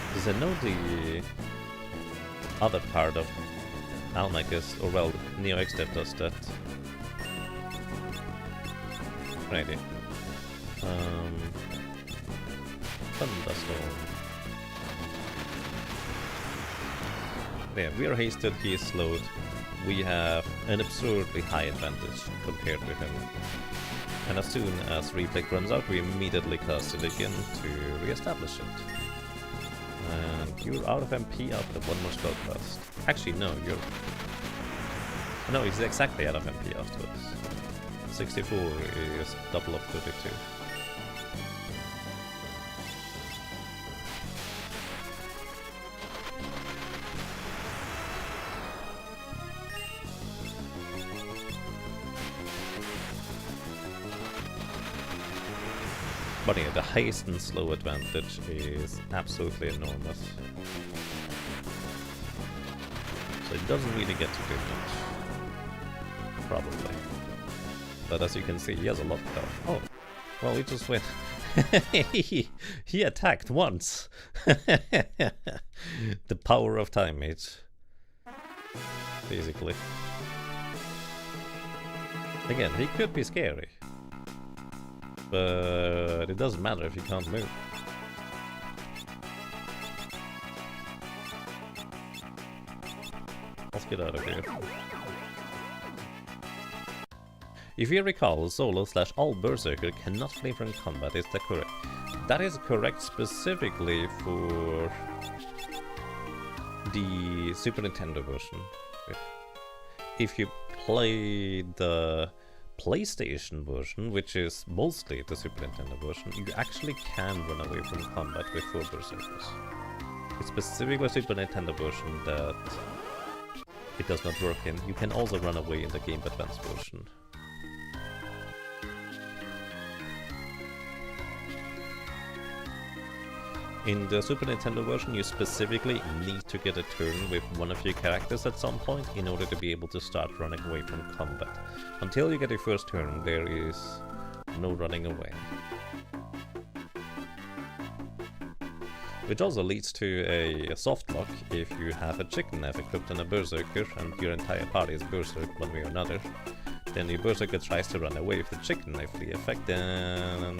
Because I know the other part of Almachus, or well, Neo X-Dev does that. Ready. Thunderstorm. Yeah, we are hasted, he is slowed. We have an absurdly high advantage compared to him. And as soon as Reflect runs out, we immediately cast it again to re-establish it. And you're out of MP after one more spell cast. Actually, no, you're... No, he's exactly out of MP afterwards. 64 is double of 32. But yeah, the haste and slow advantage is absolutely enormous. So it doesn't really get to do much. Probably. But as you can see, he has a lot of health. Oh, well, he just went. he attacked once. The power of time, mates. Basically. Again, he could be scary. But it doesn't matter if you can't move. Let's get out of here. If you recall, Solo/all Berserker cannot flee from combat, is that correct? That is correct specifically for the Super Nintendo version. If you play the PlayStation version, which is mostly the Super Nintendo version, you actually can run away from combat with 4 Berserkers. It's specifically Super Nintendo version that it does not work in. You can also run away in the Game Boy Advance version. In the Super Nintendo version, you specifically need to get a turn with one of your characters at some point in order to be able to start running away from combat. Until you get your first turn, there is no running away. Which also leads to a soft lock if you have a chicken knife equipped on a Berserker and your entire party is Berserk one way or another. Then your Berserker tries to run away with the chicken knife free effect, and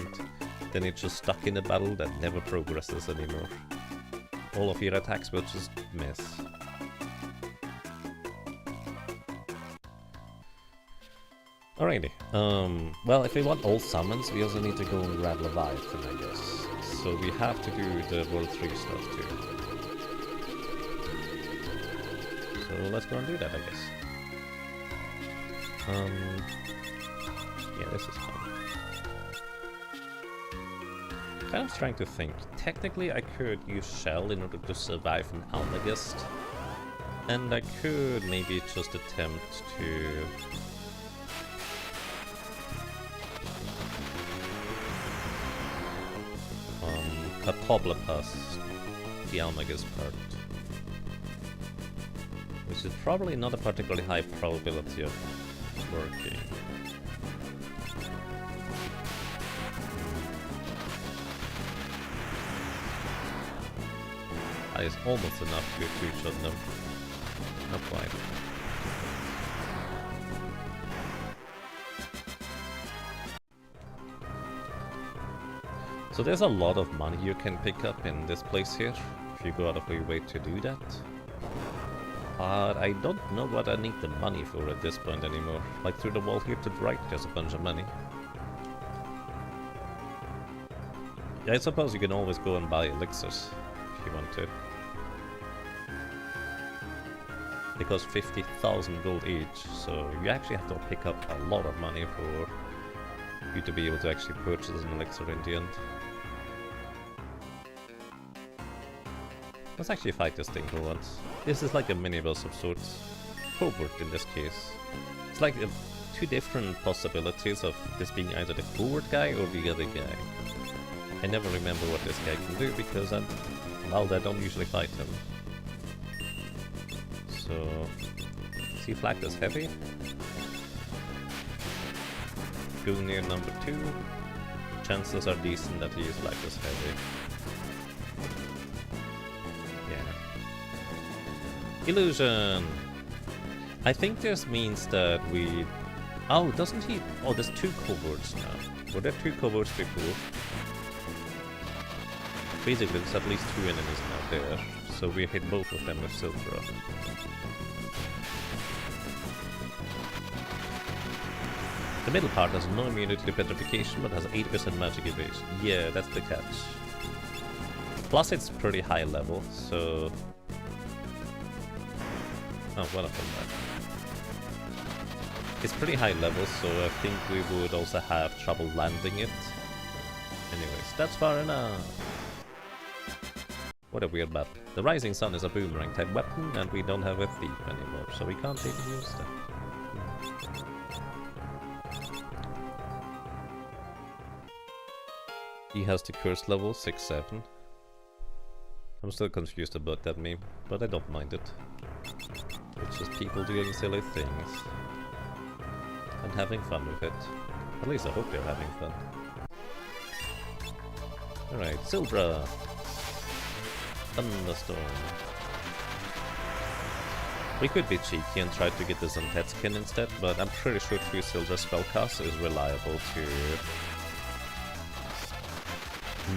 then it's just stuck in a battle that never progresses anymore. All of your attacks will just miss. Alrighty, well, if we want all summons, we also need to go and grab Leviathan, I guess. So we have to do the World 3 stuff too. So let's go and do that, I guess. Yeah, this is fun. I was trying to think. Technically, I could use Shell in order to survive an Almagest, and I could maybe just attempt to Catoblepas the Almagest part, which is probably not a particularly high probability of working. That is almost enough to two-shot them. Not quite. So there's a lot of money you can pick up in this place here, if you go out of your way to do that. But I don't know what I need the money for at this point anymore. Like through the wall here to the right, there's a bunch of money. Yeah, I suppose you can always go and buy elixirs if you want to. They cost 50,000 gold each, so you actually have to pick up a lot of money for you to be able to actually purchase an elixir in the end. Let's actually fight this thing for once. This is like a mini-boss of sorts. Covert in this case. It's like two different possibilities of this being either the covert guy or the other guy. I never remember what this guy can do because I don't usually fight him. So, is he flagged as heavy? Go near number 2. Chances are decent that he is flagged as heavy. Yeah. Illusion! I think this means that we... Oh, doesn't he... Oh, there's 2 coverts now. Were there 2 coverts before? Basically, there's at least 2 enemies now there. So we hit both of them with Silver. The middle part has no immunity to petrification, but has 80% magic evasion. Yeah, that's the catch. Plus it's pretty high level, so... Oh, one of them died. It's pretty high level, so I think we would also have trouble landing it. Anyways, that's far enough. What a weird battle. The Rising Sun is a boomerang type weapon, and we don't have a thief anymore, so we can't even use that. He has the curse level 6-7. I'm still confused about that meme, but I don't mind it. It's just people doing silly things and having fun with it. At least I hope they're having fun. Alright, Silvra! Thunderstorm. We could be cheeky and try to get the Zontet skin instead, but I'm pretty sure 3 Silver spellcast is reliable to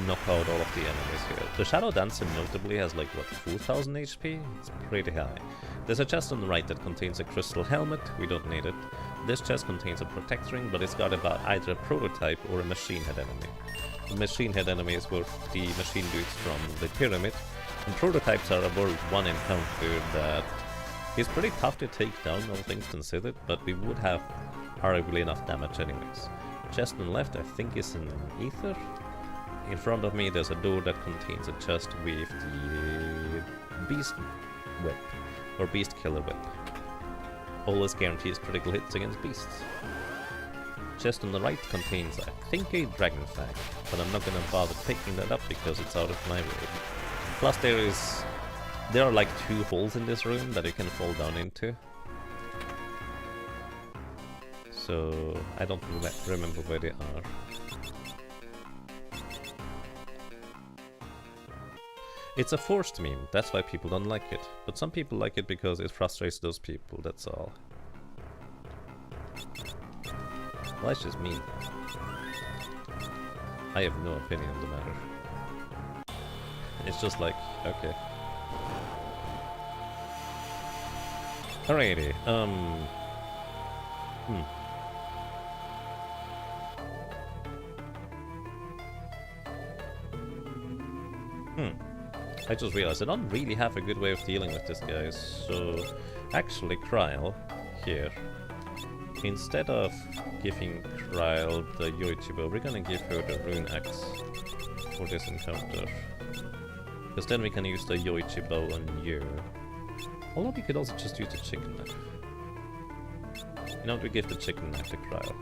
knock out all of the enemies here. The Shadow Dancer notably has like, what, 4000 HP? It's pretty high. There's a chest on the right that contains a crystal helmet, we don't need it. This chest contains a protect ring, but it's got about either a prototype or a machine head enemy. The machine head enemy is worth the machine dudes from the pyramid, and prototypes are a world 1 encounter that is pretty tough to take down, all things considered, but we would have arguably enough damage anyways. Chest on the left I think is an ether. In front of me there's a door that contains a chest with the beast whip, or beast killer whip. Always guarantees critical hits against beasts. Chest on the right contains, I think, a dragon fang, but I'm not gonna bother picking that up because it's out of my way. Plus there are like 2 holes in this room that you can fall down into. So I don't remember where they are. It's a forced meme, that's why people don't like it. But some people like it because it frustrates those people, that's all. Well, that's just me. I have no opinion on the matter. It's just like, okay. Alrighty, I just realized I don't really have a good way of dealing with this guy, so actually Kryl here, instead of giving Kryl the Yoichi bow, we're gonna give her the rune axe for this encounter. Because then we can use the Yoichi bow on you. Although we could also just use the chicken knife. You know, we give the chicken knife to Kryl.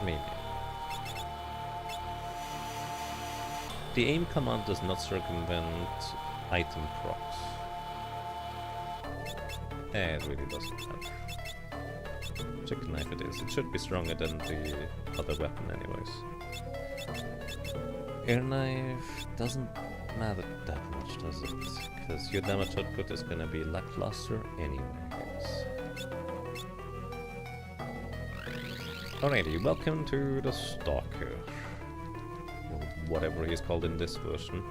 Maybe. The aim command does not circumvent item procs. It really doesn't matter. Chicken knife it is. It should be stronger than the other weapon anyways. Air knife doesn't matter that much, does it? Because your damage output is gonna be lackluster anyways. Alrighty, welcome to the Stalker. Or whatever he's called in this version.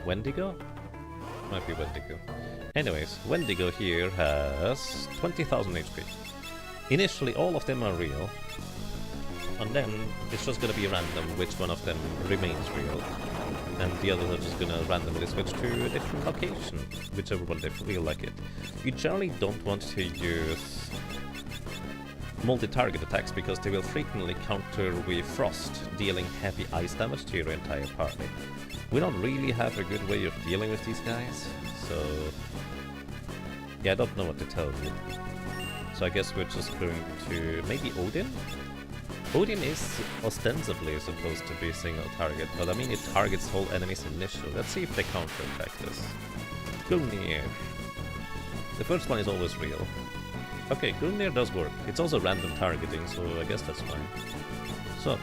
Wendigo? Might be Wendigo. Anyways, Wendigo here has 20,000 HP. Initially all of them are real, and then it's just gonna be random which one of them remains real, and the others are just gonna randomly switch to a different location, whichever one they feel like it. You generally don't want to use multi-target attacks because they will frequently counter with frost, dealing heavy ice damage to your entire party. We don't really have a good way of dealing with these guys, so yeah, I don't know what to tell you. So I guess we're just going to maybe Odin? Odin is ostensibly supposed to be single target, but I mean it targets whole enemies initially. Let's see if they counter-attack this. Gungnir. The first one is always real. Okay, Gungnir does work. It's also random targeting, so I guess that's fine. So,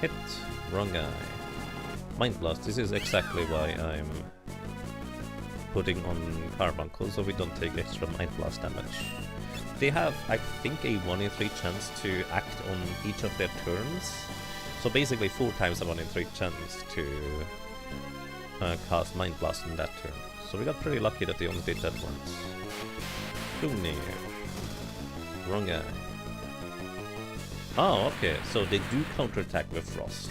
hit. Wrong guy. Mind Blast. This is exactly why I'm putting on Carbuncle, so we don't take extra Mind Blast damage. They have, I think, a 1 in 3 chance to act on each of their turns. So basically 4 times a 1 in 3 chance to cast Mind Blast in that turn. So we got pretty lucky that they only did that once. Gungnir. Wrong guy. Oh, okay, so they do counterattack with Frost.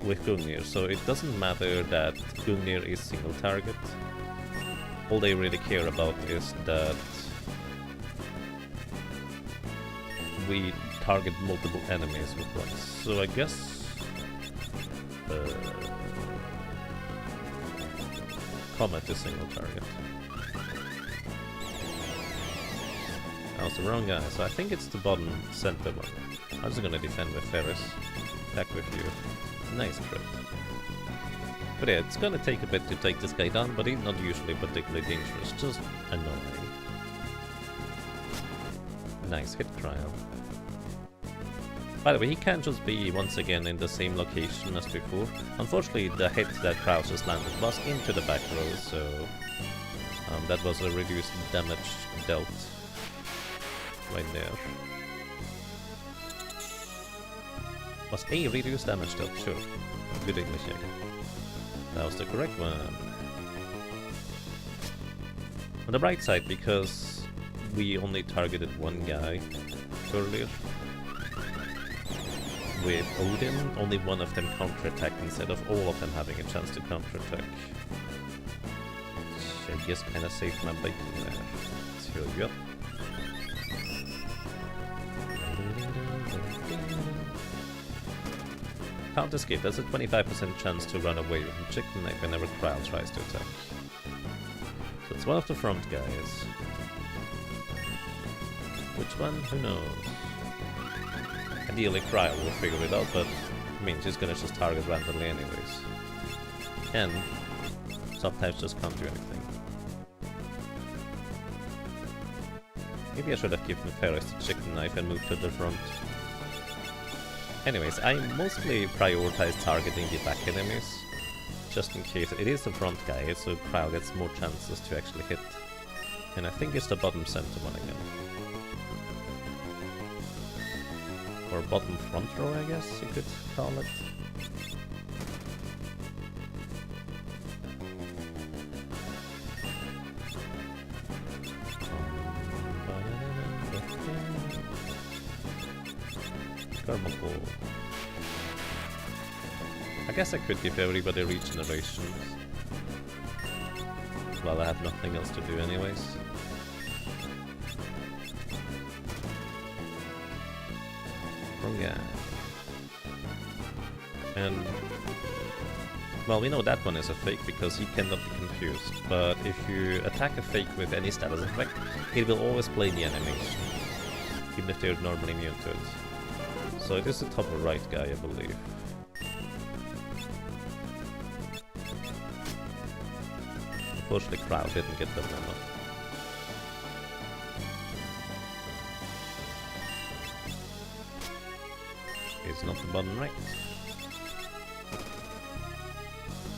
With Gungnir, so it doesn't matter that Gungnir is single target. All they really care about is that we target multiple enemies with once. So I guess Comet is single target. That was the wrong guy, so I think it's the bottom center one. I'm just gonna defend with Ferris. Attack with you. Nice crit. But yeah, it's gonna take a bit to take this guy down, but he's not usually particularly dangerous, just annoying. Nice hit trial. By the way, he can't just be once again in the same location as before. Unfortunately, the hit that Kraus just landed was into the back row, so that was a reduced damage dealt. right there. Was A reduced damage still? Sure. Good English check. That was the correct one. On the bright side, because we only targeted one guy earlier, with Odin, only one of them counterattacked instead of all of them having a chance to counterattack. I just kinda saved my bacon there. Let's heal you up. Can't escape, there's a 25% chance to run away from Chicken Knife whenever Crowd tries to attack. So it's one of the front guys. Which one? Who knows? Ideally Cryo will figure it out, but I mean, she's gonna just target randomly anyways. And sometimes just can't do anything. Maybe I should have given Ferris the Chicken Knife and moved to the front. Anyways, I mostly prioritize targeting the back enemies, just in case it is the front guy, so Cryo gets more chances to actually hit. And I think it's the bottom center one again. Or bottom front row, I guess you could call it. Carmichael. I guess I could give everybody regenerations. Well, I have nothing else to do anyways. Oh yeah. And well, we know that one is a fake because he cannot be confused. But if you attack a fake with any status effect, it will always play the animation, even if they're normally immune to it. So it is the top right guy, I believe. Unfortunately, Crowd didn't get the memo. It's not the bottom right.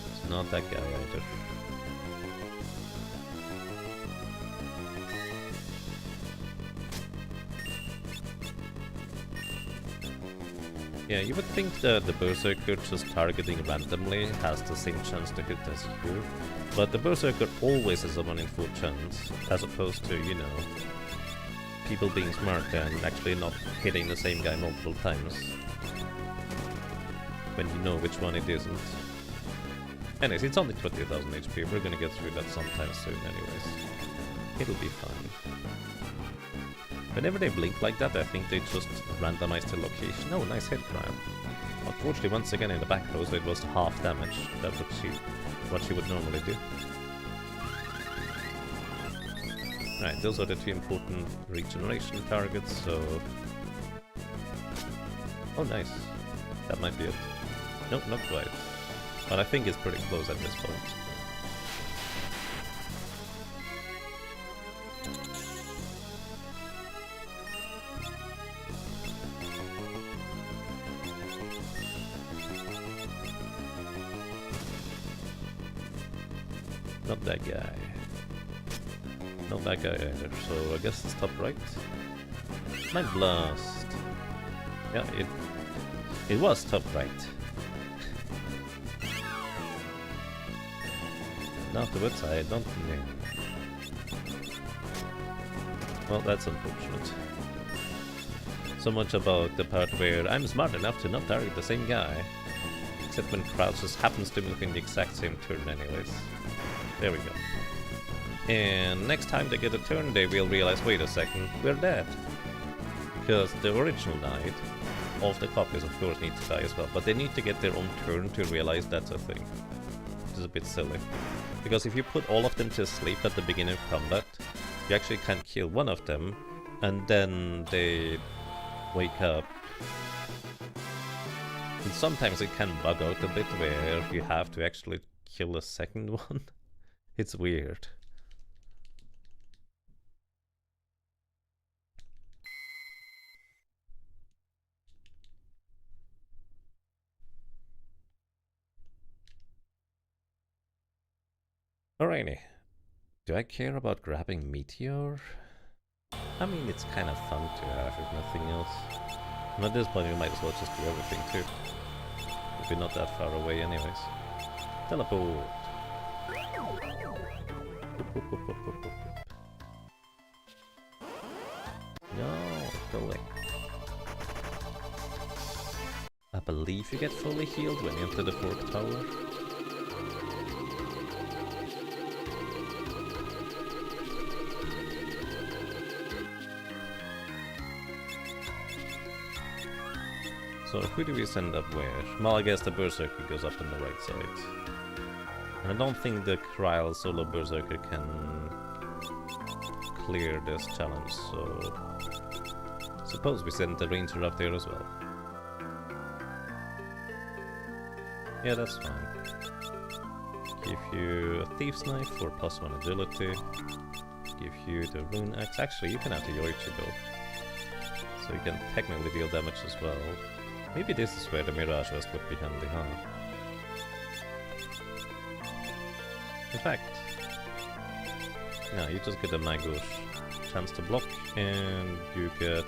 It's not that guy either. Yeah, you would think that the Berserker just targeting randomly has the same chance to hit as you, but the Berserker always has a 1 in 4 chance, as opposed to, you know, people being smart and actually not hitting the same guy multiple times when you know which one it isn't. Anyways, it's only 20,000 HP, we're gonna get through that sometime soon anyways. It'll be fine. Whenever they blink like that, I think they just randomize the location. Oh, nice hit, Cryo. Unfortunately, once again in the back row, so it was half damage. That's what she would normally do. Right, those are the 2 important regeneration targets, so... Oh, nice. That might be it. Nope, not quite. But I think it's pretty close at this point. Not that guy. Not that guy either, so I guess it's top right. Mind Blast. Yeah, it was top right. Afterwards, I don't know. Well, that's unfortunate. So much about the part where I'm smart enough to not target the same guy. Except when Kraus just happens to move in the exact same turn anyways. There we go. And next time they get a turn, they will realize, wait a second, we're dead. Because the original died. All of the copies, of course, need to die as well. But they need to get their own turn to realize that's a thing. Which is a bit silly. Because if you put all of them to sleep at the beginning of combat, you actually can't kill one of them, and then they wake up. And sometimes it can bug out a bit where you have to actually kill a second one. It's weird. Alrighty. Do I care about grabbing Meteor? I mean, it's kind of fun to have, if nothing else. And at this point, you might as well just do everything too. If we're not that far away anyways. Teleport! No, go away. I believe you get fully healed when you enter the 4th tower. So who do we send up where? Well, I guess the Berserker goes up on the right side. And I don't think the Kryl solo Berserker can clear this challenge, so suppose we send the Ranger up there as well. Yeah, that's fine. Give you a Thief's Knife for +1 agility. Give you the Rune Axe. Actually, you can have the Yoichibo, so you can technically deal damage as well. Maybe this is where the Mirage Vest would be handy, huh? In fact, no, you just get a Magush chance to block, and you get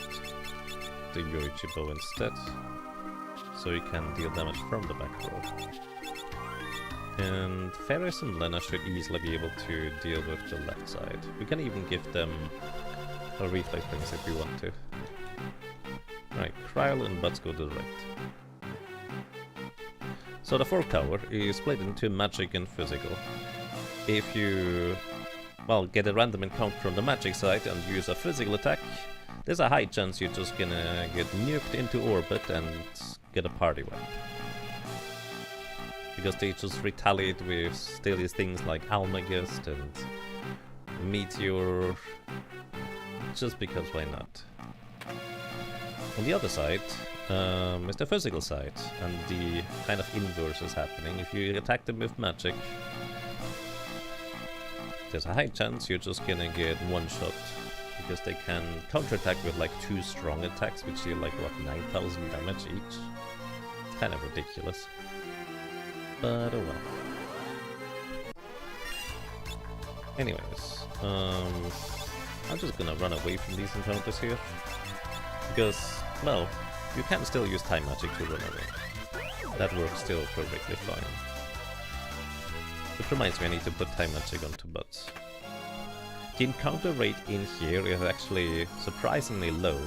the Yoichibo instead, so you can deal damage from the back row. And Ferris and Lena should easily be able to deal with the left side. We can even give them a Reflex Rings if we want to. Right, Kryl and Butts go to the right. So the 4th tower is split into magic and physical. If you, well, get a random encounter from the magic side and use a physical attack, there's a high chance you're just gonna get nuked into orbit and get a party wipe. Because they just retaliate with silly things like Almagest and Meteor, just because why not? On the other side is the physical side, and the kind of inverse is happening. If you attack them with magic, there's a high chance you're just gonna get one shot, because they can counterattack with like 2 strong attacks, which deal like, what, 9,000 damage each? It's kind of ridiculous. But oh well. Anyways, I'm just gonna run away from these encounters here. Because, well, you can still use time magic to run away. That works still perfectly fine. Which reminds me, I need to put time magic onto Butts. The encounter rate in here is actually surprisingly low,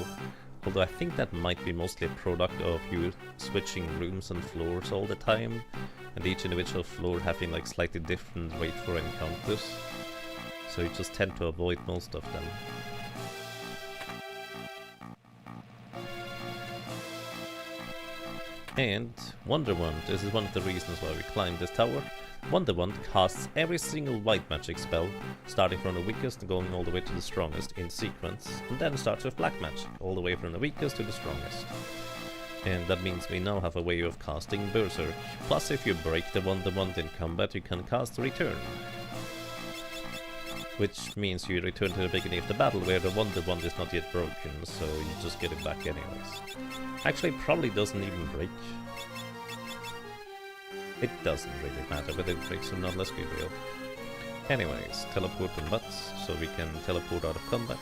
although I think that might be mostly a product of you switching rooms and floors all the time, and each individual floor having like slightly different rate for encounters, so you just tend to avoid most of them. And Wonderwand, this is one of the reasons why we climbed this tower. Wonderwand casts every single white magic spell, starting from the weakest and going all the way to the strongest in sequence, and then starts with black magic, all the way from the weakest to the strongest. And that means we now have a way of casting Berserk. Plus, if you break the Wonderwand in combat, you can cast Return. Which means you return to the beginning of the battle where the Wonderwand is not yet broken, so you just get it back anyways. Actually, it probably doesn't even break. It doesn't really matter whether it breaks or not, let's be real. Anyways, teleport and Butts, so we can teleport out of combat.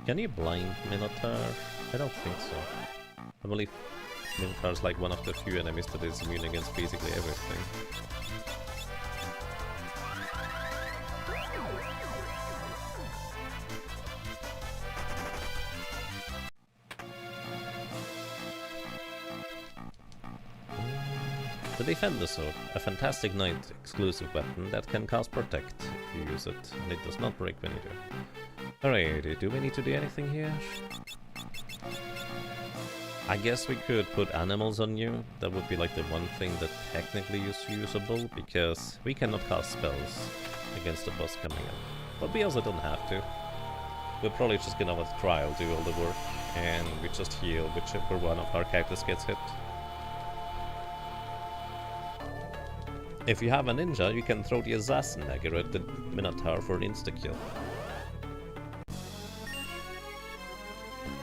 Can you blind Minotaur? I don't think so. I believe Minotaur is like one of the few enemies that is immune against basically everything. The Defender Sword, a fantastic knight exclusive weapon that can cast Protect if you use it, and it does not break when you do. Alrighty, do we need to do anything here? I guess we could put animals on you. That would be like the one thing that technically is usable, because we cannot cast spells against the boss coming up. But we also don't have to. We're probably just gonna let Kryl do all the work, and we just heal whichever one of our characters gets hit. If you have a ninja, you can throw the Assassin Dagger at the Minotaur for an insta-kill.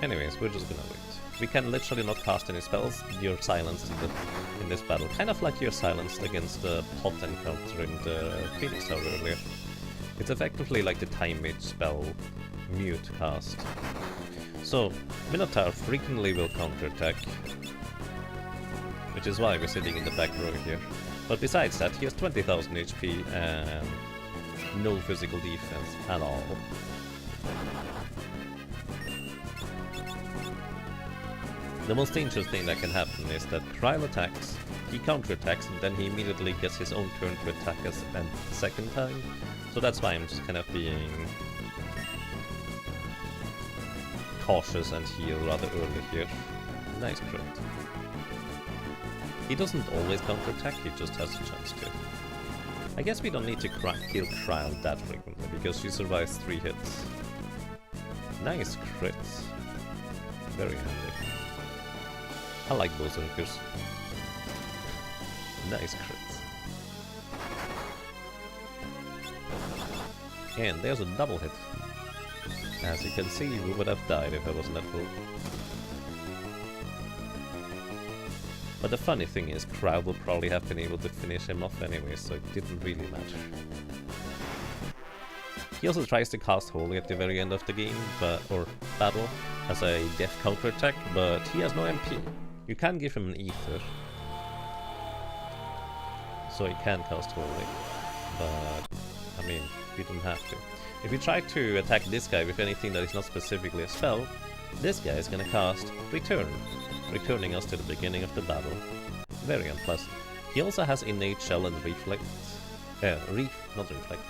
Anyways, we're just gonna wait. We can literally not cast any spells. You're silenced in this battle. Kind of like you're silenced against the pot encounter in the Phoenix Tower earlier. It's effectively like the time mage spell mute cast. So, Minotaur frequently will counterattack, which is why we're sitting in the back row here. But besides that, he has 20,000 HP and no physical defense at all. The most dangerous thing that can happen is that Kryle attacks, he counterattacks, and then he immediately gets his own turn to attack us a second time. So that's why I'm just kind of being cautious and heal rather early here. Nice crit. He doesn't always counterattack, he just has a chance to. I guess we don't need to kill Kryle that frequently, because she survives 3 hits. Nice crits. Very handy. I like berserkers. Nice crits. And there's a double hit. As you can see, we would have died if I wasn't that full. But the funny thing is, Kryle would probably have been able to finish him off anyway, so it didn't really matter. He also tries to cast Holy at the very end of the game, or battle, as a death counterattack, but he has no MP. You can give him an Ether, so he can cast Holy, but I mean, you don't have to. If you try to attack this guy with anything that is not specifically a spell, this guy is gonna cast Return, returning us to the beginning of the battle. Very unpleasant. He also has Innate Shell and Reflect. Not Reflect.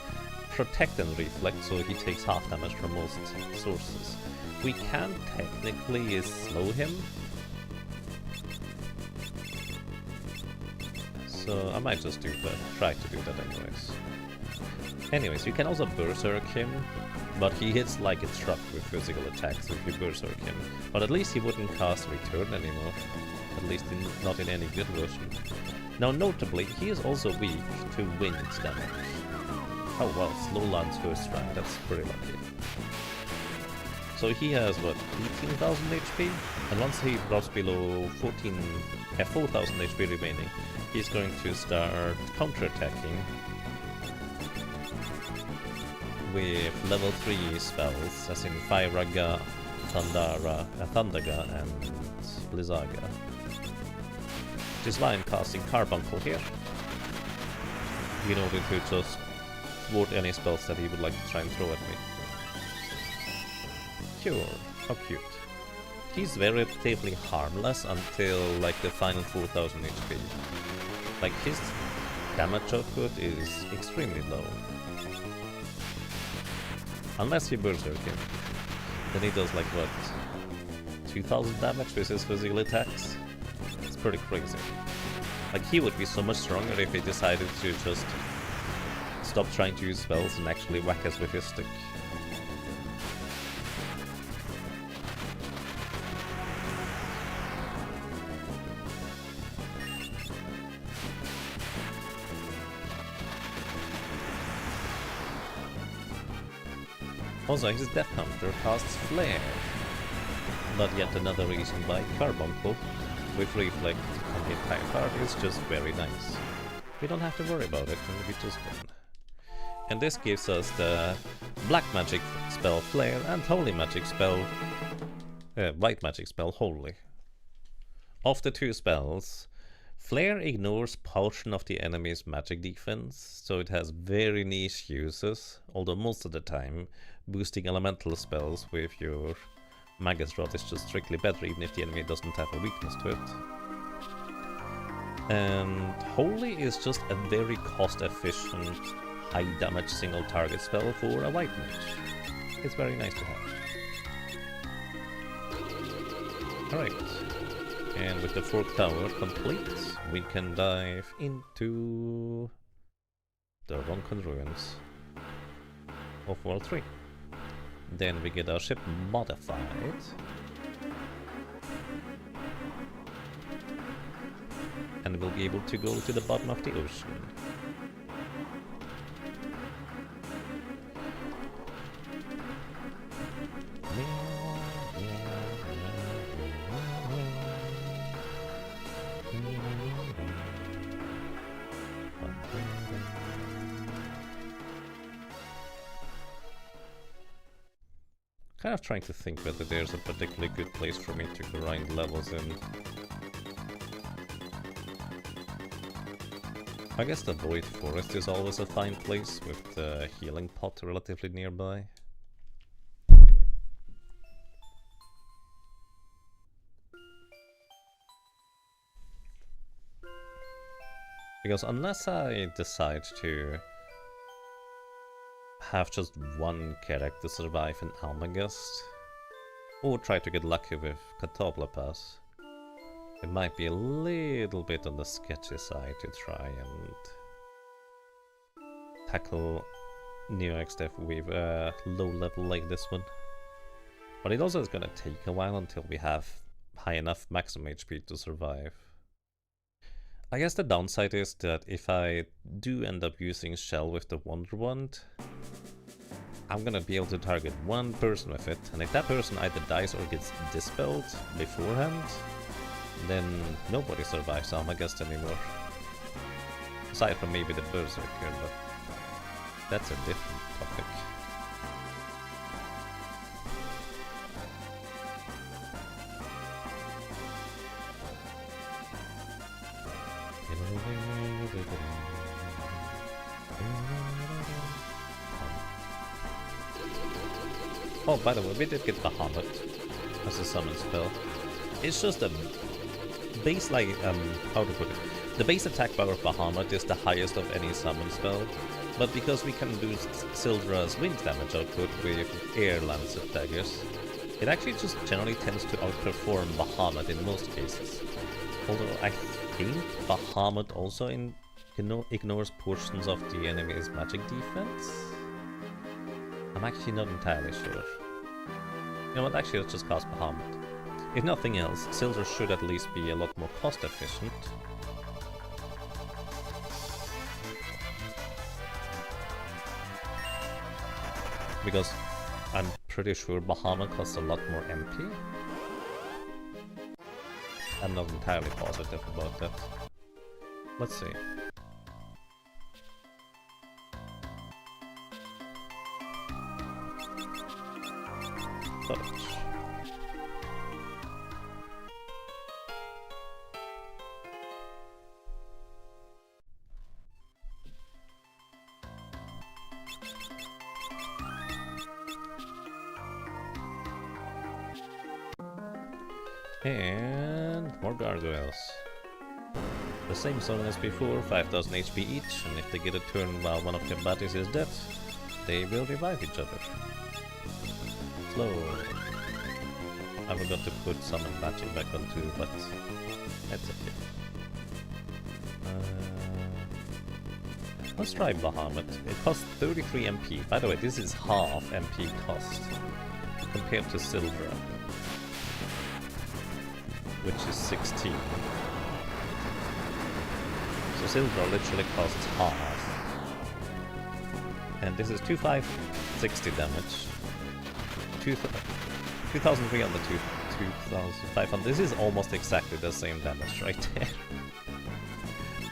Protect and Reflect, so he takes half damage from most sources. We can technically slow him, so I might just do that, try to do that anyways. You can also Berserk him, but he hits like a truck with physical attacks if you Berserk him. But at least he wouldn't cast Return anymore, at least not in any good version. Now notably, he is also weak to wind damage. Oh well, slow lands first strike, that's pretty lucky. So he has, what, 18,000 HP? And once he drops below 4,000 HP remaining, he's going to start counterattacking with level 3 spells, as in Firaga, Thundaga, and Blizzaga. Which is why I'm casting Carbuncle here, in order to just thwart any spells that he would like to try and throw at me. Cure. How cute. He's relatively harmless until like the final 4,000 HP. Like his damage output is extremely low. Unless you Berserk him. Then he does like what? 2,000 damage with his physical attacks? It's pretty crazy. Like he would be so much stronger if he decided to just stop trying to use spells and actually whack us with his stick. Also, his Death Counter casts Flare. But yet another reason why Carbuncle with Reflect on the entire card is just very nice. We don't have to worry about it, and we just win. And this gives us the Black Magic spell Flare and Holy Magic spell... White Magic spell Holy. Of the two spells, Flare ignores portion of the enemy's magic defense, so it has very niche uses, although most of the time boosting elemental spells with your Magus Rod is just strictly better, even if the enemy doesn't have a weakness to it. And Holy is just a very cost-efficient, high-damage single-target spell for a white mage. It's very nice to have. Alright, and with the 4th tower complete, we can dive into the Ronkan Ruins of World 3. Then we get our ship modified. And we'll be able to go to the bottom of the ocean. kind of trying to think whether there's a particularly good place for me to grind levels in. I guess the Void Forest is always a fine place, with the healing pot relatively nearby. Because unless I decide to have just one character survive in Almagast, or try to get lucky with Katabla Pass, it might be a little bit on the sketchy side to try and tackle Neo XDev with a low level like this one. But it also is gonna take a while until we have high enough maximum HP to survive. I guess the downside is that if I do end up using Shell with the Wonder Wand, I'm gonna be able to target one person with it, and if that person either dies or gets dispelled beforehand, then nobody survives Almagast anymore. Aside from maybe the Berserker, but that's a different topic. Oh, by the way, we did get Bahamut as a summon spell. It's just a base, like, how to put it. The base attack power of Bahamut is the highest of any summon spell, but because we can boost Sildra's wind damage output with air lancet daggers, it actually just generally tends to outperform Bahamut in most cases. Although I think Bahamut also ignores portions of the enemy's magic defense? I'm actually not entirely sure. You know what, actually let's just cast Bahamut. If nothing else, Sildra should at least be a lot more cost efficient. Because I'm pretty sure Bahamut costs a lot more MP. I'm not entirely positive about that. Let's see. Touch. And more gargoyles. The same song as before, 5000 HP each, and if they get a turn while one of their buddies is dead, they will revive each other. Slow. I forgot to put summon magic back on too, but that's okay. Let's try Bahamut. It costs 33 MP. By the way, this is half MP cost compared to Silver, which is 16. So Silver literally costs half. And this is 2560 damage. 2300 to 2500. This is almost exactly the same damage right there.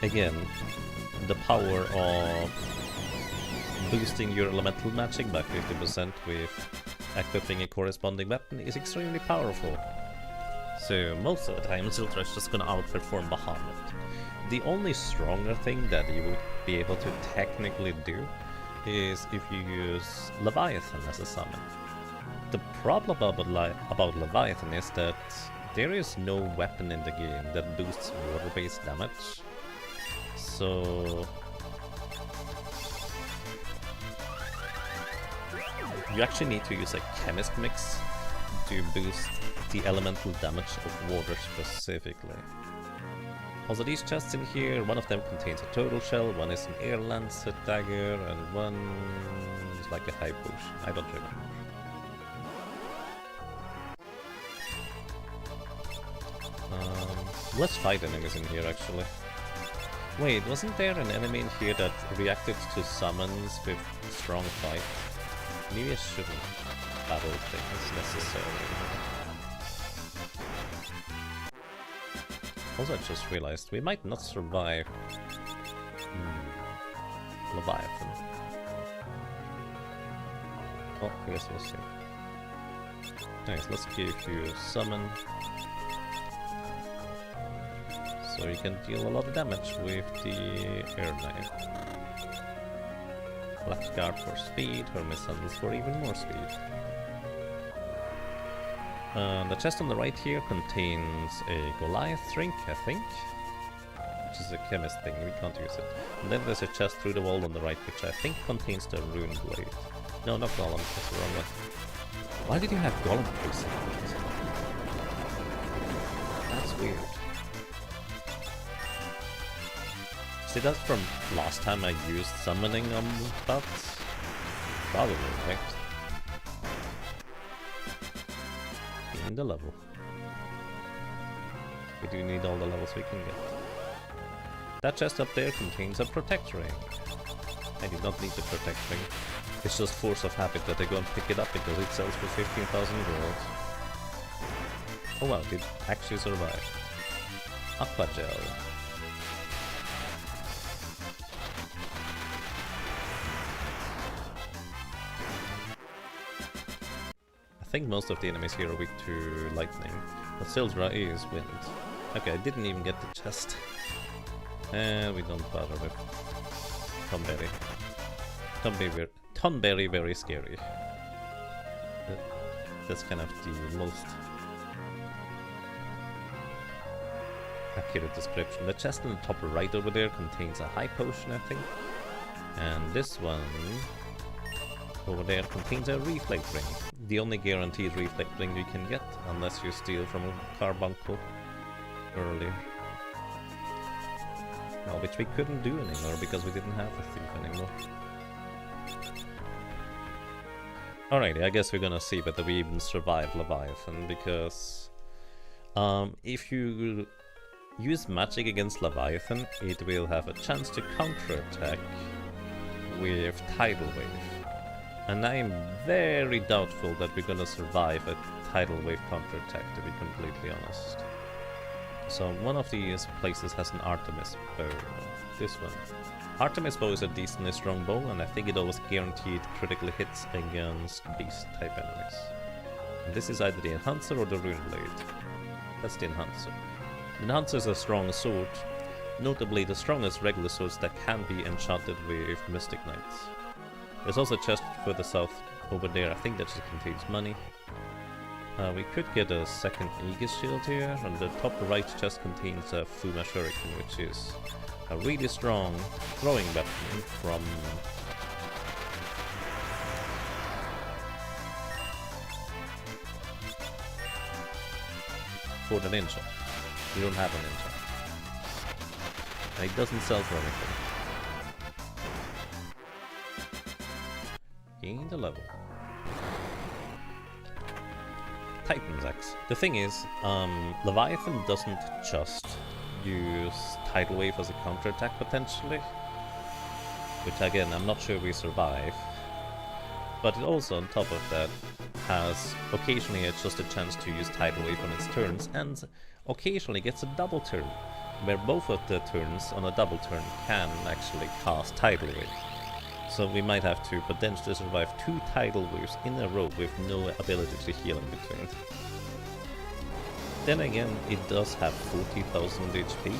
Again, the power of boosting your elemental magic by 50% with equipping a corresponding weapon is extremely powerful. So most of the time Ziltra is just gonna outperform Bahamut. The only stronger thing that you would be able to technically do is if you use Leviathan as a summon. The problem about Leviathan is that there is no weapon in the game that boosts water-based damage. So you actually need to use a chemist mix to boost the elemental damage of water specifically. Also, these chests in here, one of them contains a turtle shell, one is an air lancet dagger, and one is like a high potion. I don't remember. Let's fight enemies in here actually. Wait, wasn't there an enemy in here that reacted to summons with strong fight? Maybe I shouldn't battle things necessarily. Also, I just realized we might not survive Leviathan. Oh, I guess we'll see. Nice, let's give you summon. So you can deal a lot of damage with the air knife. Left guard for speed, Hermes sandals for even more speed. The chest on the right here contains a Goliath drink, I think. Which is a chemist thing, we can't use it. And then there's a chest through the wall on the right, which I think contains the rune blade. No, not Golem, that's the wrong one. Why did you have Golem pre-selected? That's weird. See, that's from last time I used summoning on that? Probably, right? In the level. We do need all the levels we can get. That chest up there contains a protect ring. I did not need the protect ring. It's just force of habit that I go and pick it up because it sells for 15,000 gold. Oh wow, it actually survived. Aqua gel. I think most of the enemies here are weak to lightning, but Sildra is wind. Okay, I didn't even get the chest. And we don't bother with Tonberry. Tonberry very scary. That's kind of the most accurate description. The chest in the top right over there contains a high potion, I think. And this one over there contains a reflect ring. The only guaranteed reflect ring you can get, unless you steal from a carbuncle earlier. Well, which we couldn't do anymore because we didn't have the thief anymore. Alrighty, I guess we're gonna see whether we even survive Leviathan, because if you use magic against Leviathan, it will have a chance to counterattack with Tidal Wave. And I am very doubtful that we're gonna survive a Tidal Wave counterattack, to be completely honest. So one of these places has an Artemis bow. This one. Artemis bow is a decently strong bow, and I think it always guaranteed critical hits against beast-type enemies. And this is either the Enhancer or the Rune Blade. That's the Enhancer. The Enhancer is a strong sword, notably the strongest regular swords that can be enchanted with Mystic Knights. There's also a chest further south over there, I think that just contains money. We could get a second Aegis shield here, and the top right chest contains a Fuma Shuriken, which is a really strong throwing weapon from for the ninja. You don't have a ninja. And it doesn't sell for anything. Gain the level. Titan's Axe. The thing is, Leviathan doesn't just use Tidal Wave as a counterattack potentially, which again I'm not sure we survive, but it also on top of that has occasionally just a chance to use Tidal Wave on its turns, and occasionally gets a double turn, where both of the turns on a double turn can actually cast Tidal Wave. So we might have to potentially survive 2 Tidal Waves in a row with no ability to heal in between. Then again, it does have 40,000 HP.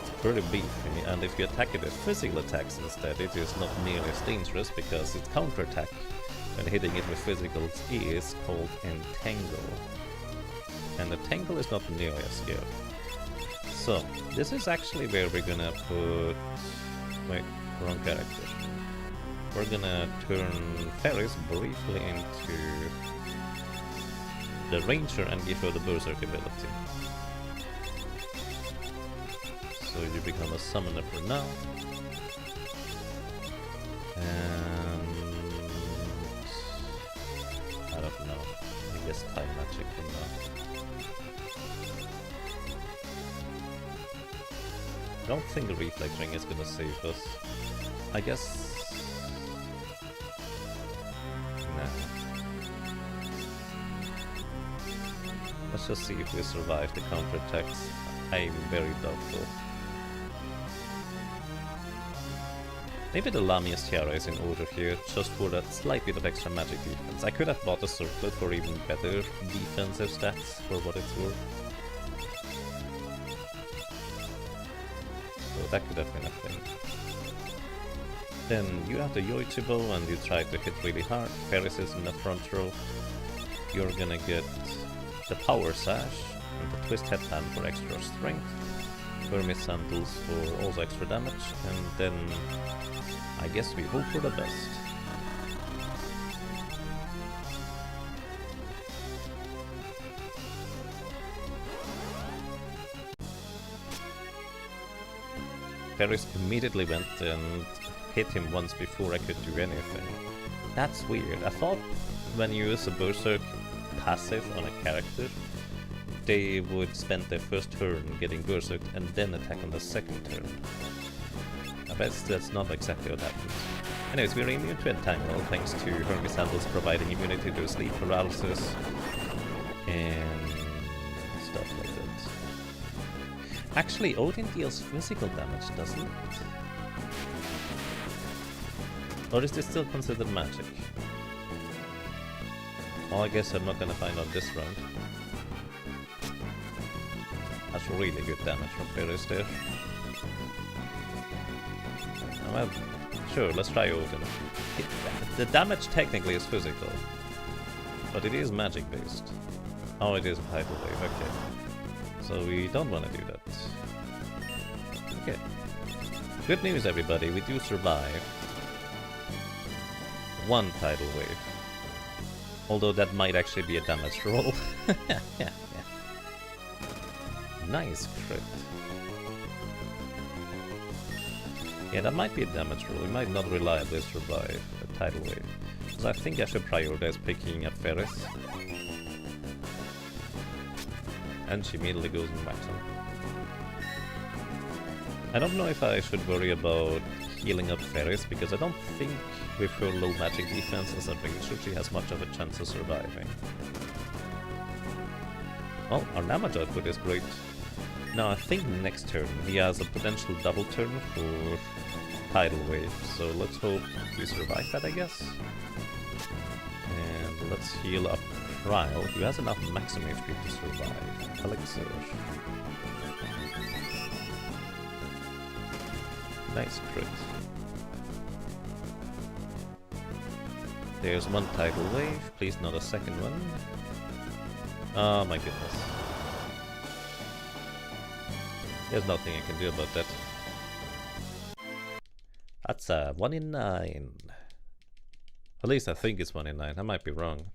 It's pretty beefy, and if you attack it with physical attacks instead, it is not nearly as dangerous because its counterattack when hitting it with physicals is called Entangle. And Entangle is not nearly as scary. So, this is actually where we're gonna put... Wait, wrong character. We're gonna turn Ferris briefly into the Ranger and give her the Berserk ability. So you become a summoner for now. And... I don't know. I guess time magic for now. I don't think the Reflect Ring is gonna save us. I guess... Let's just see if we survive the counterattacks. I'm very doubtful. Maybe the Lamia's Tiara is in order here, just for that slight bit of extra magic defense. I could have bought a circlet for even better defensive stats, for what it's worth. So that could have been a thing. Then you have the Yoichibo and you try to hit really hard. Ferris is in the front row. You're gonna get the Power Sash and the Twist Headband for extra strength. Hermes Sandals for also extra damage. And then I guess we hope for the best. Ferris immediately went and hit him once before I could do anything. That's weird. I thought when you use a Berserk passive on a character, they would spend their first turn getting Berserked and then attack on the second turn. I bet that's not exactly what happens. Anyways, we're immune to Entangle thanks to Hermes Sandals providing immunity to sleep paralysis and stuff like that. Actually, Odin deals physical damage, doesn't it? Or is this still considered magic? Well, I guess I'm not gonna find out this round. That's really good damage from Ferris there. Well, sure, let's try Odin. The damage technically is physical, but it is magic based. Oh, it is a tidal wave, okay. So we don't want to do that. Okay. Good news, everybody, we do survive one tidal wave. Although that might actually be a damage roll. Yeah. Nice crit. Yeah, that might be a damage roll. We might not reliably survive a tidal wave. So I think I should prioritize picking up Ferris. And she immediately goes and whacks him. I don't know if I should worry about healing up Ferris, because I don't think with her low magic defense as a ranger she has much of a chance of surviving. Well, our damage output is great. Now I think next turn he has a potential double turn for tidal wave, so let's hope we survive that, I guess. And let's heal up Ryle, who has enough maximum HP to survive. Elixir. Nice crit. There's one tidal wave, please not a second one. Oh my goodness. There's nothing I can do about that. That's a 1 in 9. At least I think it's 1 in 9, I might be wrong.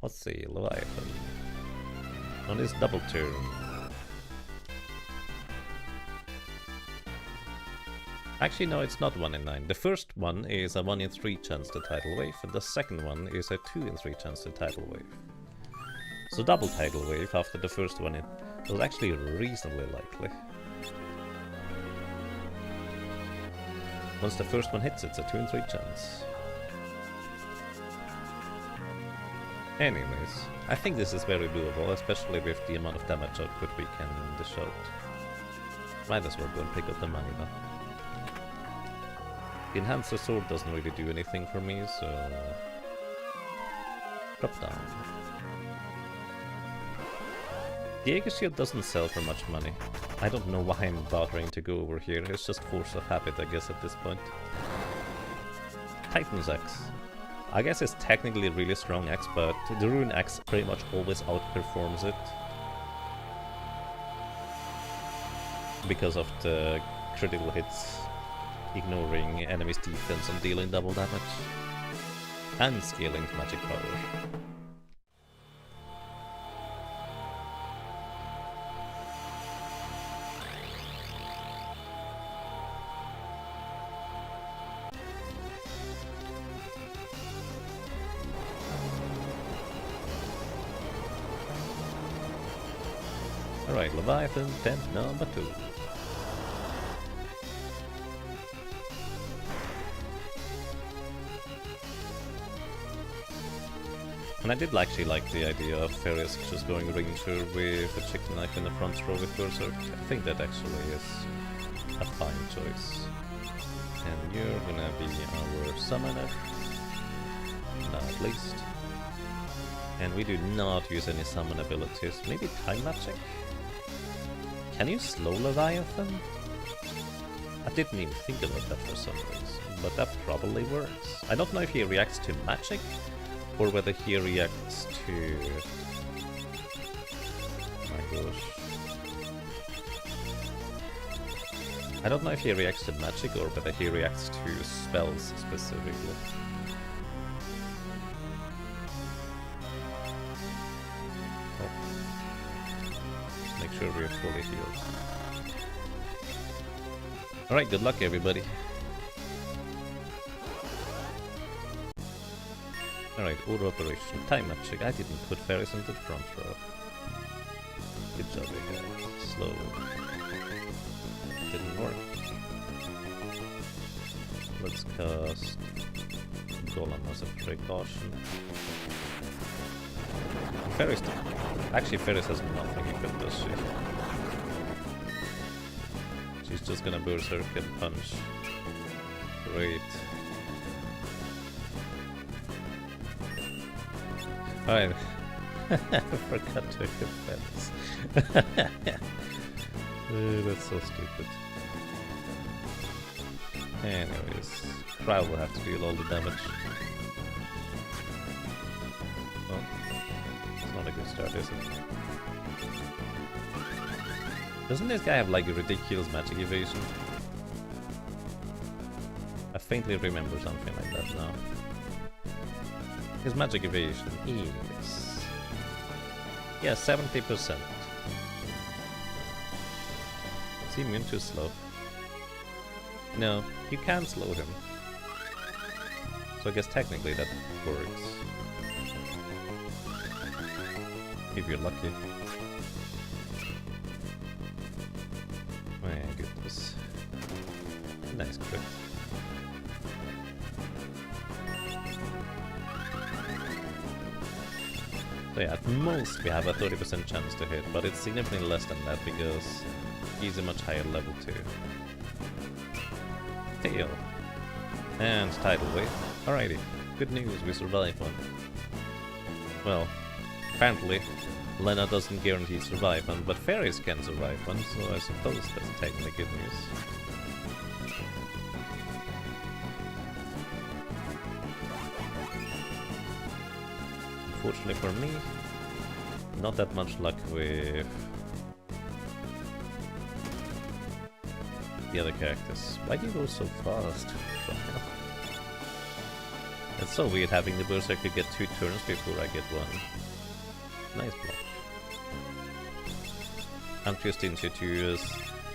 Let's see, Leviathan. On his double turn. Actually, no, it's not 1 in 9. The first one is a 1 in 3 chance to tidal wave, and the second one is a 2 in 3 chance to tidal wave. So double tidal wave after the first one was actually reasonably likely. Once the first one hits, it's a 2 in 3 chance. Anyways, I think this is very doable, especially with the amount of damage output we can dish out. Might as well go and pick up the money now. The Enhancer Sword doesn't really do anything for me, so... drop down. The Jaeger Shield doesn't sell for much money. I don't know why I'm bothering to go over here, it's just force of habit, I guess, at this point. Titan's Axe. I guess it's technically a really strong axe, but the Rune Axe pretty much always outperforms it. Because of the critical hits, ignoring enemies' defense and dealing double damage. And scaling to magic power. Alright, Leviathan, tent number 2. And I did actually like the idea of Ferris just going Ranger with a chicken knife in the front row with Berserk. I think that actually is a fine choice. And you're gonna be our summoner, not least. And we do not use any summon abilities. Maybe time magic? Can you slow Leviathan? I didn't even think about that for some reason, but that probably works. I don't know if he reacts to magic, or whether he reacts to... Oh my gosh. I don't know if he reacts to magic, or whether he reacts to spells specifically. Make sure we're fully healed. Alright, good luck everybody. Alright, order operation. Time magic. I didn't put fairies into the front row. Good job, again. Slow. Didn't work. Let's cast Golem as a precaution. Fairies. Actually, Fairies has nothing equipped, does she? She's just gonna berserk and punch. Great. Alright. I forgot to equip Fairies. That's so stupid. Anyways, Crowd will have to deal all the damage. Not a good start, is it? Doesn't this guy have like a ridiculous magic evasion? I faintly remember something like that now. His magic evasion is... yeah, 70%. Is he immune to slow? No, you can slow him. So I guess technically that works. If you're lucky. My goodness. Nice crit. So yeah, at most we have a 30% chance to hit, but it's significantly less than that because he's a much higher level too. Tail. And tidal wave. Alrighty. Good news, we survived one. Well, apparently, Lena doesn't guarantee survive one, but fairies can survive one, so I suppose that's technically good news. Unfortunately for me, not that much luck with the other characters. Why do you go so fast? It's so weird having the Berserker get 2 turns before I get 1. Nice block. I'm just into to use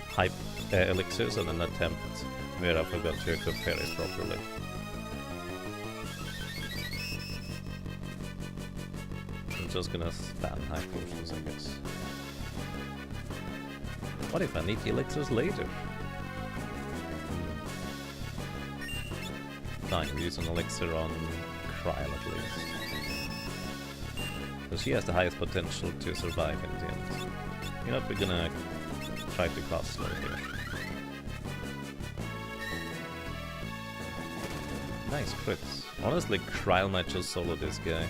hype elixirs on an attempt where I forgot to equip fairies properly. I'm just gonna spam high potions, I guess. What if I need the elixirs later? Fine, we use an elixir on Kryl at least. Because she has the highest potential to survive in the end. You know what, we're gonna try to cast slow here. Nice crits. Honestly, Kryl might just solo this guy.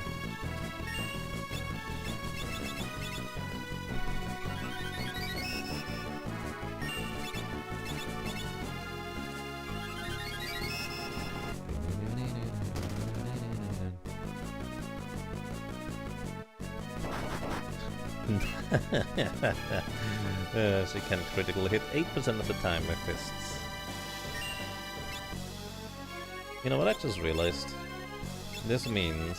She can critical hit 8% of the time with fists. You know what I just realized? This means...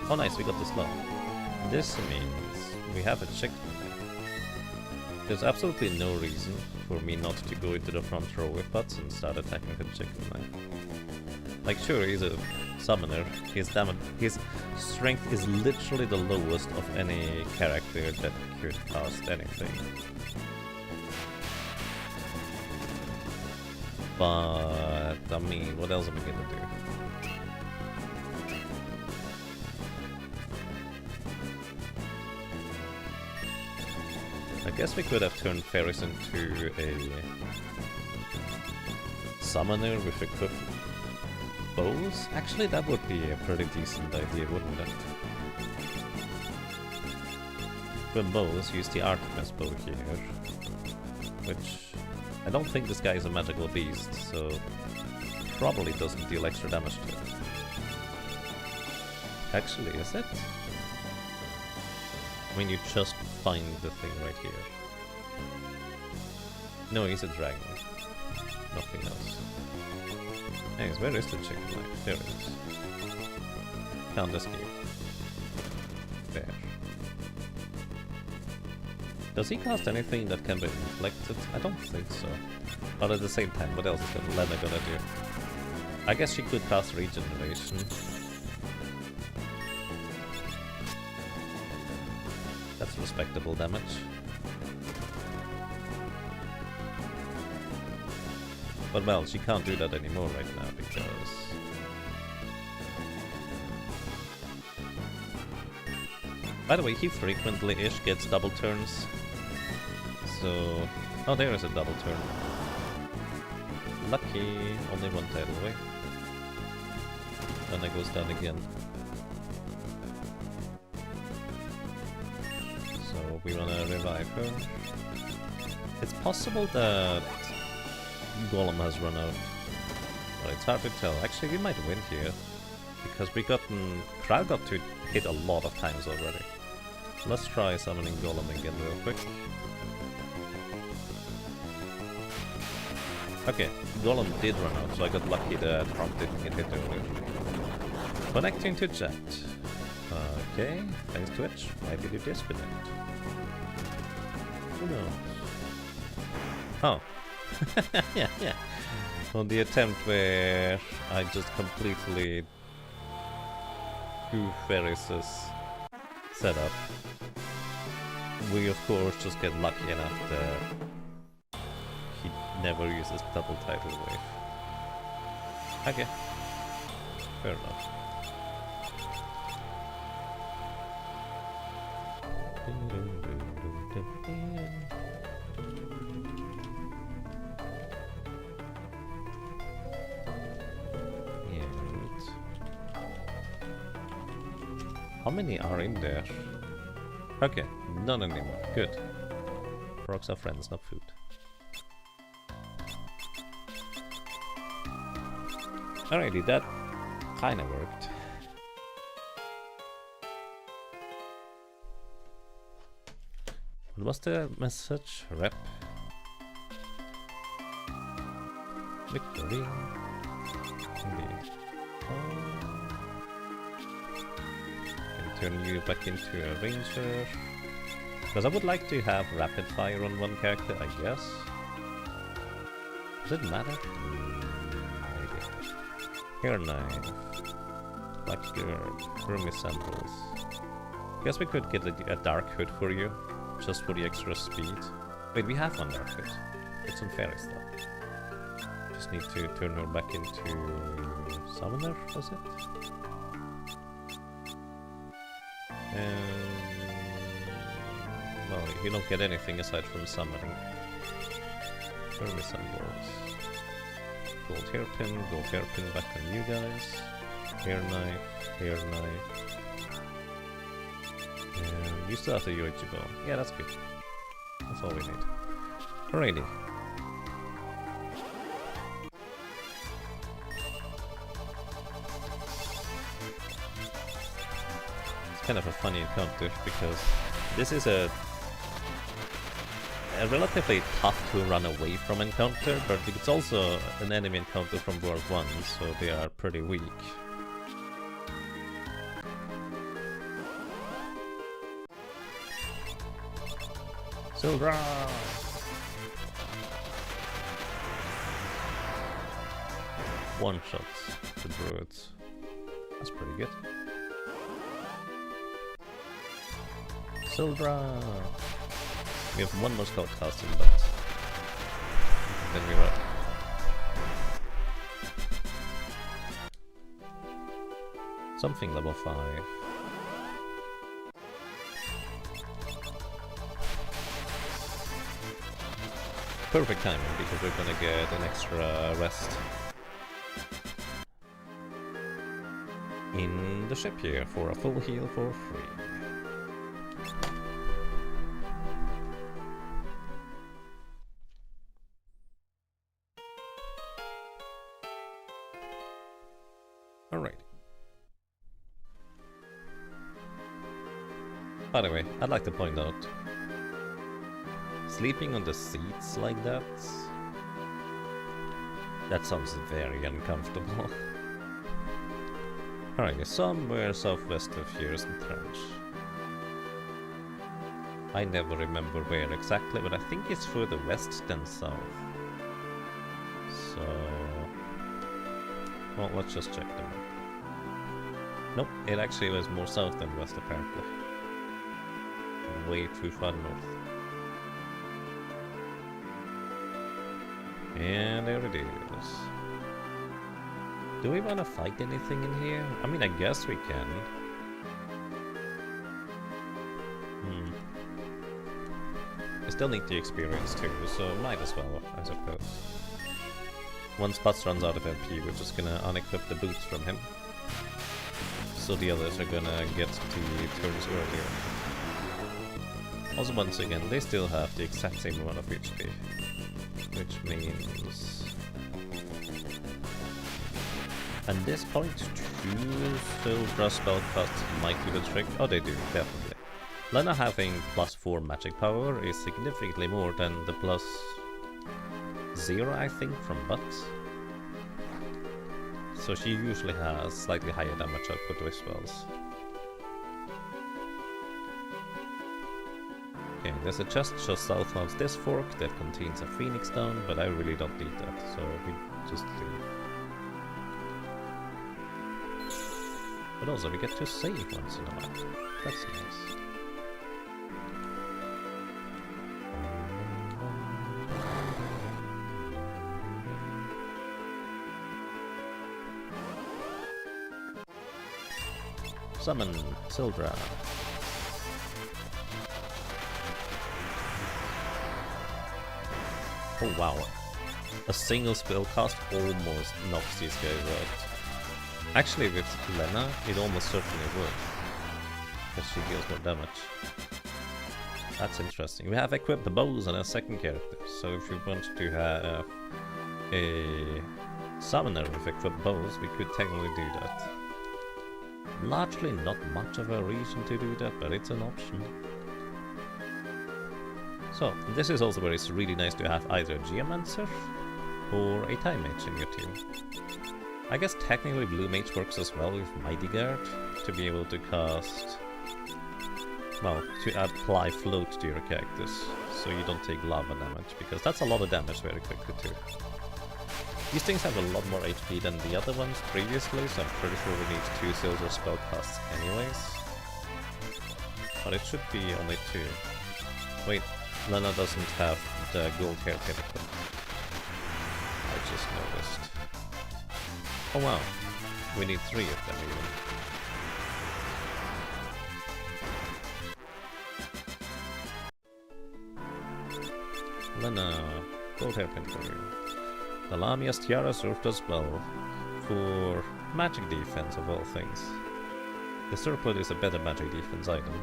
oh nice, we got the slow. This means we have a checkpoint. There's absolutely no reason for me not to go into the front row with butts and start attacking the checkpoint. Like sure, he's a summoner, his strength is literally the lowest of any character that could cast anything. But, I mean, what else am I gonna do? Guess we could have turned fairies into a summoner with equipped bows. Actually, that would be a pretty decent idea, wouldn't it? With bows, use the Artemis bow here, which I don't think this guy is a magical beast, so probably doesn't deal extra damage to it. Actually, is it? I mean, you just find the thing right here. No, he's a dragon. Nothing else. Anyways, where is the chicken life? There it is. Can't escape. There. Does he cast anything that can be inflicted? I don't think so. But at the same time, what else is Lena gonna do? I guess she could cast regeneration. That's respectable damage. But well, she can't do that anymore right now because... By the way, he frequently-ish gets double turns. So... Oh, there is a double turn. Lucky, only one tidal away. And it goes down again. So we wanna revive her. It's possible that Golem has run out. But it's hard to tell. Actually, we might win here. Because Crowd got to hit a lot of times already. Let's try summoning Golem again real quick. Okay, Golem did run out, so I got lucky that Trump didn't get hit earlier. Connecting to chat. Okay, thanks Twitch. Why did you disconnect? Who knows? Oh. yeah. On the attempt where I just completely goof Ferris's setup, we of course just get lucky enough that he never uses double tidal wave. Okay, fair enough. How many are in there? Okay, none anymore. Good. Rocks are friends, not food. Alrighty, that kinda worked. What was the message? Rep. Victory. Indeed. Turn you back into a ranger. Because I would like to have rapid fire on one character, I guess. Does it matter? Maybe. Hair knife. Black skirt. Roomy sandals. Guess we could get a dark hood for you. Just for the extra speed. Wait, we have one dark hood. It's on fairy stuff. Just need to turn her back into summoner, was it? Well, you don't get anything aside from summoning. Roomy sandals. Gold hairpin back on you guys. Hair knife. You still have the Yoichi bow. Yeah, that's good. That's all we need. Alrighty. It's kind of a funny encounter because this is a relatively tough to run away from encounter, but it's also an enemy encounter from World 1, so they are pretty weak. Silver! One shots to druids. That's pretty good. Silver! We have one more spell casting, but then we're up. Something level 5. perfect timing because we're gonna get an extra rest in the ship here for a full heal for free. Alright. By the way, I'd like to point out, sleeping on the seats like that sounds very uncomfortable. Alright, somewhere southwest of here is the trench. I never remember where exactly, but I think it's further west than south. So... well, let's just check them out. Nope, it actually was more south than west apparently. Way too far north. And there it is. Do we want to fight anything in here? I mean, I guess we can. I still need the experience too, so might as well, I suppose. Once Butts runs out of MP, we're just gonna unequip the boots from him. So the others are gonna get to turns earlier. Also, once again, they still have the exact same amount of HP. Which means... at this point, 2 silver spellcasts might do the trick. Oh, they do, definitely. Lena having +4 magic power is significantly more than the +0, I think, from Butts. So she usually has slightly higher damage output with spells. Okay, there's a chest just south of this fork that contains a phoenix stone, but I really don't need that, so we just leave. But also we get to save once in a while. That's nice. Summon Sildra. Oh wow. A single spell cast almost knocks these guys out. Actually, with Lena, it almost certainly would. Because she deals more damage. That's interesting. We have equipped the bows on a second character, so if you want to have a summoner with equipped bows, we could technically do that. Largely not much of a reason to do that, but it's an option. So, this is also where it's really nice to have either a Geomancer or a Time Mage in your team. I guess technically Blue Mage works as well with Mighty Guard to be able to cast... well, to apply float to your characters, so you don't take lava damage, because that's a lot of damage very quickly too. These things have a lot more HP than the other ones previously, so I'm pretty sure we need 2 silver spellcasts anyways. But it should be only 2. Wait, Lena doesn't have the gold hairpin equipped. I just noticed. Oh wow, we need 3 of them even. Lena, gold hairpin for you. The Lamia's tiara served us well for magic defense of all things. The circlet is a better magic defense item.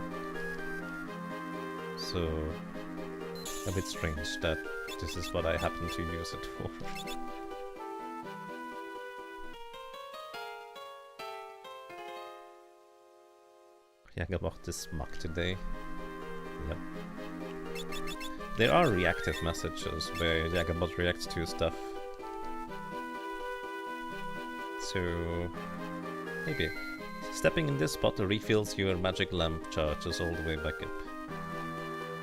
So, a bit strange that this is what I happen to use it for. Jagabot is smack today. Yep. There are reactive messages where Jagabot reacts to stuff. So, maybe. Stepping in this spot refills your magic lamp charges all the way back up.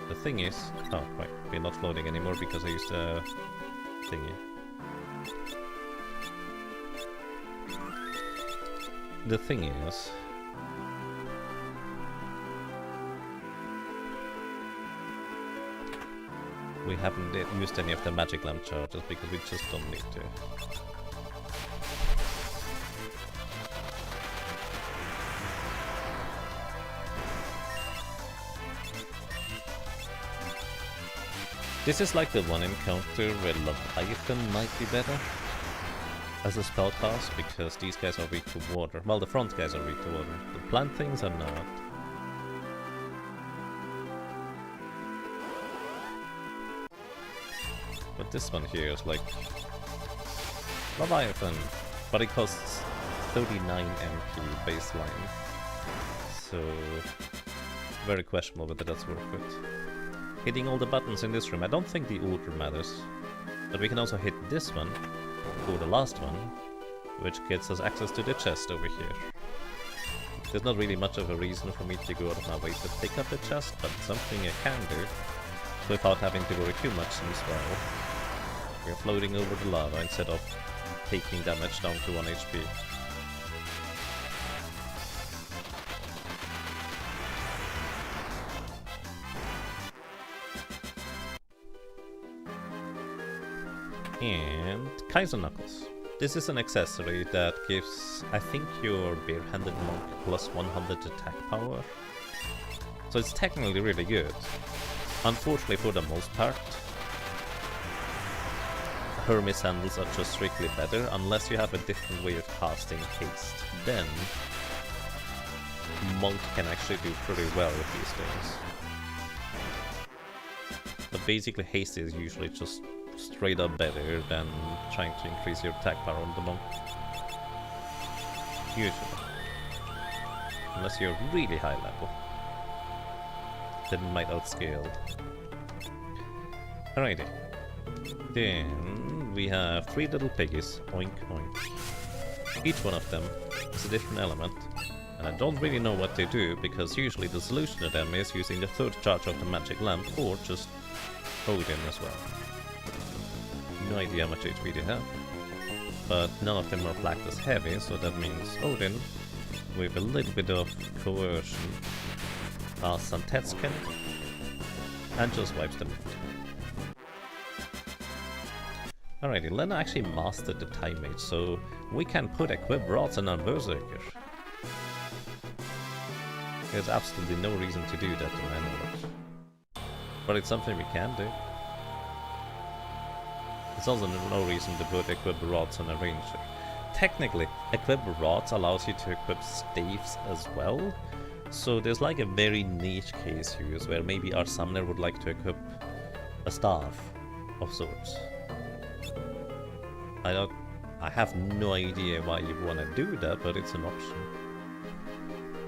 The thing is... oh, right, we're not floating anymore because I used a thingy. The thing is... we haven't used any of the magic lamp charges because we just don't need to. This is like the one encounter where Leviathan might be better as a spellcast, because these guys are weak to water. Well, the front guys are weak to water. The plant things are not. But this one here is like Leviathan, but it costs 39 MP baseline. So very questionable whether that's worth it. Hitting all the buttons in this room, I don't think the order matters. But we can also hit this one, or the last one, which gets us access to the chest over here. There's not really much of a reason for me to go out of my way to pick up the chest, but something I can do without having to worry too much since, well, we're floating over the lava instead of taking damage down to 1 HP. And Kaiser Knuckles. This is an accessory that gives, I think, your barehanded monk plus 100 attack power. So it's technically really good. Unfortunately, for the most part, Hermes handles are just strictly better unless you have a different way of casting haste. Then monk can actually do pretty well with these things. But basically haste is usually just straight up better than trying to increase your attack power on the monk. Usually. Unless you're really high level. Then it might outscale. Alrighty. Then we have 3 little piggies. Oink oink. Each one of them is a different element. And I don't really know what they do, because usually the solution to them is using the 3rd charge of the magic lamp, or just Odin as well. No idea how much HP they have. But none of them are flagged as heavy, so that means Odin, with a little bit of coercion, casts some Tetskin, and just wipes them out. Alrighty, Lena actually mastered the Time Mage, so we can put equip rods on our Berserker. There's absolutely no reason to do that to Manwatch. But it's something we can do. There's also no reason to put equip rods on a ranger. Technically, equip rods allows you to equip staves as well. So there's like a very niche case here, where maybe our summoner would like to equip a staff of sorts. I have no idea why you want to do that, but it's an option.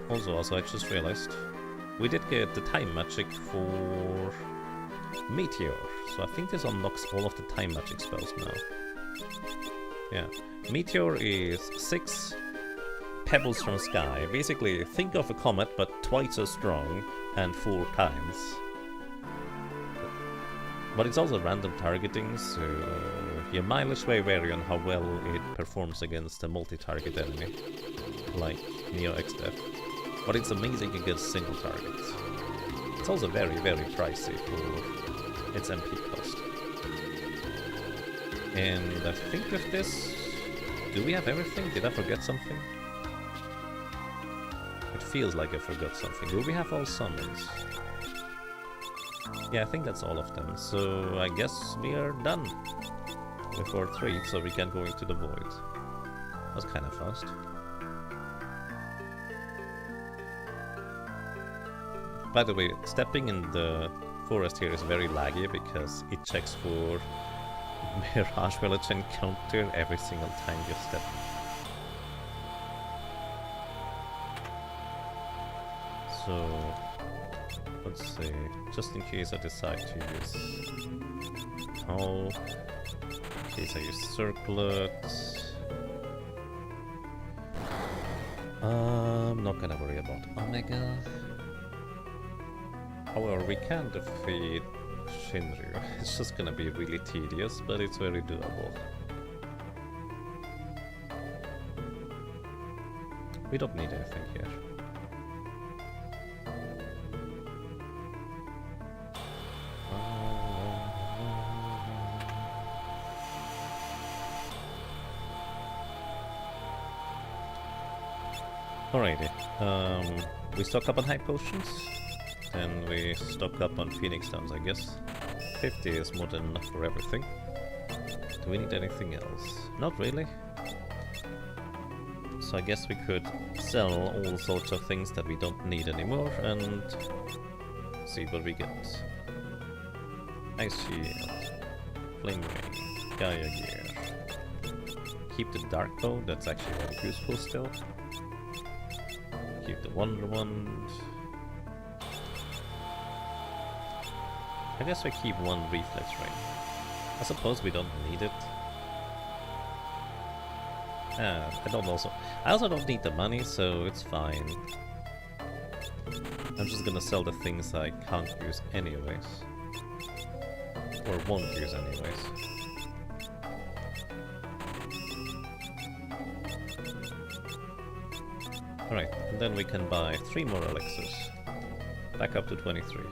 Also, I just realized we did get the time magic for Meteor, so I think this unlocks all of the time magic spells now. Yeah, Meteor is 6 pebbles from sky. Basically, think of a comet, but twice as strong and 4 times. But it's also random targeting, so your mileage may vary on how well it performs against a multi-target enemy, like Neo X-Death. But it's amazing against single targets. It's also very, very pricey for its MP cost. And I think with this, do we have everything? Did I forget something? It feels like I forgot something. Do we have all summons? Yeah, I think that's all of them. So I guess we are done with our 3, so we can go into the void. That's kind of fast. By the way, stepping in the forest here is very laggy because it checks for Mirage Village encounter every single time you step. So let's see, just in case I decide to use Hull, in case I use Circlet. I'm not gonna worry about Omega. However, we can defeat Shinryu. It's just gonna be really tedious, but it's very doable. We don't need anything here. Alrighty, we stock up on high potions, and we stock up on Phoenix Stones, I guess. 50 is more than enough for everything. Do we need anything else? Not really. So I guess we could sell all sorts of things that we don't need anymore and see what we get. Ice shield, flame ring, Gaia gear. Keep the dark bow, that's actually very useful still. Keep the wonder wand. I guess we keep one reflex ring. I suppose we don't need it. I also don't need the money, so it's fine. I'm just gonna sell the things I can't use anyways. Or won't use anyways. Alright, and then we can buy 3 more elixirs. Back up to 23.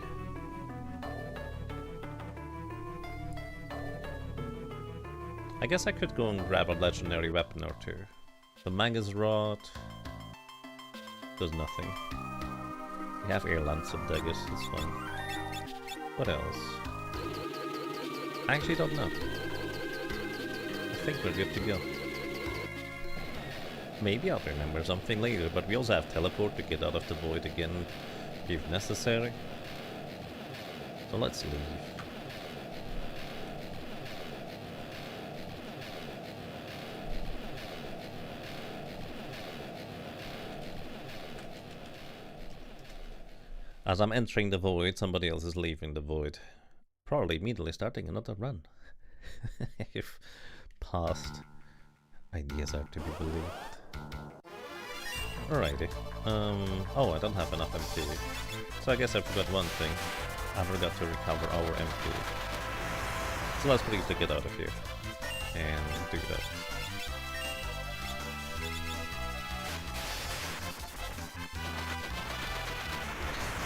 I guess I could go and grab a legendary weapon or two. The Magus Rod does nothing. We have air lance and daggers, that's fine. What else? I actually don't know. I think we're good to go. Maybe I'll remember something later, but we also have teleport to get out of the void again if necessary. So let's leave. As I'm entering the void, somebody else is leaving the void. Probably immediately starting another run. If past ideas are to be believed. Alrighty. Oh, I don't have enough MP. So I guess I forgot one thing. I forgot to recover our MP. So let's please to get out of here. And do that.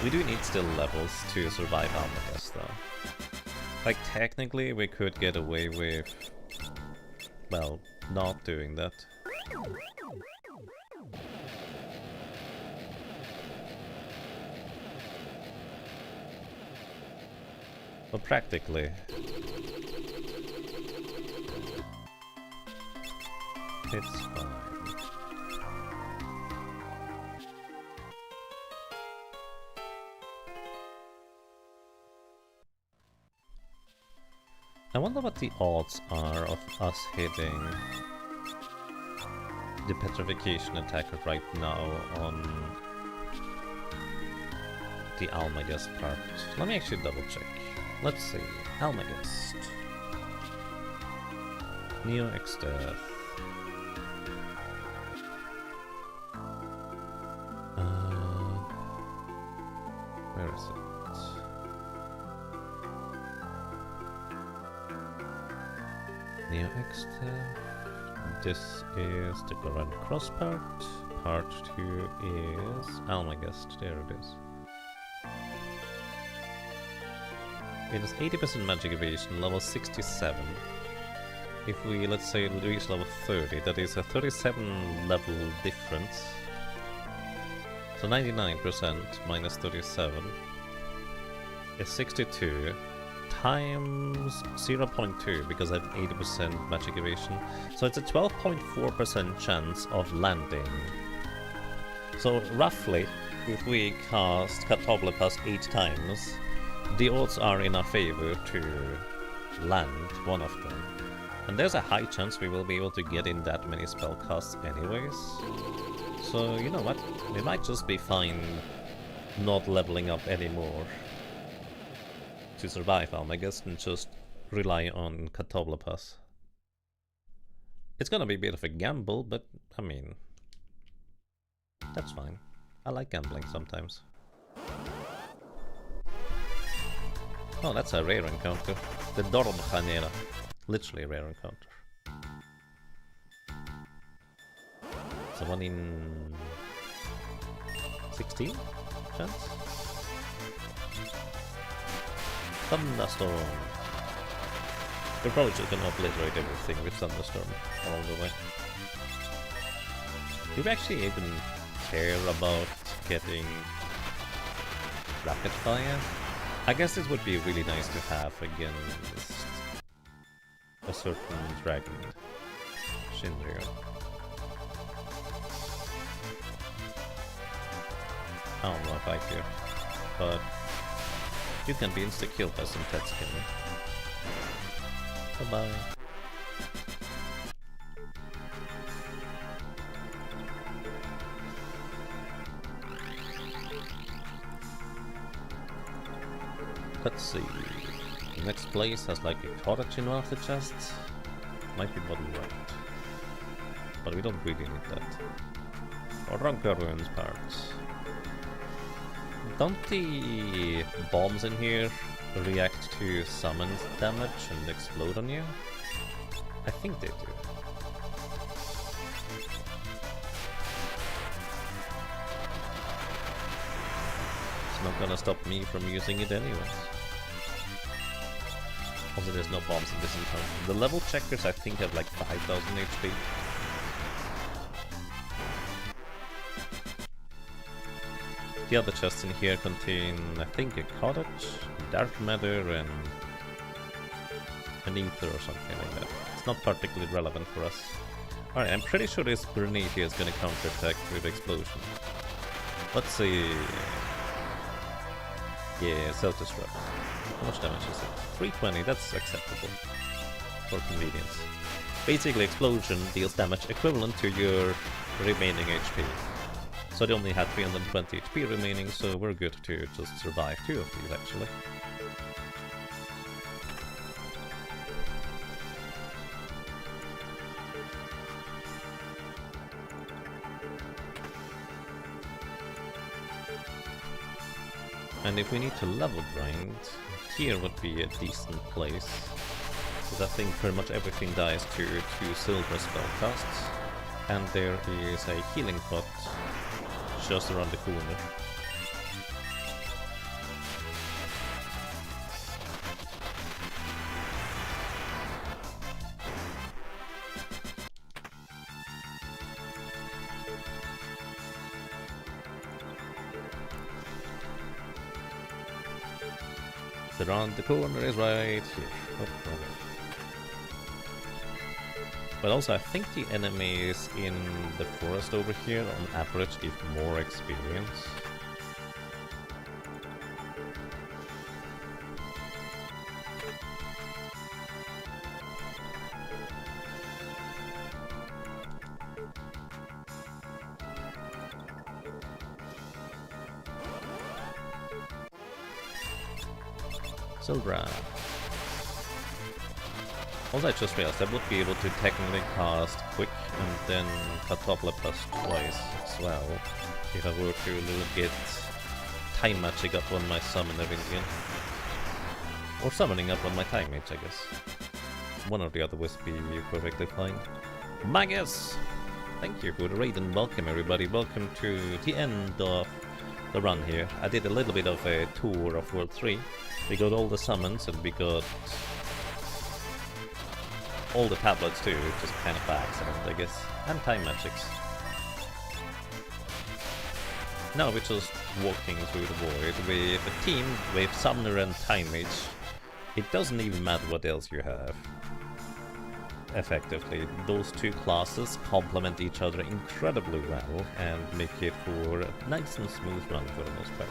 We do need still levels to survive Almagas though. Like technically we could get away with, well, not doing that. But practically it's fine. I wonder what the odds are of us hitting the petrification attack right now on the Almagest part. Let me actually double check. Let's see. Almagest. Neo X Death. Where is it? Neo X Death. This is the Goran Cross part. Part 2 is Almagest. There it is. It is 80% magic evasion, level 67. If we, let's say, reach level 30, that is a 37 level difference. So 99% minus 37 is 62 times 0.2 because I have 80% magic evasion. So it's a 12.4% chance of landing. So roughly, if we cast Catoblepas 8 times, the odds are in our favor to land one of them. And there's a high chance we will be able to get in that many spell casts anyways. So, you know what? We might just be fine not leveling up anymore to survive Almagas and just rely on Catoblepas. It's gonna be a bit of a gamble, but I mean, that's fine. I like gambling sometimes. Oh, that's a rare encounter. The Dormchanera. Literally a rare encounter. So 1 in 16 chance? Thunderstorm. We're probably just gonna obliterate everything with Thunderstorm along the way. Do we actually even care about getting Rapid Fire? I guess this would be really nice to have against a certain dragon, Shinryu. I don't know if I do, but you can be insta-killed by some pet skin. Bye-bye. Let's see. The next place has like a cottage in one of the chests. Might be bottom right. But we don't really need that. Or Ranka Ruins parts. Don't the bombs in here react to summoned damage and explode on you? I think they do. It's not gonna stop me from using it anyways. Also, there's no bombs in this encounter. The level checkers I think have like 5000 HP. The other chests in here contain, I think, a cottage, dark matter, and an ether or something like that. It's not particularly relevant for us. Alright, I'm pretty sure this grenade here is gonna counterattack with explosion. Let's see. Yeah, self-destruct. How much damage is it? 320, that's acceptable. For convenience. Basically, explosion deals damage equivalent to your remaining HP. So they only had 320 HP remaining, so we're good to just survive 2 of these actually. And if we need to level grind, here would be a decent place. Because I think pretty much everything dies to 2 silver spell casts. And there is a healing pot just around the corner. Around the corner is right here. Oh, okay. But also I think the enemies in the forest over here on average give more experience. Silvra. Also, I just realized I would be able to technically cast Quick and then Katapla plus twice as well, if I were to get Time Magic up on my Summoner Indian. Or summoning up on my Time Mage, I guess. One or the other would be perfectly fine. Magus! Thank you for the raid and welcome everybody, welcome to the end of the run here. I did a little bit of a tour of World 3. We got all the summons and we got all the tablets too, just kind of by accident I guess, and time magics. Now we're just walking through the void with a team with Summoner and Time Mage. It doesn't even matter what else you have. Effectively, those 2 classes complement each other incredibly well and make it for a nice and smooth run for the most part.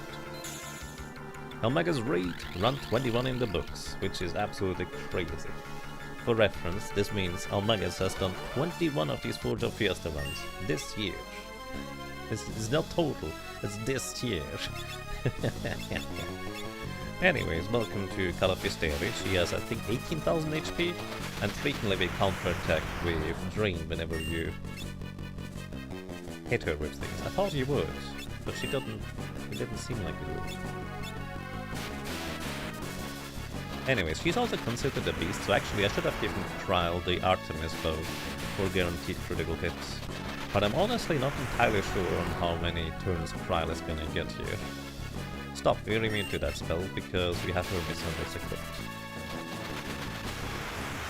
Almaga's raid, run 21 in the books, which is absolutely crazy. For reference, this means Almagas has done 21 of these 4 Job Fiesta runs this year. This is not total, it's this year. Anyways, welcome to Calafisteri. She has, I think, 18,000 HP and frequently be counterattacked with Drain whenever you hit her with things. I thought you would, but it didn't seem like it would. Anyways, she's also considered a beast, so actually I should have given Trial the Artemis bow for guaranteed critical hits. But I'm honestly not entirely sure on how many turns Trial is gonna get here. Stop, we're immune to that spell because we have Hermes on this equipped.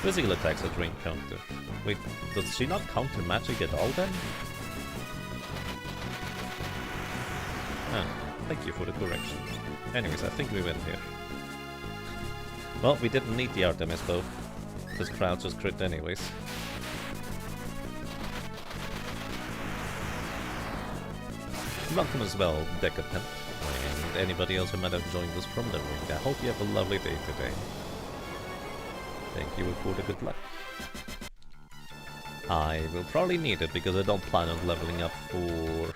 Physical attacks at range counter. Wait, does she not counter magic at all then? Ah, thank you for the correction. Anyways, I think we win here. Well, we didn't need the Artemis bow. This crowd just crit anyways. Welcome as well, Decapent, and anybody else who might have joined us from the ring. I hope you have a lovely day today. Thank you for the good luck. I will probably need it because I don't plan on leveling up for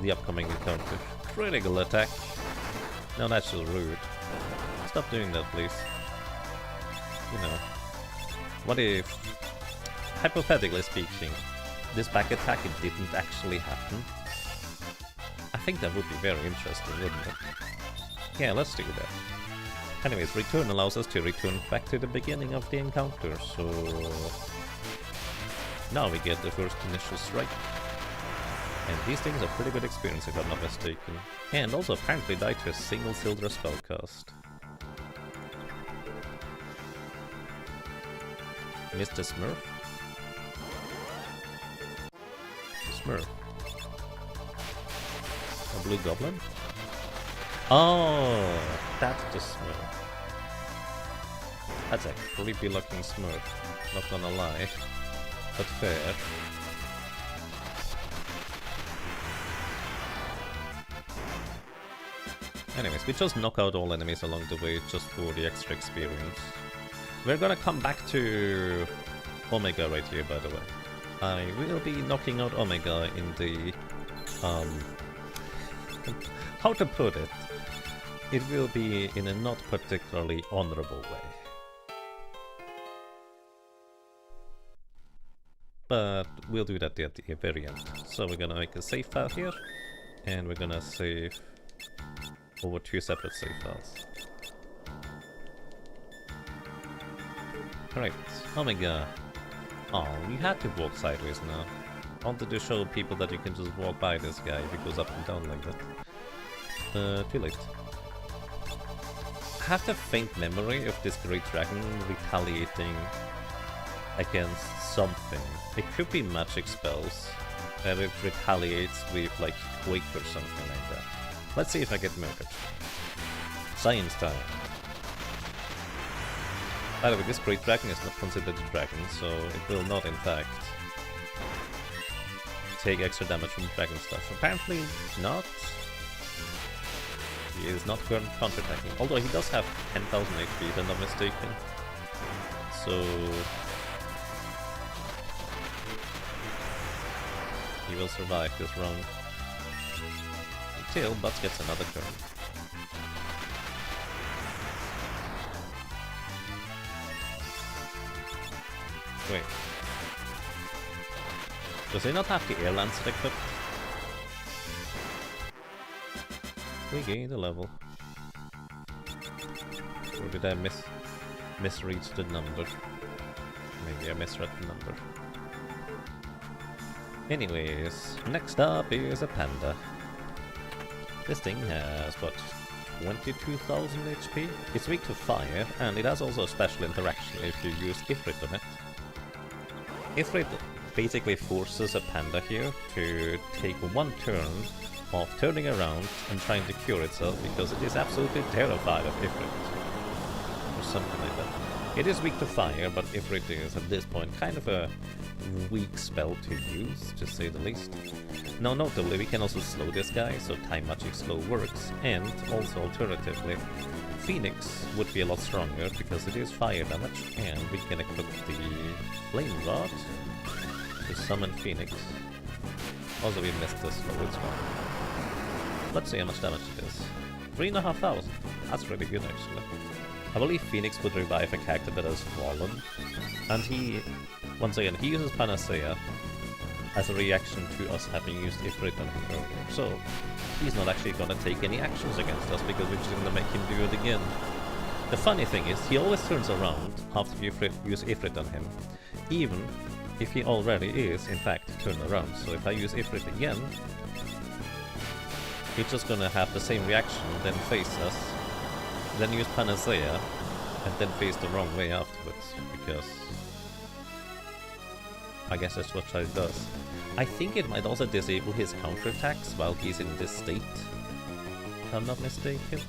the upcoming encounter. Critical attack. No, that's just rude. Stop doing that, please. You know. What if, hypothetically speaking, this back attack it didn't actually happen? I think that would be very interesting, wouldn't it? Yeah, let's do that. Anyways, return allows us to return back to the beginning of the encounter, so... Now we get the first initial strike. And these things are pretty good experience if I'm not mistaken. And also apparently die to a single Sildra spellcast. Mr. Smurf? Smurf. A blue goblin? Oh, that's the Smurf. That's a creepy looking Smurf, not gonna lie. But fair. Anyways, we just knock out all enemies along the way just for the extra experience. We're gonna come back to Omega right here, by the way. I will be knocking out Omega in the... how to put it? It will be in a not particularly honorable way. But we'll do that at the very end. So we're gonna make a save file here, and we're gonna save over 2 separate save files. Alright, Omega. Oh, we had to walk sideways now. I wanted to show people that you can just walk by this guy if he goes up and down like that. Too late. I have the faint memory of this great dragon retaliating against something. It could be magic spells, and it retaliates with like Quake or something like that. Let's see if I get murdered. Science time. By the way, this great dragon is not considered a dragon, so it will not in fact take extra damage from dragon stuff. Apparently not. He is not counter-attacking, although he does have 10,000 HP if I'm not mistaken. So... he will survive this round. Until Butts gets another turn. Wait. Does he not have the air lancer equipped? We gained a level. Or did I misread the number? Maybe I misread the number. Anyways, next up is a panda. This thing has, what, 22,000 HP? It's weak to fire, and it has also a special interaction if you use Ifrit on it. Ifrit basically forces a panda here to take one turn of turning around and trying to cure itself because it is absolutely terrified of Ifrit. Or something like that. It is weak to fire, but Ifrit is at this point kind of a weak spell to use, to say the least. Now notably, we can also slow this guy, so time magic slow works, and also alternatively, Phoenix would be a lot stronger because it is fire damage, and we can equip the Flame Rod to summon Phoenix. Also, we missed the slow, it's fine. Let's see how much damage it is. 3,500. That's really good actually. I believe Phoenix would revive a character that has fallen, and he, once again, he uses Panacea as a reaction to us having used Ifrit on him earlier. So, he's not actually gonna take any actions against us because we're just gonna make him do it again. The funny thing is, he always turns around after you use Ifrit on him, even if he already is, in fact, turned around. So if I use Ifrit again, he's just gonna have the same reaction, then face us, then use Panacea, and then face the wrong way afterwards, because I guess that's what it does. I think it might also disable his counterattacks while he's in this state, if I'm not mistaken.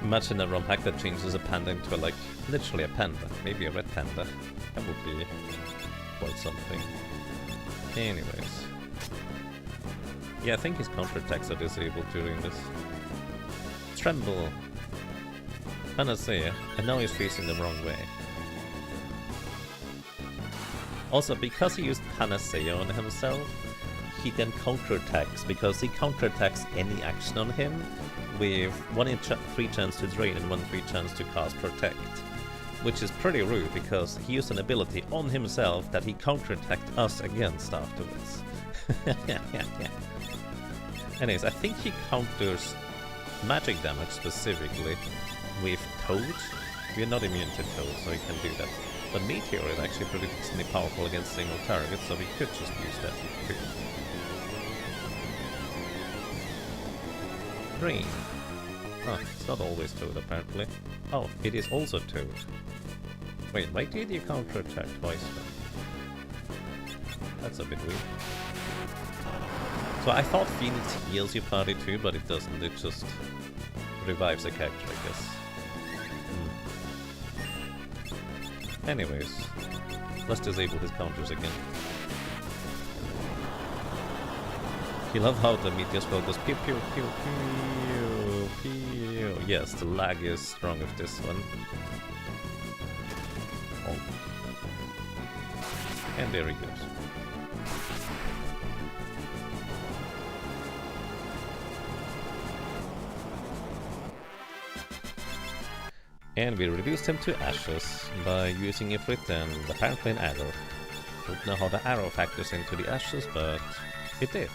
Imagine a ROM hack that changes a panda into a, like, literally a panda. Maybe a red panda. That would be quite something. Anyways. Yeah, I think his counterattacks are disabled during this. Tremble. Panacea. And now he's facing the wrong way. Also, because he used Panacea on himself, he then counterattacks, because he counterattacks any action on him with 1 in 3 chance to drain and 1 in 3 chance to cast Protect. Which is pretty rude, because he used an ability on himself that he counterattacked us against afterwards. Anyways, I think he counters magic damage specifically with Toad. We are not immune to Toad, so he can do that. But Meteor is actually pretty decently powerful against single targets, so we could just use that too. Green. Oh, it's not always Toad apparently. Oh, it is also Toad. Wait, why did you counterattack twice then? That's a bit weird. So I thought Phoenix heals your party too, but it doesn't, it just revives a character, I guess. Anyways, let's disable his counters again. You love how the meteor spell goes pew pew pew pew pew. Yes, the lag is strong with this one. Oh. And there he goes. And we reduced him to ashes by using Ifrit and apparently an arrow. Don't know how the arrow factors into the ashes, but it did.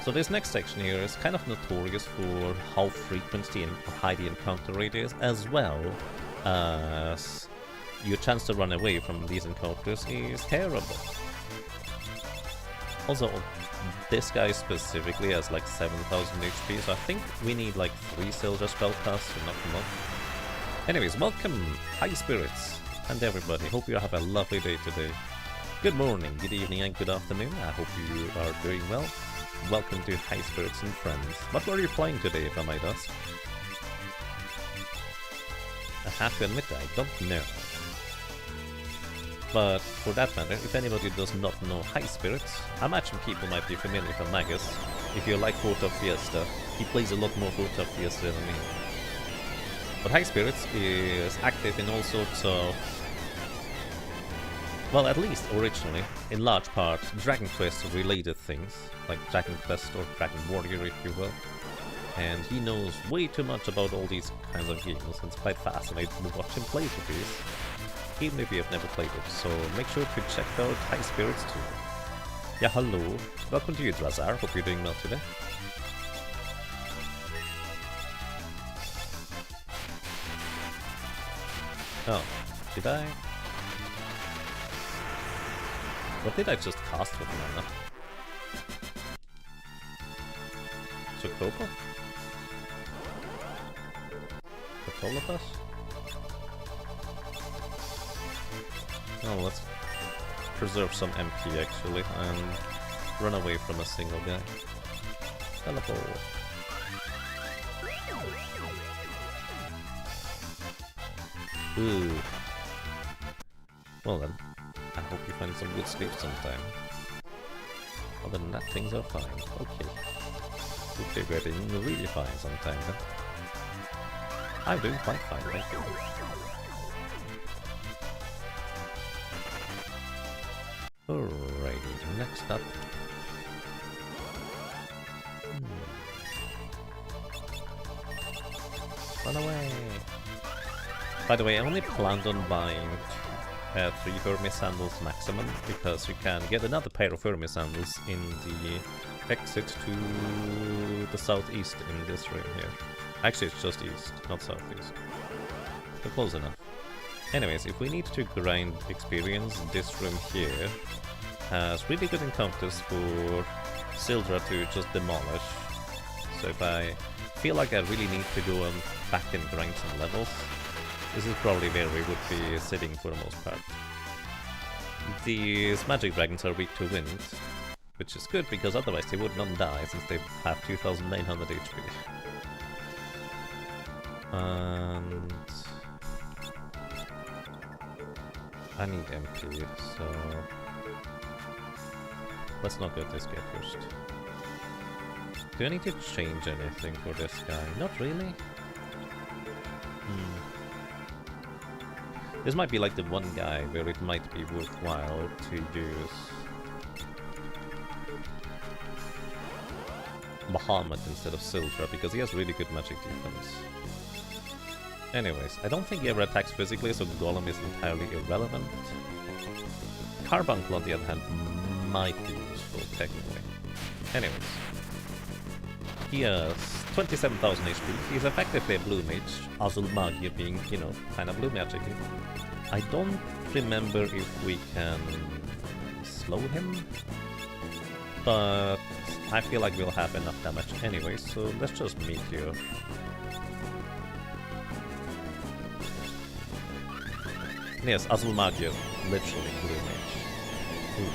So this next section here is kind of notorious for how frequent or high the encounter rate is, as well as your chance to run away from these encounters is terrible. Also, this guy specifically has like 7,000 HP, so I think we need like 3 Silver spellcasts to knock him off. Anyways, welcome, high spirits, and everybody. Hope you have a lovely day today. Good morning, good evening, and good afternoon. I hope you are doing well. Welcome to High Spirits and Friends. What were you playing today, if I might ask? I have to admit, I don't know. But for that matter, if anybody does not know High Spirits, I imagine people might be familiar with Magus. If you like Job Fiesta, he plays a lot more Job Fiesta than me. But High Spirits is active in all sorts of, well, at least originally, in large part, Dragon Quest related things, like Dragon Quest or Dragon Warrior if you will. And he knows way too much about all these kinds of games, and it's quite fascinating to watch him play for these, even if you have never played it, so make sure to check out High Spirits too. Yeah, hello, welcome to you Drazar, hope you're doing well today. Oh, did I? What did I just cast with mana? Chocobo? Catolopus? Oh, let's preserve some MP actually and run away from a single guy. Teleport. Ooh. Well then, I hope you find some good sleep sometime. Other than that, things are fine. Okay. Hope you're getting really fine sometime then. I'm doing quite fine, thank you. Alrighty, next up. Run away! By the way, I only planned on buying 3 Hermes Sandals maximum, because you can get another pair of Hermes Sandals in the exit to the southeast in this room here. Actually, it's just east, not southeast. But close enough. Anyways, if we need to grind experience, this room here has really good encounters for Sildra to just demolish. So if I feel like I really need to go back and grind some levels, this is probably where we would be sitting for the most part. These magic dragons are weak to wind, which is good because otherwise they would not die since they have 2900 HP. And I need MP, so let's not go this guy first. Do I need to change anything for this guy? Not really. This might be like the one guy where it might be worthwhile to use Bahamut instead of Sildra, because he has really good magic defense. Anyways, I don't think he ever attacks physically, so Golem is entirely irrelevant. Carbuncle, on the other hand, might be useful, technically. Anyways. He has 27,000 HP. He's effectively a blue mage, Azul Magia being, you know, kind of blue magic. I don't remember if we can slow him, but I feel like we'll have enough damage anyway, so let's just Meteor. Yes, Azul Magia, literally blue mage. Ooh.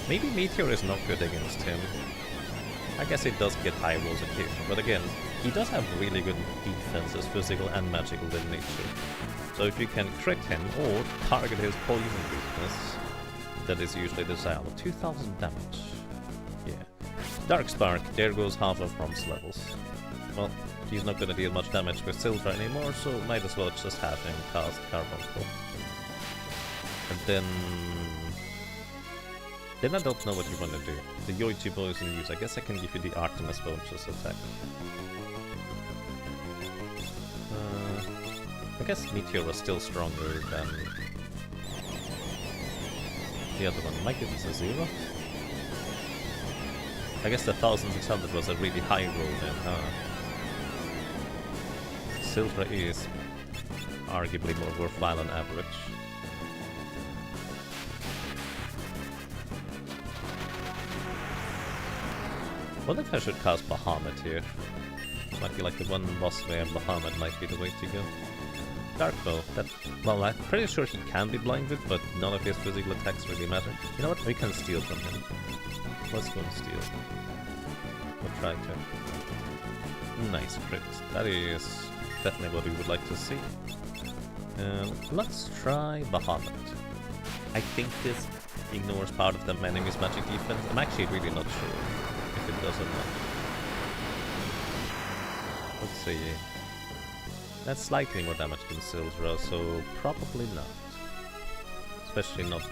Maybe Meteor is not good against him. I guess it does get high rolls occasionally, but again, he does have really good defenses, physical and magical in nature. So if you can crit him or target his poison weakness, that is usually the style. 2000 damage. Yeah. Dark Spark, there goes half of Rom's levels. Well, he's not gonna deal much damage with Sildra anymore, so might as well just have him cast Carbuncle. And then I don't know what you want to do. The Yoichi poison use, I guess I can give you the Artemis bonus attack. I guess Meteor was still stronger than the other one. Might give us a 0. I guess the 1600 was a really high roll then, Sildra is arguably more worthwhile on average. What if I should cast Bahamut here? Might be like the one boss where Bahamut might be the way to go. Dark Bow, that, well, I'm pretty sure he can be blinded, but none of his physical attacks really matter. You know what, we can steal from him. Let's go and steal. We'll try to. Nice crit. That is definitely what we would like to see. Let's try Bahamut. I think this ignores part of the enemy's magic defense. I'm actually really not sure if it does or not. Let's see. That's slightly more damage than Sildra, so probably not. Especially not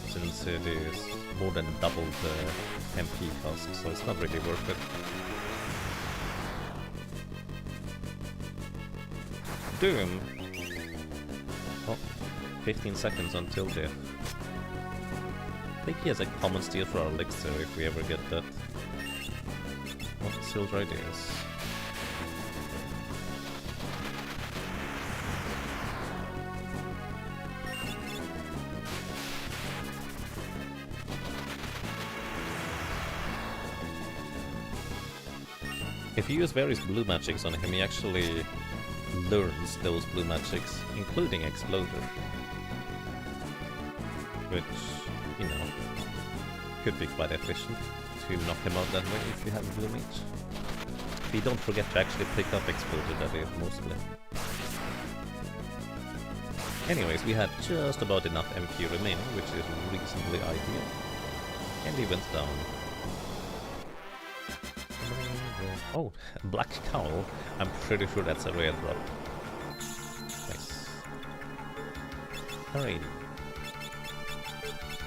since it is more than double the MP cost, so it's not really worth it. Doom! Oh, 15 seconds until death. I think he has a common steal for our elixir if we ever get that. What Sildra it is. If you use various blue magics on him, he actually learns those blue magics, including Exploder. Which, you know, could be quite efficient to knock him out that way if you have a blue mage. If you don't forget to actually pick up Exploder, that is mostly. Anyways, we had just about enough MP remaining, which is reasonably ideal. And he went down. Oh, Black Cowl. I'm pretty sure that's a rare drop. Nice. Alright.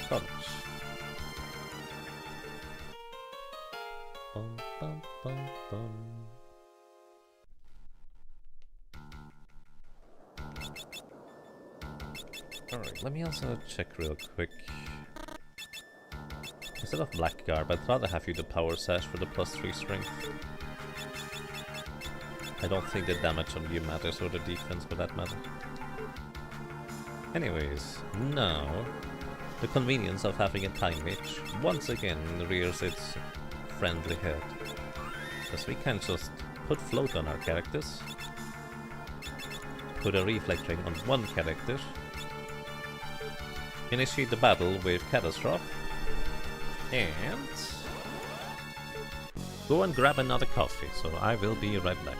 Touch. Bum, bum, bum, bum. Alright, let me also check real quick. Instead of Black Garb, I'd rather have you the Power Sash for the +3 strength. I don't think the damage on you matters, or the defense for that matter. Anyways, now the convenience of having a Time Mage once again rears its friendly head. Because we can just put Float on our characters, put a Reflect Ring on one character, initiate the battle with Catastrophe, and go and grab another coffee, so I will be right back.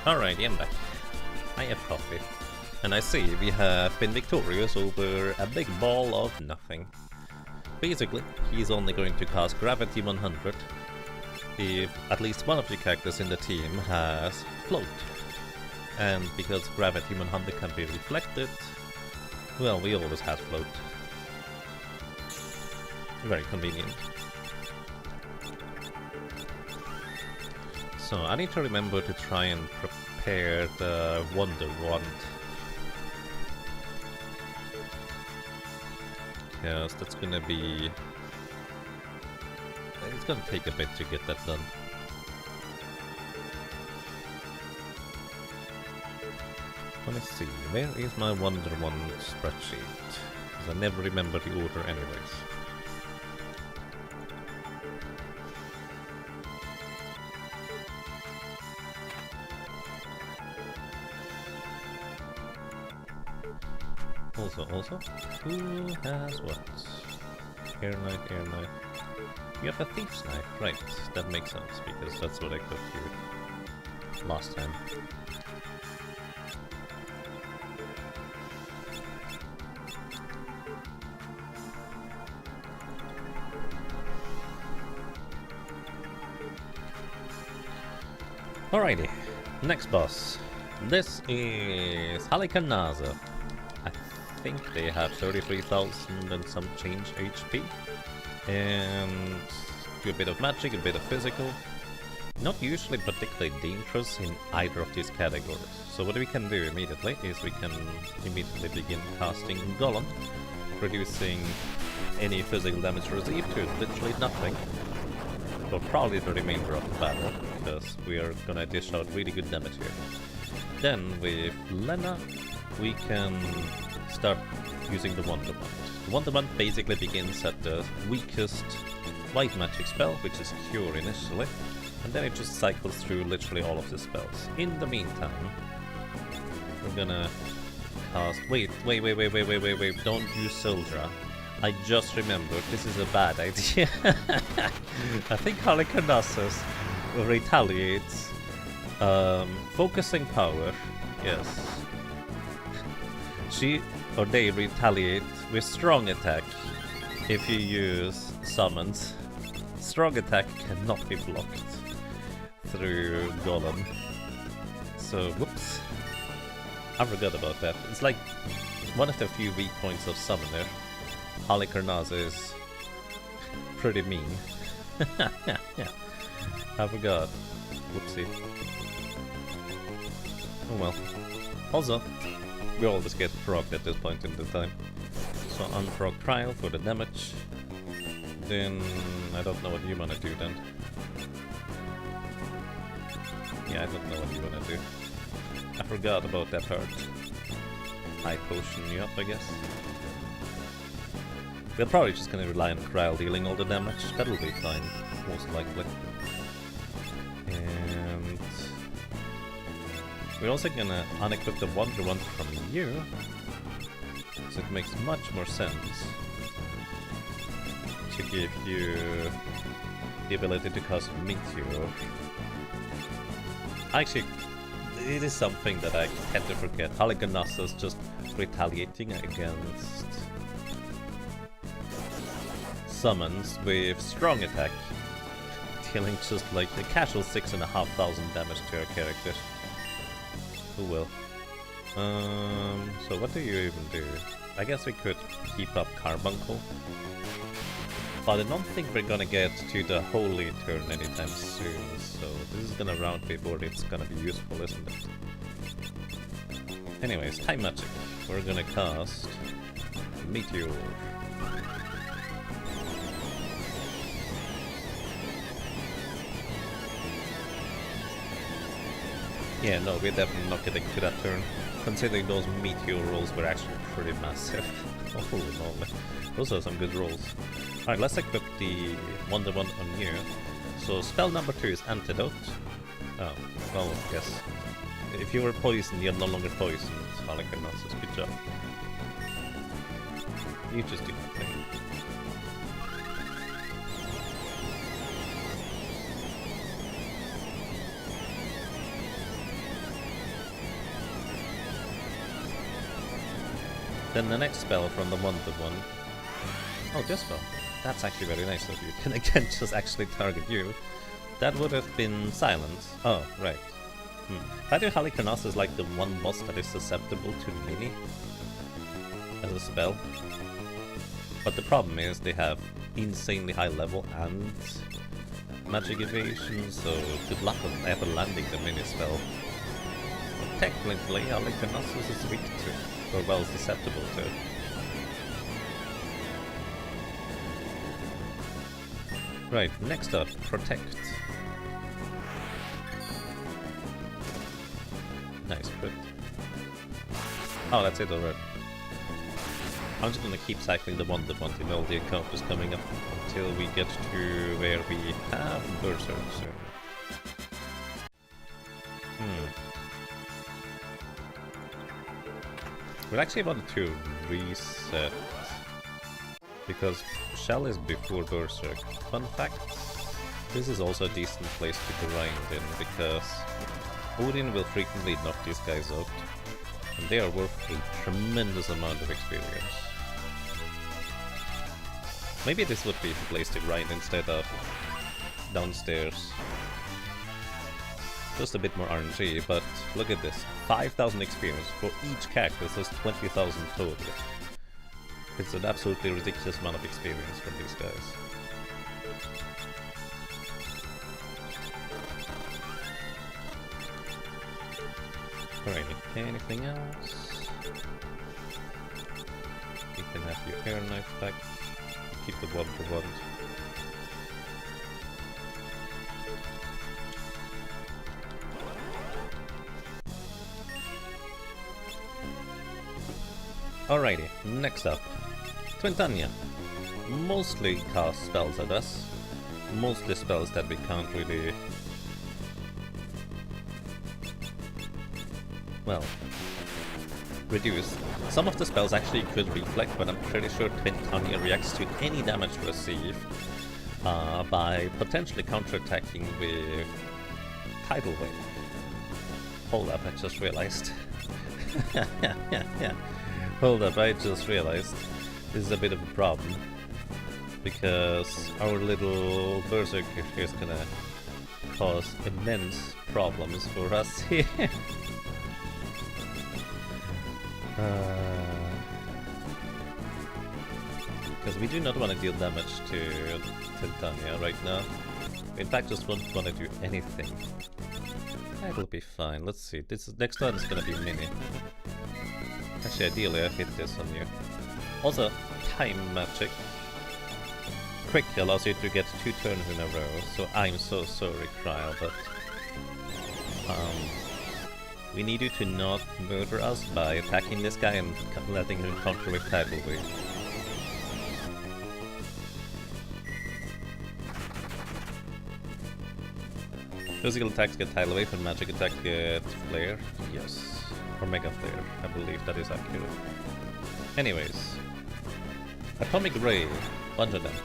Alrighty, I'm back. I have coffee. And I see we have been victorious over a big ball of nothing. Basically, he's only going to cast Gravity 100 if at least one of the characters in the team has float. And because Gravity 100 can be reflected, well, we always have float. Very convenient. So I need to remember to try and prepare the Wonder Wand. Because that's gonna be... it's gonna take a bit to get that done. Let me see, where is my Wonder Wand spreadsheet? Because I never remember the order anyways. Also, who has what? Air Knight, Air Knight. You have a Thief's Knife, right, that makes sense, because that's what I got you last time. Alrighty, next boss. This is Halikanaza. I think they have 33,000 and some change HP. And do a bit of magic, a bit of physical. Not usually particularly dangerous in either of these categories. So what we can do immediately is we can immediately begin casting Golem, reducing any physical damage received to literally nothing. For probably the remainder of the battle, because we are gonna dish out really good damage here. Then with Lena, we can start using the Wonder Wand. The Wonder Wand basically begins at the weakest white magic spell, which is Cure initially, and then it just cycles through literally all of the spells. In the meantime, we're gonna cast... Wait, don't use Sildra. I just remembered, this is a bad idea. I think Halikanasus retaliates. Focusing power, yes. She or they retaliate with strong attack if you use summons. Strong attack cannot be blocked through Golem. So, whoops. I forgot about that. It's like one of the few weak points of Summoner. Halikarnaza is pretty mean. Yeah, I forgot. Whoopsie. Oh well. Also, we always get procced at this point in the time. So unproc trial for the damage. Then I don't know what you wanna do then. Yeah, I don't know what you wanna do. I forgot about that part. High potion you up, I guess. We're probably just gonna rely on Kryl dealing all the damage. That'll be fine, most likely. And we're also gonna unequip the Wonder Wand from you, so it makes much more sense to give you the ability to cast Meteor. Actually, it is something that I tend to forget. Halikanasa's just retaliating against summons with strong attack, dealing just like a casual 6,500 damage to our character. Who will? So what do you even do? I guess we could keep up Carbuncle, but I don't think we're gonna get to the Holy turn anytime soon, so this is gonna round before it's gonna be useful, isn't it? Anyways, Time Magic. We're gonna cast Meteor. Yeah, no, we're definitely not getting to that turn, considering those Meteor rolls were actually pretty massive. Oh, moly. Those are some good rolls. Alright, let's equip the Wonder Wand on you. So spell number 2 is Antidote. Oh, well, yes. If you were poisoned, you're no longer poisoned. Halikanasus, good job. You just do nothing. Then the next spell from the wanted one. Oh, this spell. That's actually very nice of you. Can again just actually target you. That would have been silence. Oh, right. Patio Halicarnasse is like the one boss that is susceptible to Mini as a spell. But the problem is they have insanely high level and magic evasion, so good luck on ever landing the Mini spell. But technically, Halicarnasse is weak to, or well, susceptible to. Right, next up, Protect. Nice crit. Oh, that's it already. I'm just gonna keep cycling the one that wanted all the encounters coming up until we get to where we have Berserk soon. We actually wanted to reset because Shell is before Berserk. Fun fact, this is also a decent place to grind in because Odin will frequently knock these guys out, and they are worth a tremendous amount of experience. Maybe this would be the place to grind instead of downstairs. Just a bit more RNG, but look at this. 5,000 experience for each character, so it's 20,000 total. It's an absolutely ridiculous amount of experience from these guys. Alrighty, anything else? You can have your air knife back. Keep the blood for blood. Alrighty, next up. Twintania. Mostly cast spells at us. Mostly spells that we can't really... well... reduce. Some of the spells actually could reflect, but I'm pretty sure Twintania reacts to any damage received by potentially counterattacking with Tidal Wave. Hold up, I just realized. yeah. Hold up, I just realized this is a bit of a problem because our little Berserker here is gonna cause immense problems for us here. Because we do not want to deal damage to Titania right now. In fact, just won't want to do anything. That'll be fine. Let's see. This next one is gonna be Mini. Actually, ideally, I hit this on you. Also, time magic. Quick allows you to get 2 turns in a row. So I'm so sorry, Cryo, but we need you to not murder us by attacking this guy and letting him counter with Tidal Wave. Physical attacks get Tidal Wave and magic attacks get Flare. Yes. Or Mega Flare. I believe that is accurate. Anyways. Atomic Ray. Bunch of damage.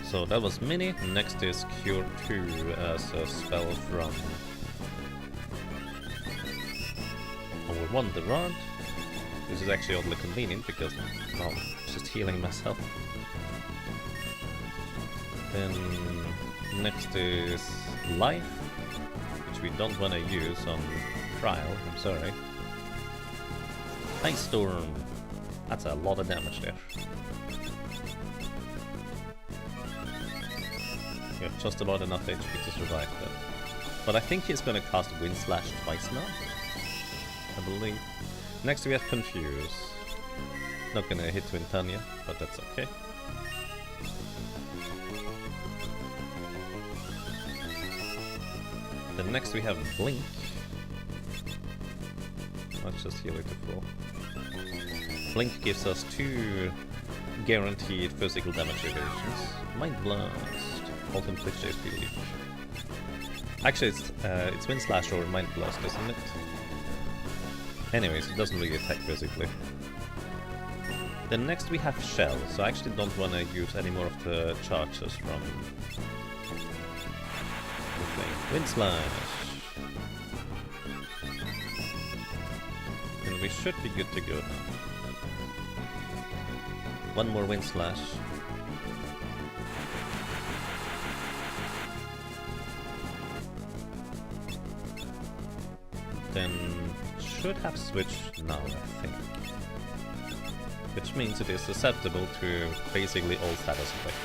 So that was Mini. Next is Cure 2 as a spell from our Wonder Rod. This is actually oddly convenient because I'm just healing myself. Then next is Life, which we don't want to use on trial, I'm sorry. Ice Storm. That's a lot of damage there. Yeah, just about enough HP to survive that. But I think he's gonna cast Wind Slash twice now, I believe. Next we have Confuse. Not gonna hit Twintania, but that's okay. Then next we have Blink. Let's just heal it to full. Blink gives us 2 guaranteed physical damage evasions. Mind Blast. Alt inflict HP leak. Actually, it's Wind Slash or Mind Blast, isn't it? Anyways, it doesn't really attack physically. Then next we have Shell, so I actually don't want to use any more of the charges from the thing. Wind Slash. we should be good to go now. One more wind slash. Then should have switched now, I think. Which means it is susceptible to basically all status effects.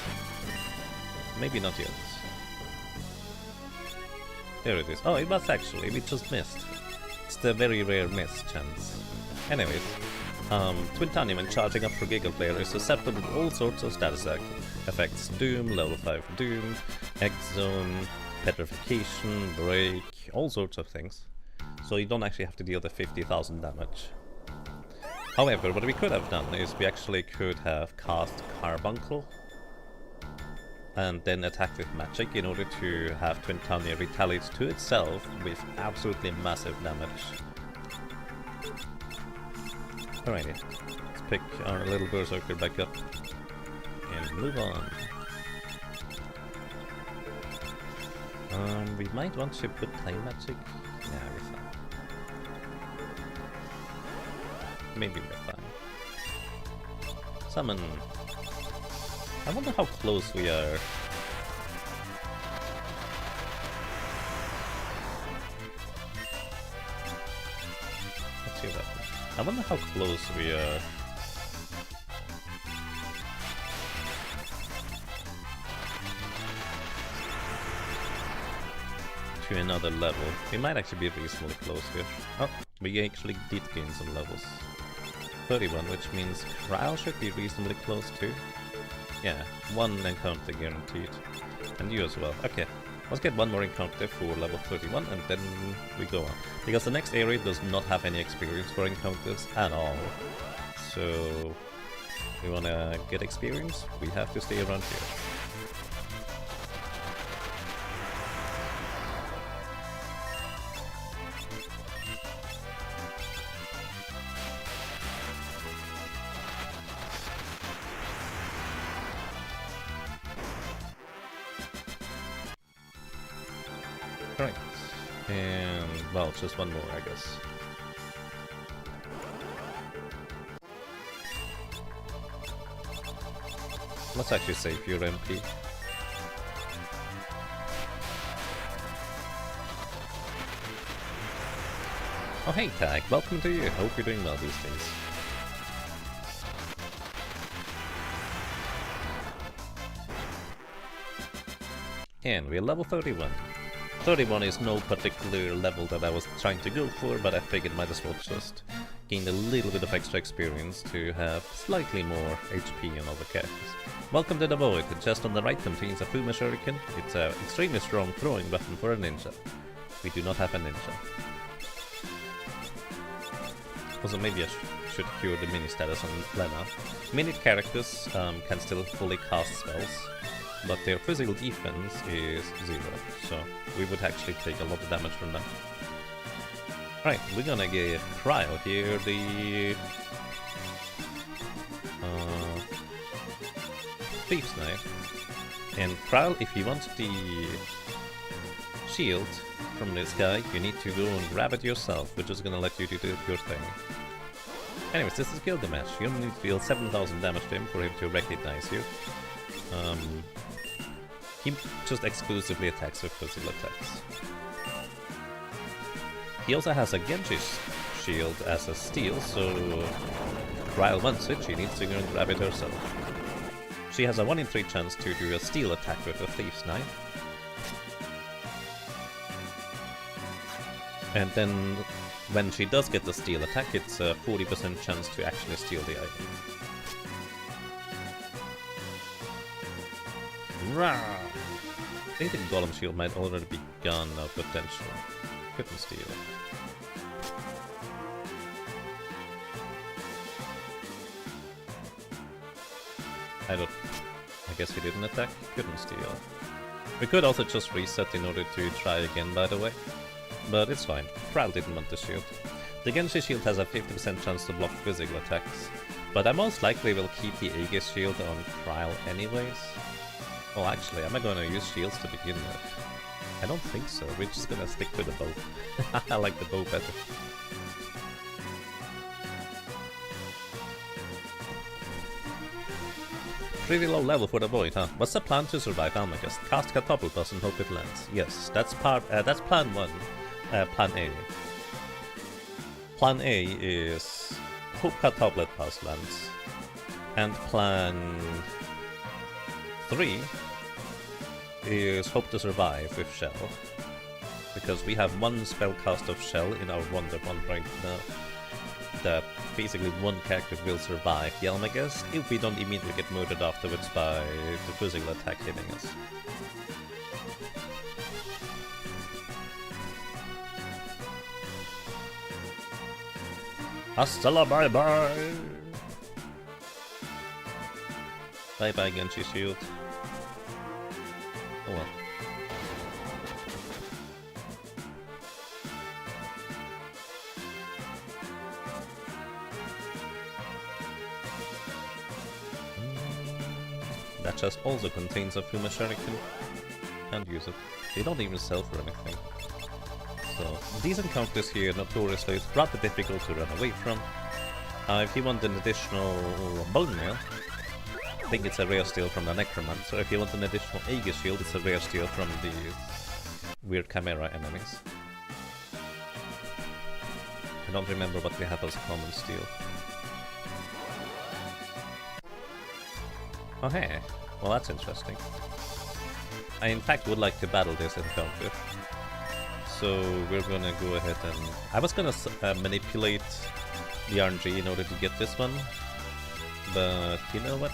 Maybe not yet. There it is. Oh, it was actually, we just missed. It's the very rare miss chance. Anyways, Twintani when charging up for Giga Player is susceptible to all sorts of status effects. Doom, level 5 Doom, X-Zone, Petrification, Break, all sorts of things. So you don't actually have to deal the 50,000 damage. However, what we could have done is we actually could have cast Carbuncle and then attack with magic in order to have Twintani retaliate to itself with absolutely massive damage. Alrighty, let's pick our little Berserker back up and move on. We might want to put Time Magic. Yeah, we're fine. Maybe we're fine. Summon. I wonder how close we are. Let's see that. I wonder how close we are. To another level. We might actually be reasonably close here. Oh, we actually did gain some levels. 31, which means Krile should be reasonably close too. Yeah, one encounter guaranteed. And you as well. Okay, let's get one more encounter for level 31 and then we go on. Because the next area does not have any experience for encounters at all. So, we wanna get experience, we have to stay around here. Right, and well, just one more, I guess. Let's actually save your MP. Oh hey Tag, welcome to you. Hope you're doing well these days. And we're level 31. 31 is no particular level that I was trying to go for, but I figured might as well just gain a little bit of extra experience to have slightly more HP on other characters. Welcome to the Void. The chest on the right contains a Fuma Shuriken. It's an extremely strong throwing weapon for a ninja. We do not have a ninja. Also, maybe I should cure the mini status on Lena. Mini characters can still fully cast spells, but their physical defense is 0, so we would actually take a lot of damage from that. Right, we're gonna give Krile here the Thief's Knife. And Krile, if you want the shield from this guy, you need to go and grab it yourself, which is gonna let you do your thing. Anyways, this is Kill the Match. You only need to deal 7,000 damage to him for him to recognize you. He just exclusively attacks with physical attacks. He also has a Genji's shield as a steal, so Krile wants it, she needs to go and grab it herself. She has a 1 in 3 chance to do a steal attack with a Thief's Knife. And then when she does get the steal attack, it's a 40% chance to actually steal the item. Rawr! I think the Golem Shield might already be gone now, potential. Couldn't steal. I guess he didn't attack, couldn't steal. We could also just reset in order to try again, by the way. But it's fine, Krile didn't want the shield. The Genji shield has a 50% chance to block physical attacks, but I most likely will keep the Aegis shield on Krile anyways. Well, actually, am I gonna use shields to begin with? I don't think so, we're just gonna stick to the bow. I like the bow better. Pretty low level for the void, huh? What's the plan to survive Almagus? Cast catapult and hope it lands. Yes, that's that's plan 1. Plan A. Plan A is hope catapult pass lands. And plan 3 is hope to survive with shell. Because we have 1 spell cast of shell in our Wonder One right now. That basically 1 character will survive the Almagus if we don't immediately get murdered afterwards by the physical attack hitting us. Hasta la bye bye! Bye bye Genshi Shield. Oh well. That chest also contains a Fuma Shuriken. Can't use it. They don't even sell for anything. So, these encounters here, notoriously, it's rather difficult to run away from. If you want an additional Bone Mail, I think it's a rare steal from the Necromancer. If you want an additional Aegis Shield, it's a rare steal from the weird Chimera enemies. I don't remember what we have as common steal. Oh hey, well that's interesting. I in fact would like to battle this encounter. So we're gonna go ahead and... I was gonna manipulate the RNG in order to get this one. But you know what?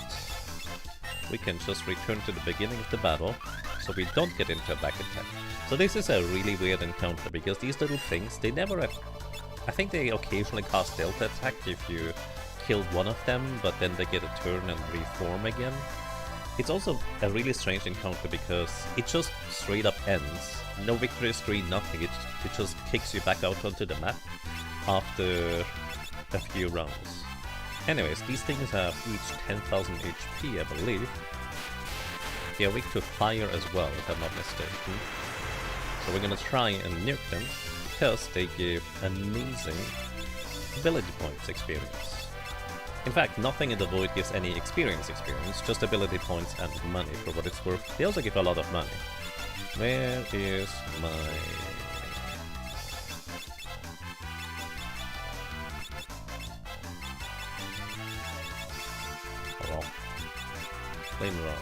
We can just return to the beginning of the battle, so we don't get into a back attack. So this is a really weird encounter, because these little things, they never... I think they occasionally cast Delta attack if you killed one of them, but then they get a turn and reform again. It's also a really strange encounter because it just straight up ends. No victory screen, nothing, it just kicks you back out onto the map after a few rounds. Anyways, these things have each 10,000 HP, I believe. They are weak to fire as well, if I'm not mistaken. So we're gonna try and nuke them, because they give amazing ability points experience. In fact, nothing in the Void gives any experience, just ability points and money for what it's worth. They also give a lot of money. Where is my... Oh well. Flame Rod.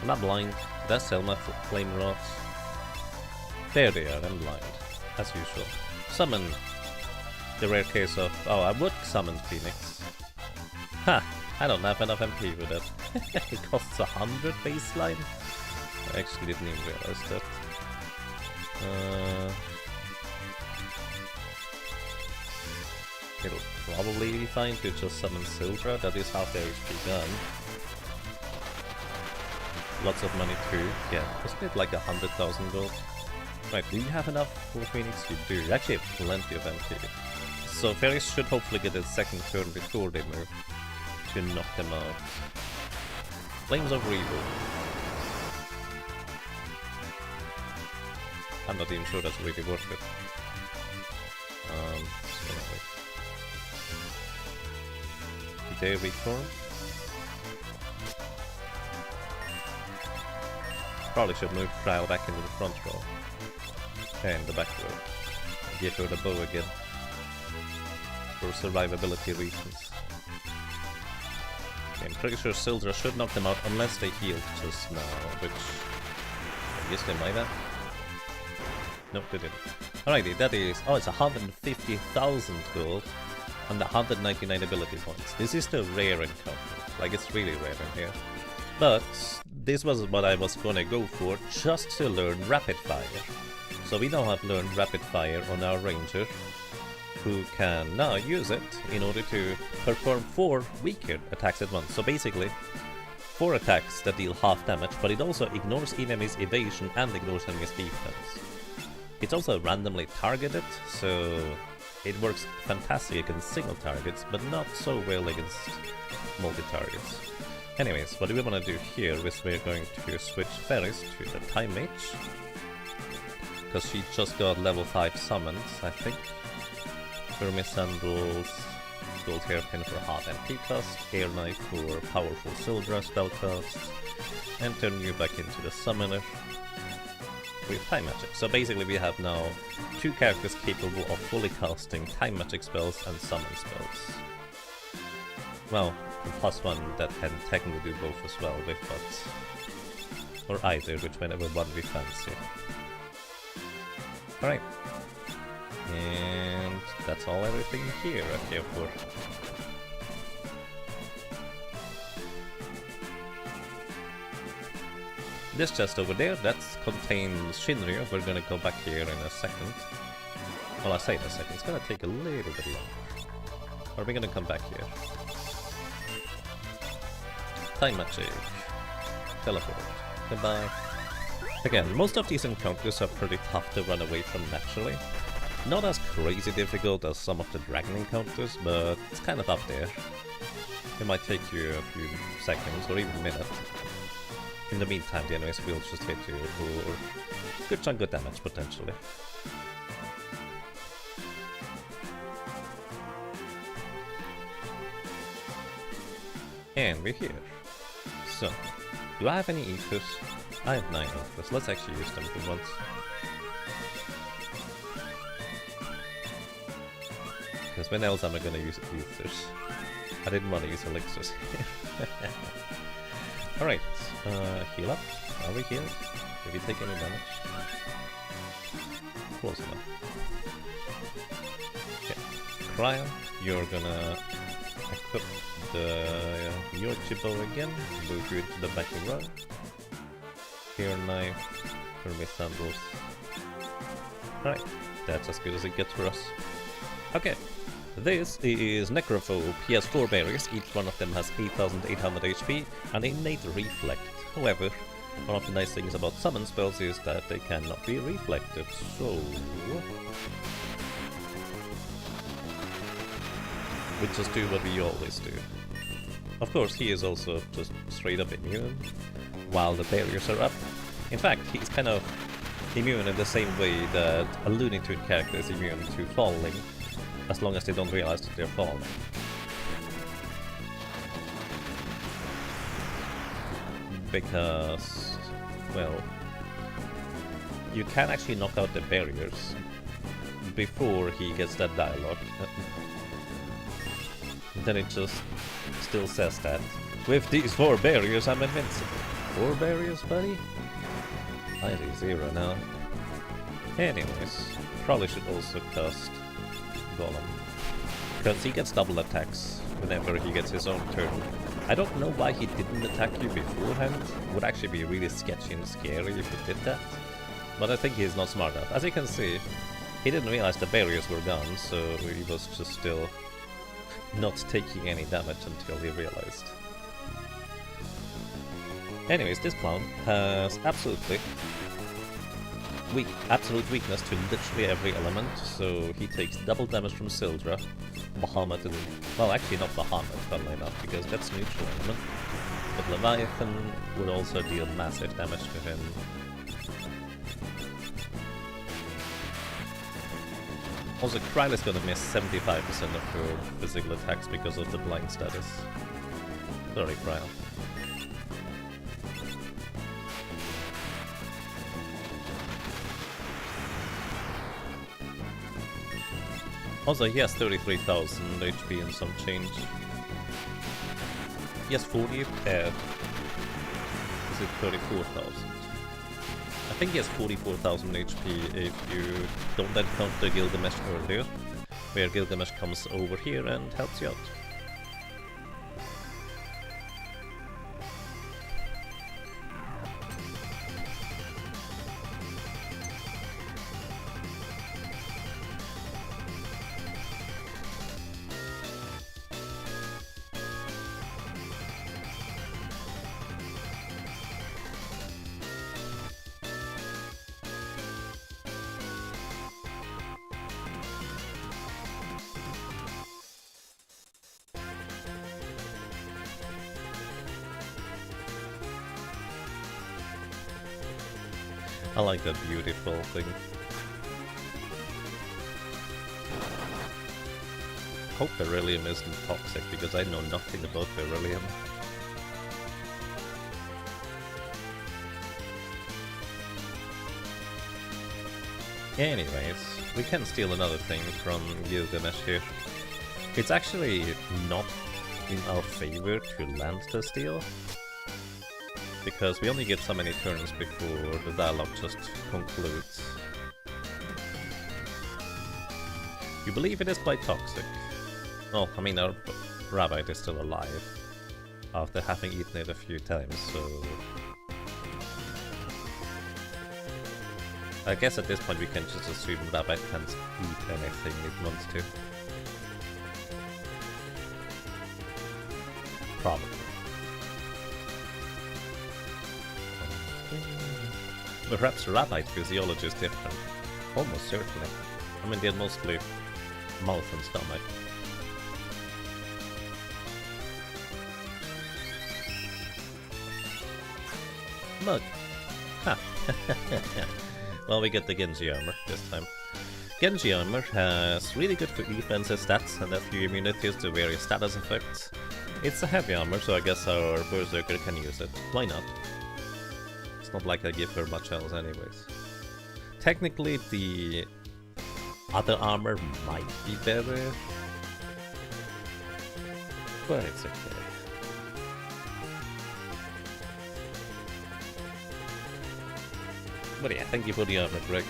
I'm not blind. Did I sell my flame rods? There they are, I'm blind. As usual. Summon the rare case of... Oh, I would summon Phoenix. Ha! I don't have enough MP for that. It costs 100 baseline? I actually didn't even realize that. It'll probably be fine to just summon Sildra. That is half their HP done. Lots of money too. Yeah, wasn't it like 100,000 gold? Right, do you have enough for Phoenix? You do. You actually have plenty of MP. So Fairies should hopefully get a second turn before they move to knock them out. Flames of Regal. I'm not even sure that's really worth it. Just gonna wait. Did they reform? Probably should move Trial back into the front row. And the back row. Give her the bow again. For survivability reasons. Okay, I'm pretty sure Sildra should knock them out unless they healed just now, which I guess they might have. Nope, they didn't. Alrighty, that is... Oh, it's 150,000 gold and 199 ability points. This is the rare encounter. Like, it's really rare in here. But this was what I was gonna go for, just to learn Rapid Fire. So we now have learned Rapid Fire on our Ranger, who can now use it in order to perform 4 weaker attacks at once. So basically, 4 attacks that deal half damage, but it also ignores enemies' evasion and ignores enemies' defense. It's also randomly targeted, so it works fantastic against single targets, but not so well against multi-targets. Anyways, what we want to do here is we're going to switch Fairies to the Time Mage, Because she just got level 5 summons, I think. Hermes Sandals, Gold Hairpin for hot MP cast, Air Knife for powerful Sildra spellcasts, and turn you back into the summoner with time magic. So basically we have now 2 characters capable of fully casting time magic spells and summon spells. Well, the +1 that can technically do both as well with but or either, whichever one we fancy. Alright. And that's all everything here I care for. This chest over there, that contains Shinryu. We're gonna go back here in a second. Well, I say in a second, it's gonna take a little bit longer. Or are we gonna come back here? Time magic. Teleport. Goodbye. Again, most of these encounters are pretty tough to run away from naturally. Not as crazy difficult as some of the dragon encounters, but it's kind of up there. It might take you a few seconds or even a minute. In the meantime, the enemies will just hit you for a good chunk of damage, potentially. And we're here. So, do I have any ethers? I have 9 ethers. Let's actually use them for once. Because when else am I gonna use ethers? I didn't want to use elixirs here. Alright, heal up. Are we healed? Did we take any damage? Close enough. Okay. Cryo, you're gonna equip your bow again, move you into the backing row. Here knife, Hermes Sandals. Alright, that's as good as it gets for us. Okay, this is Necrophobe. He has 4 barriers, each one of them has 8800 HP and innate reflect. However, one of the nice things about summon spells is that they cannot be reflected, so we just do what we always do. Of course, he is also just straight up immune, while the barriers are up. In fact, he's kind of immune in the same way that a Looney Tune character is immune to falling, as long as they don't realize that they're falling. Because, well, you can actually knock out the barriers before he gets that dialogue. Then it just still says that with these 4 barriers I'm invincible. 4 barriers, buddy? I do 0 now. Anyways, probably should also cast Golem, because he gets double attacks whenever he gets his own turn. I don't know why he didn't attack you beforehand. Would actually be really sketchy and scary if he did that. But I think he's not smart enough. As you can see, he didn't realize the barriers were gone, so he was just still not taking any damage until he realized. Anyways, this clown has absolute weakness to literally every element, so he takes double damage from Sildra, Bahamut, and, well, actually not Bahamut, funnily enough, because that's neutral element, but Leviathan would also deal massive damage to him. Also, Kryl is gonna miss 75% of her physical attacks because of the blind status. Sorry, Kryl. Also, he has 33,000 HP and some change. He has 40, is it 34,000? I think he has 44,000 HP if you don't encounter Gilgamesh earlier, where Gilgamesh comes over here and helps you out. I like that beautiful thing. Hope beryllium isn't toxic, because I know nothing about beryllium. Anyways, we can steal another thing from Gilgamesh here. It's actually not in our favor to land the steal, because we only get so many turns before the dialogue just concludes. You believe it is quite toxic. Oh, I mean, our rabbit is still alive after having eaten it a few times, so... I guess at this point we can just assume rabbit can eat anything it wants to. Probably. Perhaps rabbit physiology is different. Almost certainly. I mean, they're mostly mouth and stomach. Mug. Ha! Well, we get the Genji armor this time. Genji armor has really good for defensive stats and a few immunities to various status effects. It's a heavy armor, so I guess our Berserker can use it. Why not? It's not like I give her much else anyways. Technically, the other armor might be better, but it's okay. But yeah, thank you for the armor, Greg.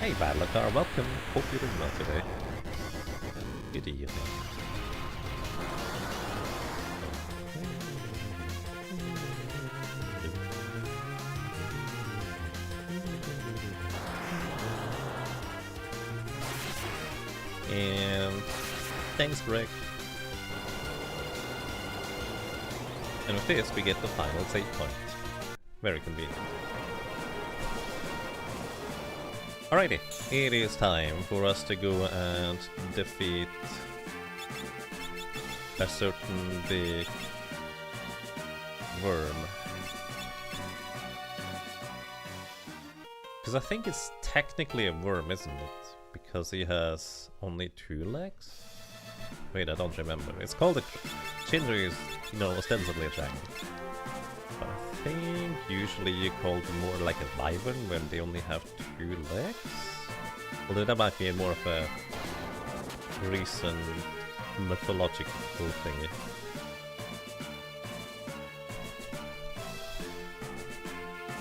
Hey Badlacar, welcome. Hope you're doing well today. Good evening. And thanks, Greg. And with this, we get the final save point. Very convenient. Alrighty, it is time for us to go and defeat a certain big worm. Because I think it's technically a worm, isn't it? Because he has only 2 legs? Wait, I don't remember. It's called a... Shinra is, ostensibly a dragon. But I think usually you call them more like a wyvern when they only have 2 legs? Although that might be more of a recent mythological thingy.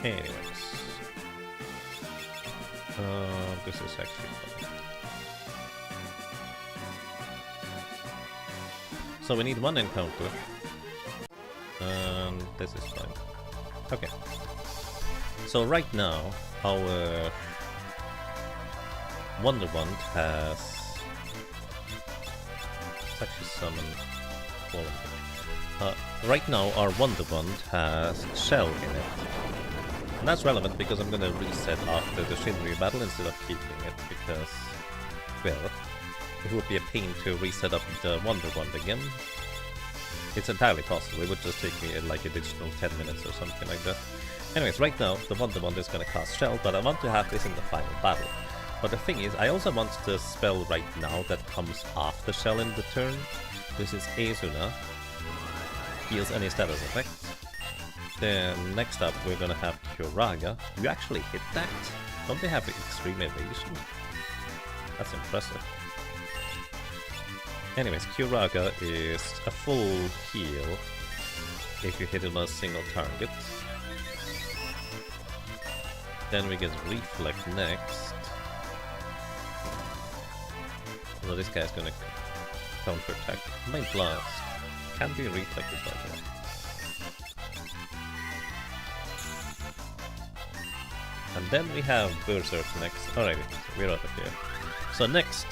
Anyways. This is actually fun. So we need 1 encounter. And this is fine. Okay. So right now, our Wonder Wand has... Let's actually summon all of them. Right now, our Wonder Wand has Shell in it. And that's relevant because I'm gonna reset after the Shinryu battle instead of keeping it, because, well, it would be a pain to reset up the Wonder Wand again. It's entirely possible, it would just take me like additional 10 minutes or something like that. Anyways, right now, the Wonder Wand is gonna cast Shell, but I want to have this in the final battle. But the thing is, I also want the spell right now that comes after Shell in the turn. This is Ezuna. Heals any status effect. Then next up we're gonna have Kyoraga. You actually hit that? Don't they have extreme evasion? That's impressive. Anyways, Kyoraga is a full heal if you hit him on a single target. Then we get Reflect next. So this guy's gonna counterattack. My blast can be reflected by that. And then we have Berserk next. Alright, we're out of here. So next,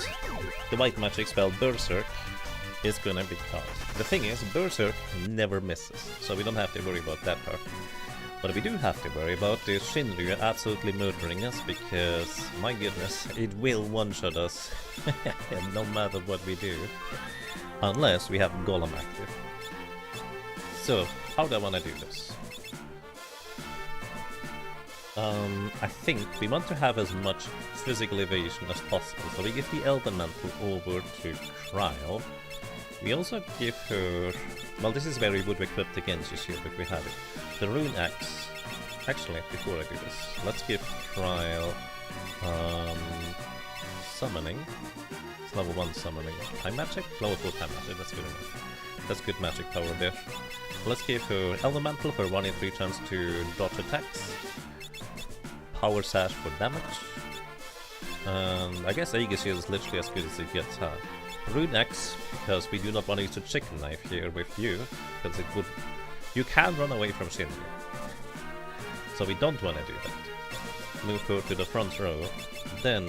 the white magic spell Berserk is gonna be cast. The thing is, Berserk never misses, so we don't have to worry about that part. What we do have to worry about is Shinryu absolutely murdering us, because, my goodness, it will one-shot us no matter what we do. Unless we have Golem active. So, how do I want to do this? I think we want to have as much physical evasion as possible, so we give the Elven Mantle over to Trial. We also give her... well, this is where we would equip the Genji Shield if we have it. The Rune Axe... actually, before I do this, let's give Trial... Summoning. It's level 1 Summoning. Time Magic? Level 4 Time Magic, that's good enough. That's good magic power there. Let's give her Elven Mantle for 1 in 3 chance to dodge attacks. Power Sash for damage. And I guess Aegis Shield is literally as good as it gets, huh? Rune Axe, because we do not want to use a chicken knife here with you, because it would... you can run away from Shinryu. So we don't want to do that. Move her to the front row. Then...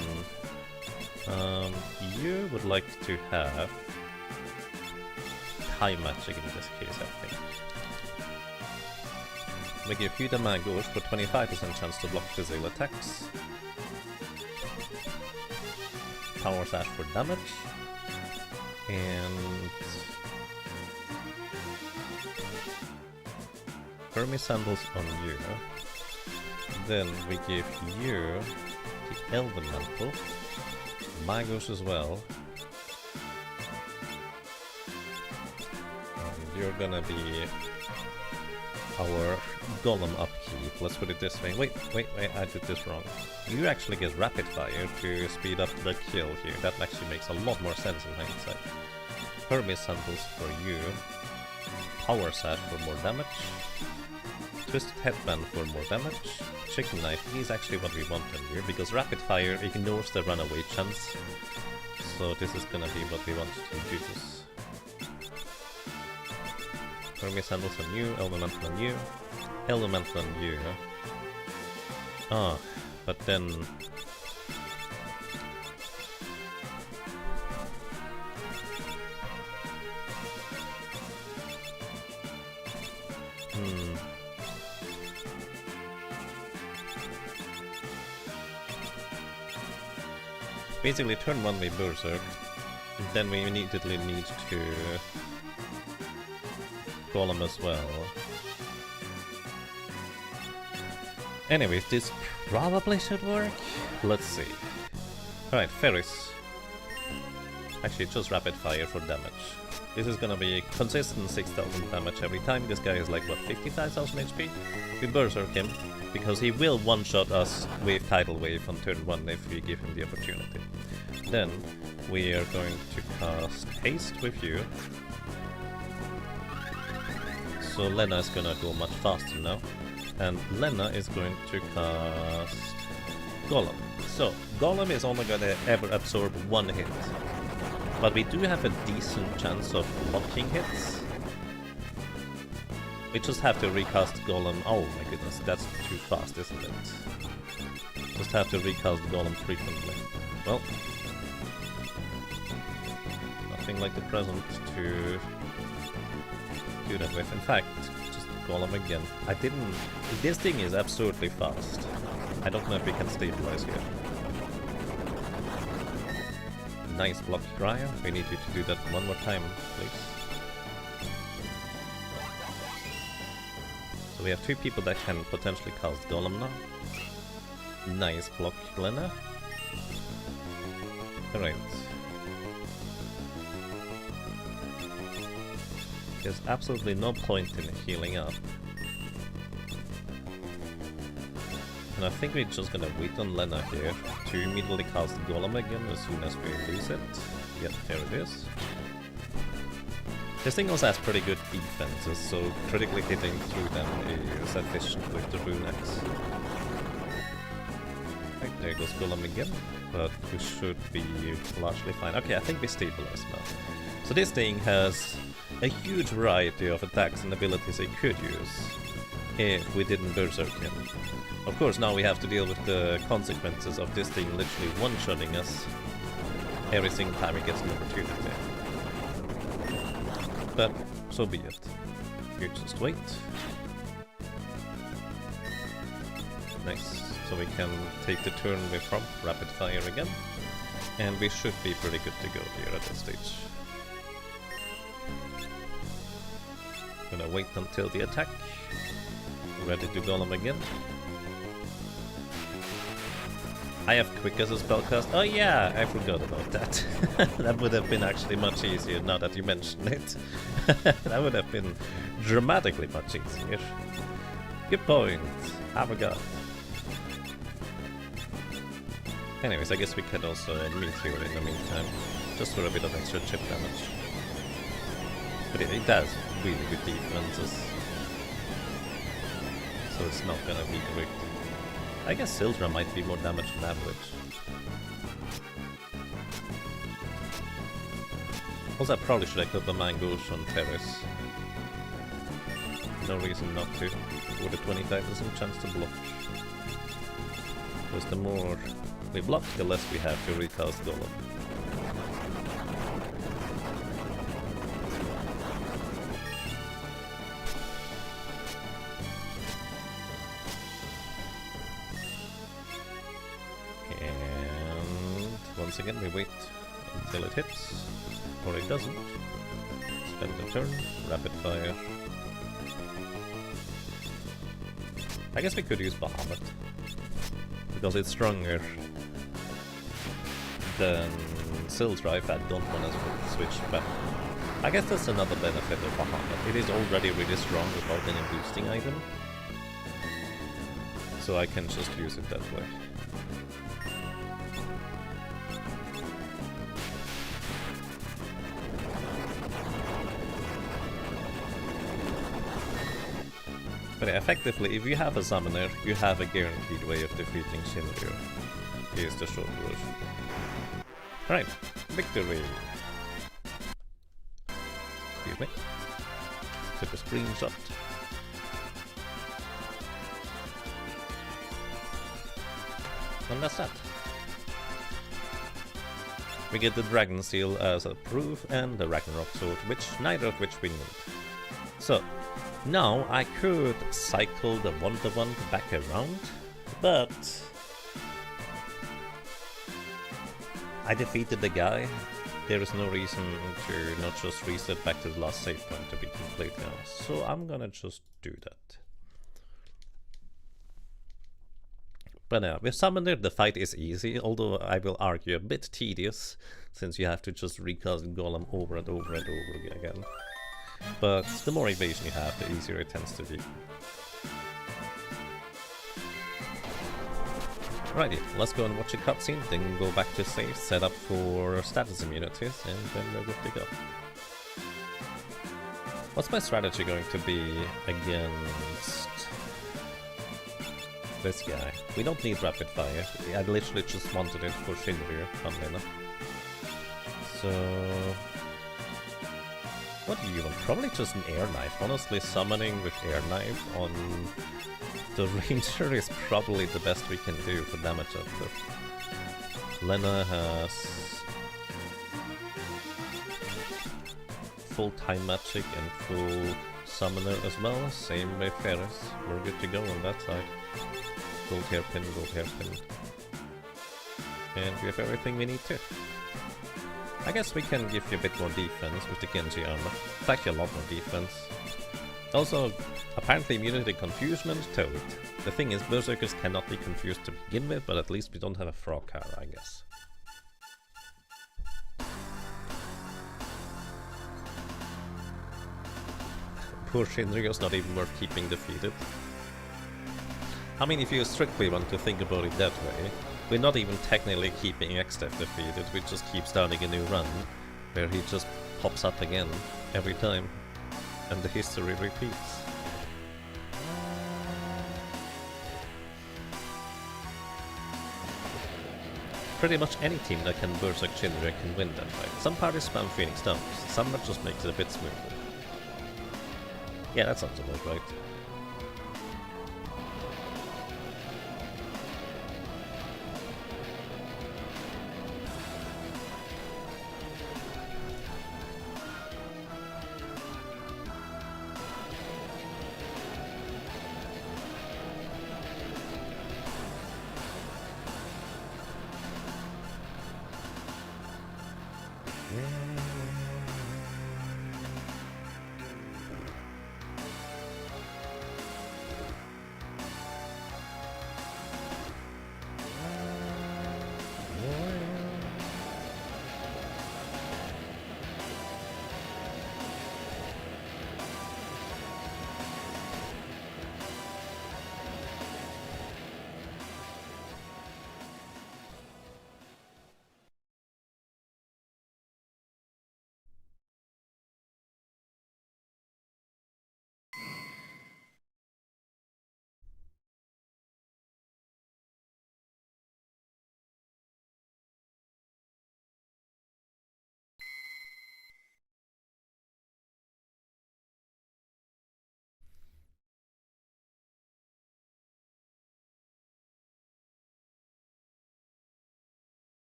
you would like to have... Time Magic in this case, I think. We give you the Magos for 25% chance to block physical attacks. Power Sash for damage. And... Hermes Sandals on you. Then we give you the Elven Mantle. Magos as well. And you're gonna be our Golem upkeep. Let's put it this way. Wait, I did this wrong. You actually get Rapid Fire to speed up the kill here. That actually makes a lot more sense in hindsight. Hermes Sandals for you. Power Sash for more damage. Twisted Headband for more damage. Chicken Knife is actually what we want in here, because Rapid Fire ignores the runaway chance. So this is gonna be what we want to use. Hermes Sandals on you, Elven Mantle on you, Elven Mantle on you. Ah, but then... Basically, turn 1 we Berserk, then we immediately need to Golem as well. Anyways, this probably should work. Let's see. Alright, Ferris. Actually, just Rapid Fire for damage. This is gonna be consistent 6,000 damage every time. This guy is like, what, 55,000 HP? We Berserk him, because he will one-shot us with Tidal Wave on turn 1 if we give him the opportunity. Then, we are going to cast Haste with you. So Lena is gonna go much faster now. And Lena is going to cast Golem. So, Golem is only gonna ever absorb 1 hit. But we do have a decent chance of blocking hits. We just have to recast Golem. Oh my goodness, that's too fast, isn't it? Just have to recast Golem frequently. Well, nothing like the present to do that with. In fact, just Golem again. I didn't... This thing is absurdly fast. I don't know if we can stabilize here. Nice block, Raya. We need you to do that one more time, please. So we have 2 people that can potentially cast Golem now. Nice block, Lena. Alright. There's absolutely no point in healing up. And I think we're just gonna wait on Lena here to immediately cast Golem again as soon as we lose it. Yep, there it is. This thing also has pretty good defenses, so critically hitting through them is efficient with the Rune Axe. Right, there goes Golem again, but we should be largely fine. Okay, I think we stabilize now. So this thing has a huge variety of attacks and abilities it could use if we didn't Berserk him. Of course, now we have to deal with the consequences of this thing literally one-shotting us every single time it gets an opportunity. But so be it. You just wait. Nice. So we can take the turn we're from, rapid fire again. And we should be pretty good to go here at this stage. Gonna wait until the attack. Ready to golem again. I have quick as a spellcast. Oh yeah, I forgot about that. That would have been actually much easier now that you mention it. That would have been dramatically much easier. Good point. I forgot. Anyways, I guess we could also meet here in the meantime, just for a bit of extra chip damage. But it does really good defenses, so it's not gonna be great. I guess Sildra might be more damage than average. Also, I probably should equip a Mangoes on Terrace. No reason not to, with a 25% chance to block. Because the more we block, the less we have to recast Golem. And once again we wait until it hits, or it doesn't. Spend a turn, rapid fire. I guess we could use Bahamut, because it's stronger than Sildra if I don't want to switch back. I guess that's another benefit of Bahamut. It is already really strong without any boosting item, so I can just use it that way. But yeah, effectively, if you have a summoner, you have a guaranteed way of defeating Shinryu. Here's the short version. Alright, victory! Excuse me. Took a screenshot. And that's that. We get the Dragon Seal as a proof and the Ragnarok Sword, neither of which we need. So, now I could cycle the one-to-one back around, but I defeated the guy. There is no reason to not just reset back to the last save point, to be completely honest. So I'm gonna just do that. But with Summoner the fight is easy, although I will argue a bit tedious, since you have to just recast Golem over and over and over again. But the more evasion you have, the easier it tends to be. Righty, let's go and watch a cutscene, then go back to save, set up for status immunities, and then we're good to go. What's my strategy going to be against this guy? We don't need rapid fire. I literally just wanted it for Shinryu, funnily enough. So what do you want? Probably just an air knife. Honestly, summoning with air knife on the ranger is probably the best we can do for damage output. Lena has full time magic and full summoner as well. Same with Ferris. We're good to go on that side. Gold hairpin, gold hairpin. And we have everything we need to. I guess we can give you a bit more defense with the Genji armor. It's actually a lot more defense. Also, apparently immunity to confusion and toad. The thing is, berserkers cannot be confused to begin with, but at least we don't have a frog car, I guess. Poor Shinryu's not even worth keeping defeated. I mean, if you strictly want to think about it that way, we're not even technically keeping Xdev defeated, we just keep starting a new run, where he just pops up again every time, and the history repeats. Pretty much any team that can Berserk Shinryu can win that fight. Some parties spam Phoenix Downs, some that just makes it a bit smoother. Yeah, that sounds about right.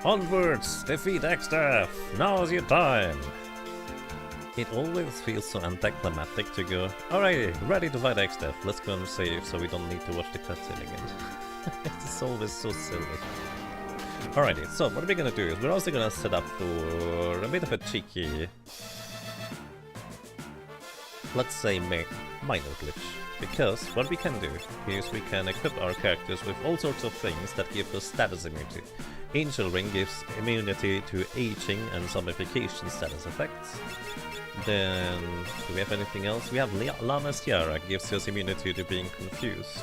Onwards! Defeat X-Death! Now's your time! It always feels so anticlimactic to go, alrighty, ready to fight X-Death, let's go and save so we don't need to watch the cutscene again. It's always so silly. Alrighty, so what we're gonna do is we're also gonna set up for a bit of a cheeky, let's say, minor glitch. Because what we can do is we can equip our characters with all sorts of things that give us status immunity. Angel Ring gives immunity to aging and zombification status effects. Then, do we have anything else? We have Lana's Tiara, gives us immunity to being confused.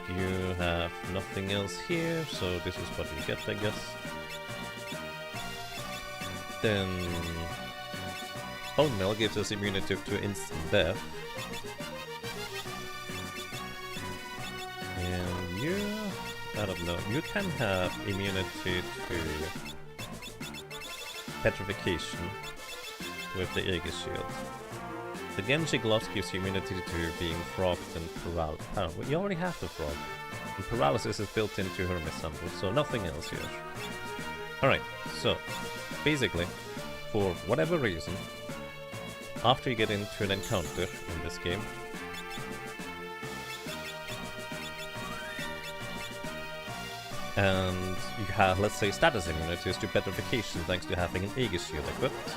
You have nothing else here, so this is what you get, I guess. Then, Bone Mill gives us immunity to instant death. And you, I don't know, you can have immunity to petrification with the Aegis Shield. The Genji Gloves gives you immunity to being frogged and paralyzed. Oh, well, you already have the frog. And paralysis is built into her Missandal, so nothing else here. Alright, so basically, for whatever reason, after you get into an encounter in this game, and you have, let's say, status immunities to petrification thanks to having an Aegis Shield equipped,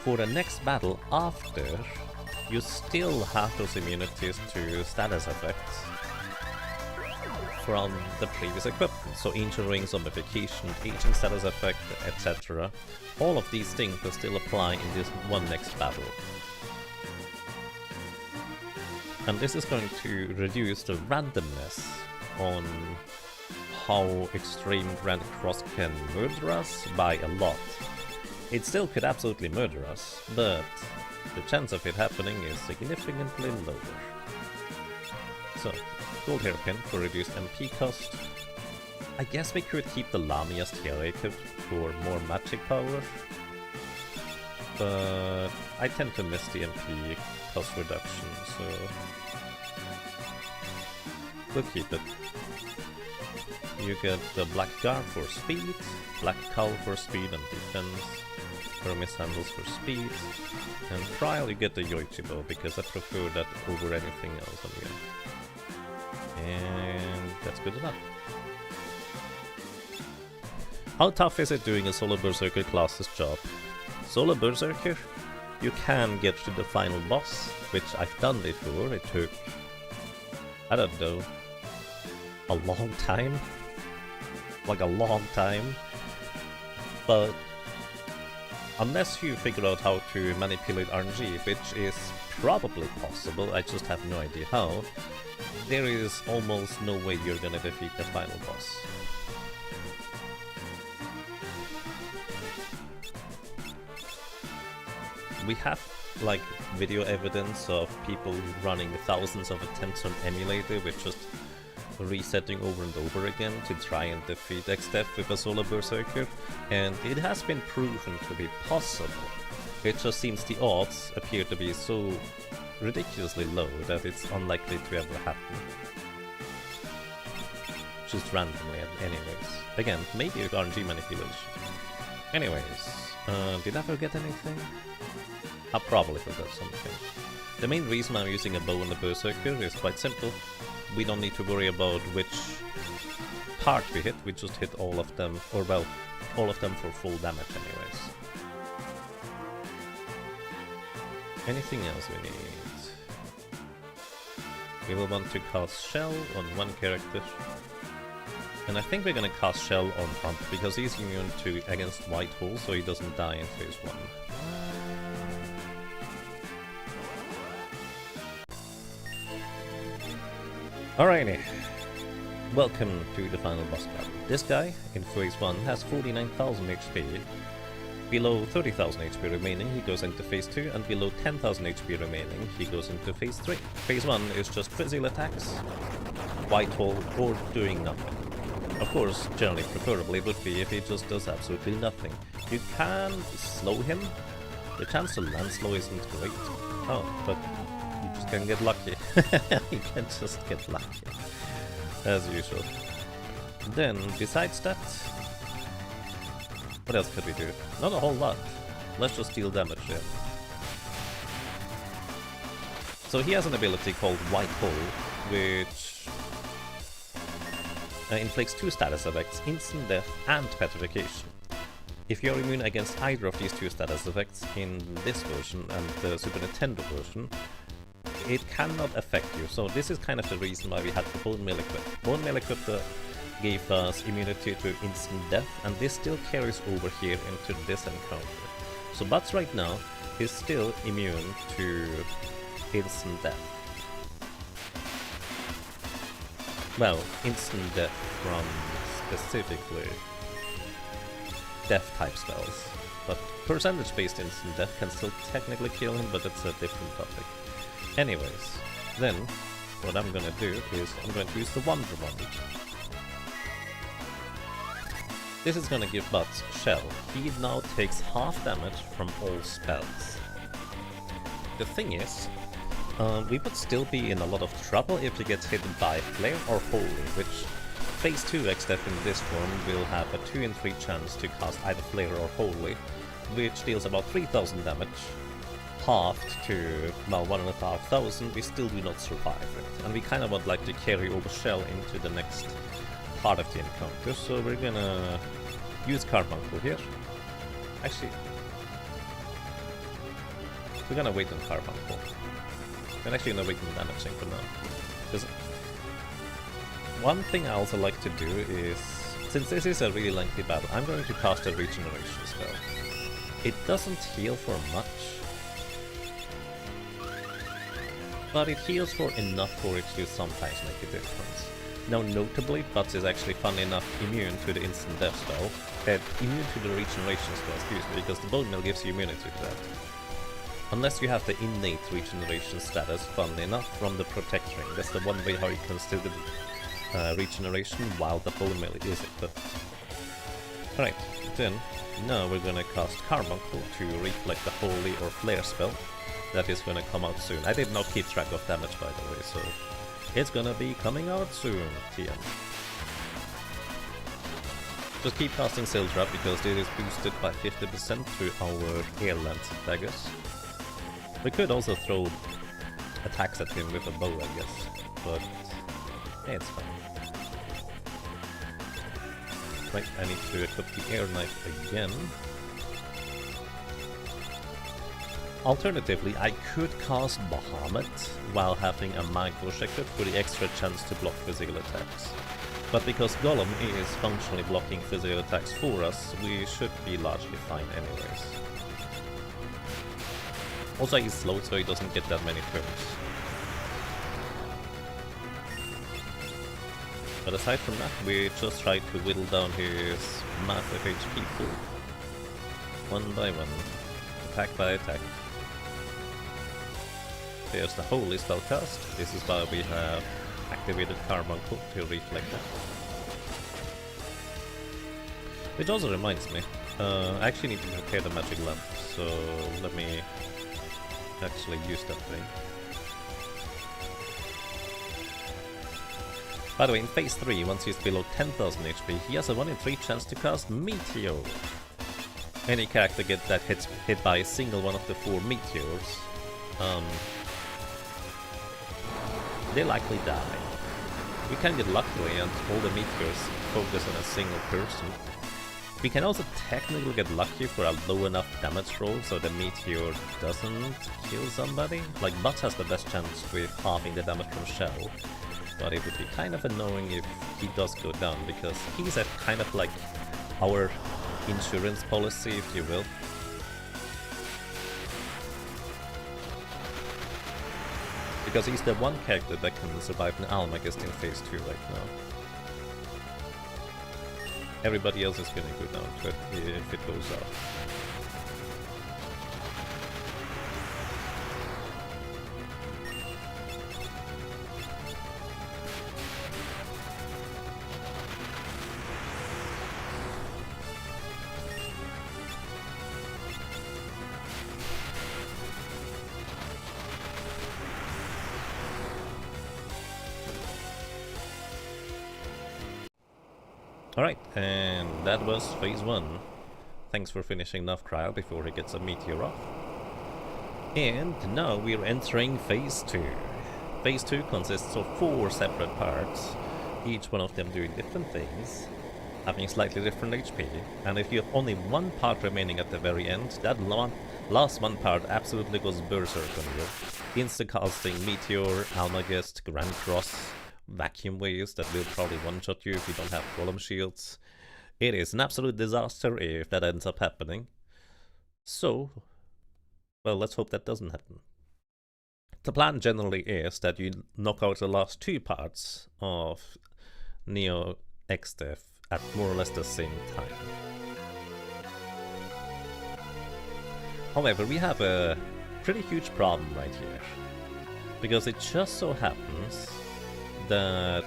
for the next battle after, you still have those immunities to status effects from the previous equipment. So Angel Ring, zombification, aging status effect, etc. All of these things will still apply in this one next battle. And this is going to reduce the randomness on how extreme Grand Cross can murder us by a lot. It still could absolutely murder us, but the chance of it happening is significantly lower. So, gold hairpin for reduced MP cost. I guess we could keep the Lamia's Tiara equipped for more magic power, but I tend to miss the MP cost reduction, so we'll keep it. You get the Black Guard for speed, Black Cowl for speed and defense, Hermes Handles for speed, and Trial you get the Yoichibo because I prefer that over anything else on here. And that's good enough. How tough is it doing a Solo Berserker class's job? Solo Berserker, you can get to the final boss, which I've done before. It took, I don't know, a long time. Like a long time. But unless you figure out how to manipulate RNG, which is probably possible, I just have no idea how, there is almost no way you're gonna defeat the final boss. We have like video evidence of people running thousands of attempts on emulator with just resetting over and over again to try and defeat X-Death with a Solo Berserker, and it has been proven to be possible. It just seems the odds appear to be so ridiculously low that it's unlikely to ever happen. Just randomly, anyways. Again, maybe with RNG manipulation. Anyways, did I forget anything? I probably forgot something. The main reason I'm using a bow on the Berserker is quite simple. We don't need to worry about which part we hit, we just hit all of them, or well, all of them for full damage anyways. Anything else we need? We will want to cast Shell on one character. And I think we're gonna cast Shell on Hunt, because he's immune to against White Hole, so he doesn't die in phase 1. Alrighty, welcome to the final boss battle. This guy, in phase 1, has 49,000 HP. Below 30,000 HP remaining, he goes into phase 2, and below 10,000 HP remaining, he goes into phase 3. Phase 1 is just physical attacks, White Hole, or doing nothing. Of course, generally preferably it would be if he just does absolutely nothing. You can slow him. The chance to land slow isn't great. Oh, but you just can get lucky. You can just get lucky. As usual. Then, besides that, what else could we do? Not a whole lot. Let's just deal damage here. So he has an ability called White Hole, which inflicts 2 status effects, instant death and petrification. If you're immune against either of these 2 status effects in this version and the Super Nintendo version, it cannot affect you. So this is kind of the reason why we had the Bone Meal equipped. Bone Meal equipped gave us immunity to instant death, and this still carries over here into this encounter. So Butts right now is still immune to instant death. Well, instant death from specifically death type spells, but percentage based instant death can still technically kill him, but it's a different topic. Anyways, then what I'm gonna do is I'm going to use the Wonder Wand. This is gonna give Butts Shell. He now takes half damage from all spells. The thing is, we would still be in a lot of trouble if he gets hit by Flare or Holy, which Phase 2 X-Step in this form will have a 2 in 3 chance to cast either Flare or Holy, which deals about 3000 damage. Halved to, well, 1500, we still do not survive it. And we kind of would like to carry over Shell into the next part of the encounter, so we're gonna use Carbuncle here. Actually, we're gonna wait on Carbuncle. We're actually gonna wait on damaging for now. Because one thing I also like to do is, since this is a really lengthy battle, I'm going to cast a regeneration spell. It doesn't heal for much, but it heals for enough for it to sometimes make a difference. Now notably, Butts is actually funny enough immune to the instant death spell, immune to the regeneration spell, excuse me, because the Bone Meal gives you immunity to that. Unless you have the innate regeneration status, funnily enough, from the Protect Ring. That's the one way how you can still do regeneration while the Bone Meal is equipped. Alright, then, now we're gonna cast Carbuncle to reflect the Holy or Flare spell. That is gonna come out soon. I did not keep track of damage, by the way, so it's gonna be coming out soon, TM. Just keep casting Sail Trap because it is boosted by 50% to our Air Lance daggers. We could also throw attacks at him with a bow, I guess, but yeah, it's fine. Right, I need to equip the Air Knife again. Alternatively, I could cast Bahamut while having a Magbush equipped for the extra chance to block physical attacks. But because Golem is functionally blocking physical attacks for us, we should be largely fine anyways. Also, he's slow, so he doesn't get that many turns. But aside from that, we just try to whittle down his massive HP pool. One by one. Attack by attack. There's the Holy Spellcast. This is why we have activated Carbuncle to reflect that. Which also reminds me, I actually need to prepare the magic lamp, so let me actually use that thing. By the way, in phase 3, once he's below 10,000 HP, he has a 1 in 3 chance to cast Meteor. Any character that hits hit by a single one of the 4 meteors, they likely die. We can get lucky and all the meteors focus on a single person. We can also technically get lucky for a low enough damage roll so the meteor doesn't kill somebody. Like Butts has the best chance with halving the damage from Shell, but it would be kind of annoying if he does go down, because he's a kind of like our insurance policy, if you will. Because he's the one character that can survive an Almagest in phase 2 right now. Everybody else is gonna go down to it if it goes up. Alright, and that was phase 1. Thanks for finishing enough trial before he gets a meteor off. And now we're entering phase 2. Phase 2 consists of 4 separate parts, each one of them doing different things, having slightly different HP, and if you have only one part remaining at the very end, that last one part absolutely goes berserk on you. Insta-casting Meteor, Almagest, Grand Cross, Vacuum Waves that will probably one-shot you if you don't have Golem Shields. It is an absolute disaster if that ends up happening. So, well, let's hope that doesn't happen. The plan generally is that you knock out the last 2 parts of Neo XDEF at more or less the same time. However, we have a pretty huge problem right here, because it just so happens that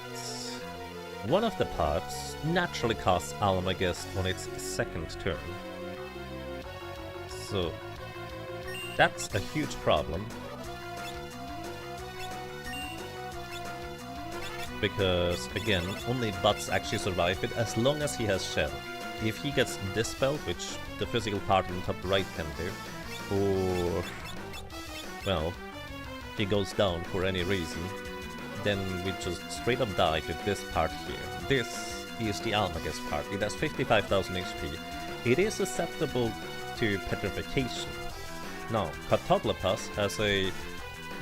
one of the parts naturally casts Almagest on its second turn. So that's a huge problem, because again, only Butts actually survive it as long as he has Shell. If he gets Dispelled, which the physical part in the top right can do, or, well, he goes down for any reason, then we just straight up die to this part here. This is the Almagest part. It has 55,000 HP. It is susceptible to petrification. Now, Catoblepas has a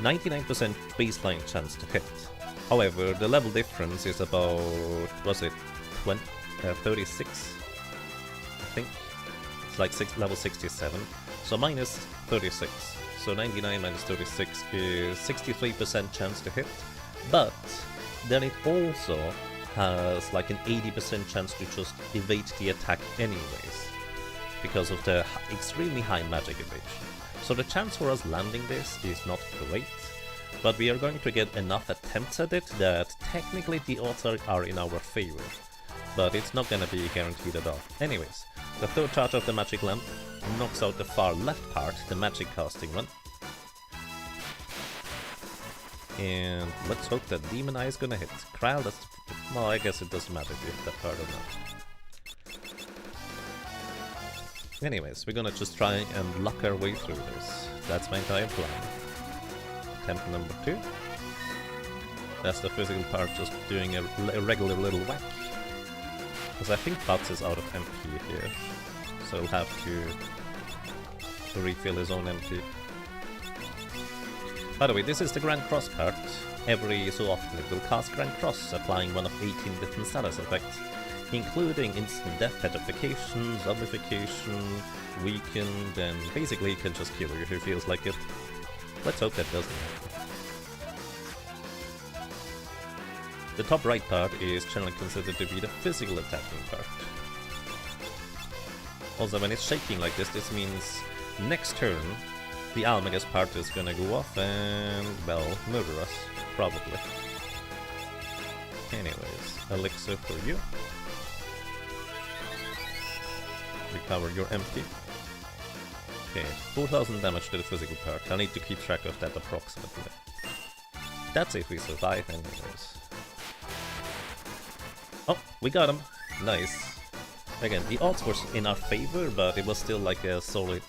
99% baseline chance to hit. However, the level difference is about, was it 36? I think. It's like level 67. So minus 36. So 99 minus 36 is 63% chance to hit. But then it also has like an 80% chance to just evade the attack anyways, because of the extremely high magic evasion. So the chance for us landing this is not great, but we are going to get enough attempts at it that technically the odds are in our favor. But it's not gonna be guaranteed at all. Anyways, the third charge of the magic lamp knocks out the far left part, the magic casting one. And let's hope that Demon Eye is gonna hit. Kral, that's... well, I guess it doesn't matter if you hit that part or not. Anyways, we're gonna just try and luck our way through this. That's my entire plan. Attempt number 2. That's the physical part just doing a regular little whack. Because I think Butts is out of MP here. So he'll have to refill his own MP. By the way, this is the Grand Cross part. Every so often it will cast Grand Cross, applying one of 18 different status effects, including instant death, petrification, zombification, weakened, and basically it can just kill you if it feels like it. Let's hope that doesn't happen. The top right part is generally considered to be the physical attacking part. Also, when it's shaking like this means next turn the Almagest part is gonna go off and, well, murder us, probably. Anyways, elixir for you. Recover your MP. Okay, 4,000 damage to the physical part. I need to keep track of that approximately. That's if we survive anyways. Oh, we got him! Nice. Again, the odds were in our favor, but it was still like a solid,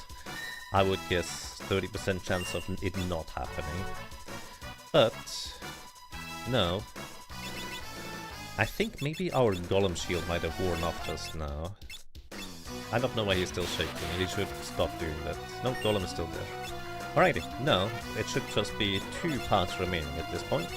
I would guess, 30% chance of it not happening. But no. I think maybe our Golem Shield might have worn off just now. I don't know why he's still shaking. He should stop doing that. No, Golem is still there. Alrighty, no, it should just be 2 parts remaining at this point.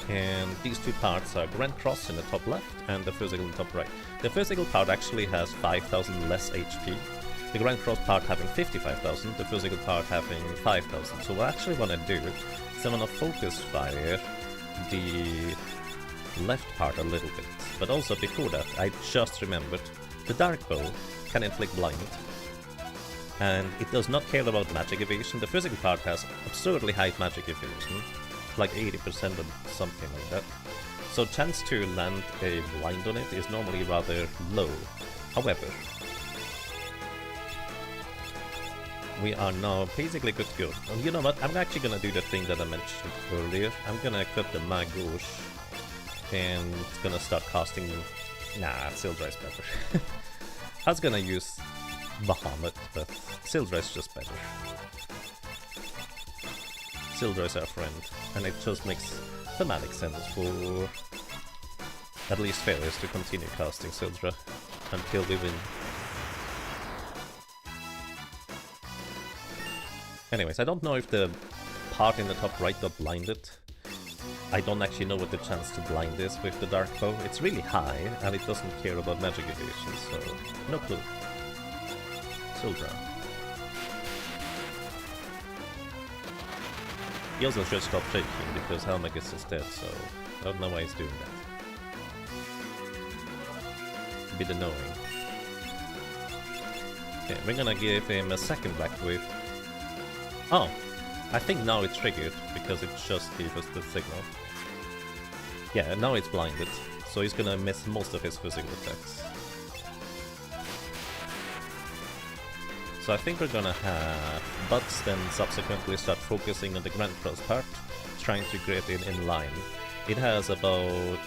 And these 2 parts are Grand Cross in the top left and the physical in the top right. The physical part actually has 5,000 less HP. The Grand Cross part having 55,000, the physical part having 5,000. So what I actually want to do is I want to focus fire the left part a little bit. But also before that, I just remembered the Dark Bow can inflict blind. And it does not care about magic evasion. The physical part has absurdly high magic evasion, like 80% or something like that. So chance to land a blind on it is normally rather low. However, we are now basically good to go. And you know what? I'm actually gonna do the thing that I mentioned earlier. I'm gonna equip the Magouche and it's gonna start casting. Nah, Sildra is better. I was gonna use Bahamut, but Sildra is just better. Sildra is our friend, and it just makes thematic sense for at least Fairies to continue casting Sildra until we win. Anyways, I don't know if the part in the top right got blinded. I don't actually know what the chance to blind is with the Dark Bow. It's really high, and it doesn't care about magic evasion, so no clue. Sildra. He also should stop shaking because Helmagus is dead, so I don't know why he's doing that. A bit annoying. Okay, we're gonna give him a second Black Wave. Oh, I think now it's triggered because it just gave us the signal. Yeah, now it's blinded, so he's gonna miss most of his physical attacks. So I think we're gonna have Butts then subsequently start focusing on the Grand Cross part, trying to get it in line. It has about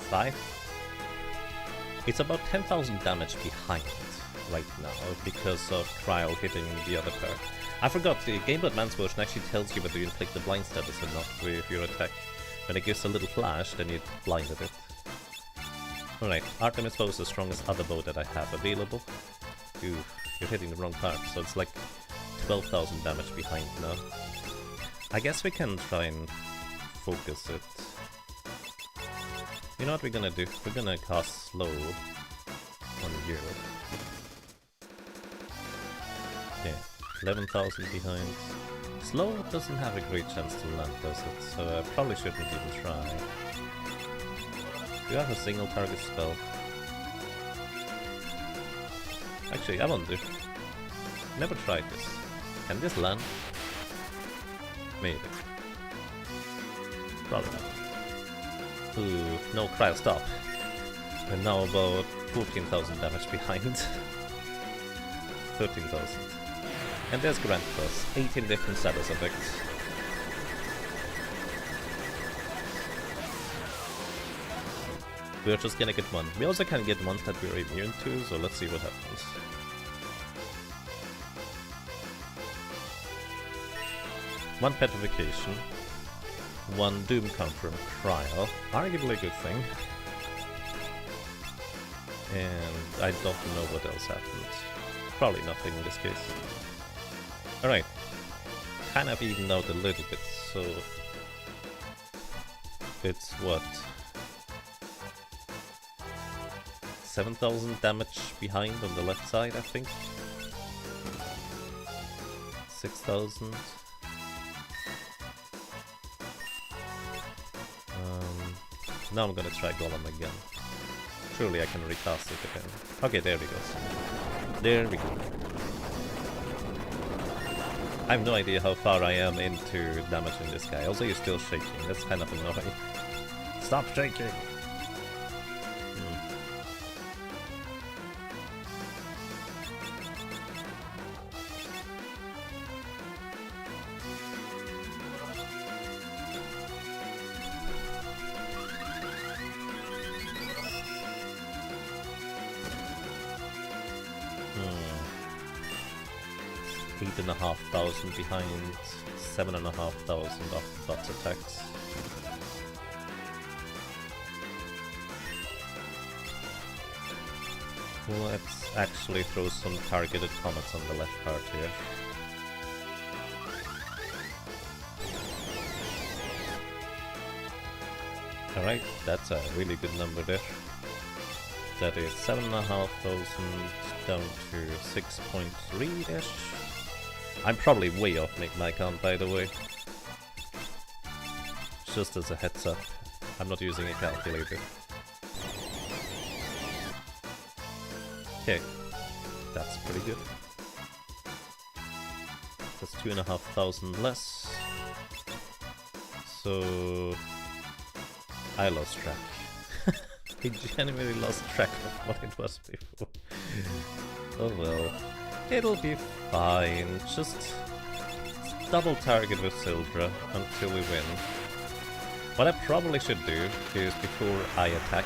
5? It's about 10,000 damage behind right now because of Trial hitting the other part. I forgot, the Game Advance version actually tells you whether you inflict the blind status or not with your attack. When it gives a little flash, then you blinded it. Alright, Artemis Bow is the strongest other bow that I have available. Ooh, you're hitting the wrong part, so it's like 12,000 damage behind now. I guess we can try and focus it. You know what we're gonna do? We're gonna cast Slow on you. Okay, 11,000 behind. Slow doesn't have a great chance to land, does it? So I probably shouldn't even try. Do you have a single target spell? Actually, I wonder. Never tried this. Can this land? Maybe. Probably not. Ooh, no cryo stop. We're now about 14,000 damage behind. 13,000. And there's Grand Cross. 18 different status effects. We're just gonna get one. We also can get ones that we're immune to, so let's see what happens. One Petrification. One Doom counter from Cryo. Arguably a good thing. And I don't know what else happened. Probably nothing in this case. Alright. Kind of evened out a little bit, so... It's what? 7,000 damage behind on the left side, I think. 6,000. Now I'm gonna try Golem again. Surely I can recast it again. Okay, there we go. There we go. I have no idea how far I am into damaging this guy. Also, you're still shaking. That's kind of annoying. Stop shaking! Eight and a half thousand behind, 7,500 of But's attacks. Let's actually throw some targeted comets on the left part here. Alright, that's a really good number there. That is 7,500 down to 6.3-ish. I'm probably way off my count, by the way. Just as a heads up, I'm not using a calculator. Okay, that's pretty good. That's 2,500 less. So I lost track. I genuinely lost track of what it was before. Oh well. It'll be fine. Just double target with Sildra until we win. What I probably should do is before I attack,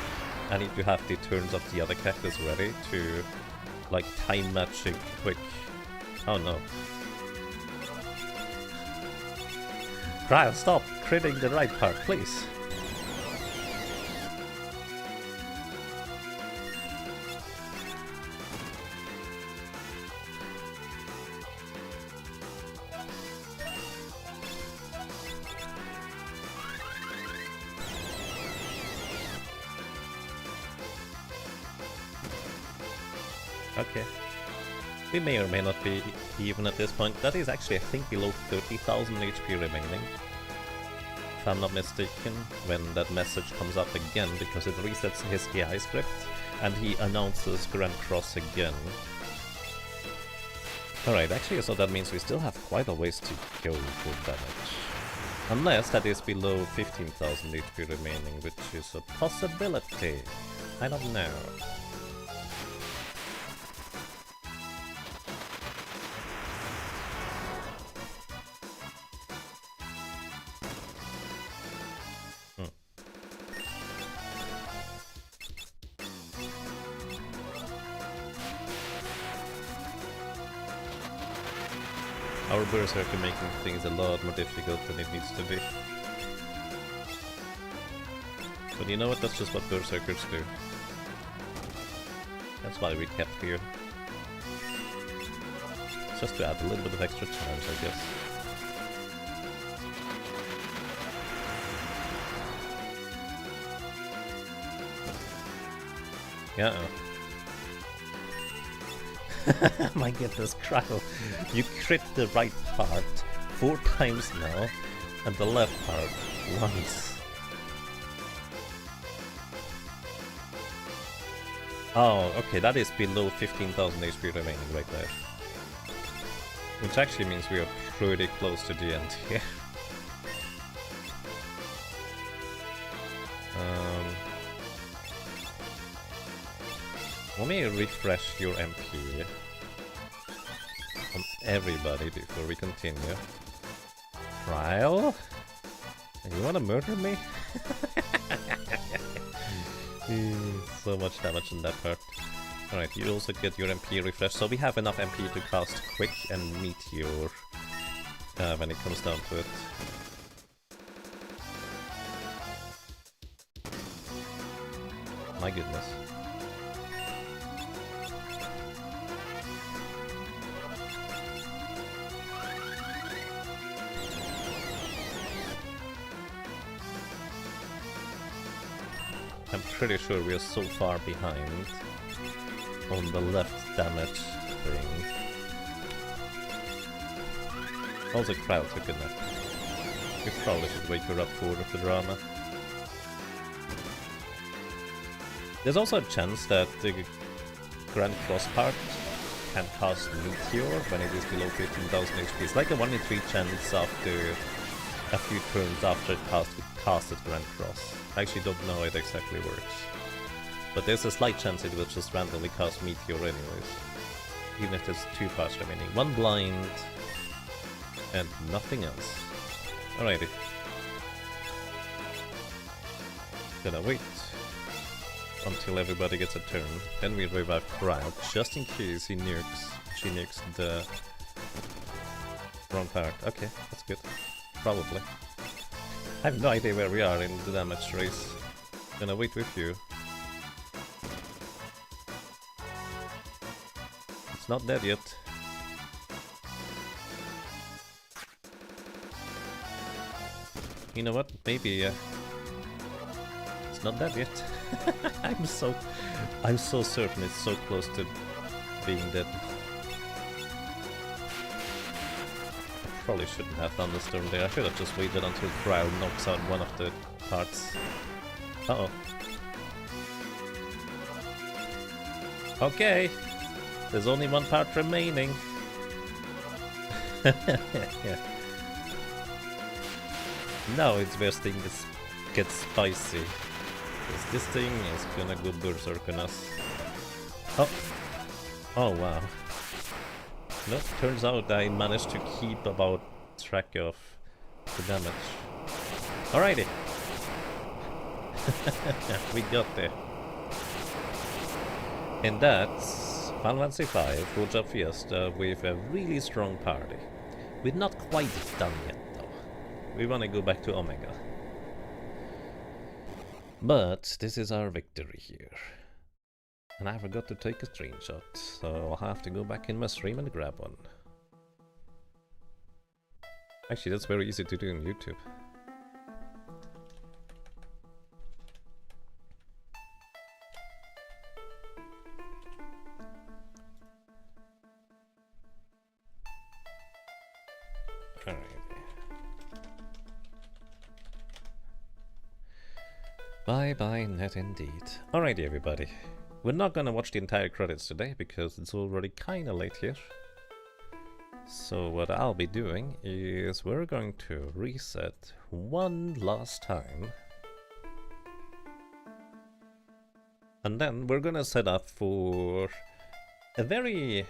I need to have the turns of the other cactus ready to like time matching quick. Oh no. Cryo, stop critting the right part, please. Okay. We may or may not be even at this point. That is actually, I think, below 30,000 HP remaining. If I'm not mistaken, when that message comes up again, because it resets his AI script, and he announces Grand Cross again. Alright, actually, so that means we still have quite a ways to go for damage. Unless that is below 15,000 HP remaining, which is a possibility. I don't know. Our Berserker making things a lot more difficult than it needs to be. But you know what, that's just what Berserkers do. That's why we kept here. Just to add a little bit of extra challenge, I guess. Yeah. My goodness, Cryo. You crit the right part 4 times now, and the left part once. Oh, okay, that is below 15,000 HP remaining right there. Which actually means we are pretty close to the end here. Let me refresh your MP on everybody before we continue. Trial? You wanna murder me? So much damage in that part. Alright, you also get your MP refreshed, so we have enough MP to cast Quick and Meteor when it comes down to it. My goodness. I'm pretty sure we are so far behind on the left damage thing. Also, Crowd took a nap. We probably should wake her up for the drama. There's also a chance that the Grand Cross part can cast Meteor when it is below 15,000 HP. It's like a 1 in 3 chance after a few turns after it casted Grand Cross. I actually don't know how it exactly works. But there's a slight chance it will just randomly cast Meteor anyways. Even if there's 2 parts remaining. 1 blind and nothing else. Alrighty. Gonna wait until everybody gets a turn. Then we revive Crowd, just in case she nukes the wrong part. Okay, that's good. Probably. I have no idea where we are in the damage race. Gonna wait with you. It's not dead yet. You know what? Maybe it's not dead yet. I'm so certain it's so close to being dead. Probably shouldn't have thunderstorm there. I should have just waited until Crowd knocks out one of the parts. Uh-oh. Okay. There's only 1 part remaining. Yeah. Now it's where things get spicy. Because this thing is gonna go berserk on us. Oh. Oh wow. No, turns out I managed to keep about track of the damage. Alrighty. We got there. And that's Final Fantasy 5 for Job Fiesta with a really strong party. We're not quite done yet though. We want to go back to Omega. But this is our victory here. And I forgot to take a screenshot, so I'll have to go back in my stream and grab one. Actually, that's very easy to do on YouTube. Bye bye, net indeed. Alrighty, everybody. We're not gonna watch the entire credits today because it's already kinda late here. So what I'll be doing is we're going to reset one last time. And then we're gonna set up for a very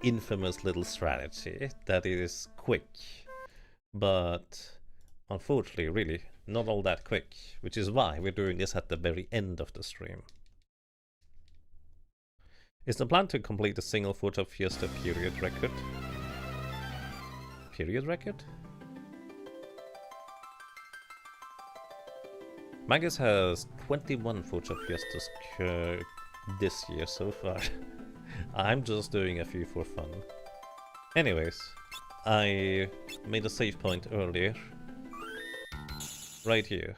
infamous little strategy that is quick, but unfortunately really not all that quick, which is why we're doing this at the very end of the stream. Is the plan to complete a single Job Fiesta period record? Period record? Magus has 21 Job Fiestas this year so far. I'm just doing a few for fun. Anyways, I made a save point earlier. Right here.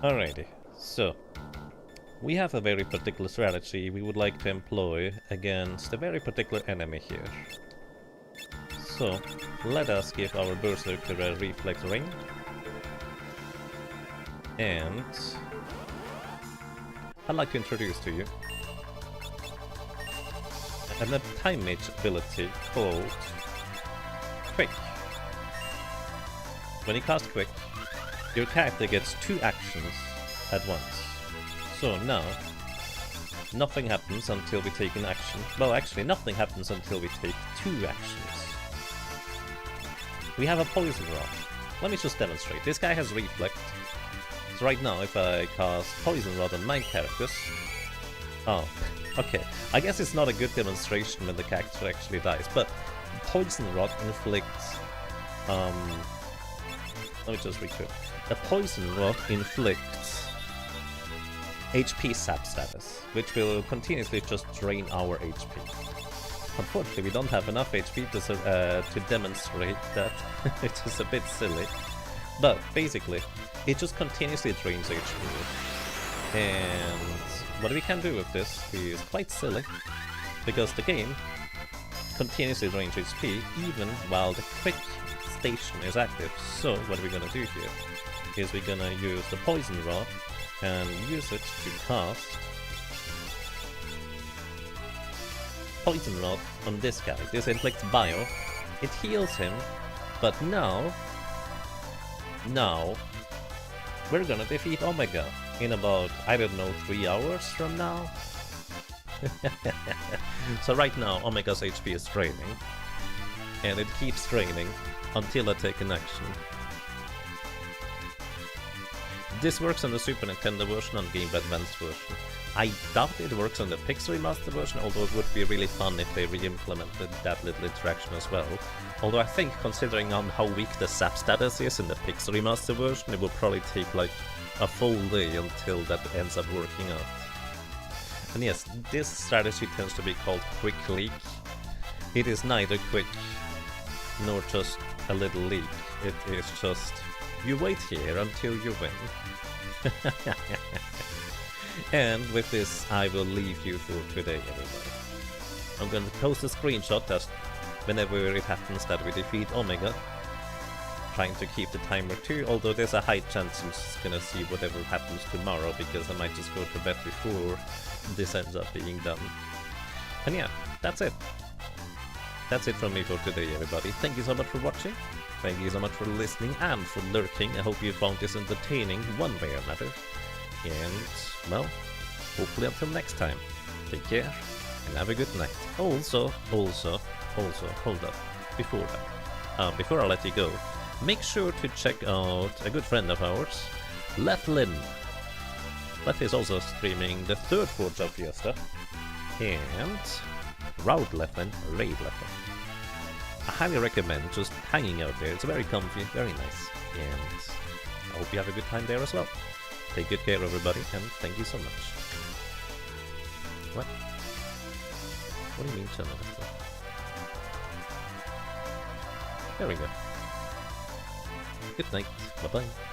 Alrighty, so we have a very particular strategy we would like to employ against a very particular enemy here. So, let us give our Berserker a reflex ring. And I'd like to introduce to you a time mage ability called Quick. When you cast Quick, your character gets 2 actions at once. So now, nothing happens until we take an action. Well, actually, nothing happens until we take 2 actions. We have a poison rod. Let me just demonstrate. This guy has reflect. So right now, if I cast poison rod on my characters... Oh, okay. I guess it's not a good demonstration when the character actually dies, but poison rod inflicts... Let me just recap. The poison rod inflicts HP sap status, which will continuously just drain our HP. Unfortunately, we don't have enough HP to demonstrate that, which is a bit silly. But basically, it just continuously drains HP. And what we can do with this is quite silly, because the game continuously drains HP even while the quick station is active. So what we're gonna do here is we're gonna use the poison rod and use it to cast poison rod on this guy. This inflicts bio. It heals him, but now we're gonna defeat Omega in about, I don't know, 3 hours from now. So right now Omega's HP is draining, and it keeps draining until I take an action. This works on the Super Nintendo version and Game Boy Advance version. I doubt it works on the Pixel Remaster version, although it would be really fun if they re-implemented that little interaction as well. Although I think, considering on how weak the sap status is in the Pixel Remaster version, it will probably take like a full day until that ends up working out. And yes, this strategy tends to be called Quick Leak. It is neither quick nor just a little leak. It is just, you wait here until you win. And with this, I will leave you for today, everybody. I'm going to post a screenshot just whenever it happens that we defeat Omega. Trying to keep the timer too, although there's a high chance I'm just gonna see whatever happens tomorrow, because I might just go to bed before this ends up being done. And yeah, that's it. That's it from me for today, everybody. Thank you so much for watching. Thank you so much for listening and for lurking. I hope you found this entertaining one way or another. And, well, hopefully until next time. Take care. and have a good night. Also, hold up. Before that, before I let you go, make sure to check out a good friend of ours, Leflin. Lef is also streaming the third for Job Fiesta, and Raid Leflin. I highly recommend just hanging out there. It's very comfy, very nice, and I hope you have a good time there as well. Take good care, everybody, and thank you so much. What? What do you mean, channel? There we go. Good night. Bye-bye.